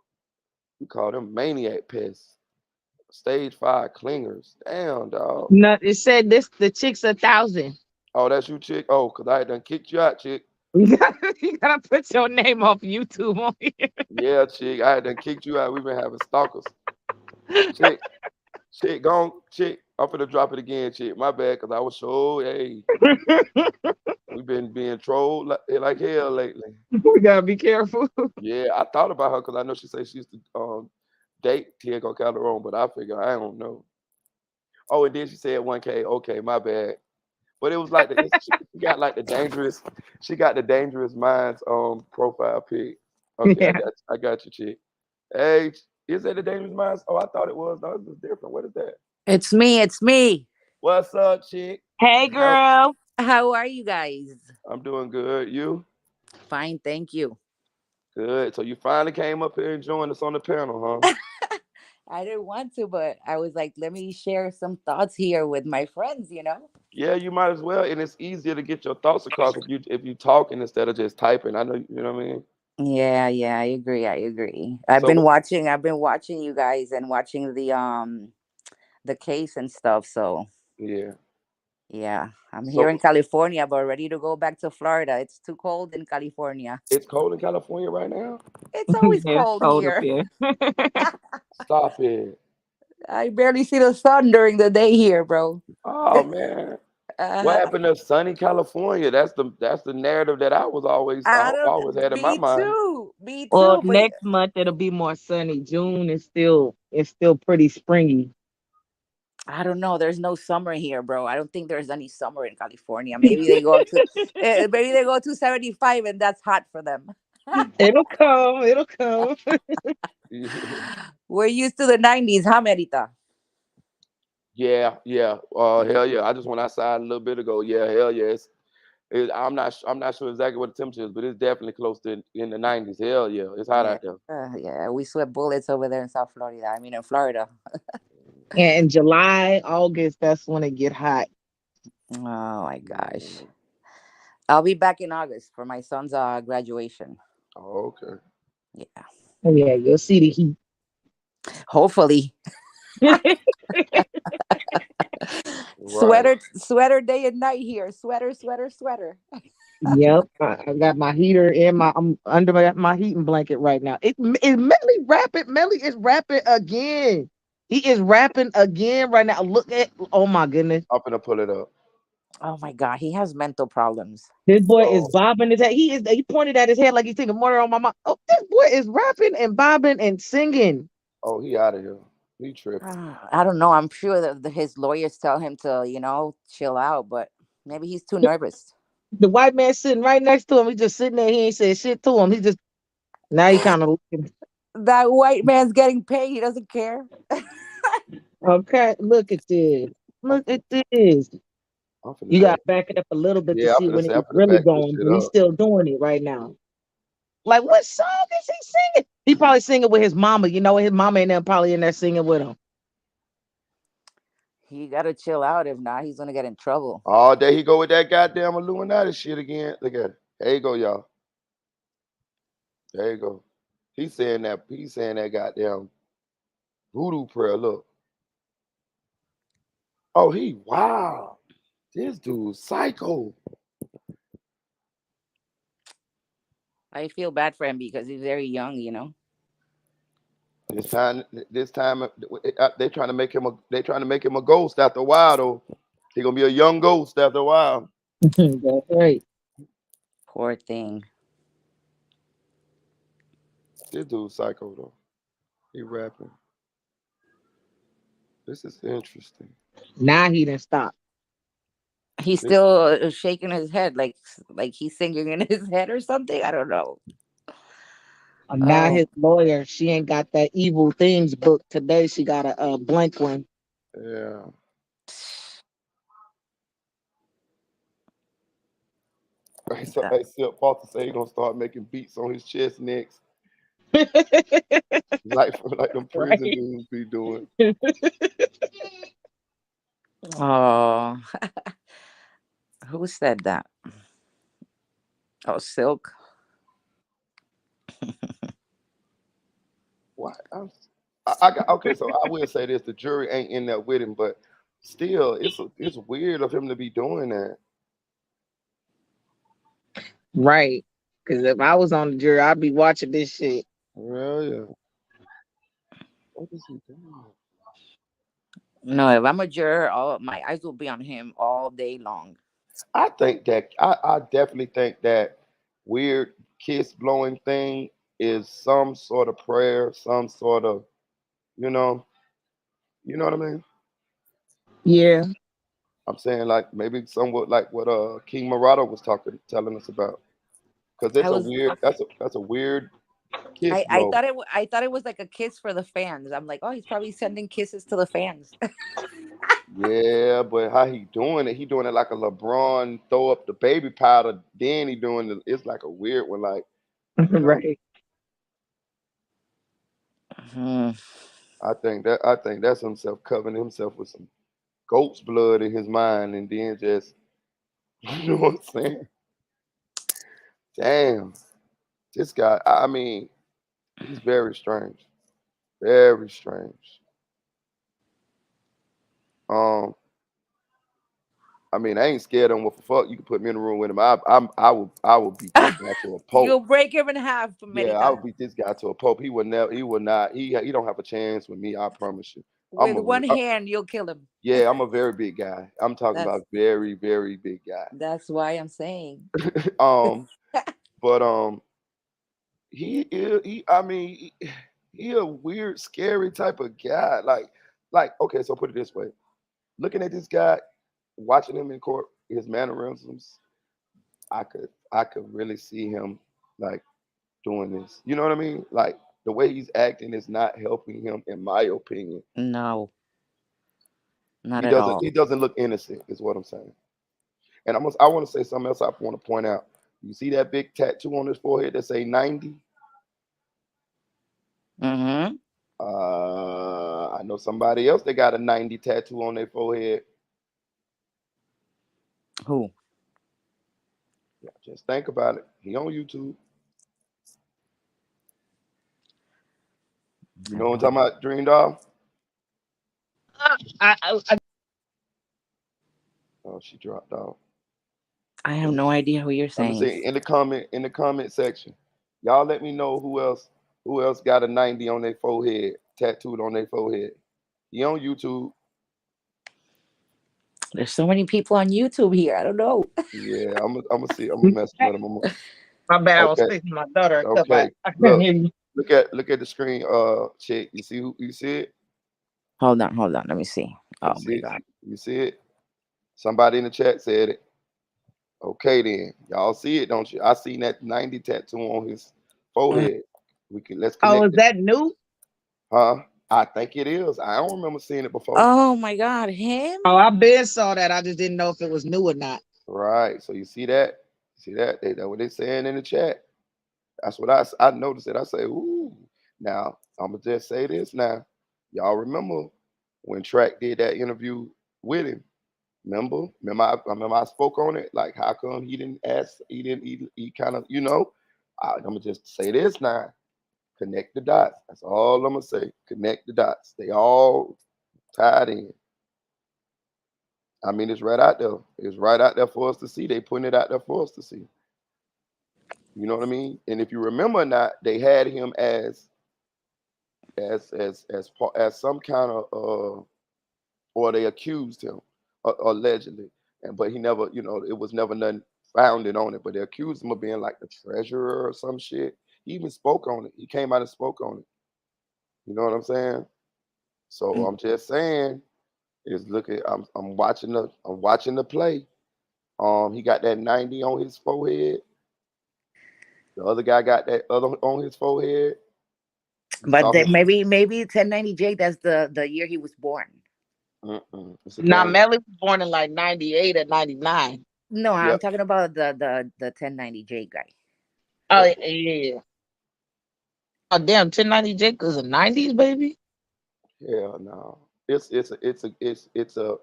We call them maniac pests. Stage 5 clingers. Damn, dog. No, it said the chick's 1,000. Oh, that's you, chick? Oh, because I done kicked you out, chick. You gotta put your name off YouTube on here. Yeah, chick. I done kicked you out. We've been having stalkers. Chick, gone, chick. I'm finna drop it again, chick. My bad, because I was so, hey. We've been being trolled like hell lately. We gotta be careful. Yeah, I thought about her because I know she said she used to date Diego Calderon, but I figure I don't know. Oh, and then she said 1K. Okay, my bad. But it was like she got like the dangerous. She got the dangerous minds profile pic. Okay, Yeah. I got you, chick. Hey, is that the dangerous minds? Oh, I thought it was. No, it's different. What is that? It's me. It's me. What's up, chick? Hey, girl. How are you guys? I'm doing good. You? Fine, thank you. Good. So you finally came up here and joined us on the panel, huh? I didn't want to, but I was like, let me share some thoughts here with my friends, you know? Yeah, you might as well, and it's easier to get your thoughts across if you talking instead of just typing. I know, you know what I mean. Yeah, I agree. I agree. I've So been watching you guys and watching the case and stuff. So yeah, yeah, I'm here in so California, but ready to go back to Florida. It's too cold in California. it's cold in California right now. It's always Yeah, it's cold cold up here. here. Stop it. I barely see the sun during the day here, bro. Oh man, what Uh-huh. happened to sunny California? That's the narrative that I was I always don't. had in my Me mind. too. Me Well, too. But next month it'll be more sunny. June is still pretty springy. I don't know. There's no summer here, bro. I don't think there's any summer in California. Maybe they go to maybe they go to 75 and that's hot for them. It'll come. It'll come. We're used to the 90s, huh, Merita? Yeah. Hell yeah. I just went outside a little bit ago. Yeah, hell yes. I'm not sure exactly what the temperature is, but it's definitely close to in the 90s. Hell yeah, it's hot Yeah. out there. Yeah, we sweat bullets over there in South Florida. I mean, in Florida. And in July, August, that's when it get hot. Oh my gosh. I'll be back in August for my son's graduation. Oh, okay. Yeah. Oh, yeah, you'll see the heat. Hopefully. Right. Sweater day and night here. Sweater. Yep, I got my heater in I'm under my heating blanket right now. Is Melly rapping? Melly is rapping again. He is rapping again right now. Look at, oh my goodness. I'm gonna pull it up. Oh my God, he has mental problems. This boy is Oh, bobbing his head. He pointed at his head like he's taking murder on my mom. Oh, this boy is rapping and bobbing and singing. oh, he out of here. He tripping. I don't know. I'm sure that his lawyers tell him to, chill out, but Maybe he's too nervous. The white man sitting right next to him. He just sitting there. He ain't said shit to him. He just now he kind of looking. That white man's getting paid. He doesn't care. Okay, look at this. Look at this. I'm finna You got back. to back it up a little bit to Yeah, I'm see finna when say it I'm was finna really back this going, shit but he's up. still doing it right now. Like, what song is he singing? He probably singing with his mama. You know, his mama and them probably in there singing with him. He gotta chill out. If not, he's gonna get in trouble. Oh, there he go with that goddamn Illuminati shit again. Look at it. There you go, y'all. There you go. He's saying that. He's saying that goddamn voodoo prayer. Look. Oh, he wow. This dude's psycho. I feel bad for him because he's very young. You know. This time, they trying to make him a ghost after a while though. He gonna be a young ghost after a while. That's right. Poor thing. This dude's psycho though. He rapping. This is interesting. Now he didn't stop. He's This, still shaking his head like he's singing in his head or something. I don't know. Now Oh, his lawyer, she ain't got that evil things book today. She got a blank one. yeah. I see a Foster say he gonna start making beats on his chest next, like them prison Right. dudes be doing. oh. Who said that? Oh, Silk. Why? I got okay. So I will say this: the jury ain't in there with him, but still, it's weird of him to be doing that. Right. Because if I was on the jury, I'd be watching this shit. Well, yeah. What is he doing? No, if I'm a juror, all my eyes will be on him all day long. I think that I definitely think that weird kiss blowing thing is some sort of prayer, some sort of you know, you know what I mean. Yeah. I'm saying like maybe somewhat like what King Murata was telling us about, because I was that's a weird kiss I blow. thought I thought it was like a kiss for the fans. I'm like, oh, he's probably sending kisses to the fans. Yeah, but how he doing it? He doing it like a LeBron throw up the baby powder. Then he doing it. It's like a weird one. Like Right. Hmm. I think that's himself covering himself with some goat's blood in his mind, and then just you know what I'm saying? Damn, this guy. I mean, he's very strange. Very strange. Um, I mean, I ain't scared of him. What the fuck? You can put me in the room with him. I would beat this guy to a You'll pulp. break him in half, Yeah, I Melita. would beat this guy to a pulp. He would never. He would not. He don't have a chance with me. I promise you. I'm With a. one hand, you'll kill him. Yeah, I'm a very big guy. I'm talking That's about very very big guy. that's why I'm saying. Um, but I mean he a weird, scary type of guy. Like okay, so put it this way: looking at this guy, watching him in court, his mannerisms, I could really see him like doing this. You know what I mean? Like the way he's acting is not helping him, in my opinion. No, not at all. He doesn't look innocent, is what I'm saying. And I want to say something else I want to point out. You see that big tattoo on his forehead that say 90? Mm-hmm. I know somebody else that got a 90 tattoo on their forehead. Who? Yeah, just think about it. He on YouTube. You know what I'm talking about, Dream Doll? I Oh, she dropped off. I have no idea who you're I'm gonna saying. say in the comment section. Y'all let me know who else got a 90 on their forehead, tattooed on their forehead. He on YouTube. There's so many people on YouTube here. I don't know. Yeah, I'm gonna see. I'm gonna mess with him. my bad. I was Okay, fixing my daughter a cup. okay. I couldn't Look, hear you. look at the screen, chick. You see it? Hold on. Let me see. You Oh my see it? god. You see it? Somebody in the chat said it. Okay, then y'all see it, don't you? I seen that 90 tattoo on his forehead. Let's Oh, connect is it, that new? huh? I think it is. I don't remember seeing it before. Oh my God, him? Oh, I been saw that. I just didn't know if it was new or not. Right. So you see that? See that? That's what they saying in the chat. That's what I noticed it. I say, ooh. Now I'm gonna just say this. Now, y'all remember when Track did that interview with him? Remember I spoke on it. Like, how come he didn't ask? He kind of, I'm gonna just say this now. Connect the dots. That's all I'm gonna say. Connect the dots. They all tied in. I mean, it's right out there. It's right out there for us to see. They putting it out there for us to see. You know what I mean? And if you remember or not, they had him as some kind of or they accused him allegedly, but he never, it was never nothing founded on it. But they accused him of being like the treasurer or some shit. He even spoke on it. He came out and spoke on it. You know what I'm saying? So I'm just saying, is look at I'm watching the play. He got that 90 on his forehead. The other guy got that other on his forehead. You But saw then his. maybe 1090J. That's the year he was born. It's a Now game. Melly was born in like 98 or 99. No, I'm Yep. talking about the 1090J guy. Oh yeah. Oh damn, 1090 Jake is a 90s baby. Hell no. It's a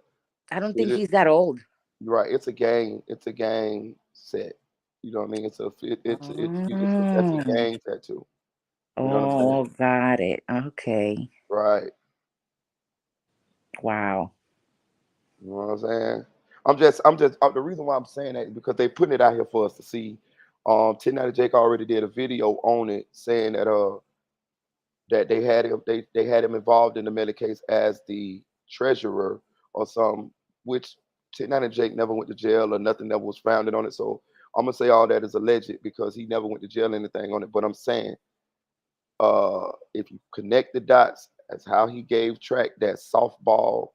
I don't it think is he's that old. right. It's a gang set. You know what I mean? That's a Oh, gang tattoo. You know what I'm saying? oh, got it. Okay. Right. Wow. You know what I'm saying? I'm just the reason why I'm saying that is because they putting it out here for us to see. 1090 Jake already did a video on it saying that they had him involved in the Melly case as the treasurer or some, which 1090 Jake never went to jail or nothing that was founded on it. So I'm gonna say all that is alleged because he never went to jail or anything on it. But I'm saying, if you connect the dots, that's how he gave Track that softball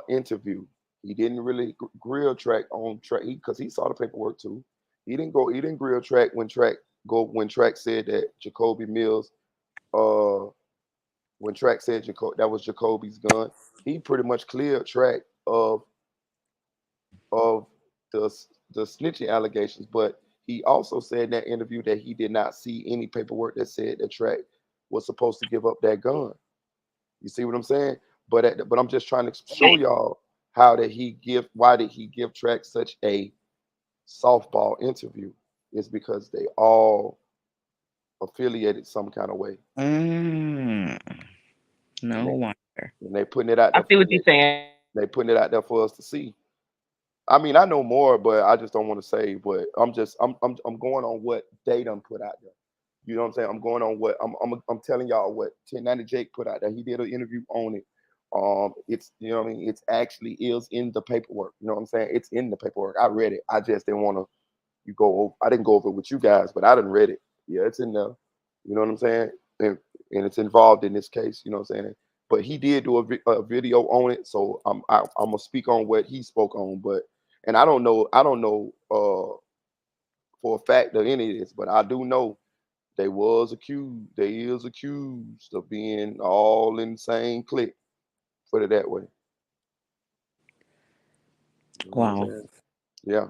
interview. He didn't really grill Track on Track because he saw the paperwork too. He didn't grill Track when Track said that Jacoby Mills uh when Track said that was Jacoby's gun. He pretty much cleared Track of the the snitching allegations, but he also said in that interview that he did not see any paperwork that said that Track was supposed to give up that gun. You see what I'm saying? But I'm just trying to show y'all why did he give Track such a softball interview? Is because they all affiliated some kind of way, Mm, and no they wonder. and they putting it out I there. see what you're saying. They putting it out there for us to see. I mean, I know more, but I just don't want to say. But I'm going on what they done put out there. You know what I'm saying? I'm going on what I'm telling y'all what 1090 Jake put out there. He did an interview on it. It's what I mean. It's actually is in the paperwork. You know what I'm saying? It's in the paperwork. I read it. I just didn't want to I didn't go over it with you guys, but I didn't read it. Yeah, it's in there. You know what I'm saying? And it's involved in this case. You know what I'm saying? But he did do a video on it, so I'm gonna speak on what he spoke on. But and I don't know for a fact of any of this, but I do know they is accused of being all in the same clique. Put it that way. You know what I'm Wow. saying? Yeah.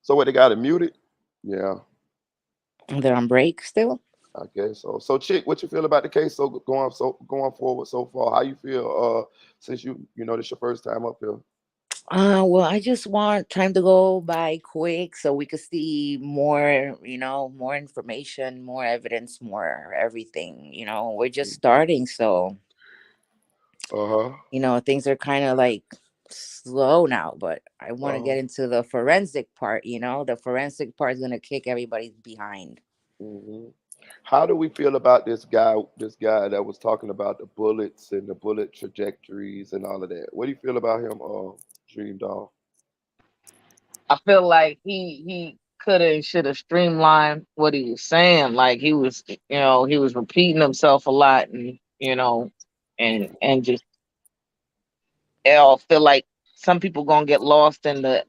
So what, they got it muted? Yeah. They're on break still? I guess so. So, Chick, what you feel about the case? Going forward so far, how you feel? Since this your first time up here. Well, I just want time to go by quick so we could see more, more information, more evidence, more everything. We're just starting, so Uh huh. things are kind of like slow now, but I want to Uh get into the forensic part. The forensic part is going to kick everybody's behind. hmm How do we feel about this guy? This guy that was talking about the bullets and the bullet trajectories and all of that. What do you feel about him, Dream Doll? I feel like he could have and should have streamlined what he was saying. Like he was repeating himself a lot, and and just I feel like some people gonna get lost in the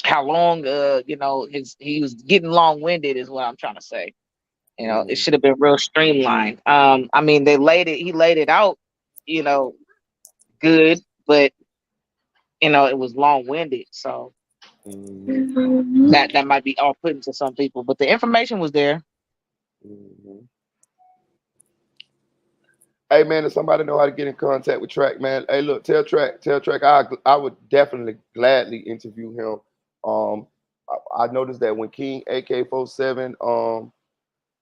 how long he was getting long winded is what I'm trying to say. It should have been real streamlined. I mean he laid it out, you know, good, but it was long winded. So that might be off putting to some people. But the information was there. Hey man, if somebody know how to get in contact with Track, man. Hey, look, tell Track, I would definitely gladly interview him. I noticed that when King AK-47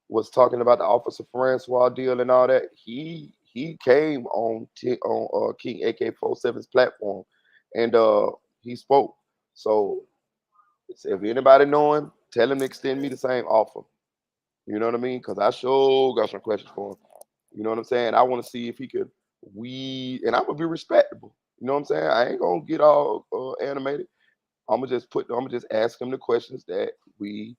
was talking about the Officer Francois deal and all that, he came on King AK-47's platform and he spoke. So if anybody know him, tell him to extend me the same offer. You know what I mean? Because I sure got some questions for him. You know what I'm saying? I want to see if he could and I'm gonna be respectable. You know what I'm saying? I ain't gonna get all animated. I'm gonna just ask him the questions that we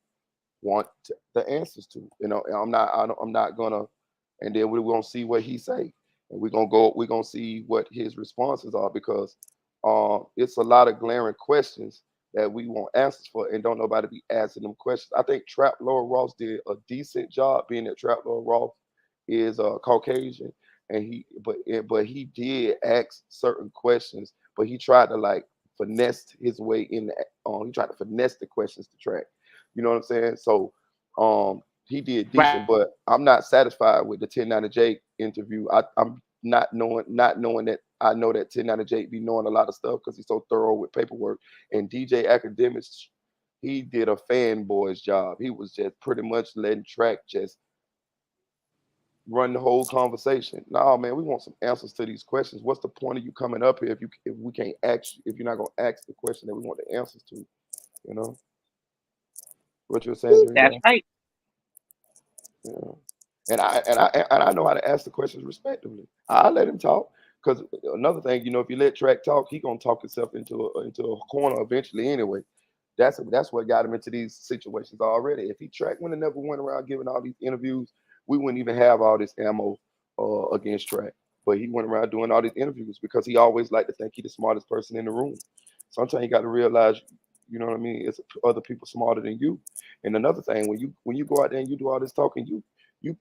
want the answers to. And I'm not gonna, and then we're gonna see what he say, and we're gonna see what his responses are because it's a lot of glaring questions that we want answers for, and don't nobody be asking them questions. I think Trap Lord Ross did a decent job, being that Trap Lord Ross is Caucasian, and but he did ask certain questions, but he tried to like finesse his way in. He tried to finesse the questions to Track. You know what I'm saying? So he did decent, but I'm not satisfied with the 1090J interview. I'm not knowing that I know that 1090J be knowing a lot of stuff because he's so thorough with paperwork. And DJ Academics, he did a fanboy's job. He was just pretty much letting Track just run the whole conversation. No, man, we want some answers to these questions. What's the point of you coming up here if we can't ask, if you're not gonna ask the question that we want the answers to? You know what you're saying, Dream That's Doll? right. Yeah. And I know how to ask the questions respectively. I let him talk because another thing, if you let Track talk, he gonna talk himself into a corner eventually anyway. That's what got him into these situations already. If he Track would have never went around giving all these interviews, we wouldn't even have all this ammo against Track. But he went around doing all these interviews because he always liked to think he's the smartest person in the room. Sometimes you got to realize, you know what I mean, it's other people smarter than you. And another thing, when you go out there and you do all this talking, you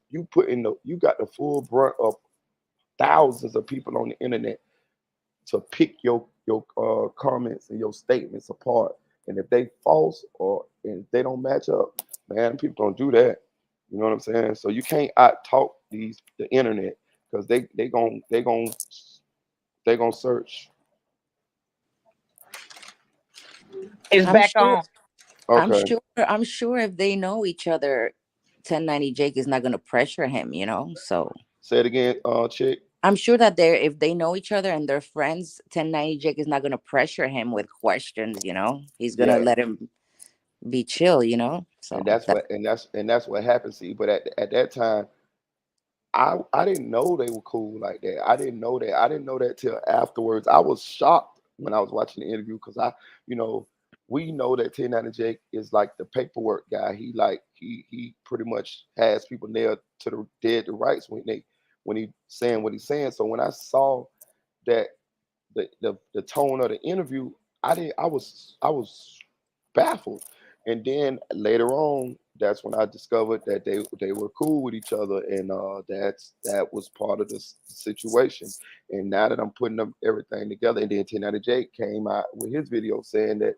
got the full brunt of thousands of people on the internet to pick your comments and your statements apart. And if they false or if they don't match up, man, people don't do that. You know what I'm saying? So you can't out talk the internet because they gon' search. It's I'm back sure. on. Okay. I'm sure if they know each other, 1090 Jake is not gonna pressure him. So Say it again, chick. I'm sure that if they know each other and they're friends, 1090 Jake is not gonna pressure him with questions. He's gonna Yeah. let him be chill. And So that's what happened. See, but at that time, I didn't know they were cool like that. I didn't know that. I didn't know that till afterwards. I was shocked when I was watching the interview because we know that 1090 Jake is like the paperwork guy. He pretty much has people nailed to the dead to rights when he saying what he's saying. So when I saw that the tone of the interview, I was baffled. And then later on, that's when I discovered that they were cool with each other, and that was part of the situation. And now that I'm putting them everything together, and then 1090 Jake came out with his video saying that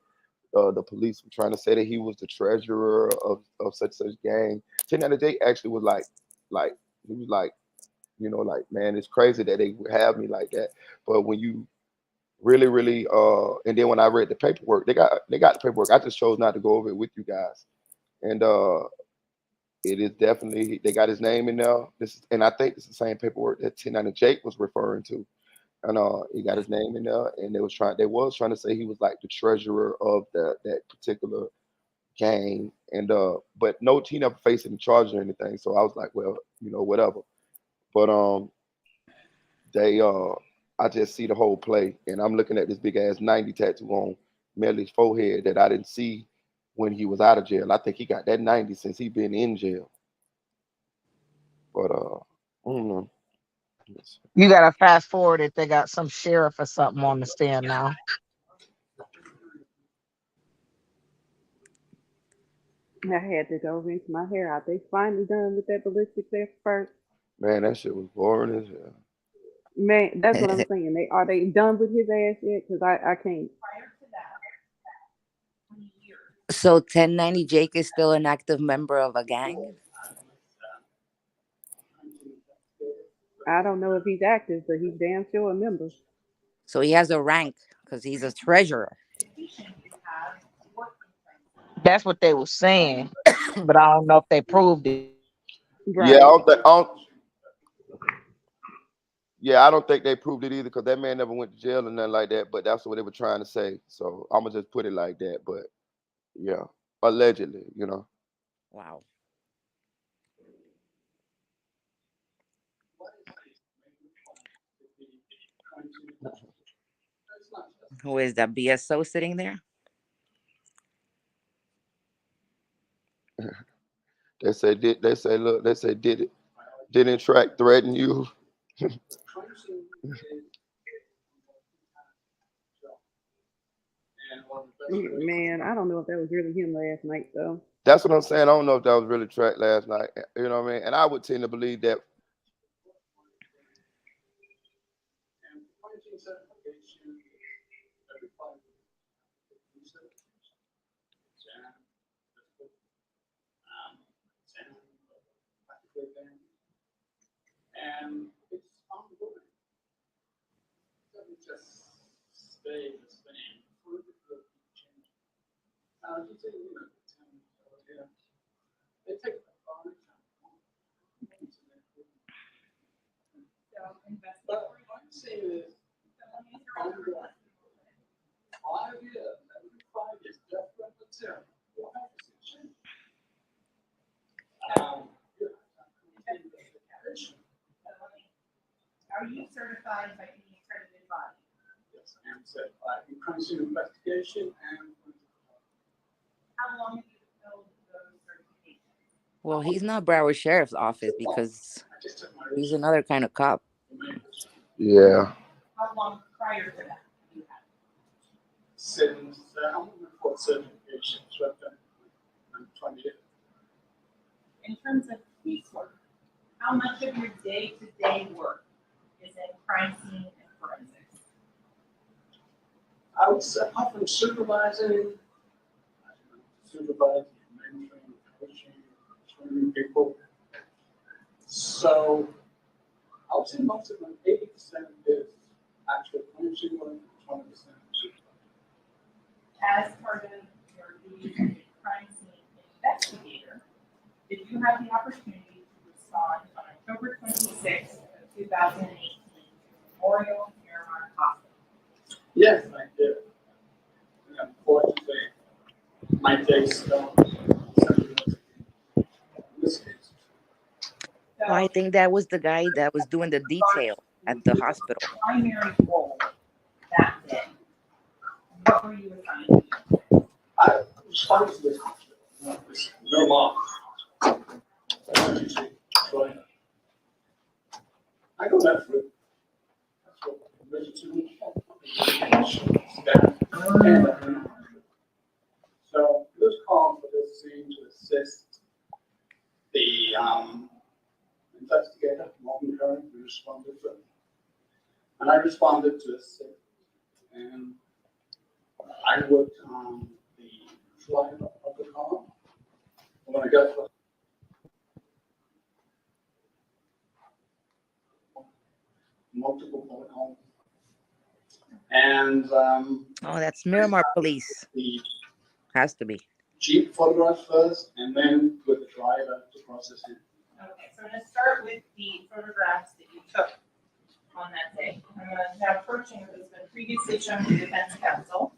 the police were trying to say that he was the treasurer of such gang. 1090 Jake actually was like he was like, like, man, it's crazy that they would have me like that. But when you really, really, and then when I read the paperwork, they got the paperwork. I just chose not to go over it with you guys. And it is definitely, they got his name in there. And I think it's the same paperwork that 1090 Jake was referring to. And he got his name in there, and they was trying to say he was like the treasurer of that particular gang. And but no, he never faced any charges or anything. So I was like, well, whatever. But they I just see the whole play, and I'm looking at this big ass 90 tattoo on Melly's forehead that I didn't see when he was out of jail. I think he got that 90 since he been in jail. But I don't know. You gotta fast forward if they got some sheriff or something on the stand now. I had to go rinse my hair out. They finally done with that ballistics expert. Man, that shit was boring as hell. Man, that's what I'm saying. Are they done with his ass yet? Because I can't. So 1090 Jake is still an active member of a gang? I don't know if he's active, but he's damn sure a member. So he has a rank because he's a treasurer. That's what they were saying, but I don't know if they proved it. Yeah, Right. I don't think they proved it either because that man never went to jail or nothing like that. But that's what they were trying to say. So I'm gonna just put it like that. But yeah, allegedly, you know. Wow. Who is that BSO sitting there? Look, didn't track threaten you? Man, I don't know if that was really him last night though. That's what I'm saying. I don't know if that was really tracked last night. You know what I mean? And I would tend to believe that. And it's ongoing. So we just stay the same. You say, yeah, they take a long time. But what I'm saying is, ongoing. 5 years, every 5 years, different material. We'll have to see change. Are you certified by any accredited body? Yes, I am certified in crime scene investigation and. How long have you held those certifications? Well, he's not Broward Sheriff's Office because he's another kind of cop. Yeah. How long prior to that have you had? Since I'm looking for certification, so I'm 20 years. In terms of casework, how much of your day-to-day work is in crime scene and forensics? I would say often supervising, mentoring, coaching, training people. So I would say most of them, 80% is actual crime scene work, 20% supervising. As part of your duties as a crime scene investigator, did you have the opportunity to respond on October 26th of 2018 to Memorial Miramar Hospital? Yes, I did. And unfortunately, my days don't. In this case. Well, I think that was the guy that was doing the detail at the hospital. Primary role that day. What were you assigned to? I responded to this hospital. No mom. I go that route. That's what emergency room staff. So it was called for this scene to assist the investigator, Morgan Curran, who responded to it. And I responded to assist. And I worked on the flight of the car. And when I got to multiple bullet holes. And Oh, that's Miramar Police. The has to be. Jeep photograph first, and then with the driver to process it. Okay, so I'm going to start with the photographs that you took on that day. I'm going to have approaching what has been previously shown to defense counsel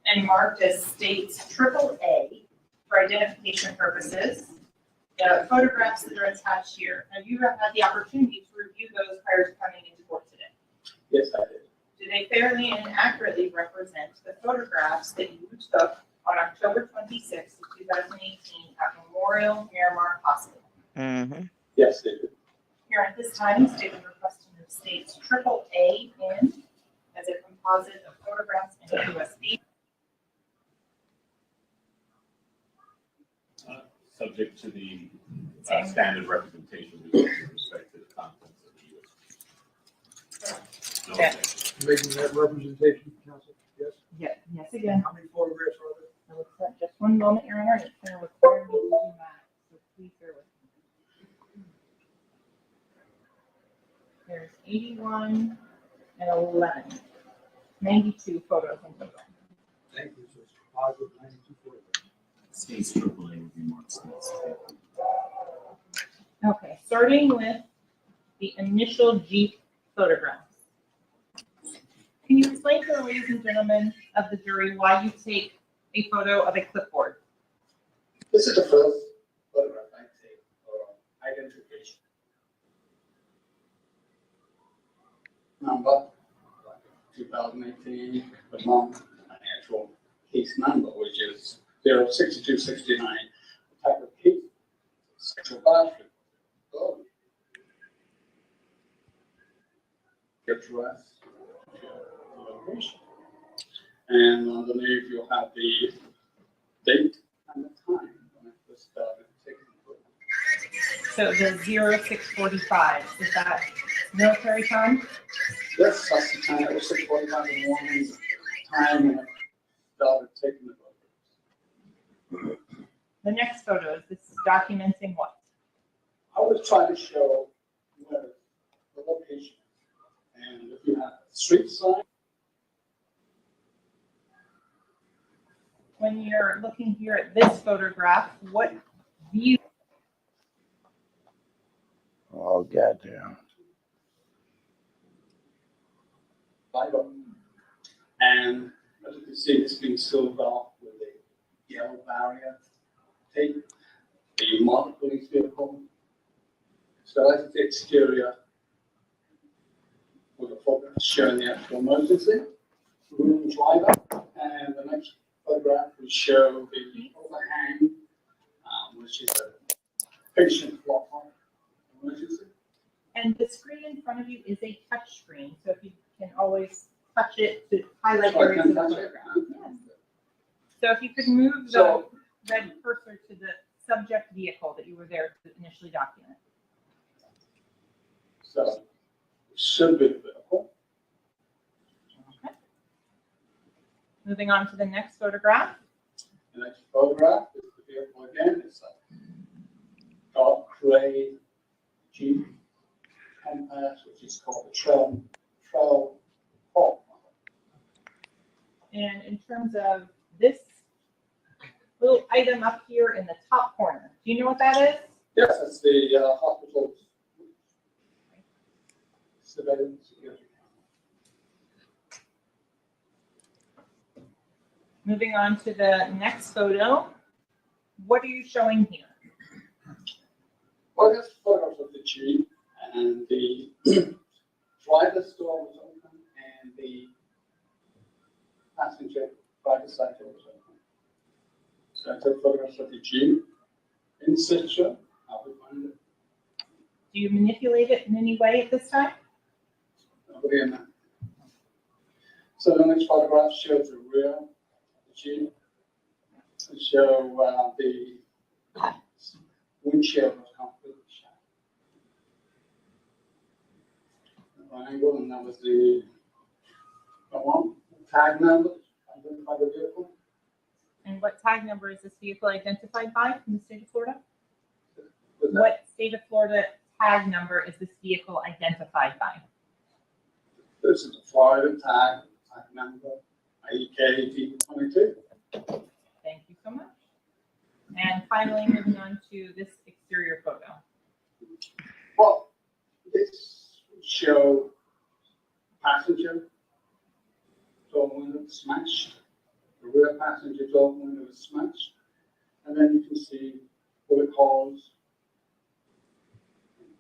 and marked as states AAA for identification purposes. The photographs that are attached here. Have you had the opportunity to review those prior to coming into court today? Yes, I did. Do they fairly and accurately represent the photographs that you took on October 26th of 2018 at Memorial Miramar Hospital? Mm-hmm. Yes, they do. Here at this time, the state is requesting the state's AAA in as a composite of photographs and USB. subject to the standard representation with respect to the contents of the Okay. Making that representation, council, yes? Yes, again. How many photographs are there? It looks like just one moment, Your Honor. It's going to require me to do that, so please bear with me. There's 81 and 11, 92 photos in total. Thank you, so it's positive 92 photographs. State's AAA remarks. Okay, starting with the initial Jeep photographs. Can you explain to the ladies and gentlemen of the jury why you take a photo of a clipboard? This is the first photograph I take for identification. Number, 2018, the month, an actual case number, which is 06269, type of case, sexual battery. Oh. Address, location. And underneath you'll have the date and the time when it was started taking photos. So the 0645, is that military time? Yes, that's the time, it was 6:45 in the morning, time when it started taking the photos. The next photo, is this documenting what? I was trying to show where the location, and if you have a street sign, When you're looking here at this photograph, what view? Oh, goddamn. and as you can see, it's being sealed off with a yellow barrier tape, the marked police vehicle. So that's the exterior with a photograph showing the actual emergency room driver, and the next photograph will show the overhang, which is a patient block emergency. And the screen in front of you is a touch screen, so if you can always touch it to highlight So I areas can of the touch it. photograph. Yes. So if you could move the So- red cursor to the subject vehicle that you were there to initially document. So it should be the vehicle. Okay. Moving on to the next photograph. The next photograph is the vehicle again. It's a dark gray Jeep Compass, which is called the Trail Hawk. And in terms of this little item up here in the top corner, do you know what that is? Yes, it's the hospital's surveillance security. Moving on to the next photo, what are you showing here? Well, this photos of the Jeep, and the driver's door was open, and the passenger driver's side door was open. So I took photographs of the Jeep in situ. I'll be finding it. Do you manipulate it in any way at this time? Nobody in that. So the next photograph shows the rear of the Jeep. To show the windshield was completely shut. Triangle, and that was the one tag number identified the vehicle. And what tag number is this vehicle identified by in the state of Florida? What state of Florida tag number is this vehicle identified by? This is the Florida tag number AKD22. Thank you so much. And finally, moving on to this exterior photo. Well, this show passenger door window smashed, the rear passenger door window is smashed, and then you can see bullet holes,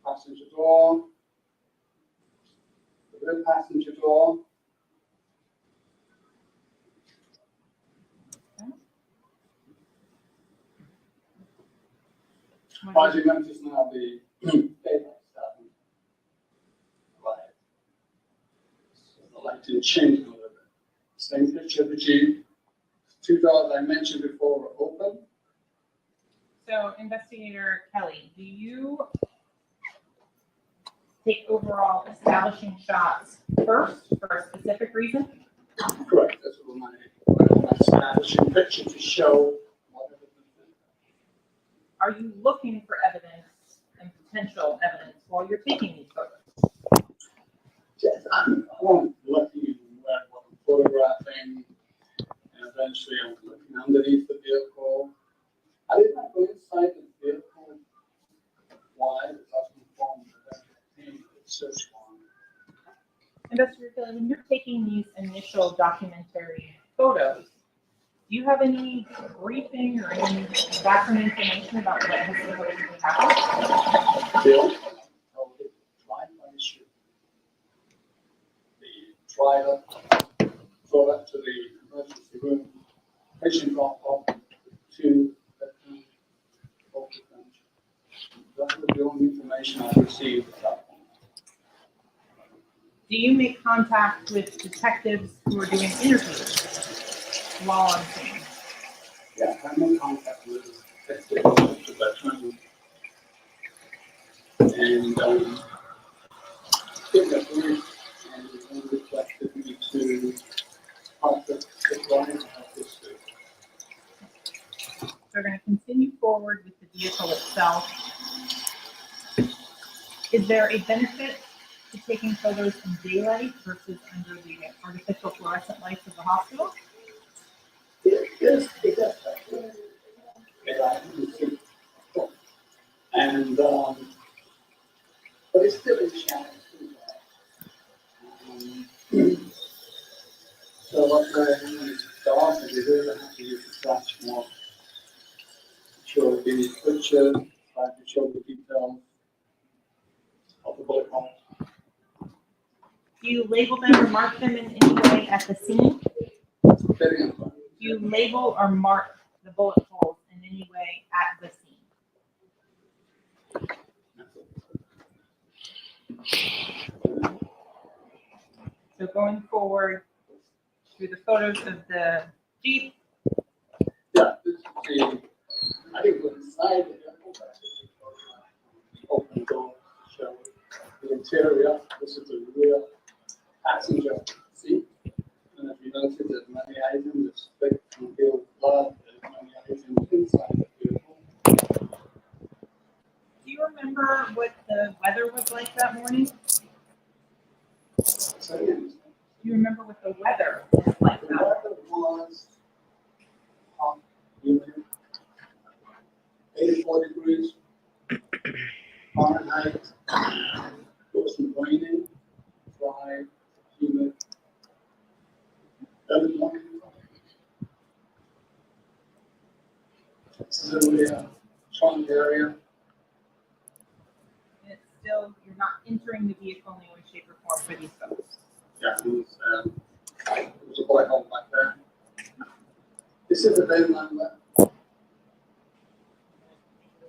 passenger door, the rear passenger door. As you notice now, the daylight starting light. So the lighting changed a little bit. Same picture of the Jeep. Two doors I mentioned before were open. So, Investigator Kelly, do you take overall establishing shots first for a specific reason? Correct, that's what my establishing picture to show what it is. Are you looking for evidence and potential evidence while you're taking these photos? Yes, I'm looking at what I'm photographing, and eventually I'm looking underneath the vehicle. I did not go inside the vehicle. Why? Because I was informed that it's search warrant. Investigator Kelly, when you're taking these initial documentary photos, do you have any briefing or any background information about what has supposedly happened? Bill, the drive-by issue. The driver drove up to the emergency room, patient got off to the occupant. That was the only information I received at that point. Do you make contact with detectives who are doing interviews while on scene? Yeah, I'm in contact with the veteran. And give that brief and requested me to help the client of this suit. So we're going to continue forward with the vehicle itself. Is there a benefit to taking photos in daylight versus under the artificial fluorescent lights of the hospital? Yes, it does. And but it's still a challenge. So what the office is doing, I have to use the flash more. Show the picture, try to show the details of the bullet holes. Do you label them or mark them in any way at the scene? Do you label or mark the bullet holes in any way at the scene? So going forward through the photos of the Jeep. Yeah, this is the, I think the inside the open door, show the interior. This is the rear passenger seat. And if you notice, there's many items, there's thick concealed blood, there's many items inside the vehicle. Do you remember what the weather was like that morning? So, yeah, Do you remember what the weather was like the that morning? weather was hot, humid, 84 degrees Fahrenheit. It was raining, dry, humid. Early morning. This is a really strong area. And it's still, you're not entering the vehicle in any way, shape, or form for these photos. Yeah, it was a black hole like that. This is the VIN number. A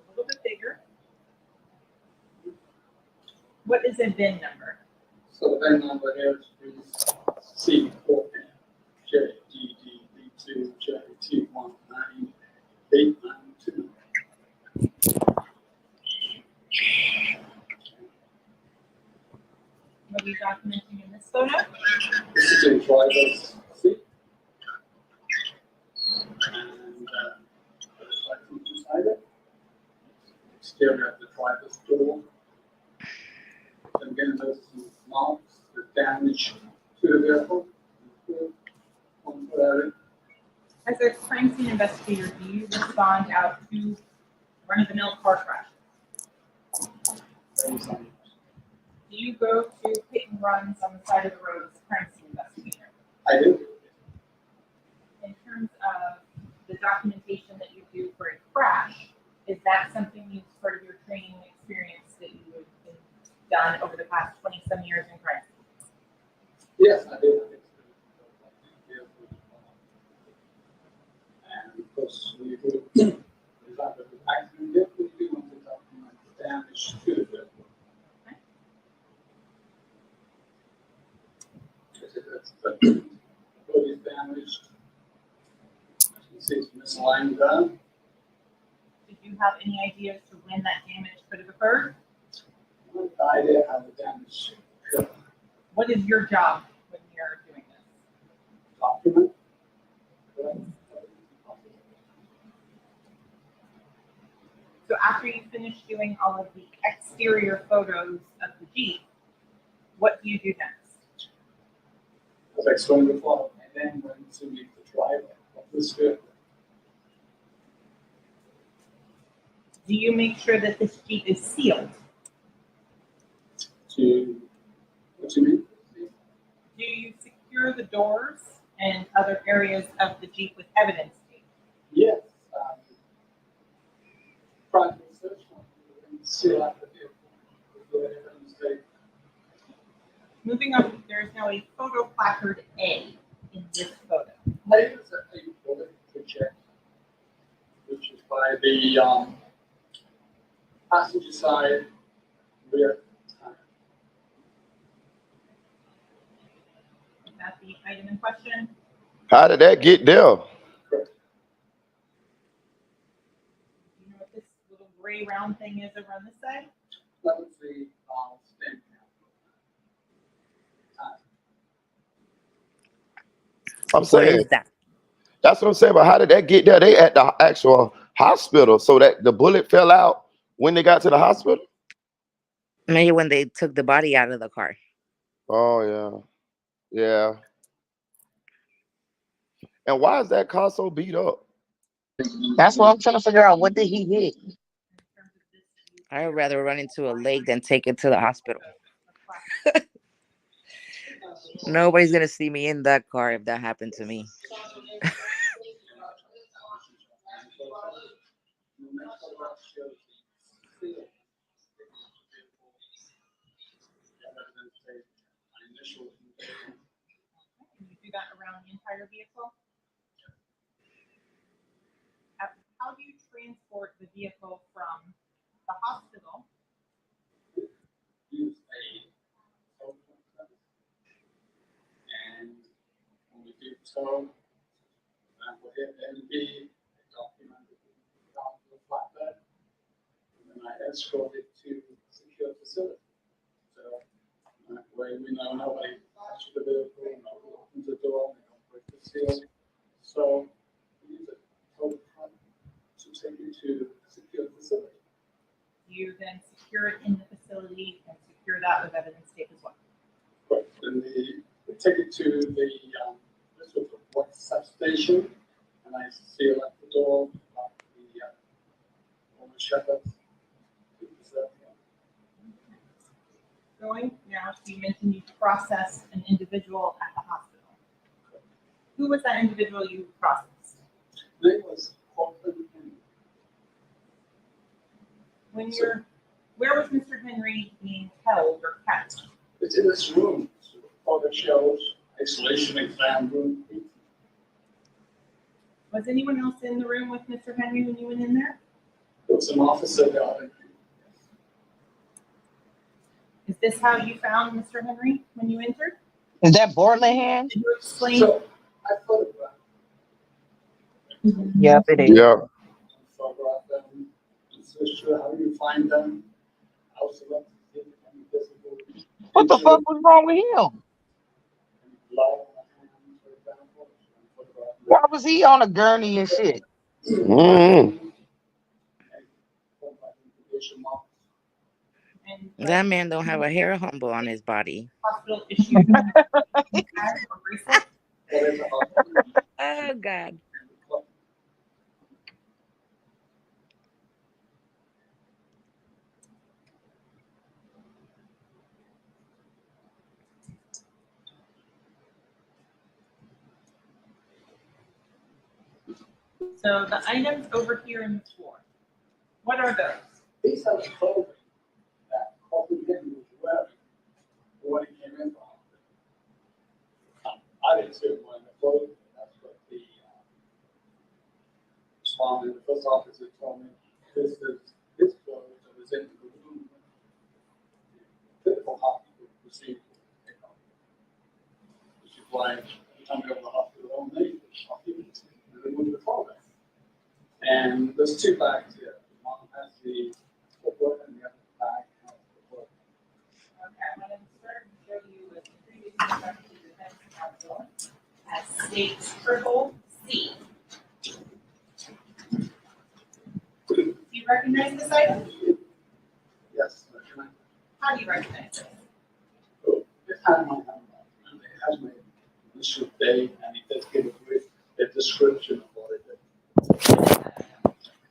little bit bigger. What is a VIN number? So the VIN number here is C4 JGDB2 J219892. What are you documenting in this photo? This is in driver's seat. And there's license inside it. Exterior of the driver's door. And again, there's some marks, the damage to the vehicle. On the area. As a crime scene investigator, do you respond out to run-of-the-mill car crashes? Do you go to hit and runs on the side of the road as a crime scene investigator? I do. In terms of the documentation that you do for a crash, is that something you part of your training and experience that you have done over the past 20-some years in crime scenes? Yes, I do. And of course, we do, for example, the accident vehicle, we want to document the damage to the vehicle. The body is damaged. As you can see, it's misaligned gun. Did you you have any idea as to when that damage could have occurred? No idea how the damage occurred. What is your job when you're doing this? Document. So after you finish doing all of the exterior photos of the Jeep, what do you do next? As I explained before, and then went to meet the driver of this vehicle. Do you make sure that this Jeep is sealed? What do you mean? Do you secure the doors and other areas of the Jeep with evidence tape? Yes. Private search and seal out the vehicle with the evidence tape. Moving on, there is now a photo placard A in this photo. I use a bullet projector, which is by the passenger side rear tire. Is that the item in question? How did that get there? Do you know what this little gray round thing is over on this side? That was the stem I'm What saying is that? that's what I'm saying. But how did that get there? They at the actual hospital, so that the bullet fell out when they got to the hospital. Maybe when they took the body out of the car. Oh yeah, yeah. And why is that car so beat up? That's what I'm trying to figure out. What did he hit? I would rather run into a lake than take it to the hospital. Nobody's gonna see me in that car if that happened to me. Can you do that around the entire vehicle? How do you transport the vehicle from the hospital? use a tow truck. And when we do tow, we'll hit NB, document it down to the flatbed, and then I escort it to a secure facility. So that way we know nobody touched the vehicle, nobody opens the door, they don't break the seal. So we use a tow truck to take it to a secure facility. You then secure it in the facility and secure that with evidence tape as well. Right. Then we take it to the this was the port substation, and I seal up the door, lock all the shutters. Going now, so you mentioned you processed an individual at the hospital. Who was that individual you processed? Name was Copeland. When you're, where was Mr. Henry being held or kept? It's in this room. Photo shows, isolation exam room. Was anyone else in the room with Mr. Henry when you went in there? There was an officer there. Is this how you found Mr. Henry when you entered? Is that Borland? Did you explain? So I photographed. Yep, it is. Yeah. Photographed them. So how do you find them? How selected is invisible? What the fuck was wrong with him? Why was he on a gurney and shit? That man don't have a hair humble on his body. Hospital issued Oh God. So the items over here in the floor, what are those? These are the clothing that Copeland was wearing when he came in. I didn't see it when the clothing. That's what the respondent, the first officer told me. This is his clothes that was in the room. Typical hospital procedure. Which is why every time we go to the hospital, all they remove the clothing. And there's two bags here. the footwork and the other back has the footwork. Okay, I'm gonna start and show you what the previous instructor to defense counsel as state triple C. Do you recognize this item? Yes. How do you recognize it? It had my number, and it has my initial date, and it does give a brief a description of what it is.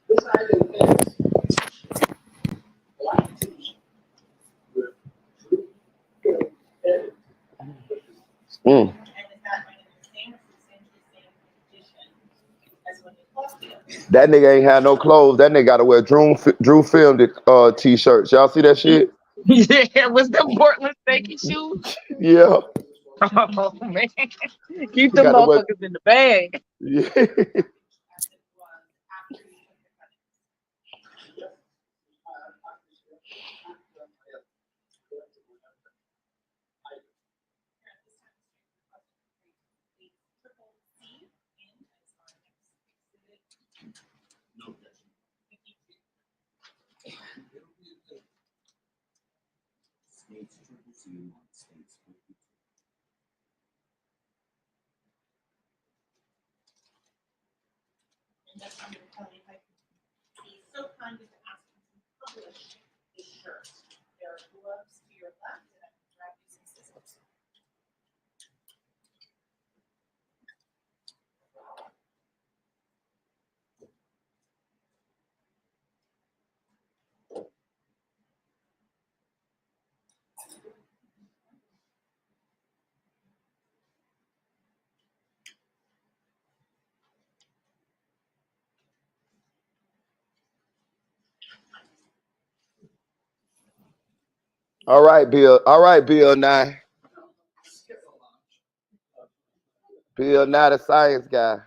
This item is black t-shirt with blue edit. Mm. And is that going in the same or substantially same condition as when you bought it? That nigga ain't had no clothes. That nigga got to wear Drew filmed it t-shirts. Y'all see that shit? Yeah, was them Portland Stakey shoes? Yeah. Oh man, keep He them got to wear. motherfuckers in the bag. Yeah. States triple C and states 52. And that's what I'm gonna tell you, if I could be so kind as to ask you to publish this shirt. There are gloves to your left, and I can grab you some scissors. All right, Bill. All right, Bill Nye. Bill Nye, the science guy.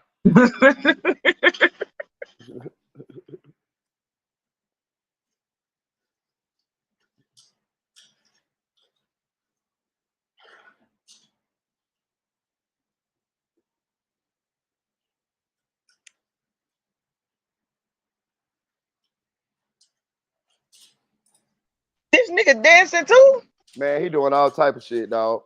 This nigga dancing too? Man, he doing all type of shit, dog.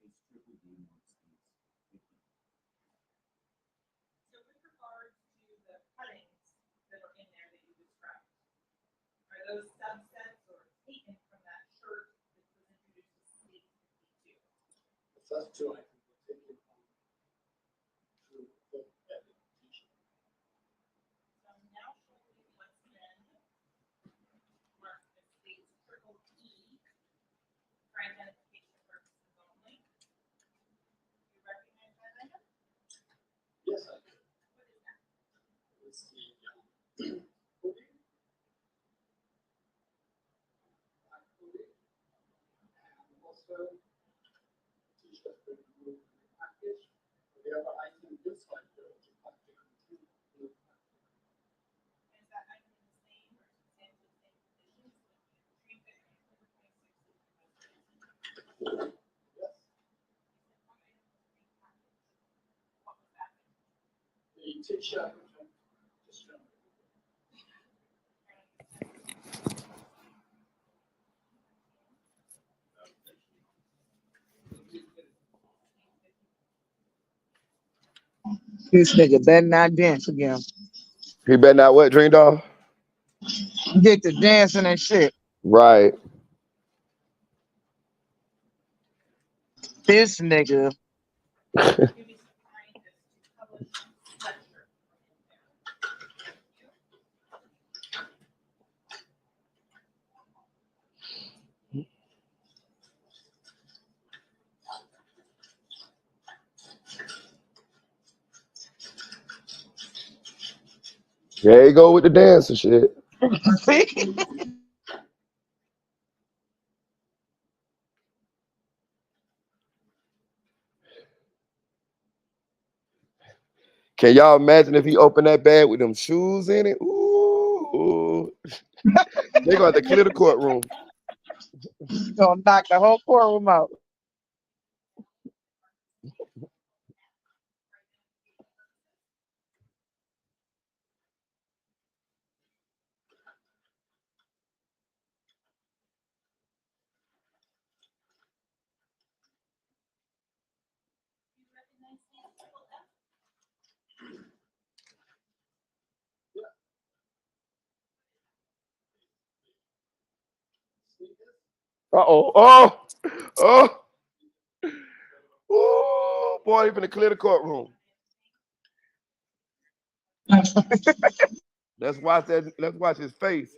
States triple D and states 52. So with regards to the cuttings that are in there that you described, are those subsets or taken from that shirt that was introduced to state 52? The first two items were taken from Drew Film Edit t-shirt. So I'm now showing you what's been marked as states triple E, Yes, I do. It's the hoodie, black hoodie, and also t-shirt with blue package. The other item inside there is a plastic container, blue plastic. Is that item in the same or substantially the same conditions? Like you retrieved it on October 26th? Yes. What was that? The t-shirt, which I just showed. This nigga better not dance again. He better not what, Dream Dog? Get to dancing and shit. Right. This nigga. There you go with the dance and shit. Can y'all imagine if he opened that bag with them shoes in it? Ooh. They're going to clear the courtroom. Gonna knock the whole courtroom out. Uh-oh. Oh. Oh. Ooh. Boy, he finna clear the courtroom. Let's watch that. Let's watch his face.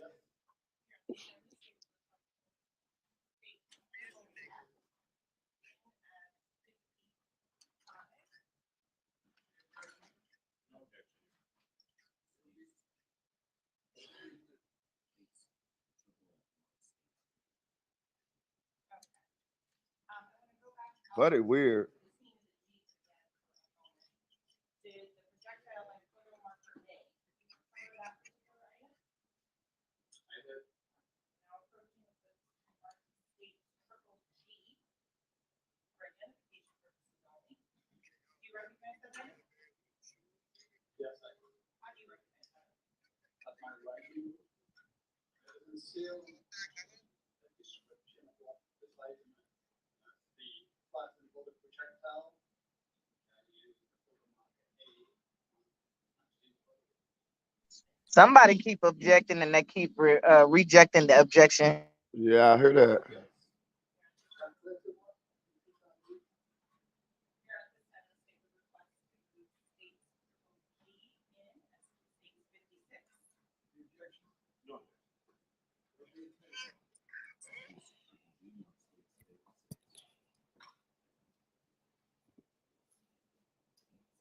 But it weird. Did the projectile like photo marker A? Remember that particular item? Now approaching the mark state triple G for identification purposes only. Do you recognize that item? Yes, I do. How do you recognize that? At my writing, conceal the description of what this item is. The flattened bullet projectile, and use the photo marker A. Somebody keep objecting and they keep rejecting the objection. Yeah, I heard that.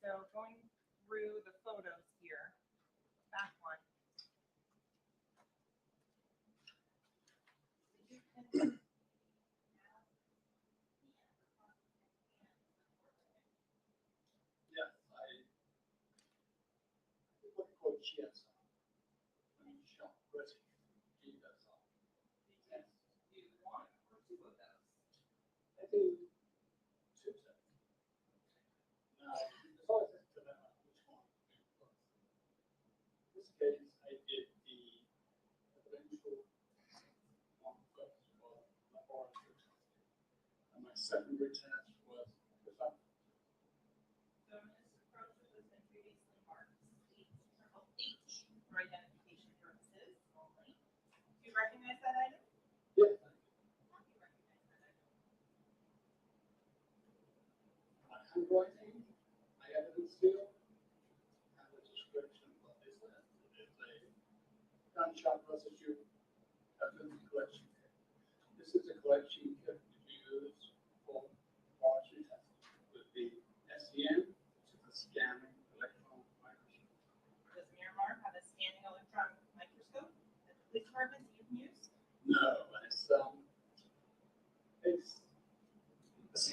So going through the photos here, back one. Yes, I what called GS. When you shop British, GS. Yes. Do one or two of those? I do two sets. Now, there's always a dilemma which one to do first. In this case, I did the evidential one first for laboratory testing. And my secondary test was presumptive. So in this approach that was been previously marked H for identification purposes only. Do you recognize that item? Yes. How do you recognize that item? My handwriting, my evidence field, and the description of what is there. It's a gunshot residue evidence collection kit. This is a collection kit used for laboratory testing with the SEM, which is the scanning electron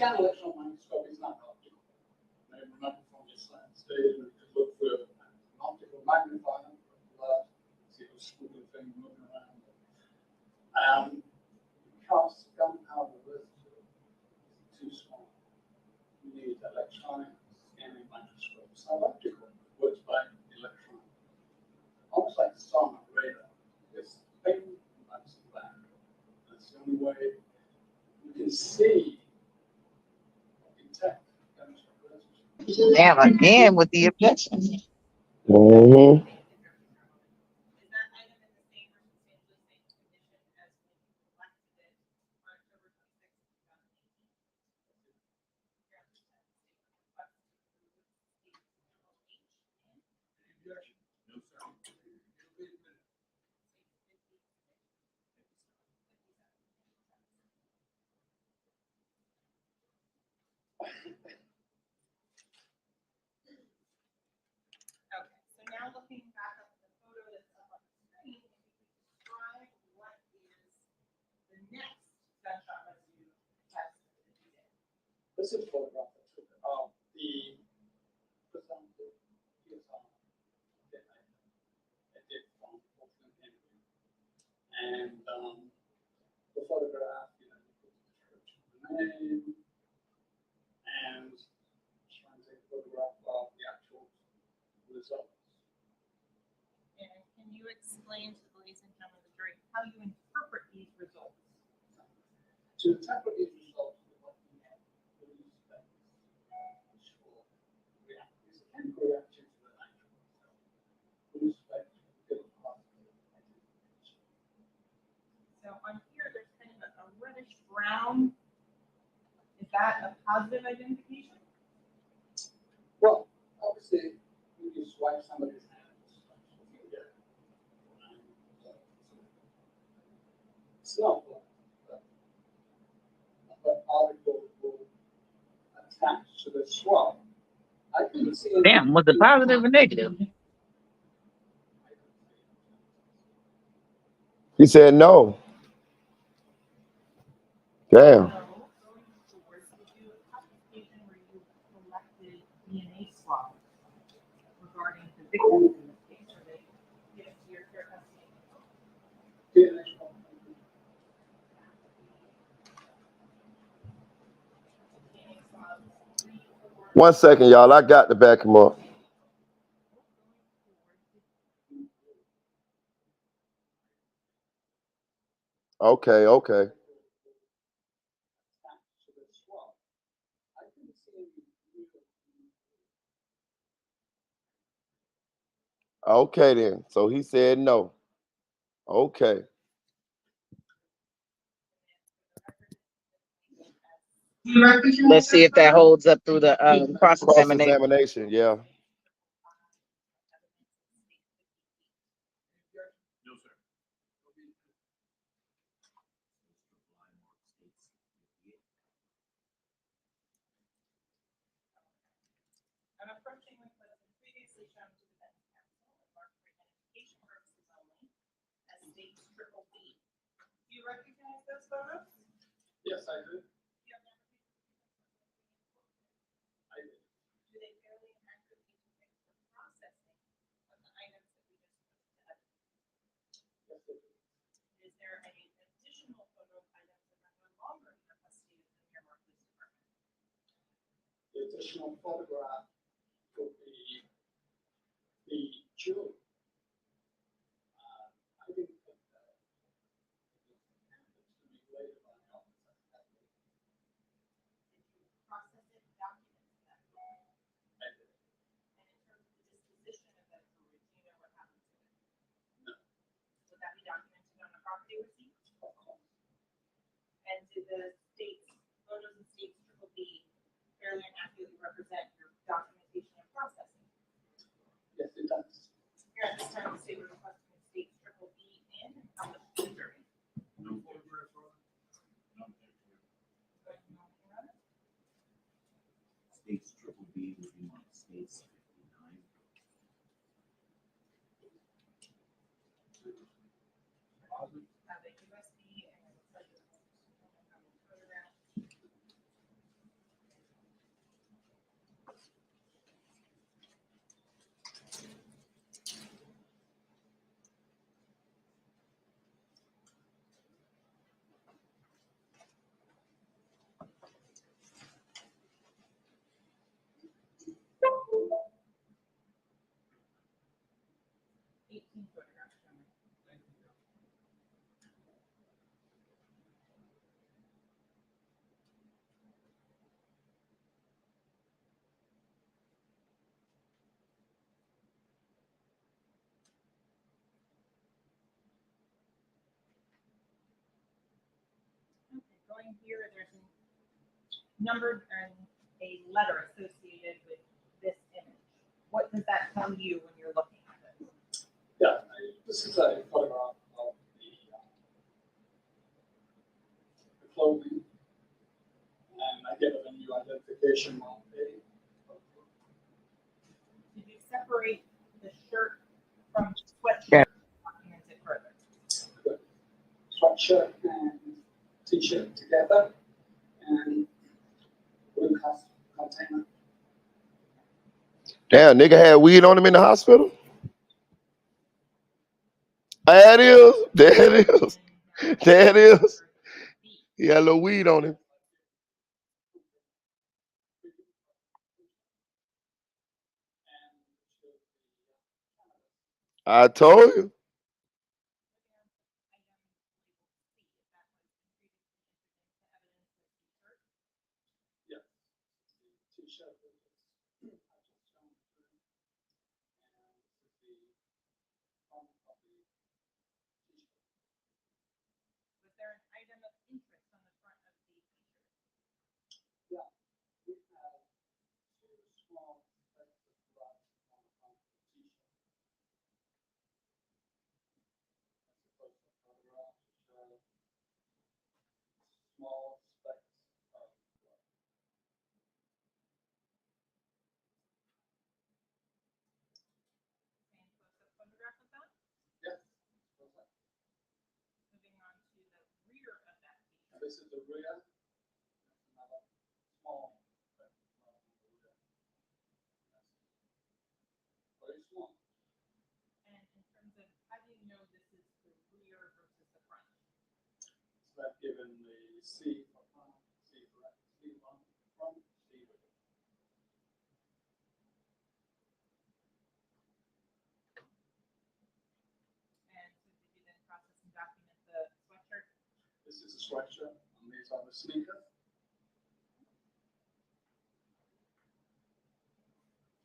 scan electron microscope is not optical. You may remember from this stage when you could look through an optical magnifier, see those squiggly thing moving around. Because gunpowder residue is too small, you need electronic scanning microscopes. Now, optical works by electron, almost like sonar radar. This thing runs back. That's the only way you can see or detect gunpowder residue. Damn, again with the objections. Mm-hmm. Okay, so now looking back at the photo that's up on the screen, if you could describe what is the next gunshot residue test that you did. This is a photograph I took of the presumptive PSR that I did from Oakland Henry. And the photograph, you know, you put the description of the name and try and take a photograph of the actual results. And can you explain to the ladies and gentlemen of the jury how you interpret these results? To interpret these results, we're looking at the respect, which will react. It's a chemical reaction to the nitrogen. So, respect to the positive identification. So on here, there's kind of a reddish brown. Is that a positive identification? Well, obviously, when you swipe somebody's hand, you get it's not blood, but particle will attach to the swab. I couldn't see any. Damn, was it positive or negative? He said no. Damn. DNA swab regarding the victims in this case, or they get it to your care custody. One second, y'all. I got to back him up. Okay, okay. Okay then. So he said no. Okay. Let's see if that holds up through the cross-examination. Cross-examination, yeah. I'm approaching with what has been previously shown to defense counsel and marked for identification purposes only as state triple B. Do you recognize those photos? Yes, I do. I do. Do they fairly and accurately depict the processing of the items that we just put to evidence? Yes, I do. Is there any additional photo of items that are no longer in the custody of the Miramar Police Department? The additional photograph would be the jewelry. I didn't put that. It happens to me later by the office. Process it, document that. I did. And in terms of the disposition of that jewelry, do you know what happened to it? No. Would that be documented on a property receipt? Of course. And do the states, photos of states triple B fairly and accurately represent your documentation and processing? Yes, it does. Here at this time, the state was requesting the states triple B in and how much the jury? No photograph. States triple B would be marked states 59. Have a USB and a photograph. 18 photographs. Okay, going here, there's a numbered and a letter associated with this image. What does that tell you when you're looking at it? Yeah, this is a photograph of the clothing, and I get a new identification on the. Did you separate the shirt from sweatshirt? Yeah. Documents it further. Good. Sweatshirt and t-shirt together, and blue container. Damn, nigga had weed on him in the hospital. There it is. There it is. There it is. He had a little weed on him. I told you. Yeah. T-shirt. Was there an item of interest on the front of the t-shirt? Yeah, we have two small specks of blood on the front of the t-shirt. That's a close-up photograph to show small specks of blood. And close-up photograph of that? Yes. Close-up. Moving on to the rear of that t-shirt. This is the rear. That's another small speck of blood on the rear. That's very small. And in terms of how do you know this is the rear versus the front? So I've given the C for front, C for right, C on front, C for the. And so did you then process and document the sweatshirt? This is a sweatshirt, and these are the sneakers.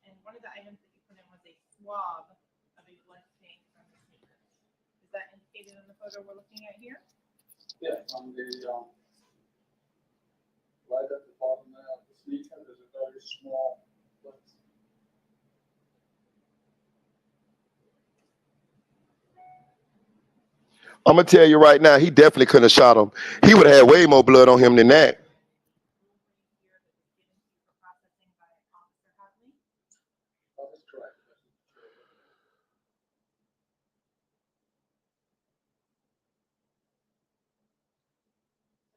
And one of the items that you put in was a swab of a blood stain from the sneakers. Is that indicated in the photo we're looking at here? Yeah, on the right at the bottom there of the sneaker, there's a very small blood stain. I'm gonna tell you right now, he definitely couldn't have shot him. He would have had way more blood on him than that. That is correct.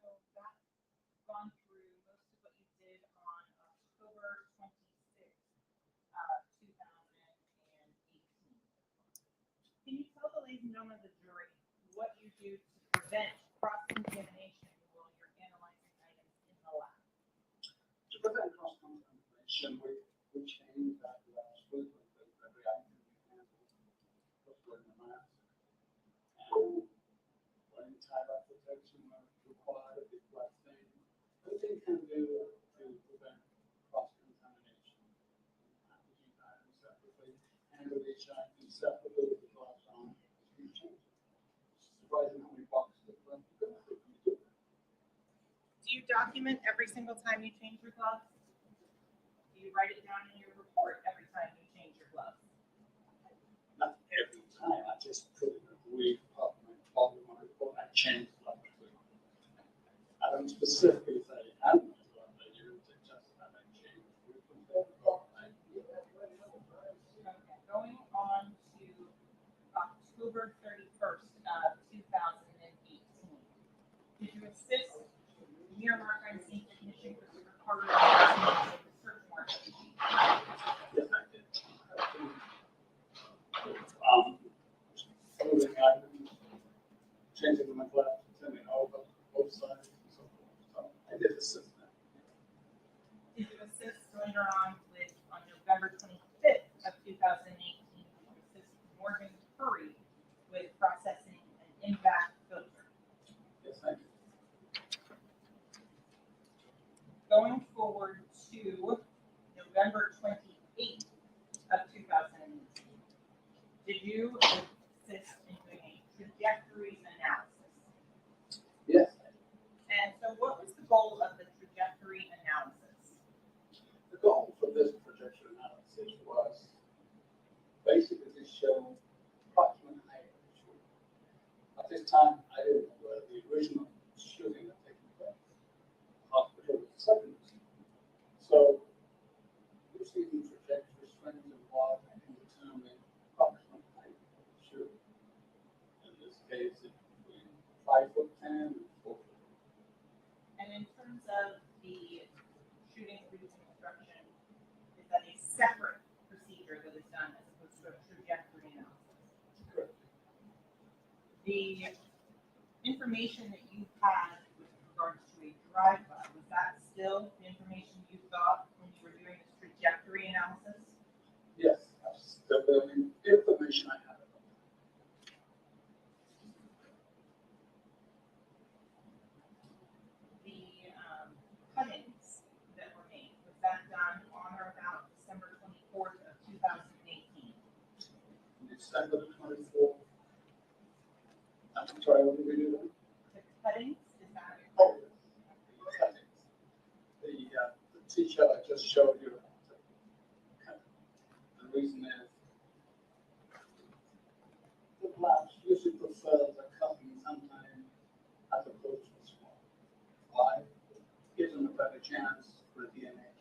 So that's gone through most of what you did on October 26th, 2018. Can you tell the ladies and gentlemen of the jury what you do to prevent cross-contamination while you're analyzing items in the lab? To prevent cross-contamination, we change that glass frequently for every item we handle. Put in the mask. And when tie-up protection when required, if blood stain, anything can do to prevent cross-contamination. Packaging items separately, handle each item separately with the gloves on. Surprising how many boxes of gloves you can do. Do you document every single time you change your gloves? Do you write it down in your report every time you change your gloves? Not every time, I just put in a brief comment on my report, I change gloves. I don't specifically say how many gloves I use, it's just that I change frequently. Going on to October 31st, 2018. Did you assist near mark crime scene technician Christopher Carter in the search warrant? Yes, I did. Clothing items, changing my gloves, turning over both sides, and so forth. So I did assist that. Did you assist later on November 25th of 2018, to assist Morgan Curry 2018. Did you assist in doing a trajectory analysis? Yes. And so what was the goal of the trajectory analysis? The goal for this projection analysis was basically to show approximate height of the shooting. At this time, I didn't know where the original shooting had taken place. Hospital was second. So using the trajectory strength and wall and determine approximate height of the shooting. In this case, it's between 5'10" and 4 foot. And in terms of the shooting reconstruction, is that a separate procedure that is done as opposed to a trajectory analysis? Correct. The information that you had with regards to a drive-by, was that still the information you got when you were doing this trajectory analysis? Yes, that's the information I have. The cuttings that were made, was that done on or about December 24th of 2018? December 24th. I'm sorry, what did we do then? The cuttings, is that? Oh, the cuttings. The t-shirt I just showed you. The reason is the blacks usually prefer the cutting sometimes as opposed to small. Why? Gives them a better chance for DNA.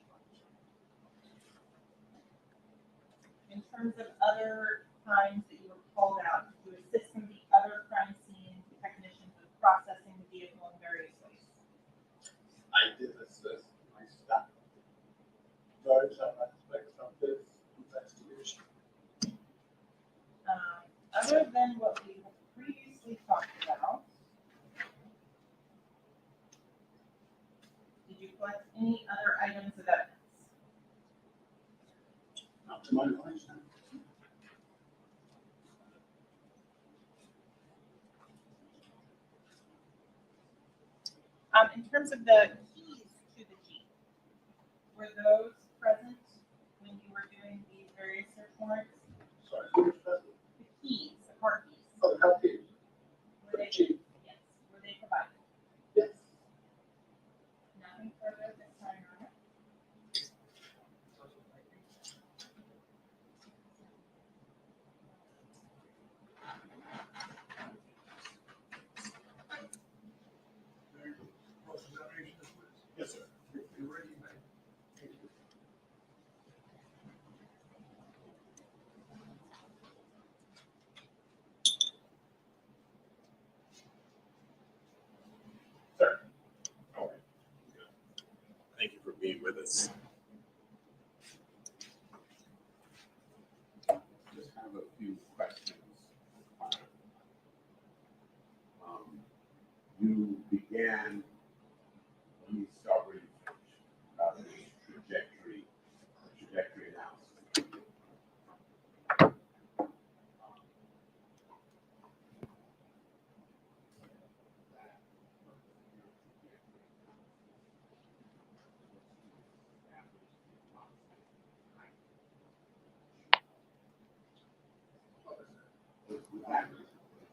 In terms of other times that you were called out to assist in the other crime scene technicians with processing the vehicle in various ways? I did assist my staff. Various aspects of this investigation. Other than what we have previously talked about, did you collect any other items of evidence? Not to my knowledge, no. In terms of the keys to the Jeep, were those present when you were doing these various search warrants? Sorry, who was present? The keys, the car keys. Oh, the car keys. Were they, Jeep. yes, were they provided? Yes. Nothing further this time, Your Honor. Yes, sir. You're ready, man. Sir. All right. Thank you for being with us. Just have a few questions. You began, let me start where you finished, trajectory analysis.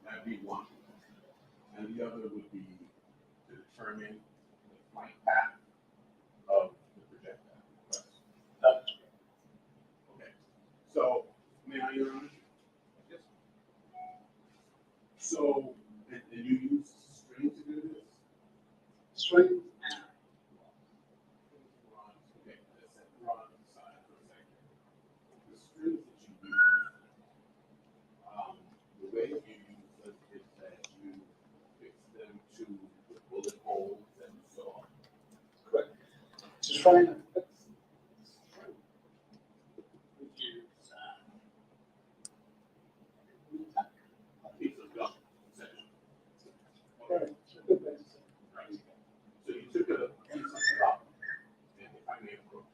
That'd be one. And the other would be to determine the flight path of the projectile. That's okay. So, may I, Your Honor? Yes. So, and you use string to do this? String. Okay, let's set the rod aside for a second. The strings that you use, the way that you use them is that you fix them to the bullet holes that you saw. Correct. Just trying to fix which is a piece of gum, essentially. right. So good place. Right. So you took a piece of rock, and if I may approach,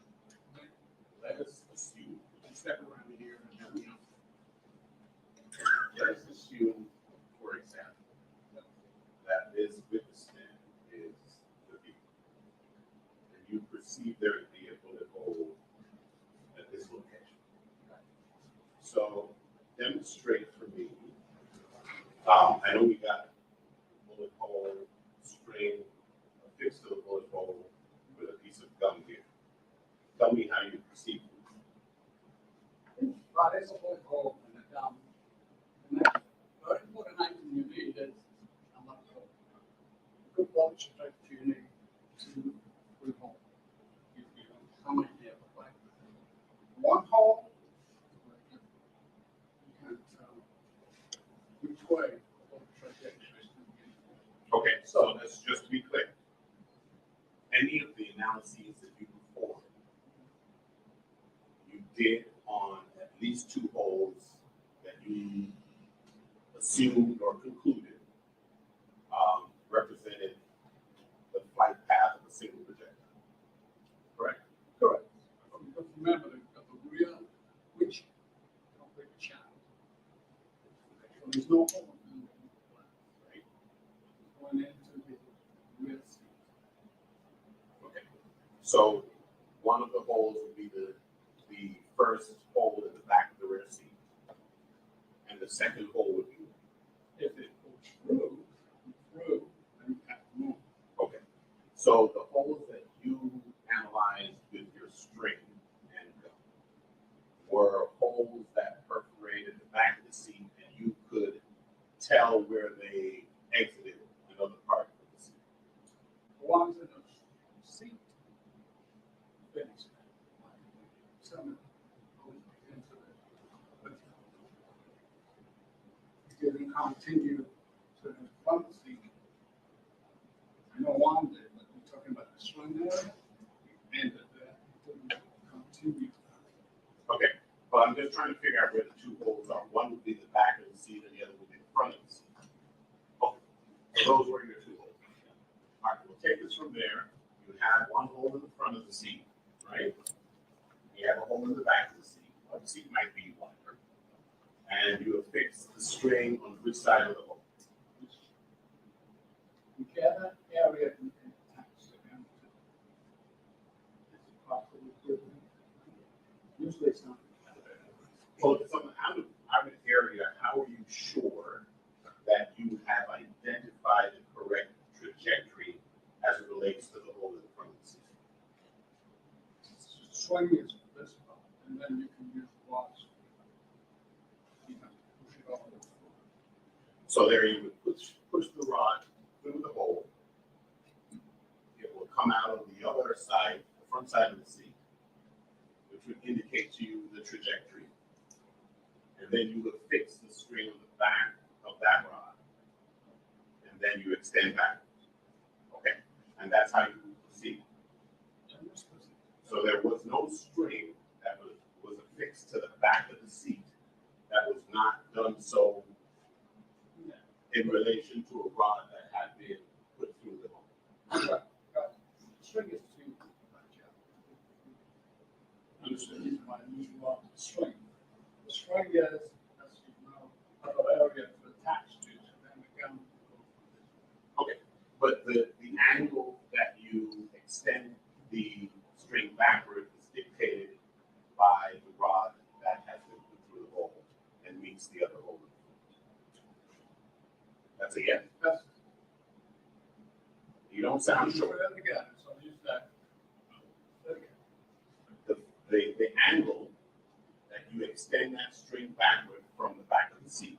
let us assume, you step around here and help me out. Let us assume, for example, that this witness stand is the vehicle. And you perceive there So demonstrate for me. I know we got bullet hole, string affixed to the bullet hole with a piece of gum here. Tell me how you proceed. Right, it's a bullet hole in the gum. And that's very important item you need is a lot of good watch effect you need to put hole. If you don't come in here, like one hole, you can't tell which way the trajectory is going to be. Okay, so let's just be clear. Any of the analyses that you performed, you did on at least two holes that you assumed or concluded represented the flight path of a single projectile. Correct? Correct. Because remember, the real, which complete channel. So there's no hole in the right? Going into the real seat. Okay. So one of the holes would be the first hole in the back of the rear seat. And the second hole would be if it goes through, then you have to move. okay. So the holes that you analyzed with your string and gum were holes that perforated the back of the seat, and you could tell where they exited another part of the seat. The ones in the seat, finished. Some goes into the, it didn't continue to the front seat. I know one did, but we're talking about the string area. It ended there. It didn't continue. Okay, but I'm just trying to figure out where the two holes are. One would be the back of the seat, and the other would be the front of the seat. Okay, so those were your two holes. All right, we'll take this from there. You have one hole in the front of the seat, right? You have a hole in the back of the seat. Well, the seat might be wider. And you affix the string on which side of the hole? Whichever area you can attach the gun to. It's possible to, usually it's not. Well, if it's on the outer area, how are you sure that you have identified the correct trajectory as it relates to the hole in the front of the seat? Swing is this one, and then you can use blocks. You can push it all the way through. So there you would push the rod through the hole. It will come out on the other side, the front side of the seat, which would indicate to you the trajectory. And then you would fix the string on the back of that rod. And then you extend backwards. Okay. And that's how you proceed. So there was no string that was affixed to the back of the seat that was not done so in relation to a rod that had been put through the hole. String is too much. Understood. My usual string. The string is, as you know, other area to attach to, and then the gun. Okay, but the angle that you extend the string backward is dictated by the rod that has been put through the hole and meets the other hole. That's a yes. Yes. You don't sound sure. Again, so use that. The angle that you extend that string backward from the back of the seat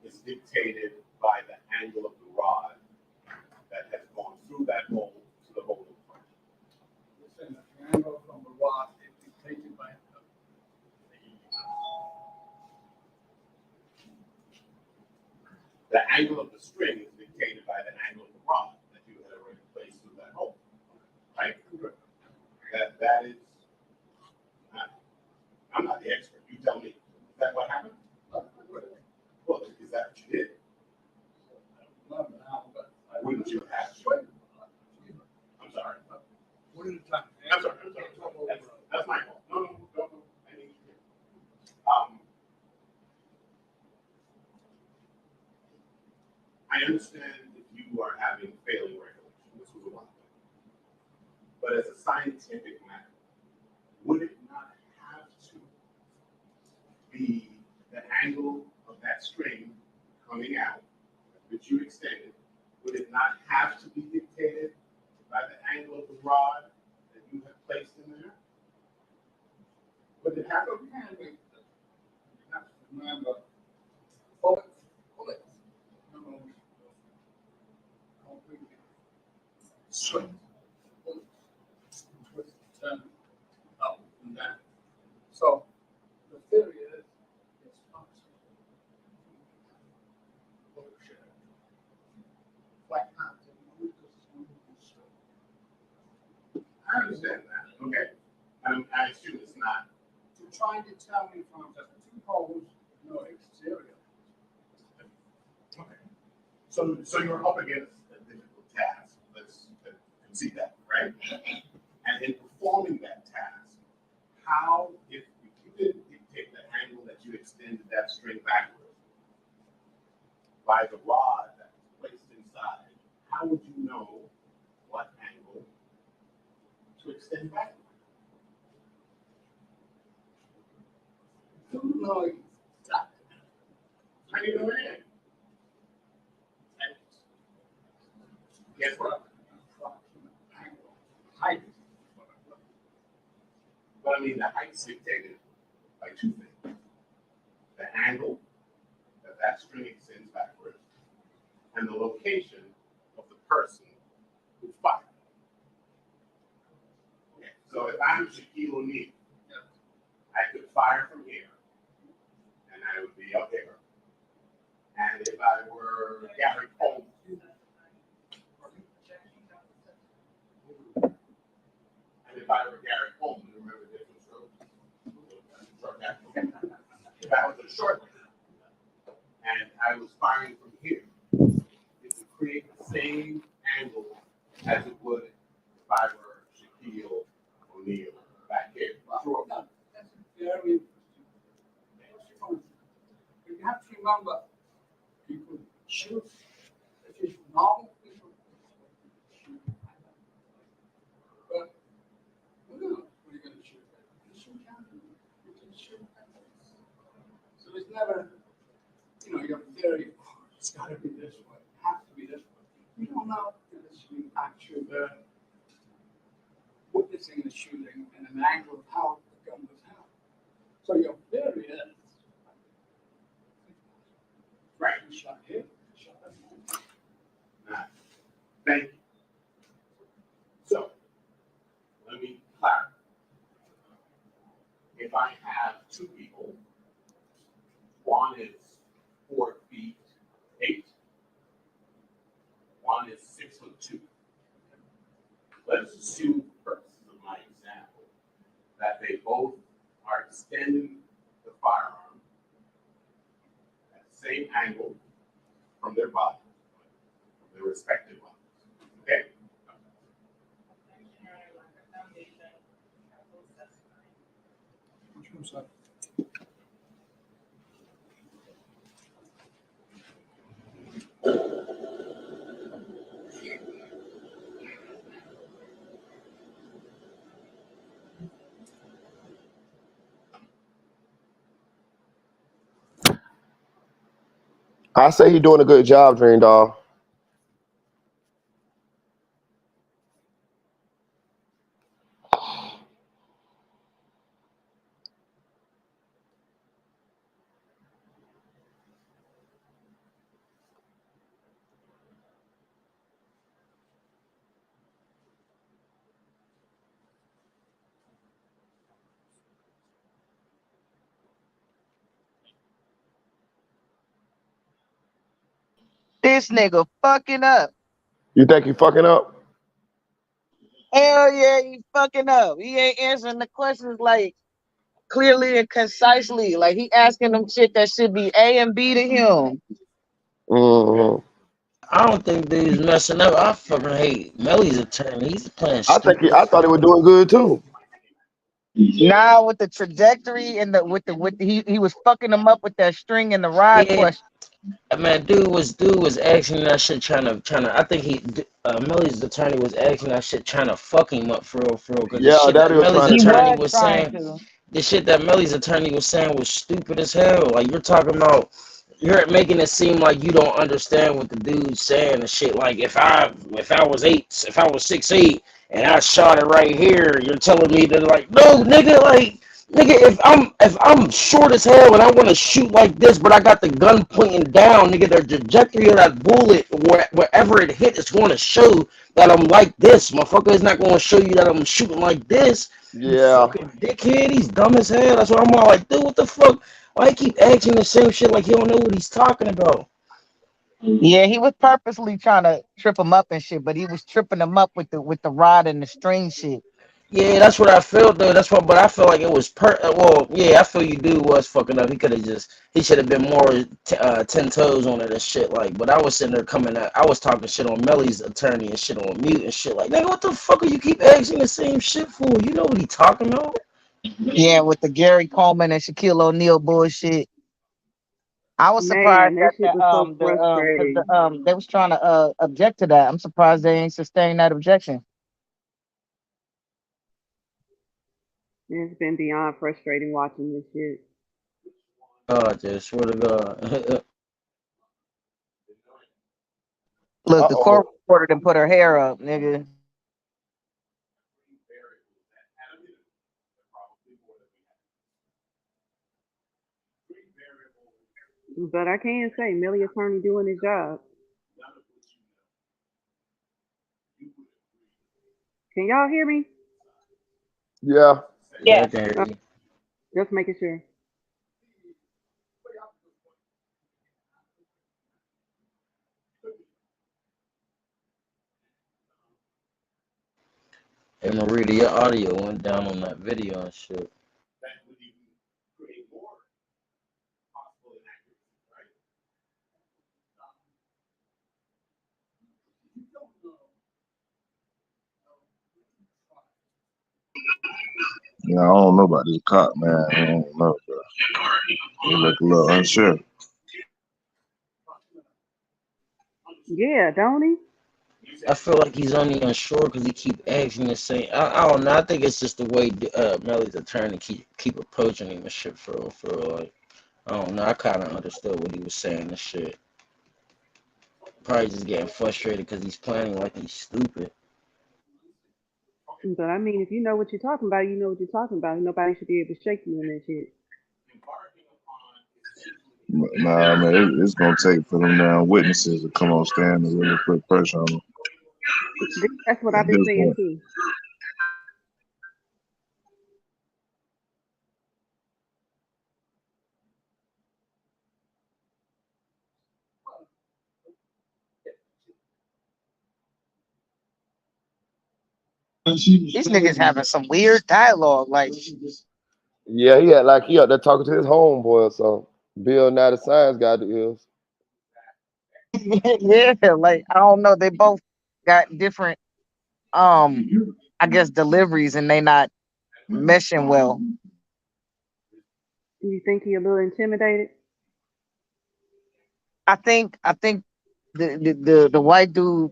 is dictated by the angle of the rod that has gone through that hole to the hole in front. You're saying that the angle from the rod is dictated by the angle of the string is dictated by the angle of the rod that you had already placed through that hole. Right? That is, I'm not the expert. You tell me. Is that what happened? Well, is that what you did? Wouldn't you have? I'm sorry. What are the time? I'm sorry. That's my fault. No. I need you. I understand if you are having failing recollection. This was a while ago. But as a scientific matter, would it not have to the angle of that string coming out, which you extended, would it not have to be dictated by the angle of the rod that you have placed in there? Would it have to? You have to remember, bullets, completely swing, bullets, twist, turn, up and down. So the theory is, it's possible. Bullet shell. Flat not to move the smooth straight. I understand that. Okay. I assume it's not. You're trying to tell me from just two poles, no exterior. Okay. So you're up against a difficult task. Let's concede that, right? And in performing that task, how, if you didn't dictate the angle that you extended that string backwards by the rod that was placed inside, how would you know what angle to extend backwards? You know exactly. How do you know that? Guess what? Height. But I mean, the height's dictated by two things: the angle that string extends backwards, and the location of the person who fired. Okay. So if I'm Shaquille O'Neal, I could fire from here, and I would be up here. And if I were Gary Coleman, if I were Gary Coleman, remember the difference, if I was a short man and I was firing from here, it would create the same angle as it would if I were Shaquille O'Neal back here. That's very interesting. You have to remember, people shoot. If it's normal people shoot. But who knows what you're going to shoot at? You shoot down, you can shoot at. So it's never, your theory, it's got to be this way, it has to be this way. You don't know unless you actually witnessing the shooting and an angle of how the gun was held. So your theory is, right, you shot here, you shot that. Thank you. So, let me clarify. If I have two people, one is 4'8", one is 6'2". Let's assume, for purposes of my example, that they both are extending the firearm at the same angle from their body, from their respective bodies. Okay? I say he's doing a good job, Dream Doll. This nigga fucking up. You think he fucking up? Hell yeah, he fucking up. He ain't answering the questions like clearly and concisely. Like he asking them shit that should be A and B to him. Mm-hmm. I don't think that he's messing up. I fucking hate Melly's attorney. He's playing I stupid. thought he was doing good too. Now with the trajectory and he was fucking him up with that string and the rod Yeah, question. man, dude was asking that shit trying to. I think Melly's attorney was asking that shit trying to fuck him up for real. Cause Yeah, the shit that that he was Melly's trying to He do. attorney was was trying saying, to. the shit that Melly's attorney was saying was stupid as hell. Like you're talking about, you're making it seem like you don't understand what the dude's saying and shit. Like if I was 6'8" and I shot it right here, you're telling me that like no nigga, like nigga, if I'm short as hell and I want to shoot like this, but I got the gun pointing down, nigga, the trajectory of that bullet wherever it hit is going to show that I'm like this, motherfucker. It's not going to show you that I'm shooting like this. You Yeah. fucking dickhead. He's dumb as hell. That's what I'm all like, dude. What the fuck? Why he keep asking the same shit like he don't know what he's talking about? Yeah, he was purposely trying to trip him up and shit, but he was tripping him up with the rod and the string shit. Yeah, that's what I felt though. That's what, but I feel like it was well, yeah, I feel you dude was fucking up. He could have he should have been more 10 toes on it and shit. Like, but I was sitting there coming at, I was talking shit on Melly's attorney and shit on mute and shit. Like, nigga, what the fuck are you keep asking the same shit for? You know what he talking about? Yeah, with the Gary Coleman and Shaquille O'Neal bullshit. I was surprised Man, that that shit was so frustrating. they was trying to object to that. I'm surprised they ain't sustained that objection. It's been beyond frustrating watching this shit. I just swear to God. Look, the court Uh-oh. reporter didn't put her hair up, nigga. But I can say Millie attorney doing his job. Can y'all hear me? Yeah. Yeah, I Yeah. can hear Uh, you. just making sure. Hey Marita, your audio went down on that video and shit. Yeah, I don't know about this cop, man. I don't know, bro. He look a little unsure. Yeah, don't he? I feel like he's only unsure because he keep asking the same. I don't know. I think it's just the way Melly's attorney keep approaching him and shit for real, for real. Like I don't know. I kind of understood what he was saying and shit. Probably just getting frustrated because he's planning like he's stupid. But I mean, if you know what you're talking about, you know what you're talking about. Nobody should be able to shake you in that shit. Nah, man, it's gonna take for them damn witnesses to come on stand and really put pressure on them That's what at I've been this saying point. too. These niggas having some weird dialogue. Like, Yeah, he out there talking to his homeboy or something. Bill Nye the Science Guy is. yeah, like I don't know. They both got different, I guess deliveries, and they not meshing well. You think he a little intimidated? I think the white dude.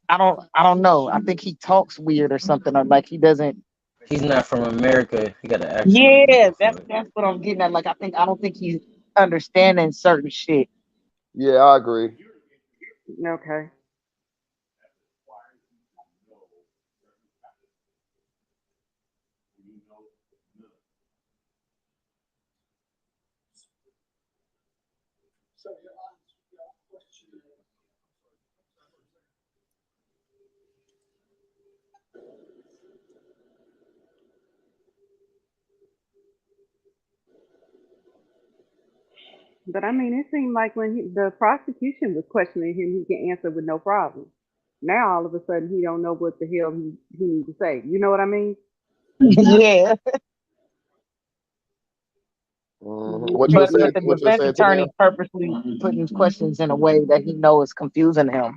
I don't know. I think he talks weird or something, or like he doesn't. He's not from America. He got an accent. Yeah, I feel that's like. that's what I'm getting at. Like I don't think he's understanding certain shit. Yeah, I agree. Okay. But I mean, it seemed like when the prosecution was questioning him, he can answer with no problem. Now all of a sudden he don't know what the hell he needs to say. You know what I mean? yeah, What you were but saying? the What you were defense saying to them? attorney purposely putting questions in a way that he knows is confusing him.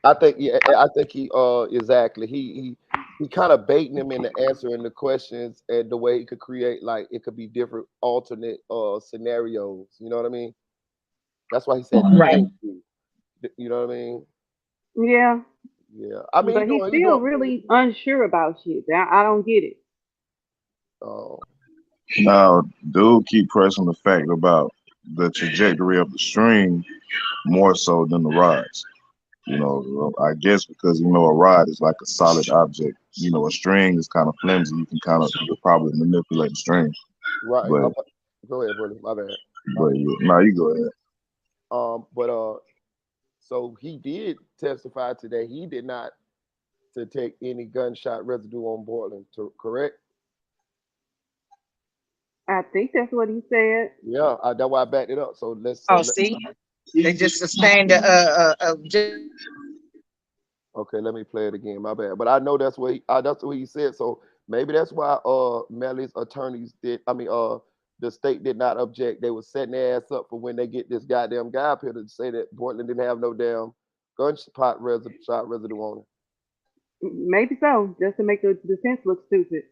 I think yeah, I think he exactly. He kind of baiting him into answering the questions and the way he could create like it could be different alternate scenarios. You know what I mean? That's why he said Right. could be. You know what I mean? Yeah. Yeah. I mean But he's he still doing really unsure about shit. I don't get it. Oh, Now, dude, keep pressing the fact about the trajectory of the string more so than the rods. I guess because a rod is like a solid object. A string is kind of flimsy. You could probably manipulate the string, right. but Go ahead, brother. My bad. yeah, now you go ahead. But so he did testify today. He did not detect any gunshot residue on Borland. Correct? I think that's what he said. Yeah. That's why I backed it up. So let's. Oh, see, they just sustained Okay, let me play it again. My bad. But I know that's what he said. So maybe that's why Melly's attorneys did. I mean, the state did not object. They were setting their ass up for when they get this goddamn guy up here to say that Portland didn't have no damn gunshot residue on it. Maybe so, just to make the defense look stupid.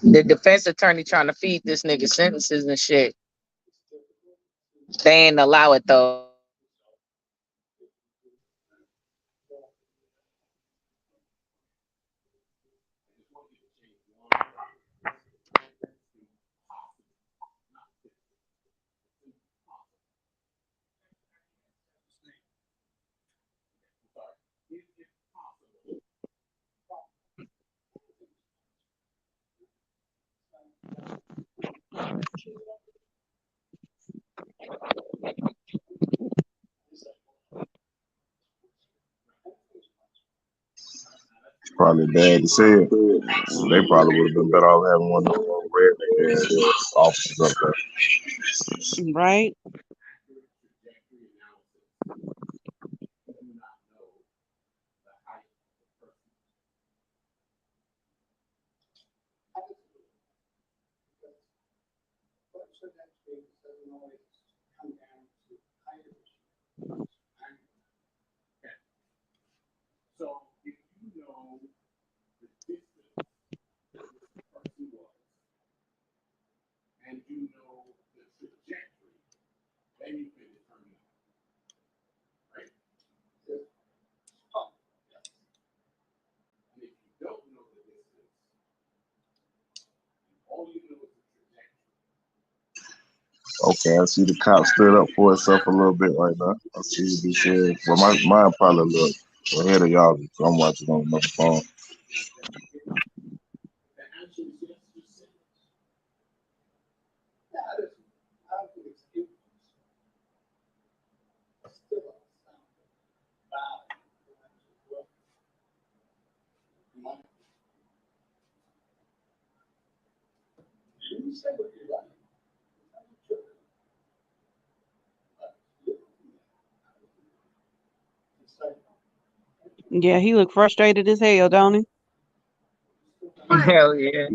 the defense attorney trying to feed this nigga sentences and shit. They ain't allow it though. It's probably bad to say it. They probably would have been better off having one of those red officers up there. Right? So if you know the distance this person was, and you know the trajectory, then you can determine that, right? And if you don't know the distance, all you know is the Okay, I see the cop stood up for itself a little bit right now. I see what he said. Well, mine probably look ahead of y'all, so I'm watching on my phone. Yeah, he looked frustrated as hell, don't he? Hell yeah.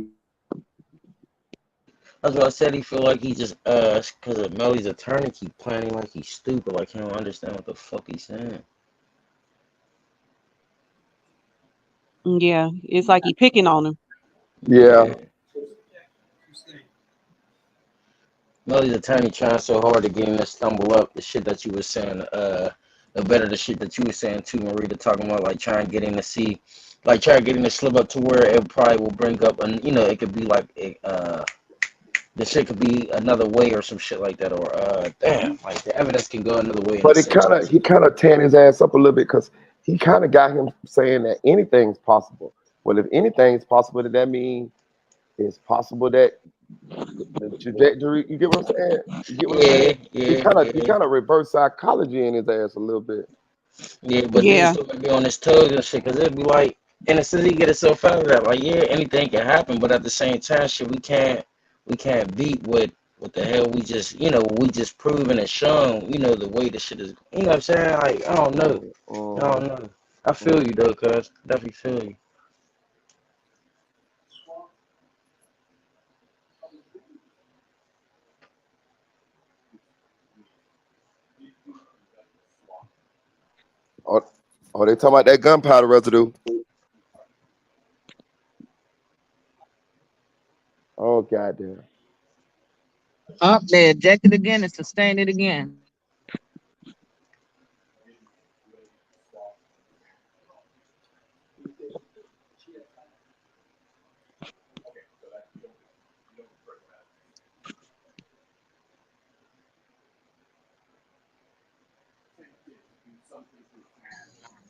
That's what I said. He feel like he just because of Melly's attorney keep planning like he's stupid, like he don't understand what the fuck he's saying. Yeah, it's like he picking on him. Yeah. Melly's attorney trying so hard to get him to stumble up the shit that you were saying. The better the shit that you were saying too, Marita, talking about like trying to get him to see, like trying to get him to slip up to where it probably will bring up, and it could be like the shit could be another way or some shit like that, or damn, like the evidence can go another way in a But sense. he kind of tan his ass up a little bit because he kind of got him saying that anything's possible. Well, if anything's possible, does that mean it's possible that the trajectory? You get what I'm saying? You get what I'm saying? He kind of reverse psychology in his ass a little bit. Yeah, but then Yeah. still be on his toes and shit, cause it'd be like, and as soon as he get himself out of that, like, yeah, anything can happen, but at the same time, shit, we can't beat what the hell we just, we just proven and shown, the way the shit is, you know what I'm saying? Like, I don't know, I don't know. I feel you though, cuz definitely feel you. Oh, they talking about that gunpowder residue. Oh goddamn. Up they ejected again and sustained it again.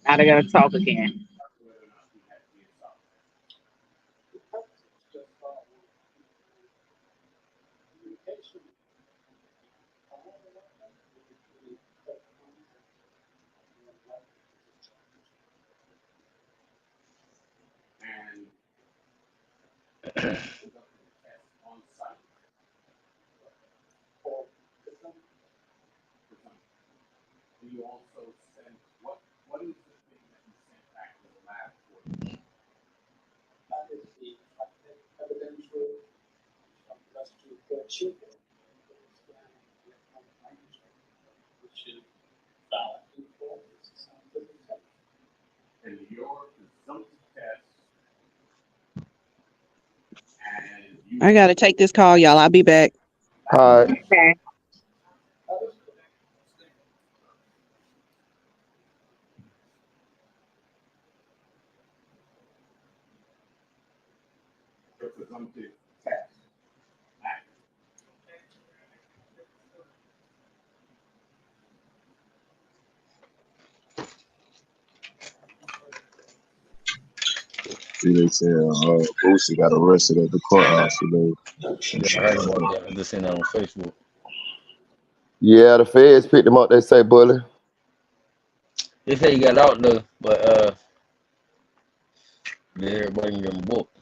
Now they gotta talk again. You also send what is the thing that you sent back to the lab for? That is the evidential chip, which is valid for scientific test. And your presumptive test, and you I gotta take this call, y'all. I'll be back. All right. Okay. your presumptive test. See, they said Boosie got arrested at the courthouse today. Yeah, I heard about that. I just seen that on Facebook. Yeah, the feds picked him up. They say, bully. They say he got out though, but yeah, everybody getting booked.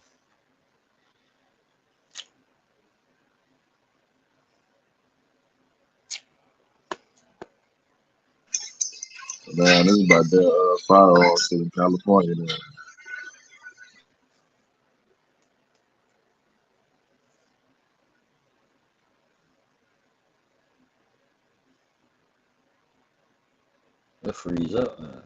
Man, this is about the firearms shit in California. Now. It freeze up, man.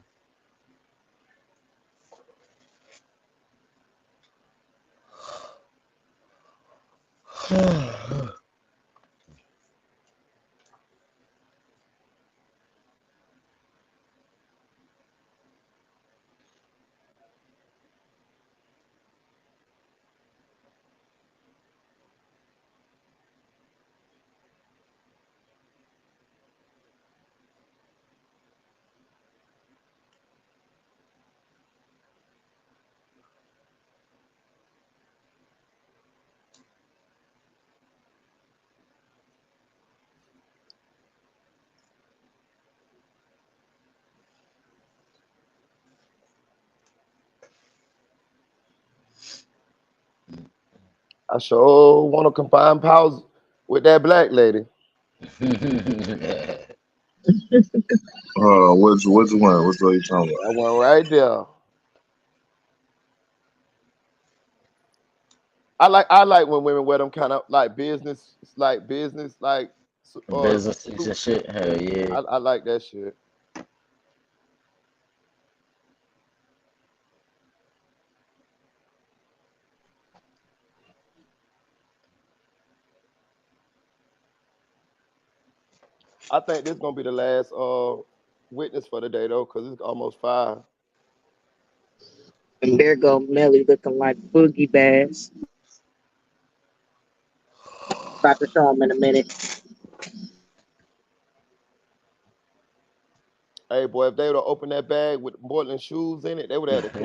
I sure want to combine powers with that black lady. Which one? Which one you talking That one right there. I like when women wear them kind of like business Business and suits. shit. Hell yeah. I like that shit. I think this gonna be the last witness for the day though, cause it's almost 5. And there go Melly looking like Boogie Bass. About to show him in a minute. Hey boy, if they would have opened that bag with more than shoes in it, they would have had to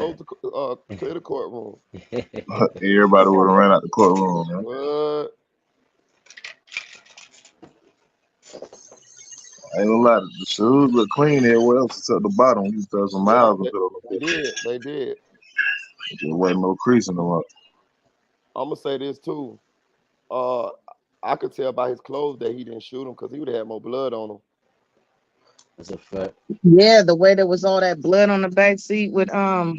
clear the courtroom. Everybody would have ran out the courtroom, man. What? I ain't gonna lie, the shoes look clean everywhere else except the bottom. You throw some miles into them. They did. Just wasn't no crease in them up. I'm gonna say this too. I could tell by his clothes that he didn't shoot him because he would have had more blood on him. That's a fact. Yeah, the way there was all that blood on the back seat with where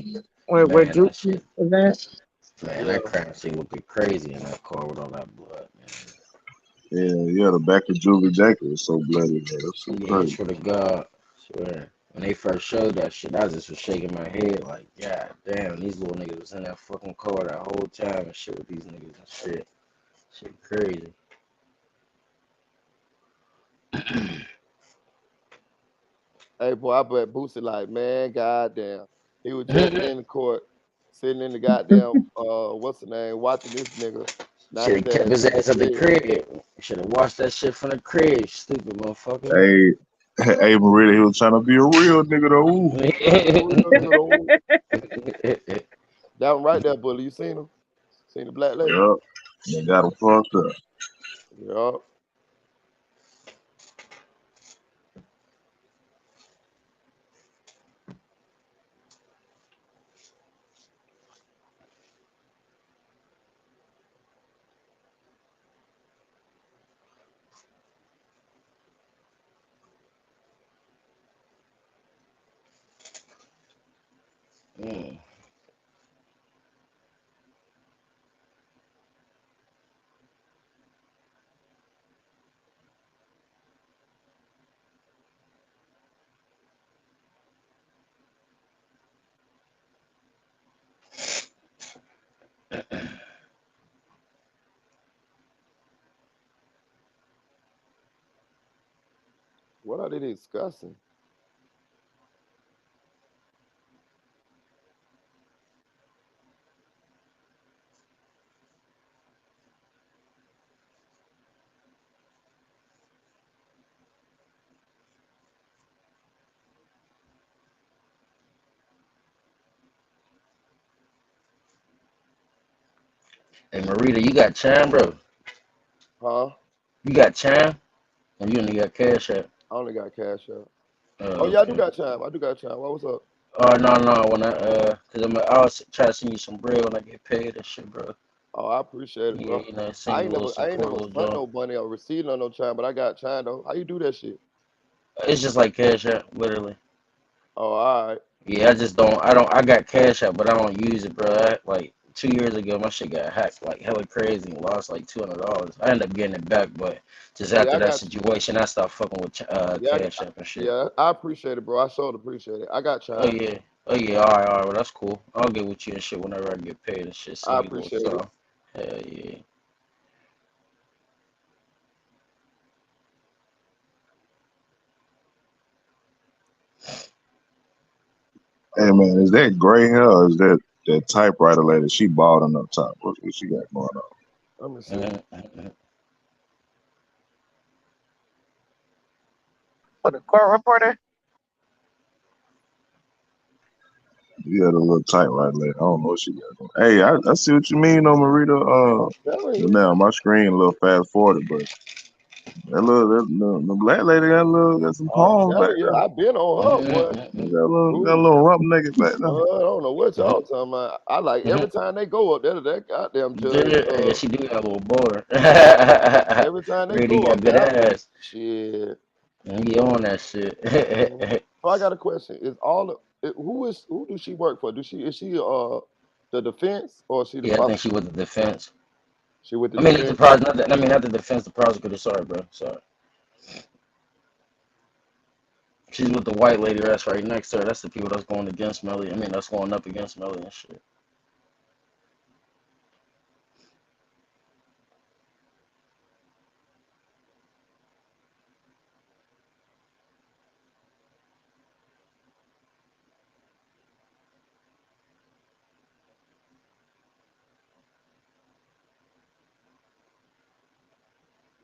Man, that Juicy shit. was at. Man, that crime scene would be crazy in that car with all that blood, man. Yeah, the back of Juvie jacket was so bloody, man. That's so Yeah, crazy. swear to God. Swear. When they first showed that shit, I just was shaking my head like, God damn, these little niggas was in that fucking car that whole time and shit with these niggas and shit. Shit crazy. Hey boy, I bet Boosie like, man, goddamn. He was just in the court, sitting in the goddamn what's the name, watching this nigga. Now Should his have kept ass his in ass at the jail. crib. Should have watched that shit from the crib, stupid motherfucker. Hey, Hey, Marita, he was trying to be a real nigga though. Ooh. Real nigga though. That one right there, bully. You seen him? Seen the black lady? Yup. They got him fucked up. Yup. Mm. What are they discussing? Hey, Marita, you got Chime, bro? Huh? You got Chime? Or you only got Cash App? I only got cash out. Oh, Oh yeah, I do okay. got time. I do got time. What was up? Oh, no, no. When cause I'll try to send you some bread when I get paid and shit, bro. Oh, I appreciate it, Yeah, bro. you know, send you a little I ain't support, never little spent joint. no money or received no time, but I got time though. How you do that shit? It's just like Cash App, literally. Oh, all right. Yeah, I got Cash App, but I don't use it, bro. Like 2 years ago, my shit got hacked like hella crazy and lost like $200. I ended up getting it back, but just Yeah, after I that got. situation, I stopped fucking with Yeah, Cash App and shit. yeah. I appreciate it, bro. I sure appreciate it. I got Oh time. yeah, oh yeah, all right, well that's cool. I'll get with you and shit whenever I get paid and shit. I Send you a little appreciate it. something. Hell yeah. Hey man, is that gray hair or is that typewriter lady? She balding up top. What she got going on? Let me see. Mm-hmm. For the court reporter. Yeah, the little typewriter lady. I don't know what she got going. Hey, I see what you mean, though, Marita. Telling But you. now my screen a little fast forwarded, but the black lady got some I'm palms back telling you, there. I've been on her, boy. Got a Ooh. little rump naked back there. I don't know what y'all talking about. I like every time they go up there to that goddamn judge. Yeah, she do got a little border. Every time they Really go got up good there, I be ass. shit. And he on that shit. So I got a question. Is all who does she work for? Is she the defense or is she the Yeah, I think she prosecutor? with the defense. She with the I mean, not the defense. pros, not the, I mean, not the defense, the prosecutor. Sorry, bro. Sorry. She's with the white lady that's right next to her. That's the people that's going against Melly. I mean, that's going up against Melly and shit.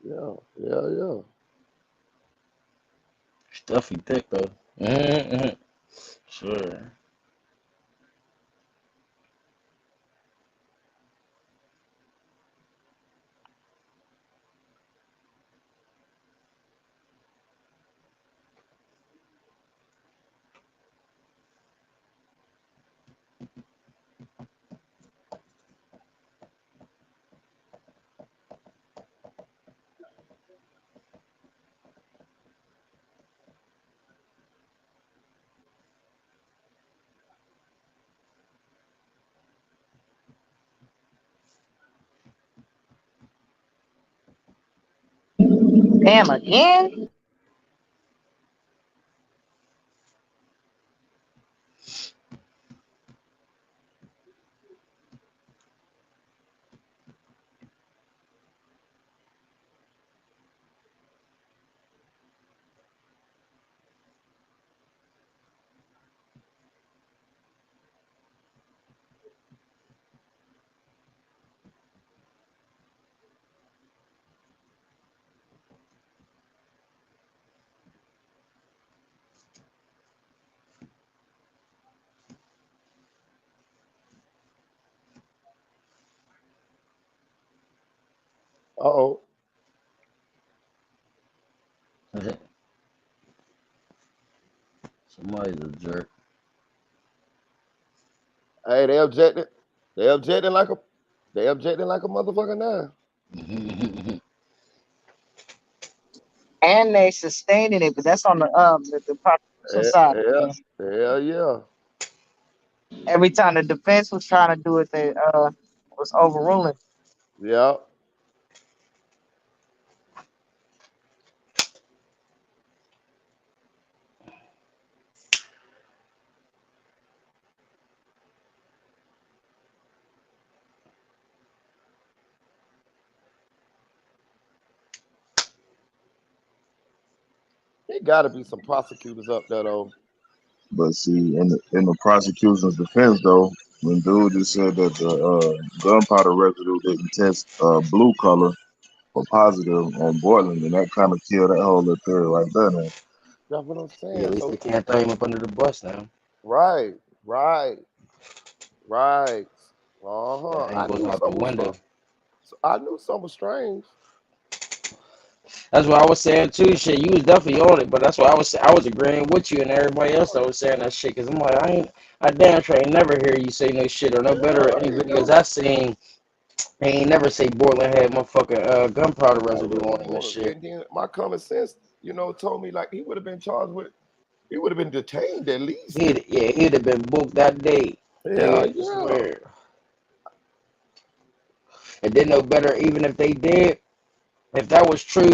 Yeah, yeah, yeah. Stuffy thick though. Mm-hmm. Sure. Damn again. Uh-oh. Somebody's a jerk. Hey, they objected. They objected like a motherfucker now. And they sustaining it, but that's on the prosecution side. Hell yeah. Every time the defense was trying to do it, they was overruling. Yeah. There got to be some prosecutors up there though. But see, in the prosecution's defense, though, when dude just said that the gunpowder residue didn't test blue color for positive on Portland, and that kind of killed that whole little theory right there. Man. That's what I'm Yeah, saying. at least they can't throw him up under the bus now. Right. Uh-huh. That goes out the window. I knew something was strange. That's what I was saying too. Shit, you was definitely on it, but that's why I was agreeing with you and everybody else that was saying that shit. Cause I'm like, I damn sure ain't never hear you say no shit or no better. Any videos I seen, they ain't never say Portland had motherfucking gunpowder residue on him and shit. And then my common sense, told me like he would have been charged with. He would have been detained at least. He'd have been booked that day. Yeah. Swear. And then no better, even if they did, if that was true,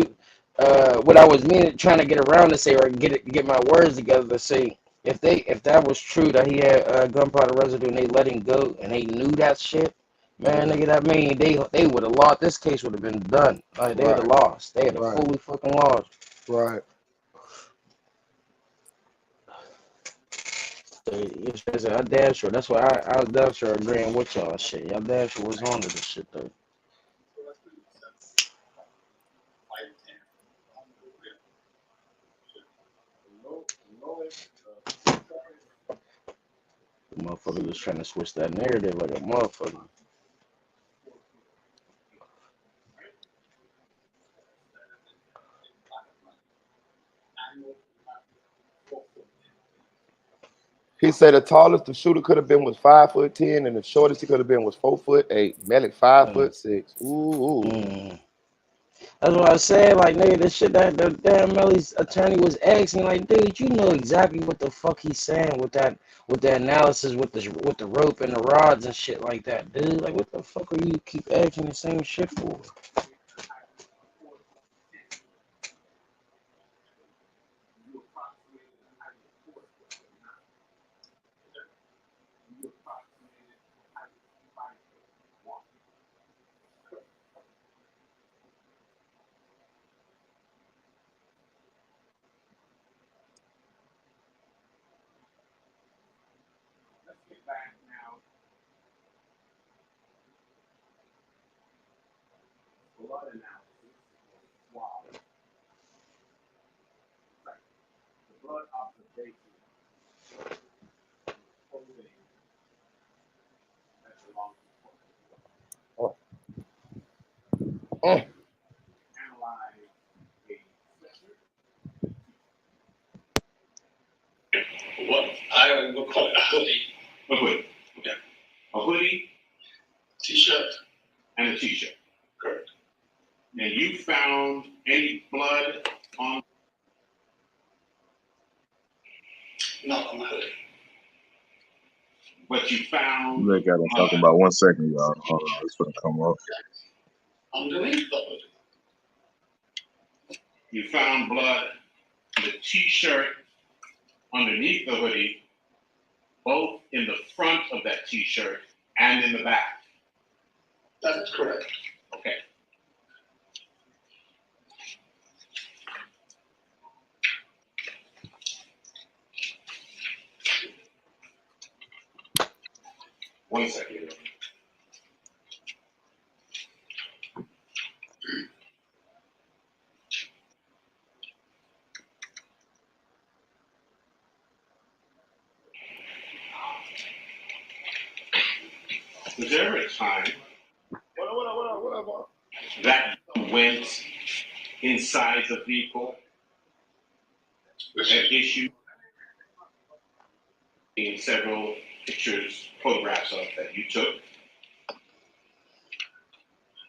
what I was trying to get around to say or get my words together to say, if that was true that he had gunpowder residue and they let him go and they knew that shit, man, nigga, that mean they would have lost. This case would have been done. Like they would have lost. They had fully fucking lost. Right. So, I damn sure. That's why I was damn sure agreeing with y'all shit. Y'all damn sure was on to this shit though. The motherfucker was trying to switch that narrative like a motherfucker. He said the tallest the shooter could have been was 5'10", and the shortest he could have been was 4'8". Melly 5'6". Ooh. That's what I said. Like, nigga, this shit that the damn Melly's attorney was asking, like, dude, you know exactly what the fuck he's saying with the analysis with the rope and the rods and shit like that, dude. Like, what the fuck are you keep asking the same shit for? What I would call it a hoodie. A hoodie. Okay. A hoodie, t-shirt, and a t-shirt. Correct. And you found any blood on? Not on the hoodie. But you found. Look at him talking about 1 second, y'all. Hold on, it's gonna come up. Underneath the hoodie. You found blood on the t-shirt underneath the hoodie, both in the front of that t-shirt and in the back. That is correct. Okay. One second. Was there ever a time What up? that went inside the vehicle and issued in several pictures, photographs of that you took.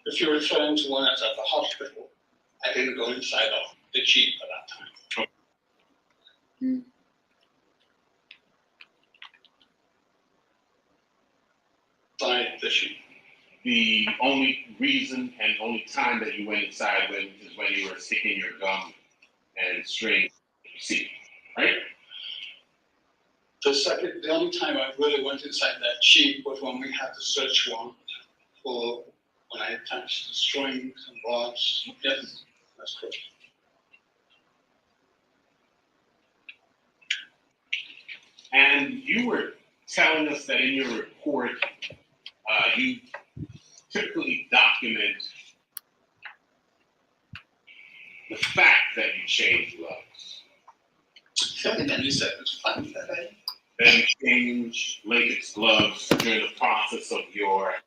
If you're referring to one that's at the hospital, I didn't go inside of the Jeep at that time. Inside the Jeep. The only reason and only time that you went inside is when you were sticking your gum and string seat, right? The only time I really went inside that Jeep was when we had the search warrant for when I attached the strings and rods. Yes, that's correct. And you were telling us that in your report, you typically document the fact that you changed gloves. Something that you said was funny that I. That you change latex gloves during the process of your.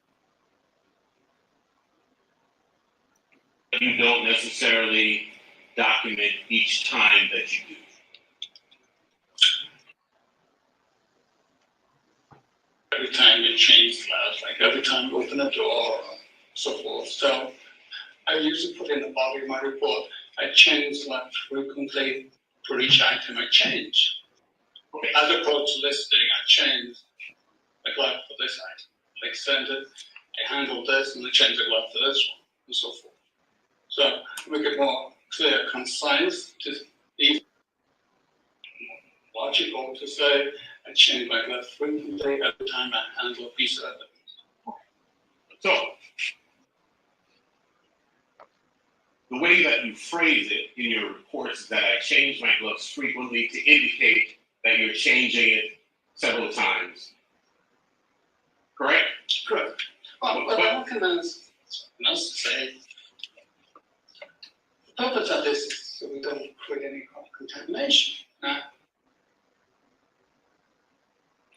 You don't necessarily document each time that you do. Every time you change gloves, like every time you open a door, so forth. So I usually put in the body of my report. I change gloves frequently for each item I change. As opposed to listing, I change the glove for this item. Like send it, I handle this, and I change the glove for this one, and so forth. So make it more clear, concise, just easy, logical to say, I change my glove frequently every time I handle a piece of evidence. So, the way that you phrase it in your reports is that I change my gloves frequently to indicate that you're changing it several times. Correct? Correct. Well, but I recognize enough to say the purpose of this is so we don't create any contamination.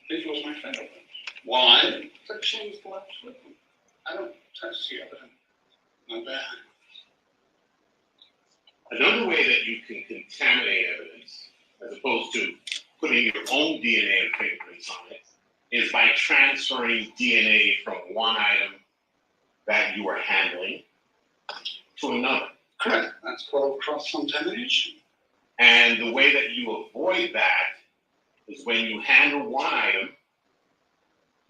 This was my favorite. Why? I change the gloves frequently. I don't touch the evidence. Not bad. Another way that you can contaminate evidence, as opposed to putting your own DNA and fingerprints on it, is by transferring DNA from one item that you are handling to another. Correct. That's called cross-contamination. And the way that you avoid that is when you handle one item,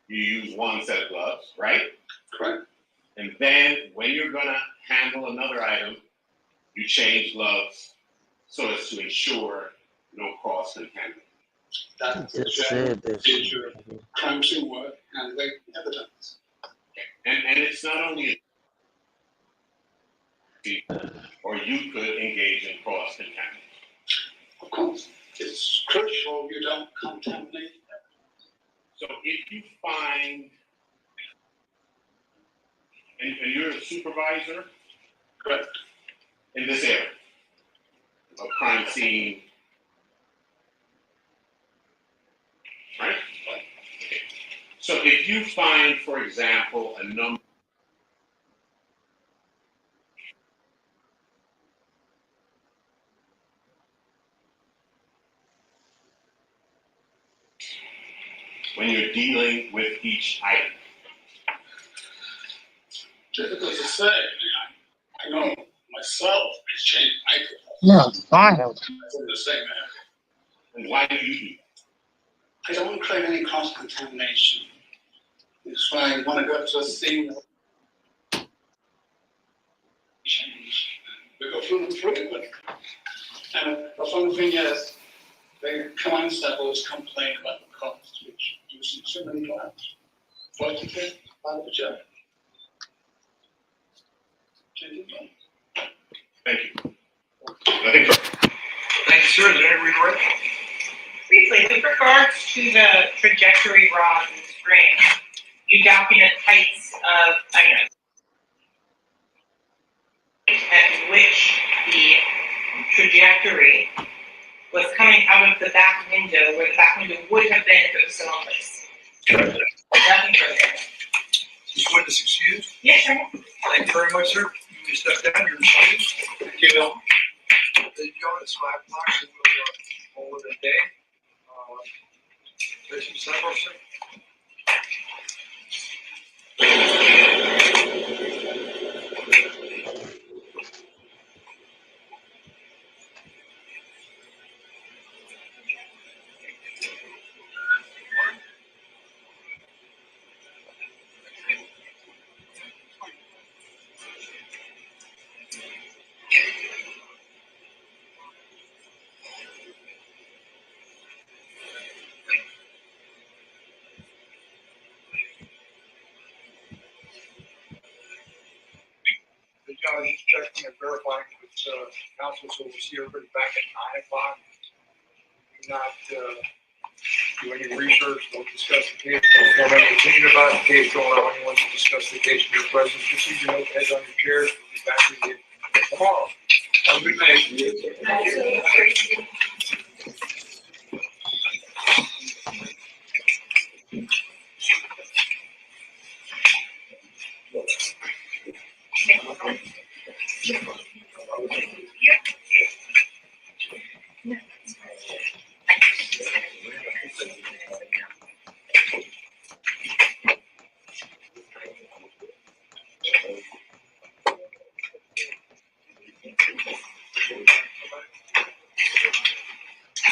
you use one set of gloves, right? Correct. And then when you're going to handle another item, you change gloves so as to ensure no cross-contamination. That Just said this. is your crime scene work and the evidence. And it's not only or you could engage in cross-contamination. Of course, it's crucial you don't contaminate. So if you find, and you're a supervisor, correct, in this area of crime scene, right? Okay. So if you find, for example, a number when you're dealing with each item? Difficult to say. I know myself, I changed my gloves. No, fine. That's in the same area. And why do you do that? I don't want to create any cross-contamination. That's why I want to go to a scene that change. We go through them frequently. And the funny thing is, the command staff always complain about the cost, which using so many gloves. What you get out of the job? Thank you. I think so. Thank you, sir. Is there any redirect? Briefly, with regards to the trajectory rods and springs, you document heights of items at which the trajectory was coming out of the back window, where the back window would have been if it was still in place. Correct. Nothing further. Is witness excused? Yes, sir. Thank you very much, sir. You step down, you're excused. Thank you, Bill. There you go. It's 5 o'clock, so we'll hold it a day. Tracy, several, sir. The judge is checking and verifying with counsel, so we'll see everybody back at 9 o'clock. Do not do any research, don't discuss the case, don't have any opinion about the case, don't allow anyone to discuss the case in your presence. Just leave your notepads on your chairs. We'll be back with you tomorrow. Have a good night.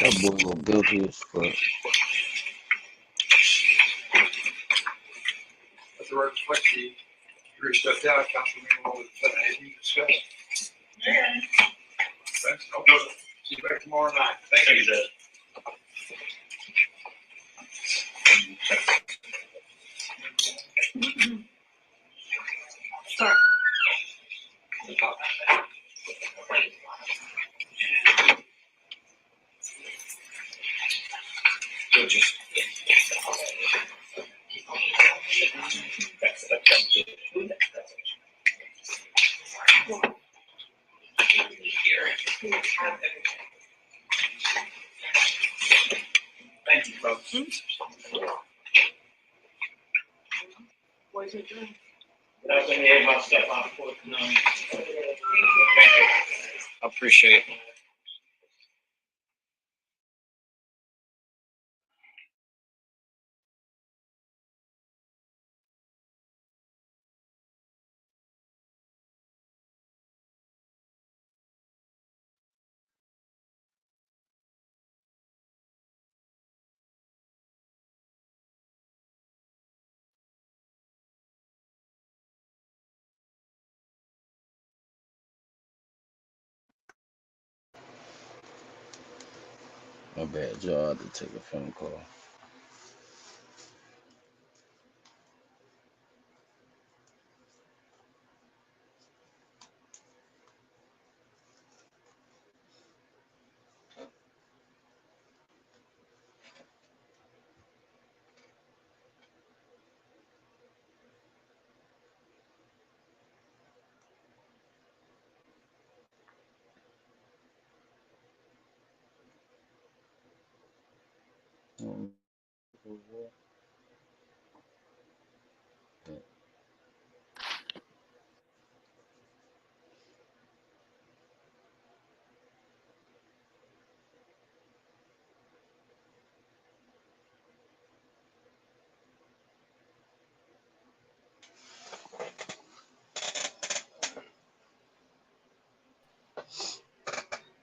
That boy look guilty as fuck. Let the record reflect the jury stepped out, Councilman Will anything to discuss. Thanks. No, no. See you back tomorrow night. Thank you, Judge. Sorry. Thank you, folks. What is it doing? That's when you have my stuff on for tonight. I appreciate it. My bad, y'all. I had to take a phone call.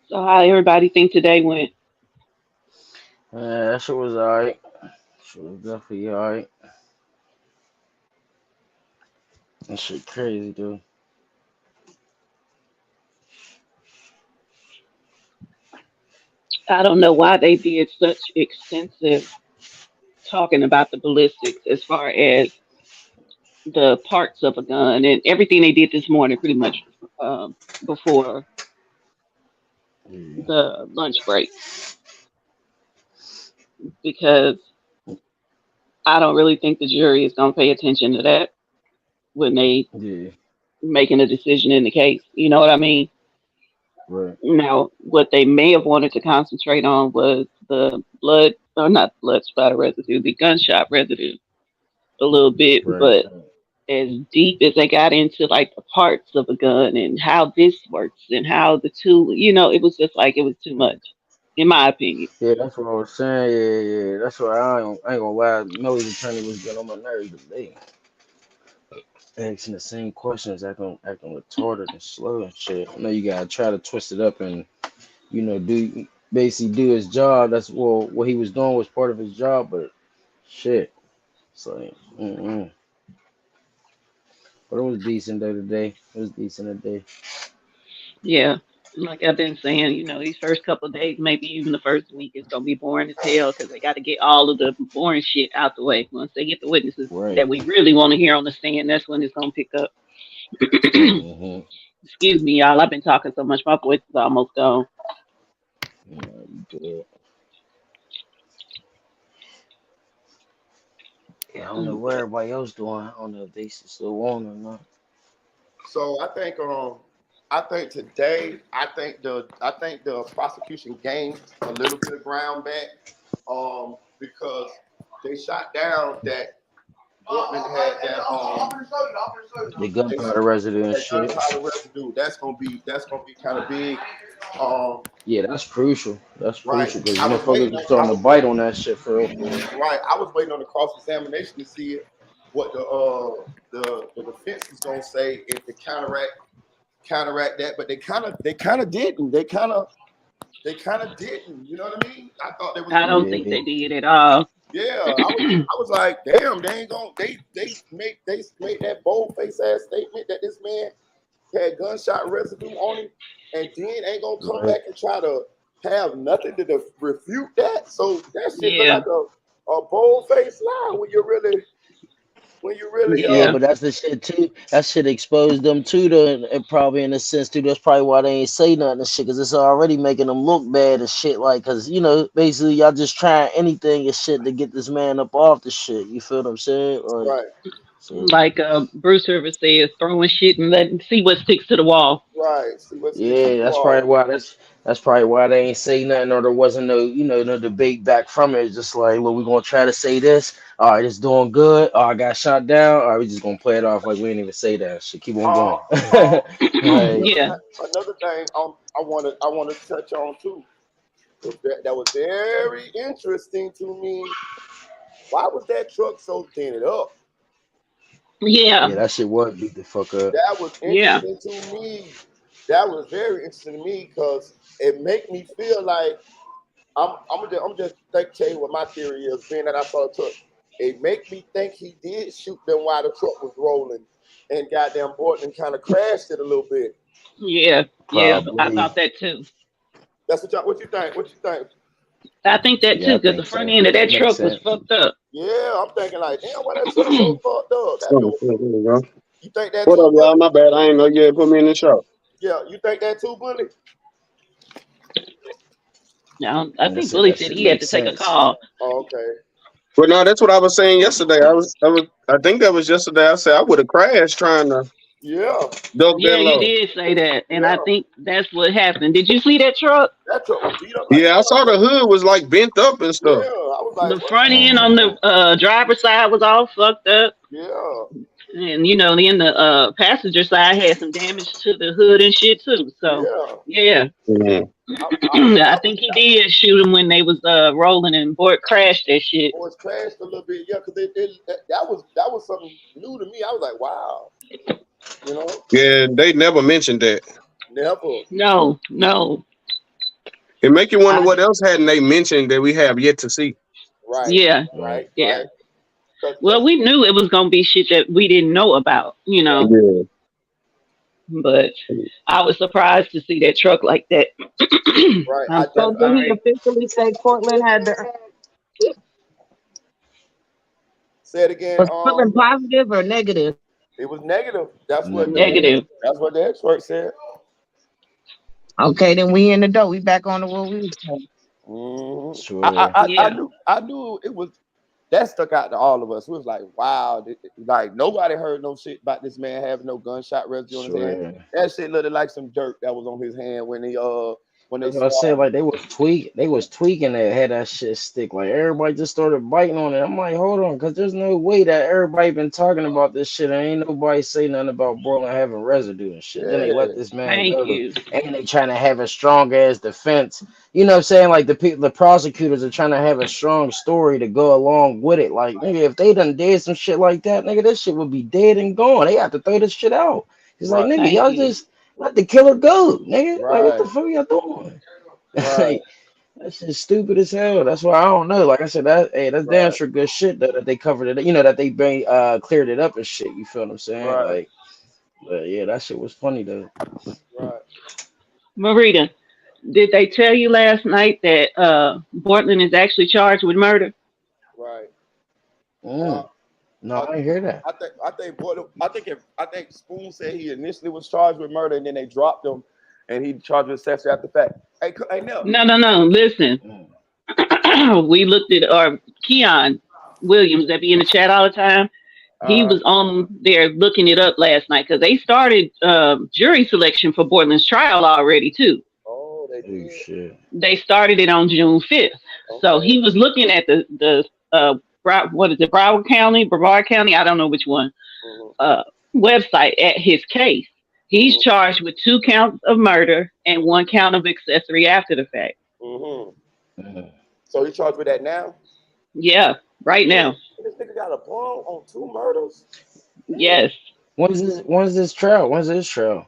So how everybody think today went? Yeah, that shit was alright. Shit was definitely alright. That shit crazy, dude. I don't know why they did such extensive talking about the ballistics as far as the parts of a gun and everything they did this morning, pretty much before Yeah. the lunch break, because I don't really think the jury is going to pay attention to that when they Yeah. making a decision in the case. You know what I mean? Right. Now, what they may have wanted to concentrate on was the blood, or not blood spatter residue, the gunshot residue a little bit, Right. but as deep as they got into like the parts of a gun and how this works and how the two, it was just like it was too much, in my opinion. Yeah, that's what I was saying. Yeah. That's why I ain't gonna lie. Melly's attorney was getting on my nerves today. Asking the same questions, acting retarded and slow and shit. I know you gotta try to twist it up and do basically do his job. That's what he was doing was part of his job, but shit. It's like, but it was decent though today. It was decent today. Yeah. Like I've been saying, these first couple of days, maybe even the first week, is gonna be boring as hell because they got to get all of the boring shit out the way. Once they get the witnesses Right. that we really want to hear on the stand, that's when it's gonna pick up. Mm-hmm. Excuse me, y'all. I've been talking so much, my voice is almost gone. Yeah, you good. Yeah, I don't know what everybody else doing. I don't know if they still on or not. So I think today I think the prosecution gained a little bit of ground back because they shot down that Portland had The gunpowder residue and that shit. gunpowder residue. That's gonna be kind of big. Yeah, that's crucial. That's Right. crucial because I was motherfuckers waiting. are starting to bite on that shit for real. Right. I was waiting on the cross examination to see what the defense was gonna say if to counteract that, but they kind of didn't. They kind of didn't. You know what I mean? I thought they was I gonna. don't think they did at all. Yeah, I was like, damn, they ain't gonna they make that bold face ass statement that this man had gunshot residue on him, and then ain't gonna come Right. back and try to have nothing to refute that. So that shit look Yeah. like a bold face lie when you really Yeah, but that's the shit too. That shit exposed them too, though, and probably in a sense too. That's probably why they ain't say nothing and shit, because it's already making them look bad and shit. Like, cause basically y'all just trying anything and shit to get this man up off the shit. You feel what I'm saying? Like, right. So, Like Bruce Rivers says, throwing shit and letting see what sticks to the wall. Right. See what sticks to yeah, the that's wall. probably why that's probably why they ain't say nothing, or there wasn't no debate back from it. It's just like, look, we're gonna try to say this. All right, it's doing good. Oh, I got shot down. All right, we just gonna play it off like we didn't even say that shit. Keep on going. Like, Yeah. Another thing I want to touch on too. That was very interesting to me. Why was that truck so dented up? Yeah. yeah, that shit was beat the fuck up. That was Yeah. interesting to me. That was very interesting to me because it make me feel like I'm just tell you what my theory is. Being that I saw the truck, it make me think he did shoot them while the truck was rolling, and goddamn Borton kind of crashed it a little bit. Yeah. Yeah. I Probably. thought that too. That's what you think. What you think? I think that Yeah, too, I because the think front so. end of that Makes truck was sense. fucked up. Yeah, I'm thinking like, damn, why that truck so fucked up? That There joke, you go. you think that What too, up, Bully? y'all? My bad. I ain't know you had put me in the show. Yeah, you think that too, Bully? Now, I And I think said Bully that said shit he had makes to take a sense. call. Oh, okay. Well, no, that's what I was saying yesterday. I think that was yesterday. I said I would have crashed trying to Yeah. duck Yeah, that you low. did say that, and I Yeah. think that's what happened. Did you see that truck? That truck was beat up like Yeah, I saw the hood was like bent up and yeah. stuff. I was The like, what? front end on the driver's side was all fucked up, Yeah. and then the passenger side had some damage to the hood and shit too. So Yeah. yeah, I think he did shoot him when they was rolling and Bort crashed that shit. Or it's crashed a little bit, yeah, because that was something new to me. I was like, wow, you know, Yeah, they never mentioned that. never. No. It make you wonder what else hadn't they mentioned that we have yet to see. Right. Yeah. Right. Yeah. Right. Well, we knew it was gonna be shit that we didn't know about, Yeah. But I was surprised to see that truck like that. Right. I'm So so did he sorry. officially say Portland had the Say it again. was Portland positive or negative? It was negative. That's what Negative. the expert said. Okay, then we in the dough. We back on the what we was doing. Mm-hmm. Yeah. I knew it was that stuck out to all of us. It was like, wow, like nobody heard no shit about this man having no gunshot residue on his hand. Swear. That shit looked like some dirt that was on his hand when when they That's what I said. started. Like they was tweaking that, had that shit stick. Like everybody just started biting on it. I'm like, hold on, because there's no way that everybody been talking about this shit and ain't nobody say nothing about Borland having residue and shit. Then they let Yeah, this man Thank go, you. and they trying to have a strong ass defense. You know what I'm saying? Like the prosecutors are trying to have a strong story to go along with it. Like nigga, if they done did some shit like that, nigga, this shit would be dead and gone. They have to throw this shit out. It's like right, nigga, Thank y'all you. just let the killer go, nigga. Like what the right, fuck y'all doing? right, Like that shit's stupid as hell. That's why I don't know. Like I said, that's damn right, sure good shit though that they covered it. You know that they been cleared it up and shit. You feel what I'm saying? right, Like, but yeah, that shit was funny though. right. Marita, did they tell you last night that Bortland is actually charged with murder? Right. Uh, Mm. No, I, I didn't hear that. I think Spoon said he initially was charged with murder, and then they dropped him, and he charged with sex after the fact. Hey, Nell. No, no, no. Listen, we looked at Keon Williams that be in the chat all the time. He Uh, was on there looking it up last night because they started jury selection for Bortland's trial already too. oh, they Oh did. shit. They started it on June 5th. So Okay. he was looking at what is it, Brevard County? I don't know which one. Mm-hmm. Website at his case. He's Mm-hmm. charged with 2 counts of murder and 1 count of accessory after the fact. Mm-hmm. Mm. So he charged with that now? Yeah, right now. This nigga got a ball on 2 murders? Yes. When's this trial? When's this trial?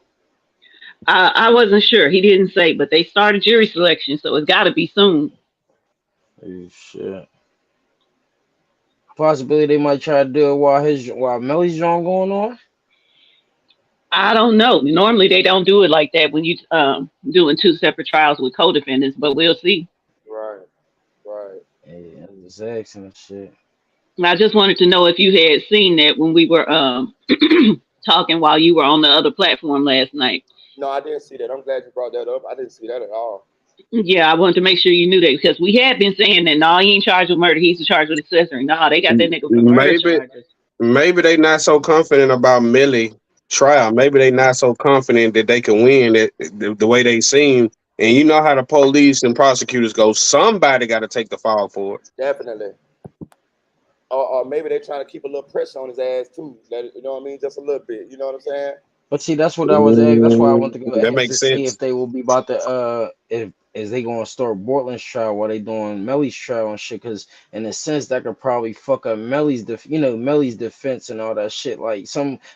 I wasn't sure. He didn't say, but they started jury selection, so it's got to be soon. Oh shit. Possibility they might try to do it while Melly's drawing going on. I don't know. Normally they don't do it like that when you doing 2 separate trials with co-defendants, but we'll see. Right, right. Yeah, that's excellent shit. I just wanted to know if you had seen that when we were talking while you were on the other platform last night. No, I didn't see that. I'm glad you brought that up. I didn't see that at all. Yeah, I wanted to make sure you knew that because we had been saying that no, he ain't charged with murder. He's charged with accessory. No, they got that nigga for murder charges. Maybe they not so confident about Millie trial. Maybe they not so confident that they can win it the way they seem. And you know how the police and prosecutors go. Somebody got to take the fall for it. Definitely. Or maybe they're trying to keep a little pressure on his ass too. You know what I mean? Just a little bit. You know what I'm saying? But see, that's what I was asking. That's why I want to go That ask to makes see sense. if they will be about to if is they gonna start Bortland's trial while they doing Melly's trial and shit. Because in a sense, that could probably fuck up Melly's Melly's defense and all that shit. Like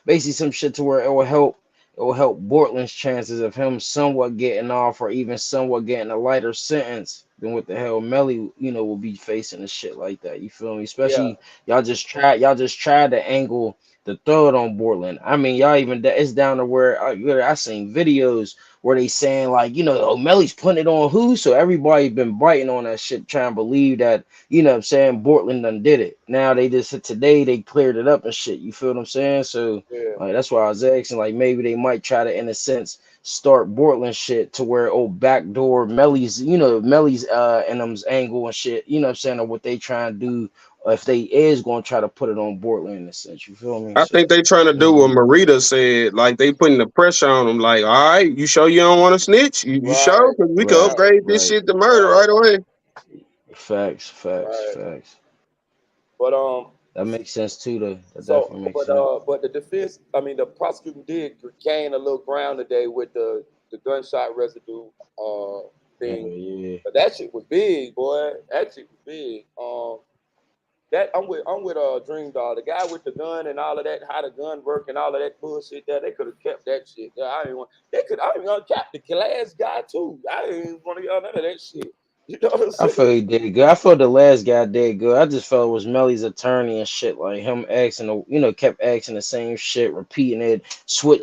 basically some shit to where it will help Bortland's chances of him somewhat getting off or even somewhat getting a lighter sentence than what the hell Melly will be facing and shit like that. You feel me? Especially y'all just tried to angle the throw it on Bortland. I mean, y'all even it's down to where I seen videos where they saying like, oh, Melly's putting it on who? So everybody been biting on that shit, trying to believe that, what I'm saying, Bortland done did it. Now they just said today they cleared it up and shit. You feel what I'm saying? So like that's why I was asking, like maybe they might try to, in a sense, start Bortland shit to where backdoor Melly's, Melly's and them's angle and shit, what I'm saying, or what they trying to do. If they is going to try to put it on Bortland in a sense, you feel me? I think they trying to do what Marita said. Like they putting the pressure on them. Like, all right, you sure you don't want to snitch? You sure? Because we could upgrade this shit to murder right away. Facts. But that makes sense too. Though that definitely makes sense. But the defense, I mean, the prosecutor did gain a little ground today with the gunshot residue thing. Yeah. But that shit was big, boy. That shit was big. That I'm with Dream Dog, the guy with the gun and all of that, how the gun work and all of that bullshit there. They could have kept that shit. I didn't want to cap the glass guy too. I didn't want to get none of that shit. You know what I'm saying? I feel he did good. I felt the last guy did good. I just felt it was Melly's attorney and shit, like him asking, kept asking the same shit, repeating it,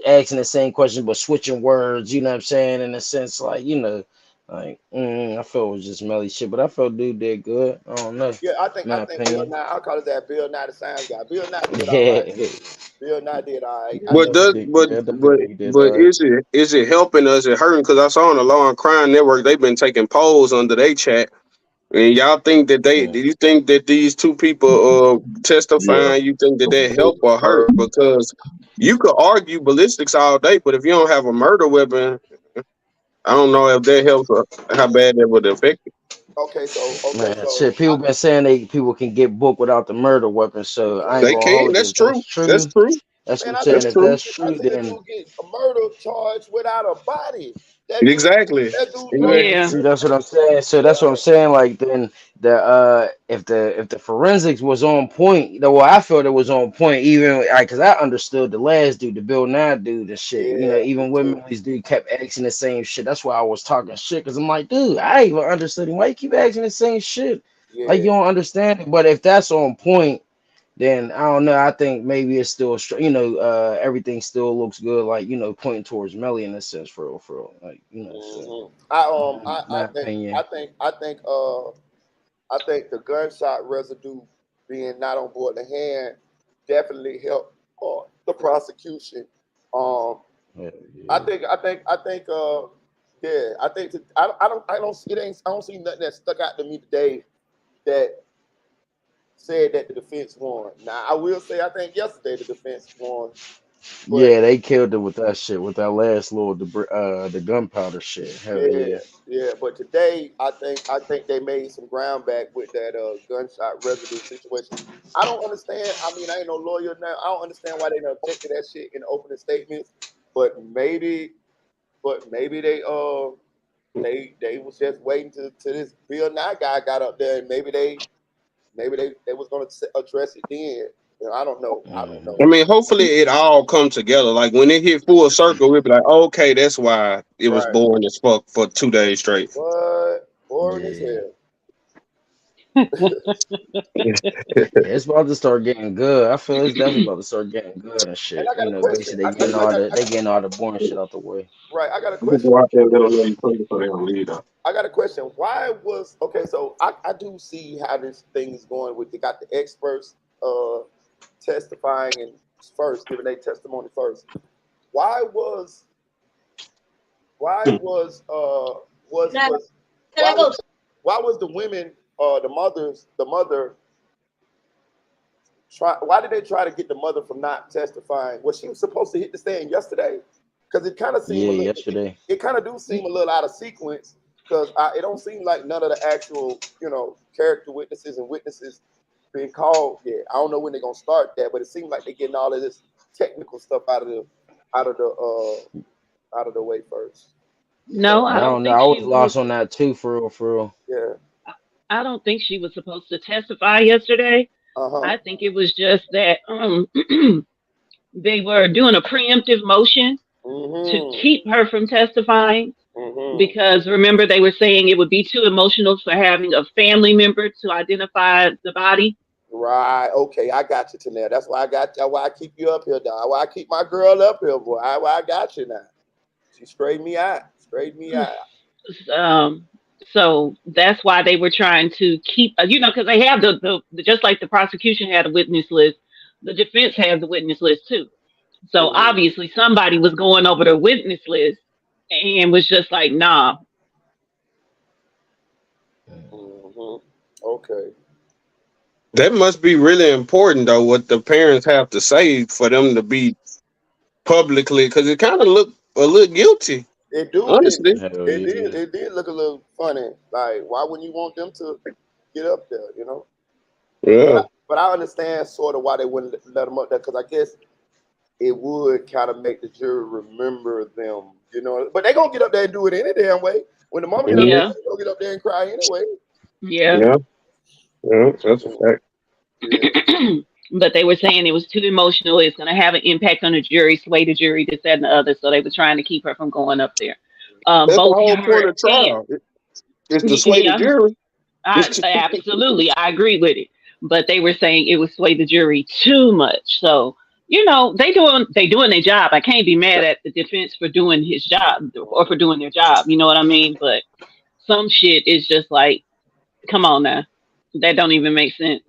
asking the same question, but switching words. You know what I'm saying? In a sense, like I felt it was just Melly shit, but I felt dude did good. I don't know. Yeah, I think Bill Nye. I'll call it that. Bill Nye the Science Guy. Bill Nye did all right. Bill Nye did all right. But is it helping us? Is it hurting? Because I saw on the Law and Crime Network they've been taking polls under their chat. And y'all think that do you think that these 2 people testifying, you think that they help or hurt? Because you could argue ballistics all day, but if you don't have a murder weapon, I don't know if that helps or how bad that would affect it. Okay, Man, shit, people been saying people can get booked without the murder weapon, so I ain't They gonna can. hold you. That's If that's true. That's true, true. that's what man, I'm I saying. seen That's If a true. that's dude, I true, seen a then dude get a murder charge without a body. That dude, Exactly. that dude drove Exactly. Yeah. see, that's what I'm saying. So that's what I'm saying. Like then if the forensics was on point, well, I felt it was on point. Even because I understood the last dude, the Bill Nye dude, and shit. Yeah, me Even too. when these dude kept asking the same shit. That's why I was talking shit. Because I'm like, dude, I even understood him. Why you keep asking the same shit? Like Yeah, you don't understand it. But if that's on point, then I don't know. I think maybe it's still, everything still looks good. Like pointing towards Melly in a sense, for real. Like so my opinion. I think the gunshot residue being not on board the hand definitely helped the prosecution. Um, Yeah, I yeah. think, I think, I think, yeah, I think I don't see it ain't I don't see nothing that stuck out to me today that said that the defense won. Now I will say I think yesterday the defense won, but Yeah, they killed it with that shit, with that last little the gunpowder shit. Hell yeah, yeah. yeah. But today I think they made some ground back with that gunshot residue situation. I don't understand. I mean, I ain't no lawyer now. I don't understand why they done objected that shit in the opening statements. But maybe they was just waiting to this Bill Nye guy got up there, and maybe they was gonna address it then. You know, I don't know. I don't know. I mean, hopefully it all come together. Like when it hit full circle, we'll be like, okay, that's why it was Right. boring as fuck for 2 days straight. What? Boring as Yeah. hell. Yeah, it's about to start getting good. I feel it's definitely about to start getting good and And shit. I got a question. Basically they getting all the boring shit out the way. Right. I got a You can question. go out there and let them know you playing so they don't leave though. I got a question. Why was okay? So I do see how this thing is going. With they got the experts testifying and first giving their testimony first. Why was was Now, was can I why go? was why was the women the mother why did they try to get the mother from not testifying? Was she supposed to hit the stand yesterday? Because it kind of seemed Yeah, a little yesterday. it kind of do seem a little out of sequence because it don't seem like none of the actual character witnesses and witnesses being called yet. I don't know when they're gonna start that, but it seems like they're getting all of this technical stuff out of the out of the way first. No, So I I don't don't know. think I was she was. lost on that too, for real, for real. yeah, I don't think she was supposed to testify yesterday. uh-huh. I think it was just that they were doing a preemptive motion to Mm-hmm. keep her from testifying Mm-hmm. because remember they were saying it would be too emotional for having a family member to identify the body. Right. Okay, I got you, Tanel. That's why I keep you up here, dog. Why I keep my girl up here, boy. Why I got you now. She straightened me out. Straightened me out. Um, so that's why they were trying to keep, because they have just like the prosecution had a witness list, the defense has a witness list too. So Mm-hmm. obviously somebody was going over the witness list and was just like, nah. Mm-hmm. Okay. That must be really important though, what the parents have to say for them to be publicly, because it kind of looked a little guilty, It do did honestly. Hell it did yeah. it did look a little funny. Like, why wouldn't you want them to get up there? But Yeah. I understand sort of why they wouldn't let them up there because I guess it would kind of make the jury remember them. But they gonna get up there and do it any damn way. When the mama get up there, Mhm. Yeah, they gonna get up there and cry anyway. yeah. Yeah. Yeah. That's a fact. Yeah. But they were saying it was too emotional. It's going to have an impact on the jury, sway the jury, this, that, and the other. So they were trying to keep her from going up there. That's the Both whole her point of and trial. It's to sway the yeah, jury. absolutely, I agree with it. But they were saying it would sway the jury too much. So they doing their job. I can't be mad at the defense for doing his job or for doing their job. You know what I mean? But some shit is just like, come on now, that don't even make sense.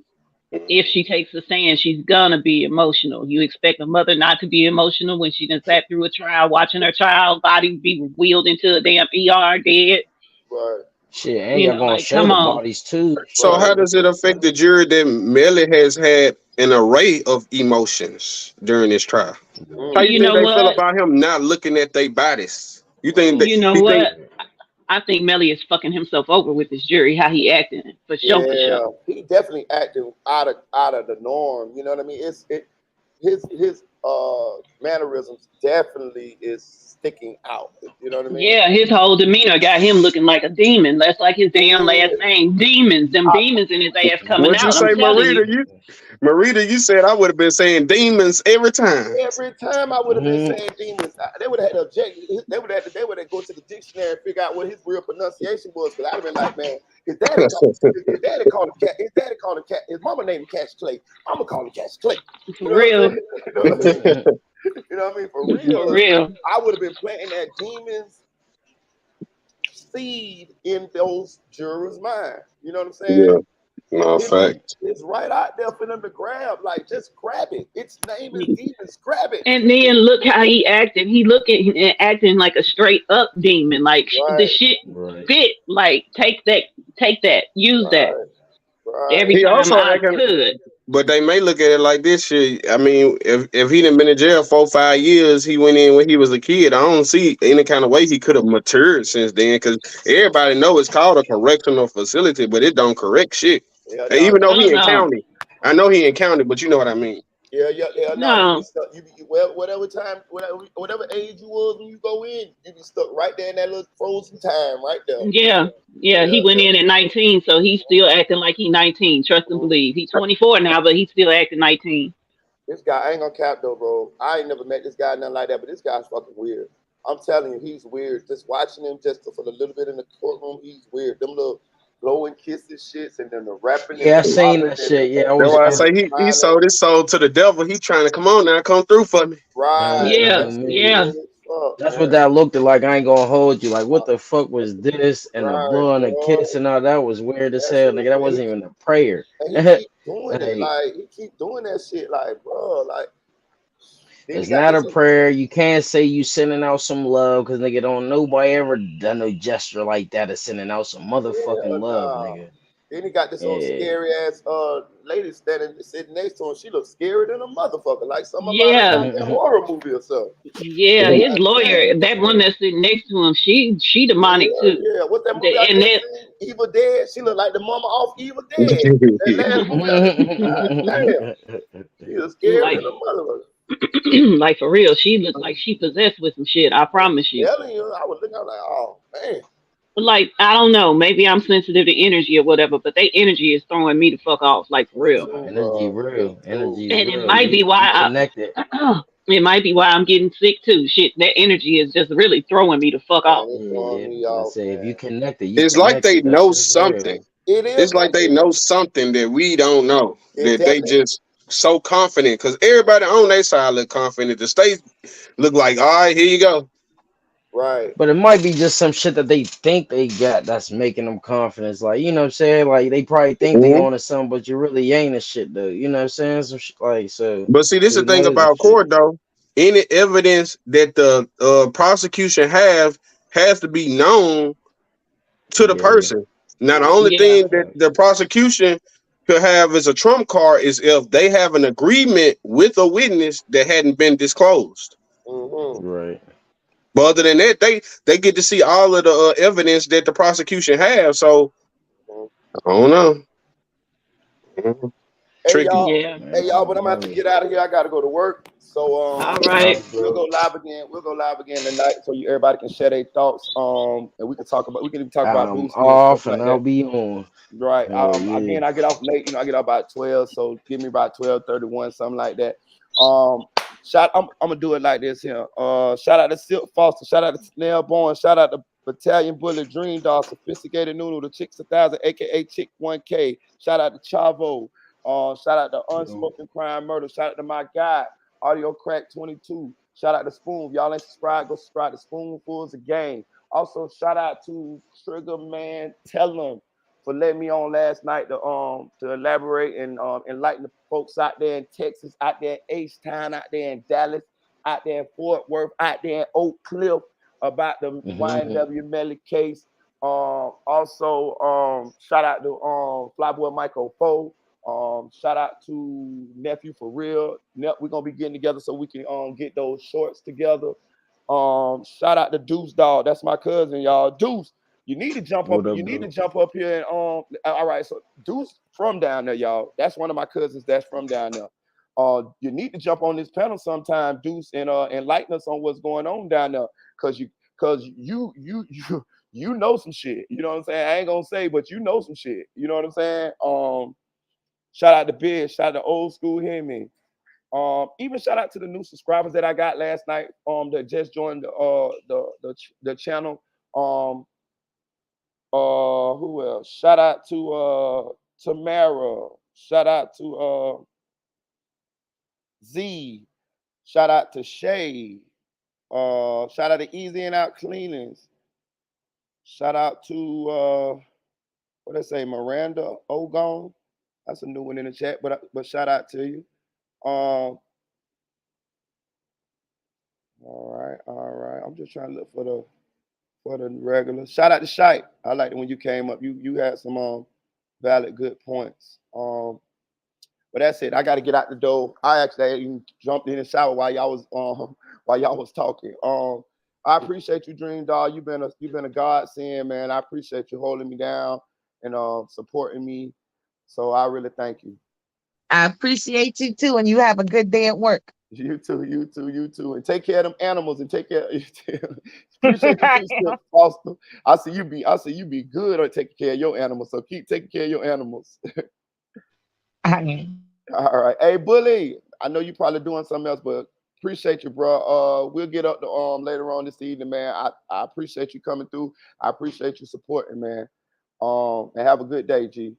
If she takes a stand, she's gonna be emotional. You expect a mother not to be emotional when she done sat through a trial watching her child body be wheeled into a damn ER dead. Right. Shit, and y'all gonna Like, show come the on. bodies too. So Right. how does it affect the jury that Melly has had an array of emotions during this trial? How you You Mm-hmm. think know they feel what? about him not looking at their bodies? You think that You know he think? what? I think Melly is fucking himself over with this jury, how he acting. For sure, for sure. Yeah, he definitely acting out of the norm. You know what I mean? His mannerisms definitely is sticking out. You know what I mean? Yeah, his whole demeanor got him looking like a demon. That's like his damn last Yeah. name, Demons. Them demons in his ass coming What'd you out. I'm say, telling you. Marita? You said I would have been saying demons every time. Every time I would have been saying demons, they would have had to object. They would have go to the dictionary and figure out what his real pronunciation was. Because I'd have been like, man, his daddy called him cat. His daddy called him cat. His mama named him Cash Clay. I'm gonna call him Cash Clay. For real. You know what I mean? For real. For real. I would have been planting that demons seed in those jurors' mind. You know what I'm saying? Yeah, no fact. It's right out there for them to grab. Like, just grab it. Its name is demons. Grab it. And then look how he acted. He looking and acting like a straight up demon. Like the shit fit. Like take that, use that. Every He time also I acting, could. but they may look at it like this shit. I mean, if he done been in jail 4-5 years, he went in when he was a kid. I don't see any kind of way he could have matured since then. Because everybody know it's called a correctional facility, but it don't correct shit. Yeah, And even though he in no. county, I know he in county, but you know what I mean. Yeah. No, No. whatever time, whatever age you was when you go in, you be stuck right there in that little frozen time right there. Yeah, he went in at 19, so he's still acting like he 19. Trust and believe. He's 24 now, but he's still acting 19. This guy, I ain't gonna cap though, bro. I ain't never met this guy, nothing like that, but this guy's fucking weird. I'm telling you, he's weird. Just watching him just for a little bit in the courtroom, he's weird. Them little blowing kisses shits and then the rapping. Yeah, I and the seen popping that and shit. Yeah, I That's was. why I say he sold his soul to the devil. He trying to come on now, come through for me. Right. Yeah, That's yeah. That's what that looked like. I ain't gonna hold you. Like, what the fuck was this? And the Right, blow and the bro. kiss and all that was weird as hell, nigga. That wasn't even a prayer. And he keep doing it. Like, Like, he keep doing that shit. Like, bro, like. Then it's he got not a this. prayer. You can't say you sending out some love because nigga don't nobody ever done no gesture like that of sending out some motherfucking love, nigga. Then he got this old Yeah. scary ass lady sitting next to him. She looks scarier than a motherfucker, like something Yeah. about a horror movie or something. Yeah, his lawyer, that one that's sitting next to him, she demonic too. Yeah, what that movie I And just that, seen? Evil Dead. She looked like the mama off Evil Dead. That last movie I just seen. God damn. She was scary like, than a motherfucker. like for real, she looked like she possessed with some shit. I promise you. Telling you, I was looking, I was like, oh man. Like, I don't know, maybe I'm sensitive to energy or whatever, but their energy is throwing me the fuck off, like for real. Energy real. Energy And real. it might be why connected. it might be why I'm getting sick too. Shit, that energy is just really throwing me the fuck off. Yeah, I say if you connected, you It's like they connected. That know shit's real. something. It is It's like they know something that we don't know. That they just so confident. Because everybody on their side look confident. The state look like, all right, here you go. Right. But it might be just some shit that they think they got that's making them confidence. Like, you know what I'm saying? Like, they probably think they on to something, but you really ain't a shit, though. You know what I'm saying? Some shit, like, so. But see, this is the that thing is a about shit. court, though. Any evidence that the prosecution has to be known to the person. Now, the only thing that the prosecution could have as a trump card is if they have an agreement with a witness that hadn't been disclosed. Right. But other than that, they get to see all of the evidence that the prosecution has. So I don't know. Hey Tricky. y'all, but I'm gonna have to get out of here. I gotta go to work. So all right, we'll go live again. We'll go live again tonight, so everybody can share their thoughts. And we can talk about. We can even talk about I'm boosting off and and stuff I'll like that. be on. Right. Yeah. Again, I get off late. I get off about 12. So give me about 12:31, something like that. I'm gonna do it like this here. Shout out to Silk Foster. Shout out to Snail Bourne. Shout out to Battalion Bullet, Dream Dog, Sophisticated Nunu, the Chicks 1000, aka Chick 1K. Shout out to Chavo. Shout out to Unspoken Crime Murder. Shout out to my guy, Audio Crack 22. Shout out to Spoon. If y'all ain't subscribed, go subscribe to Spoonfuls of Game. Also, shout out to Trigger Man Tellum for letting me on last night to elaborate and enlighten the folks out there in Texas, out there in H-Town, out there in Dallas, out there in Fort Worth, out there in Oak Cliff about the YNW MELLY case. Also, shout out to Flyboy Michael Foe. Shout out to Nephew for real. We're gonna be getting together so we can get those shorts together. Shout out to Deuce Dog. That's my cousin, y'all. Deuce, you need to jump up. What up, You need to dude? jump up here and all right. So Deuce from down there, y'all. That's one of my cousins that's from down there. You need to jump on this panel sometime, Deuce, and enlighten us on what's going on down there. Cause you know some shit. You know what I'm saying? I ain't gonna say, but you know some shit. You know what I'm saying? Shout out to Biz, shout out to old school Hemi. Even shout out to the new subscribers that I got last night. That just joined the channel. Who else? Shout out to Tamara. Shout out to Z. Shout out to Shay. Shout out to Easy and Out Cleanings. Shout out to what they say, Miranda Ogon. That's a new one in the chat, but shout out to you. All right. I'm just trying to look for the regular. Shout out to Shite. I liked it when you came up. You had some valid good points. But that's it. I got to get out the door. I actually even jumped in the shower while y'all was talking. I appreciate you, Dream Doll. You've been a godsend, man. I appreciate you holding me down and supporting me. So I really thank you. I appreciate you too, and you have a good day at work. You too. And take care of them animals and take care. Appreciate you too, Skip Foster. I see you be good on taking care of your animals. So keep taking care of your animals. All right. Hey, Bully. I know you're probably doing something else, but appreciate you, bro. We'll get up to later on this evening, man. I appreciate you coming through. I appreciate you supporting, man. And have a good day, G.